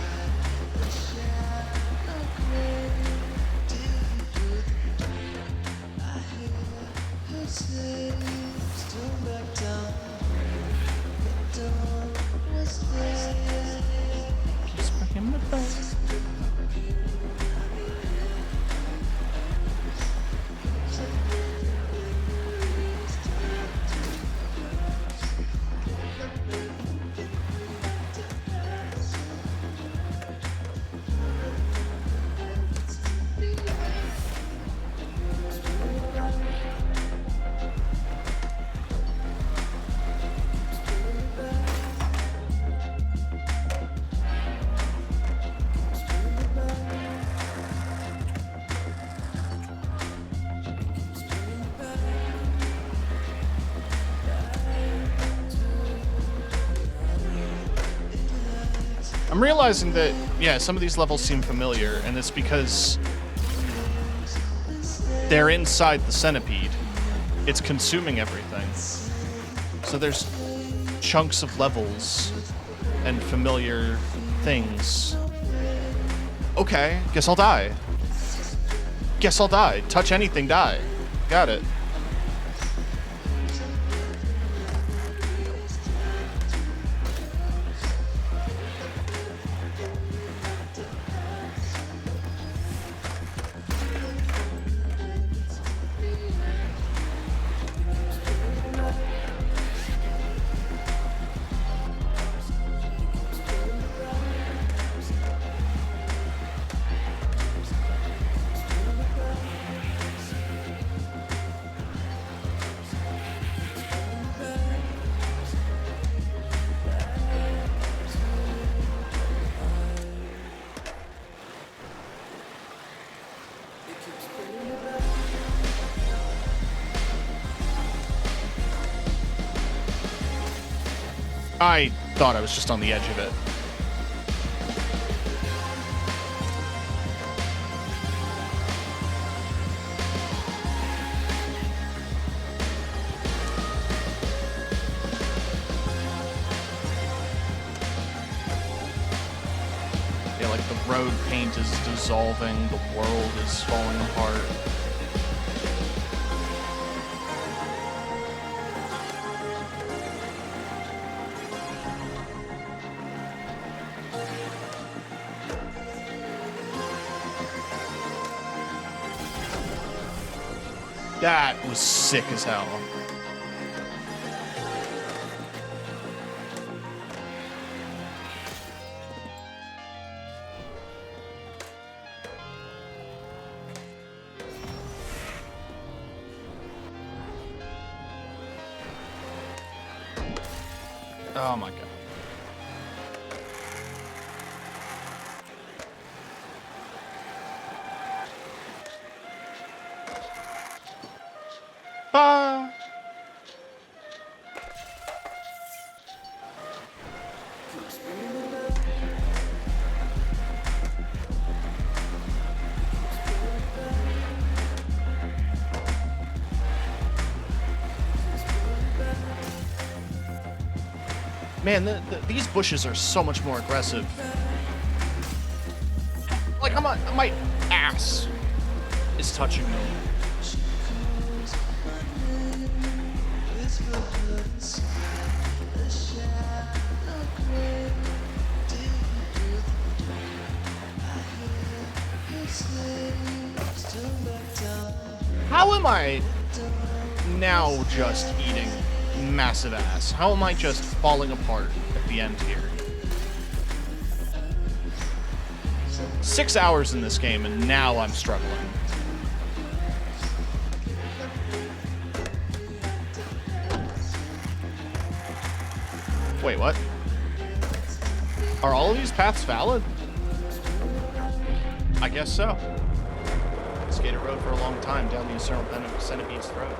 I'm realizing that, yeah, some of these levels seem familiar, and it's because they're inside the centipede. It's consuming everything. So there's chunks of levels and familiar things. Okay, guess I'll die. Guess I'll die. Touch anything, die. Got it. I thought I was just on the edge of it. road paint is dissolving, the world is falling apart. That was sick as hell. Oh my god. Bye. Man, these bushes are so much more aggressive. Like, my ass is touching them. How am I now just eating massive ass? How am I just falling apart at the end here? 6 hours in this game and now I'm struggling. Wait, what? Are all of these paths valid? I guess so. Skated road for a long time down the Eternal Centipede's throat.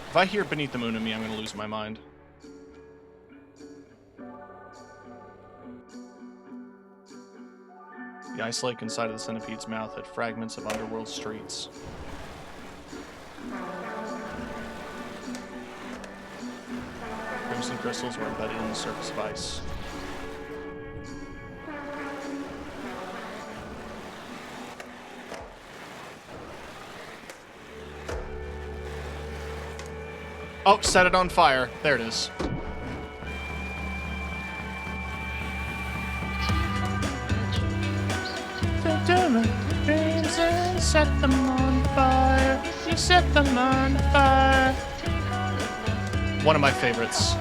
If I hear Beneath the Moon in me, I'm gonna lose my mind. The ice lake inside of the centipede's mouth had fragments of underworld streets. Crimson crystals were embedded in the surface of ice. Oh, set it on fire. There it is. Dreams and set them on fire. You set them on fire. One of my favorites.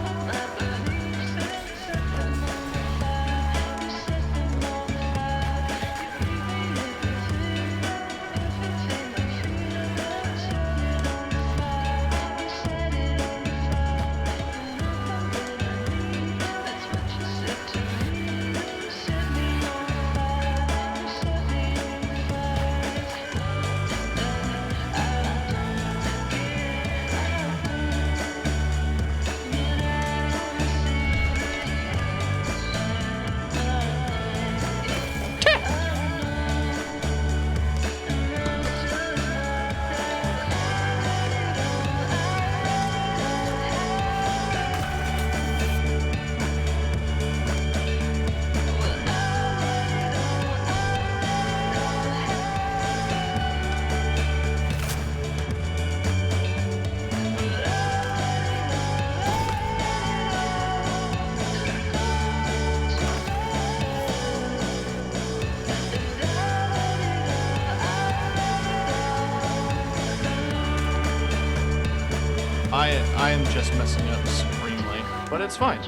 I am just messing up supremely, but it's fine.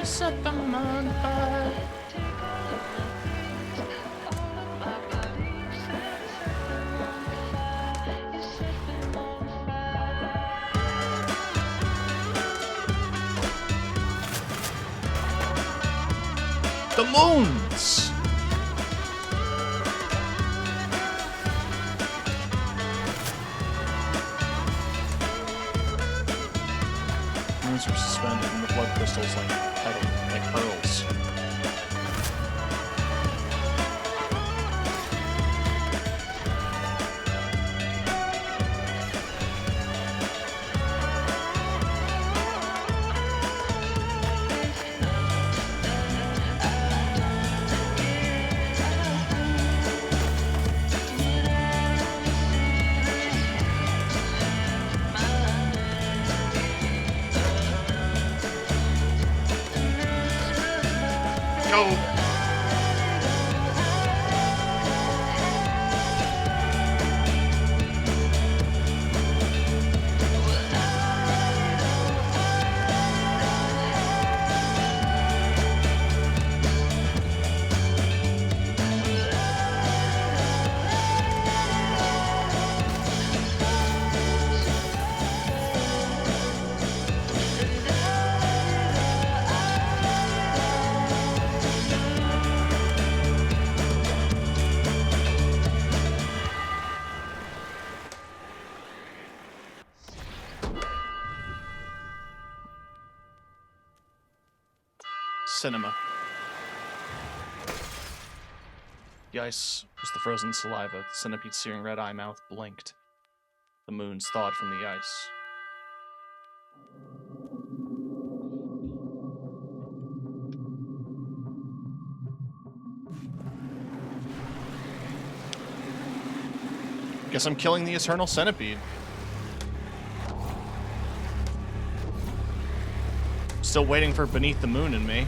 Set them on fire. The moons! Moons are suspended and the blood crystals like pearls. go. Cinema. The ice was the frozen saliva. The centipede's searing red eye mouth blinked. The moons thawed from the ice. Guess I'm killing the eternal centipede. Still waiting for Beneath the Moon in me.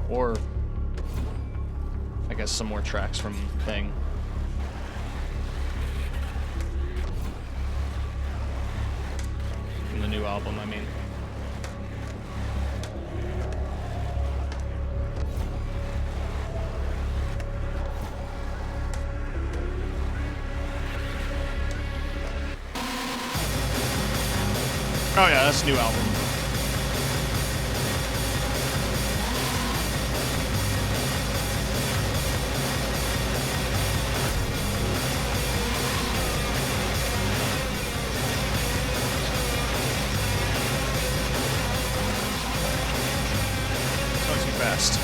Or, I guess, some more tracks from Thing. From the new album, I mean. Oh yeah, that's a new album. It's going too fast.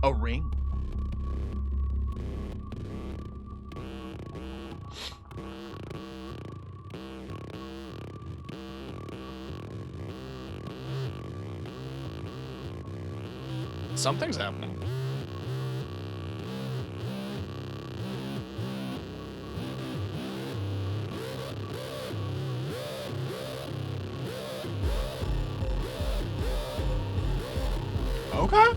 A ring? Something's happening. Okay.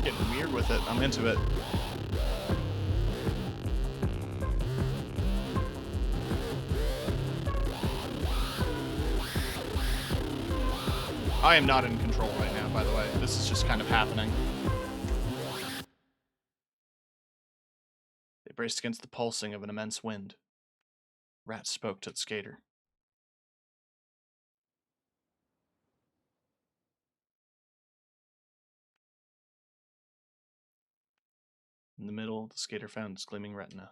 Getting weird with it. I'm into it. I am not in control right now, by the way. This is just kind of happening. They braced against the pulsing of an immense wind. Rat spoke to the skater. In the middle, the skater found its gleaming retina.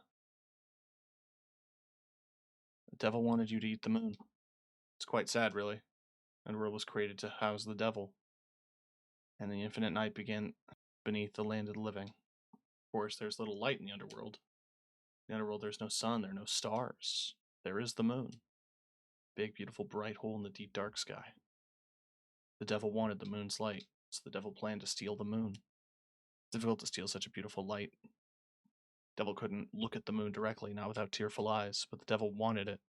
The devil wanted you to eat the moon. It's quite sad, really. Underworld was created to house the devil. And the infinite night began beneath the land of the living. Of course, there's little light in the underworld. In the underworld, there's no sun, there are no stars. There is the moon. Big, beautiful, bright hole in the deep, dark sky. The devil wanted the moon's light, so the devil planned to steal the moon. It's difficult to steal such a beautiful light. The devil couldn't look at the moon directly, not without tearful eyes, but the devil wanted it.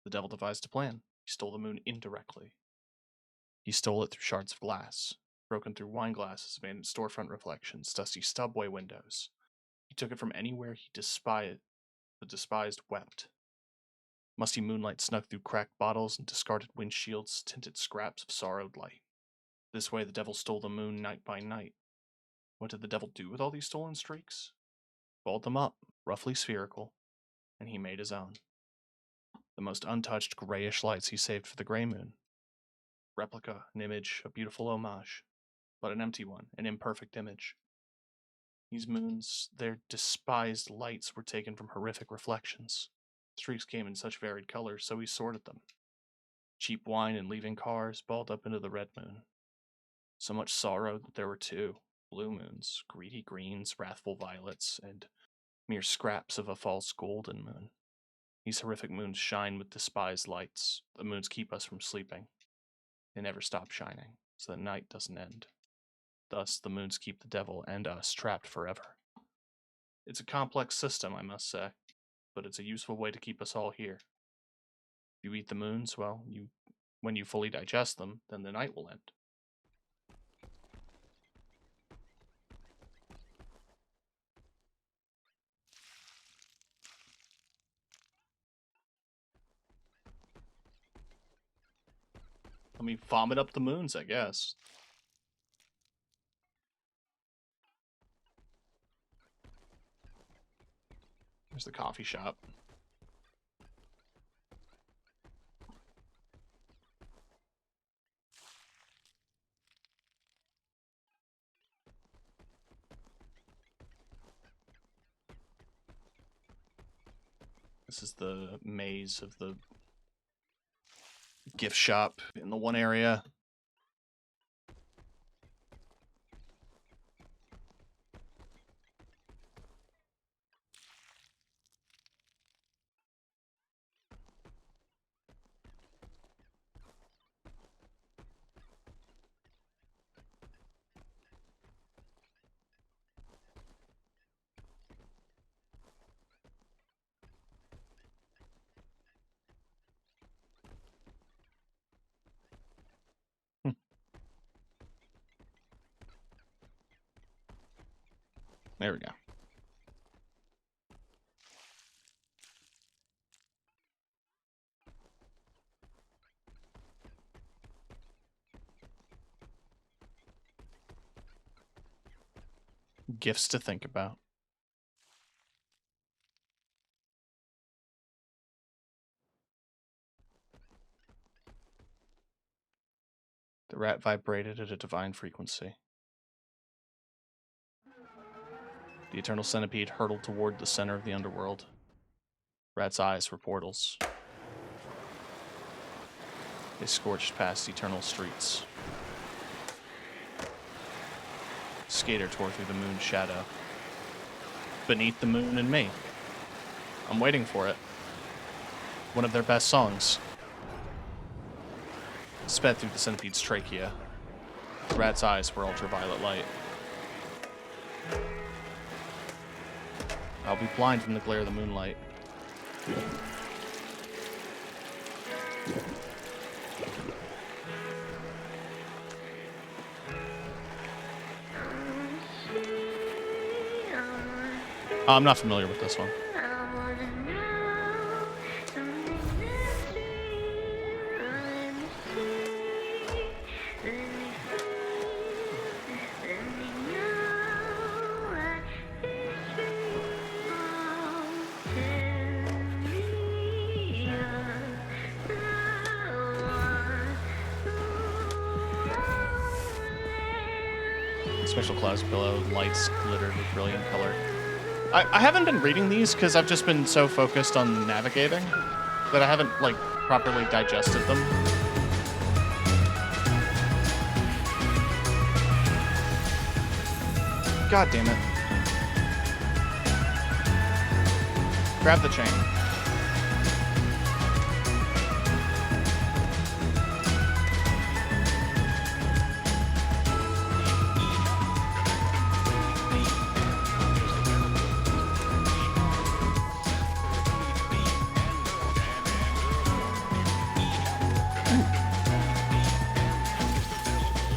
The devil devised a plan. He stole the moon indirectly. He stole it through shards of glass, broken through wine glasses, abandoned storefront reflections, dusty subway windows. He took it from anywhere he despised. The despised wept. Musty moonlight snuck through cracked bottles and discarded windshields, tinted scraps of sorrowed light. This way the devil stole the moon night by night. What did the devil do with all these stolen streaks? Balled them up, roughly spherical, and he made his own. The most untouched grayish lights he saved for the gray moon. Replica, an image, a beautiful homage, but an empty one, an imperfect image. These moons, their despised lights were taken from horrific reflections. Streaks came in such varied colors, so he sorted them. Cheap wine and leaving cars balled up into the red moon. So much sorrow that there were two, blue moons, greedy greens, wrathful violets, and mere scraps of a false golden moon. These horrific moons shine with despised lights. The moons keep us from sleeping. They never stop shining, so the night doesn't end. Thus, the moons keep the devil and us trapped forever. It's a complex system, I must say, but it's a useful way to keep us all here. If you eat the moons, well, when you fully digest them, then the night will end. Let me vomit up the moons, I guess. There's the coffee shop. This is the maze of the gift shop in the one area. There we go. Gifts to think about. The rat vibrated at a divine frequency. The eternal centipede hurtled toward the center of the underworld. Rat's eyes were portals. They scorched past eternal streets. Skater tore through the moon's shadow. Beneath the moon and me. I'm waiting for it. One of their best songs. Sped through the centipede's trachea. The rat's eyes were ultraviolet light. I'll be blind from the glare of the moonlight. I'm not familiar with this one. Special clouds below, lights glittered with brilliant color. I haven't been reading these because I've just been so focused on navigating that I haven't, like, properly digested them. God damn it. Grab the chain.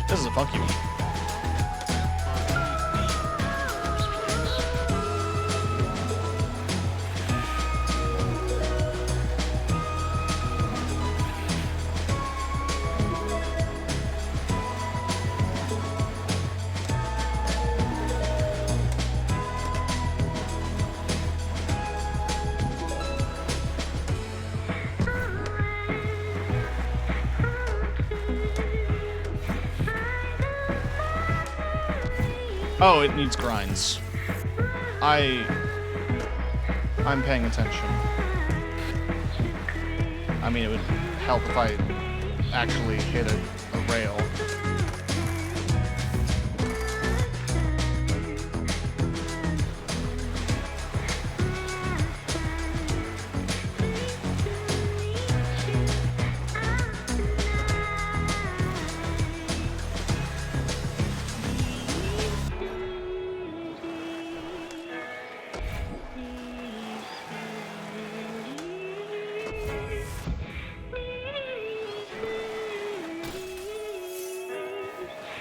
This is a funky one. Oh, it needs grinds. I'm paying attention. I mean, it would help if I actually hit a rail.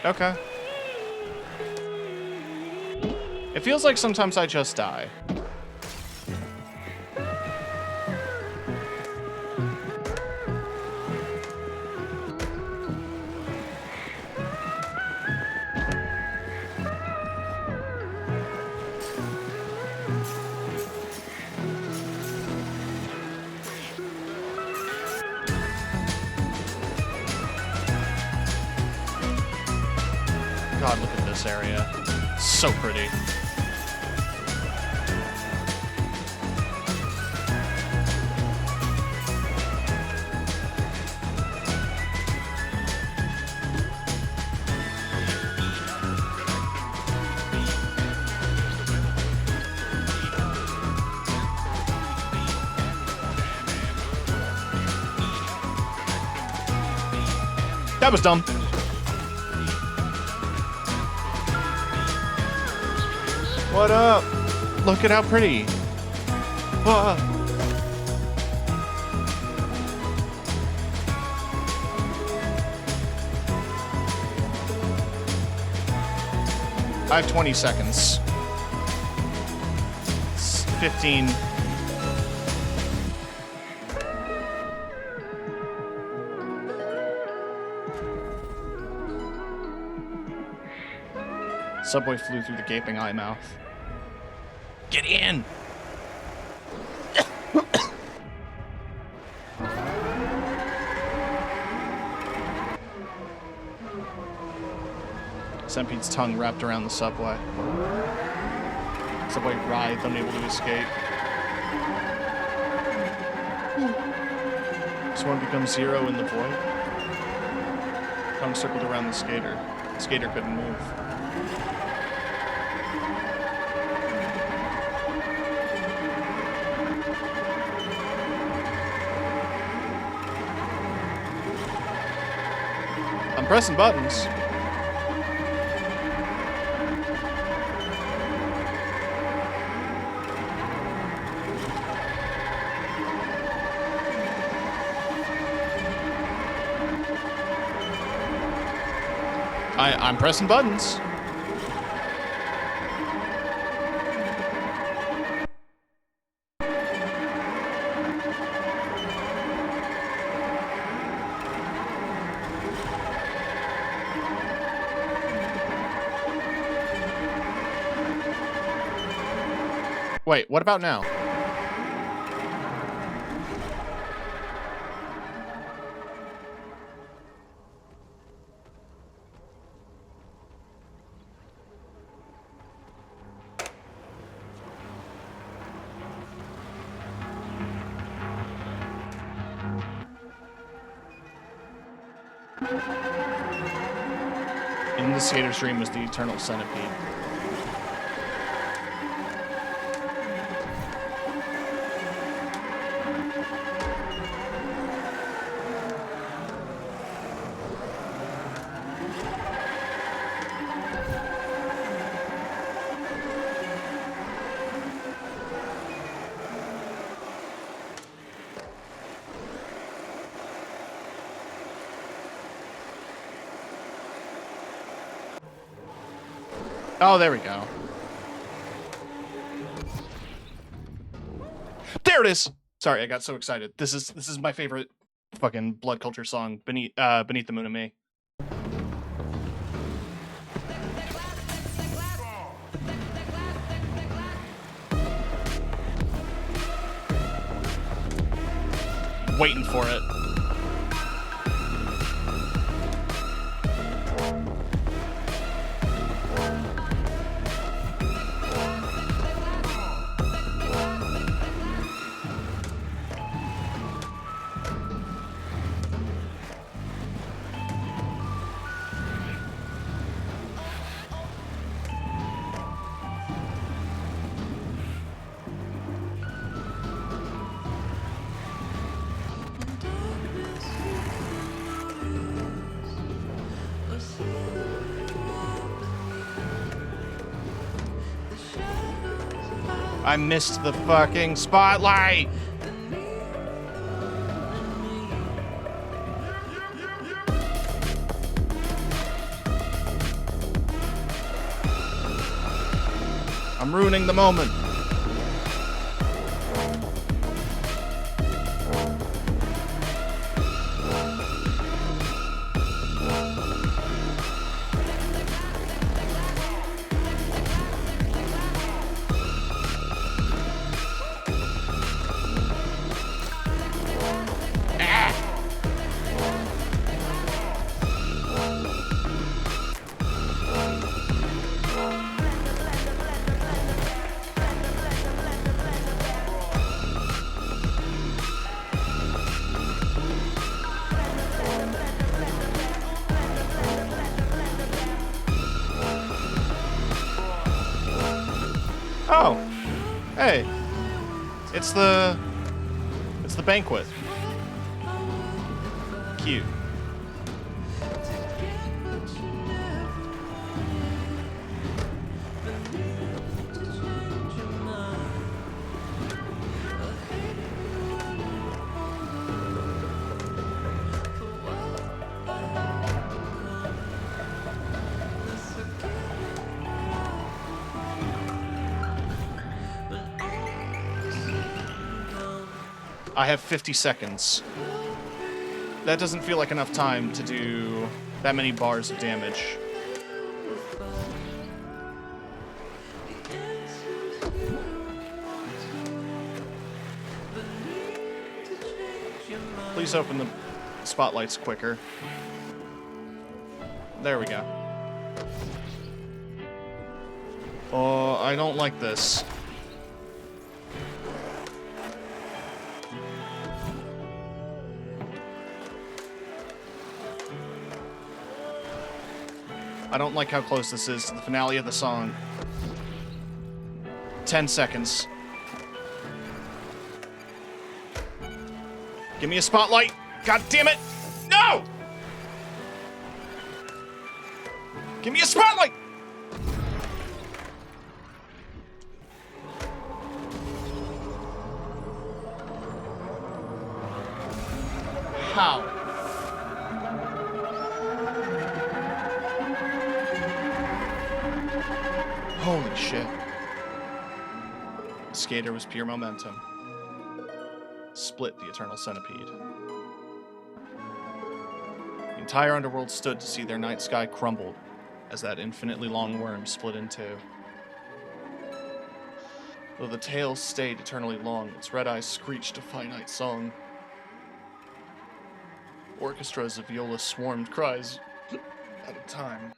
Okay. It feels like sometimes I just die. God, look at this area. So pretty. That was dumb. What up? Look at how pretty. Whoa. I have 20 seconds. It's 15. Subway flew through the gaping eye mouth. Get in! Centipede's tongue wrapped around the subway. Subway writhed, unable to escape. This one becomes zero in the void. Tongue circled around the skater. The skater couldn't move. I'm pressing buttons. I'm pressing buttons. Wait, what about now? In the skater's dream was the eternal centipede. Oh, there we go. There it is. Sorry, I got so excited. This is my favorite fucking Blood Culture song, Beneath the Moon and Me. Waiting for it. I missed the fucking spotlight! I'm ruining the moment. Oh, hey, it's the banquet. Cute. I have 50 seconds. That doesn't feel like enough time to do that many bars of damage. Please open the spotlights quicker. There we go. Oh, I don't like this. I don't like how close this is to the finale of the song. 10 seconds. Give me a spotlight. God damn it. No! Give me a spotlight! How? Holy shit. The skater was pure momentum. Split the Eternal Centipede. The entire underworld stood to see their night sky crumble as that infinitely long worm split in two. Though the tail stayed eternally long, its red eyes screeched a finite song. Orchestras of viola swarmed cries at a time.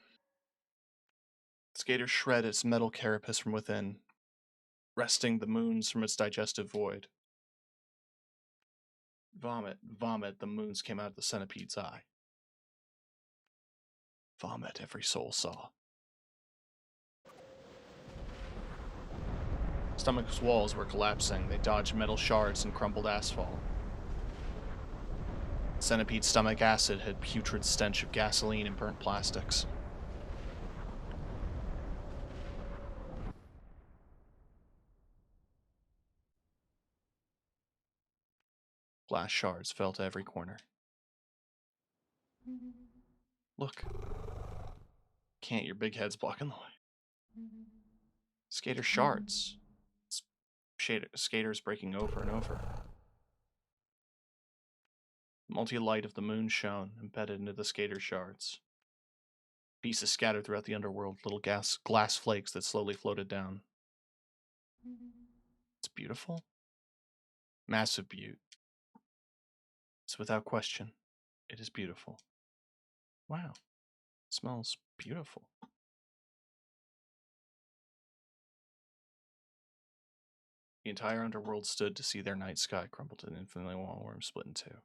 Skater shred its metal carapace from within, wresting the moons from its digestive void. Vomit, vomit, the moons came out of the centipede's eye. Vomit every soul saw. Stomach's walls were collapsing. They dodged metal shards and crumbled asphalt. Centipede's stomach acid had putrid stench of gasoline and burnt plastics. Glass shards fell to every corner. Look. Can't, your big head's blocking the way. Skater shards. Skaters breaking over and over. The multi-light of the moon shone, embedded into the skater shards. Pieces scattered throughout the underworld, little glass flakes that slowly floated down. It's beautiful. Massive beaut. So without question, it is beautiful. Wow. It smells beautiful. The entire underworld stood to see their night sky crumble to an infinitely long worm split in two.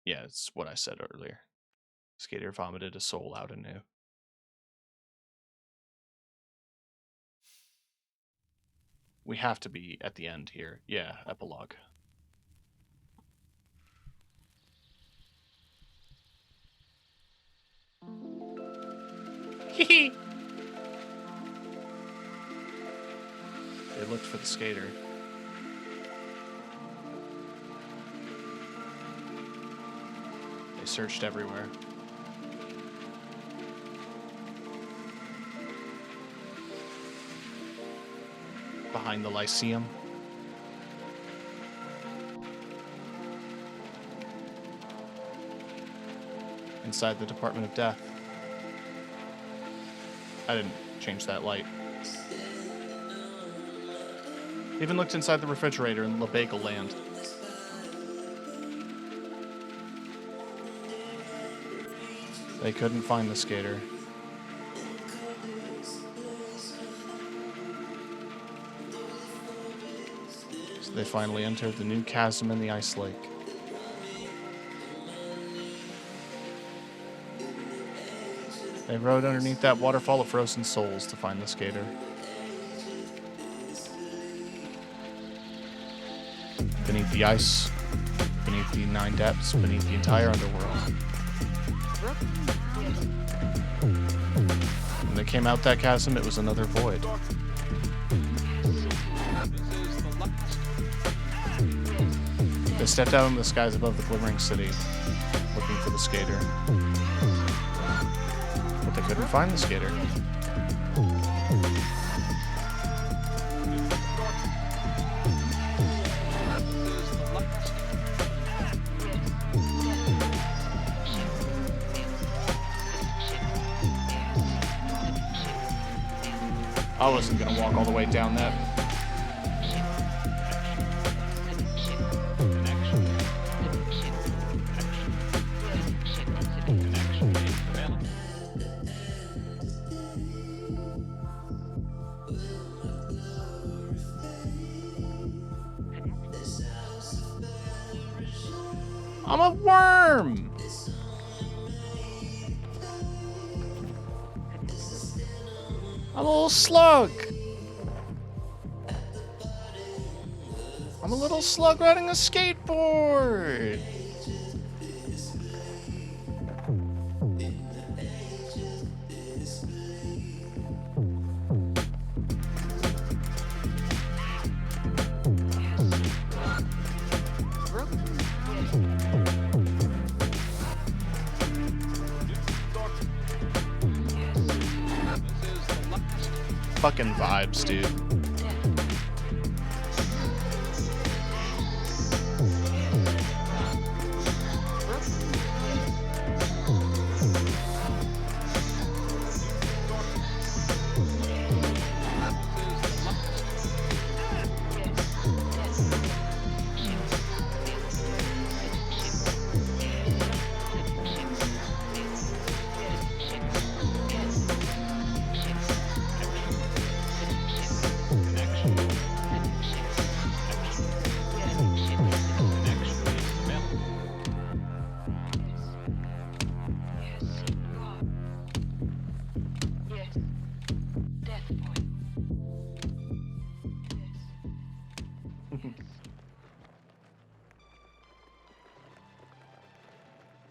Yeah, it's what I said earlier. Skater vomited a soul out anew. We have to be at the end here. Yeah, epilogue. They looked for the skater. They searched everywhere. Behind the Lyceum. Inside the Department of Death. I didn't change that light. Even looked inside the refrigerator in La Bagel Land. They couldn't find the skater. So they finally entered the new chasm in the ice lake. They rode underneath that waterfall of frozen souls to find the skater. Beneath the ice, beneath the 9 depths, beneath the entire underworld. When they came out that chasm, it was another void. They stepped out in the skies above the glimmering city, looking for the skater. But they couldn't find the skater. I wasn't gonna walk all the way down that. I'm a worm! I'm a little slug! I'm a little slug riding a skateboard! Fucking vibes, dude.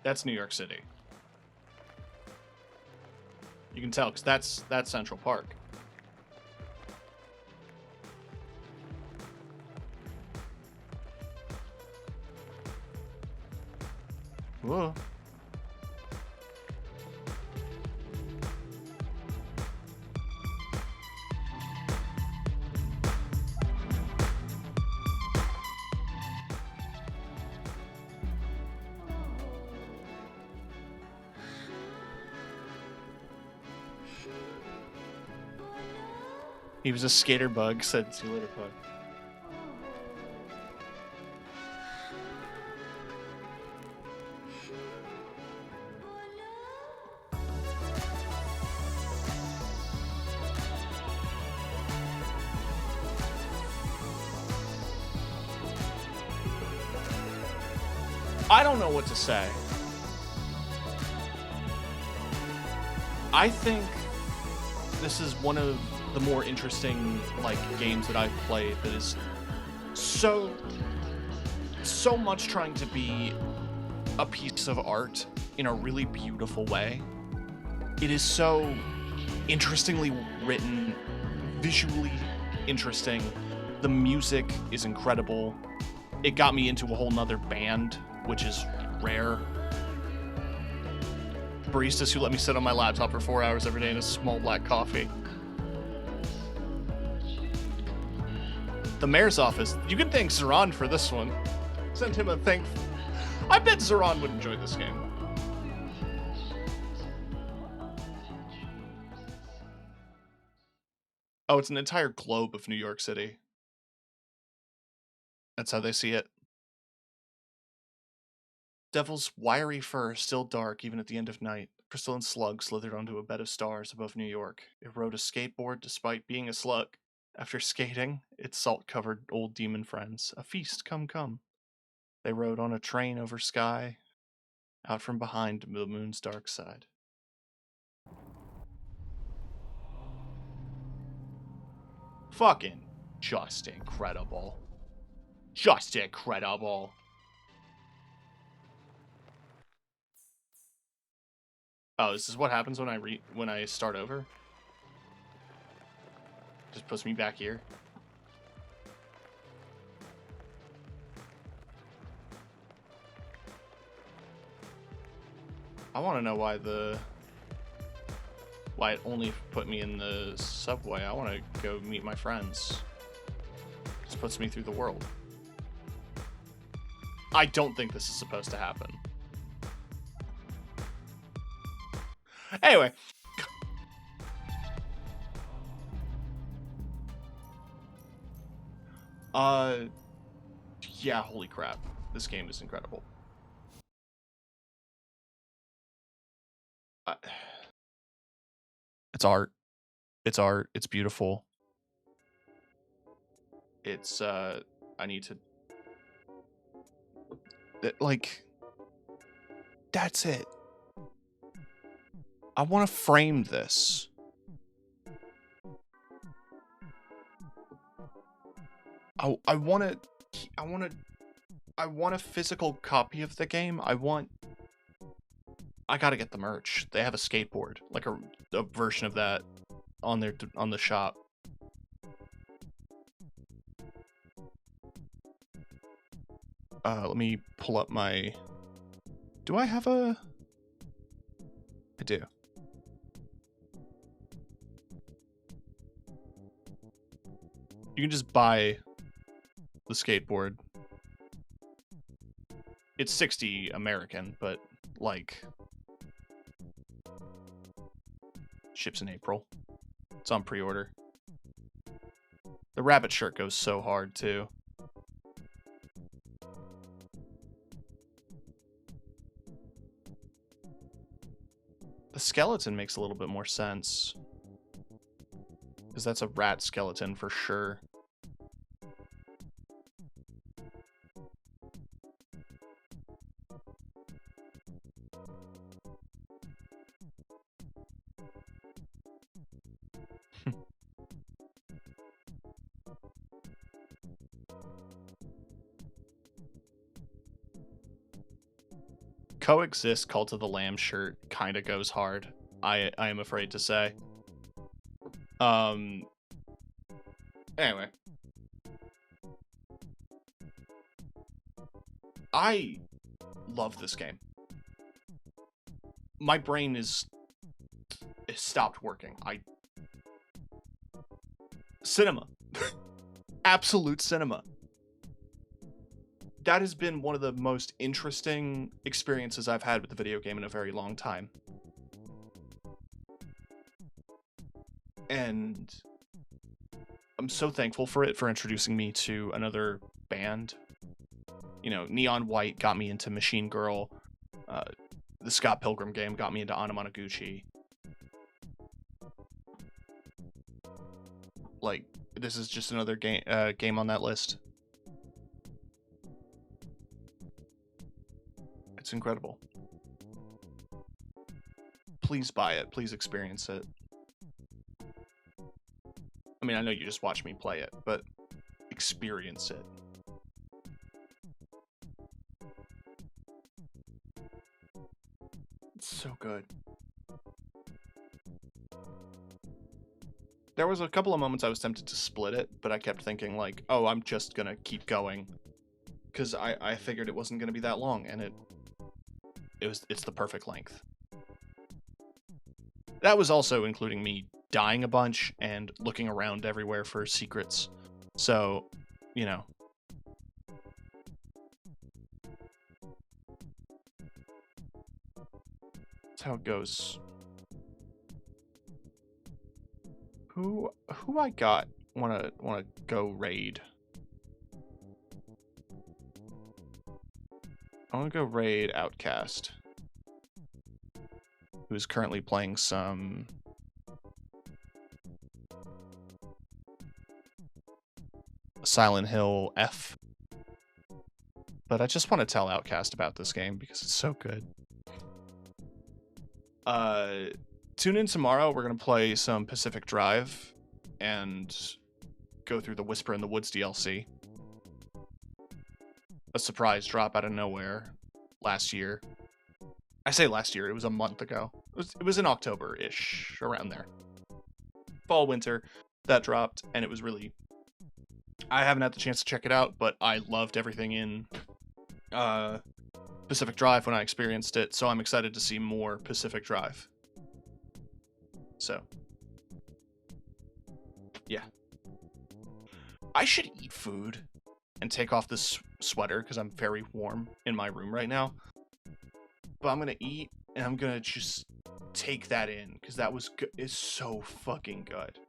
That's New York City. You can tell, because that's Central Park. Whoa. He was a skater bug, said see you later, Pug. I don't know what to say. I think this is one of the more interesting games that I've played that is so much trying to be a piece of art in a really beautiful way. It is so interestingly written, visually interesting. The music is incredible. It got me into a whole nother band, which is rare. Baristas who let me sit on my laptop for 4 hours every day in a small black coffee. The mayor's office. You can thank Zeron for this one. Send him a thank. I bet Zeron would enjoy this game. Oh, it's an entire globe of New York City. That's how they see it. Devil's wiry fur still dark even at the end of night. Crystalline slug slithered onto a bed of stars above New York. It rode a skateboard despite being a slug. After skating, its salt-covered old demon friends, a feast come. They rode on a train over sky, out from behind the moon's dark side. Fucking just incredible. Just incredible. Oh, this is what happens when I start over? Just puts me back here. I want to know why it only put me in the subway. I want to go meet my friends. This puts me through the world. I don't think this is supposed to happen. Anyway. Yeah, holy crap. This game is incredible. It's art. It's art. It's beautiful. It's, I need to... Like... That's it. I want to frame this. I want a physical copy of the game. I gotta get the merch. They have a skateboard, like a version of that on the shop. Let me pull up my... Do I have a... I do. You can just buy the skateboard. It's $60 American, but like ships in April. It's on pre-order. The rabbit shirt goes so hard too. The skeleton makes a little bit more sense. Because that's a rat skeleton for sure. Coexist Cult of the Lamb shirt kind of goes hard. I am afraid to say. Anyway. I love this game. My brain is stopped working. Cinema. Absolute cinema. That has been one of the most interesting experiences I've had with the video game in a very long time. And I'm so thankful for it, for introducing me to another band. You know, Neon White got me into Machine Girl. The Scott Pilgrim game got me into Anamanaguchi. Like, this is just another game on that list. It's incredible. Please buy it. Please experience it. I mean, I know you just watched me play it, but experience it. It's so good. There was a couple of moments I was tempted to split it, but I kept thinking like, oh, I'm just gonna keep going, because I figured it wasn't gonna be that long, and it's the perfect length. That was also including me dying a bunch and looking around everywhere for secrets. So, you know. That's how it goes. Who I got wanna go raid? I wanna go raid Outcast, who's currently playing some Silent Hill F. But I just want to tell Outcast about this game because it's so good. Tune in tomorrow. We're going to play some Pacific Drive and go through the Whisper in the Woods DLC. A surprise drop out of nowhere last year. I say last year, it was a month ago. It was in October-ish, around there. Fall, winter, that dropped, and it was really... I haven't had the chance to check it out, but I loved everything in Pacific Drive when I experienced it, so I'm excited to see more Pacific Drive. So, yeah. I should eat food and take off this sweater because I'm very warm in my room right now. But I'm gonna eat and I'm gonna just take that in because that was is so fucking good.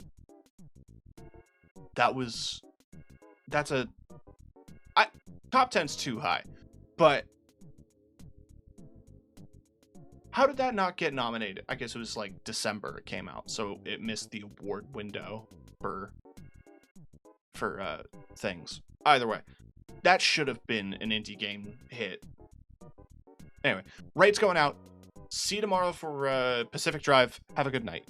That's top 10's too high, but how did that not get nominated? I guess it was like December it came out, so it missed the award window for things. Either way, that should have been an indie game hit. Anyway, raid's going out. See you tomorrow for Pacific Drive. Have a good night.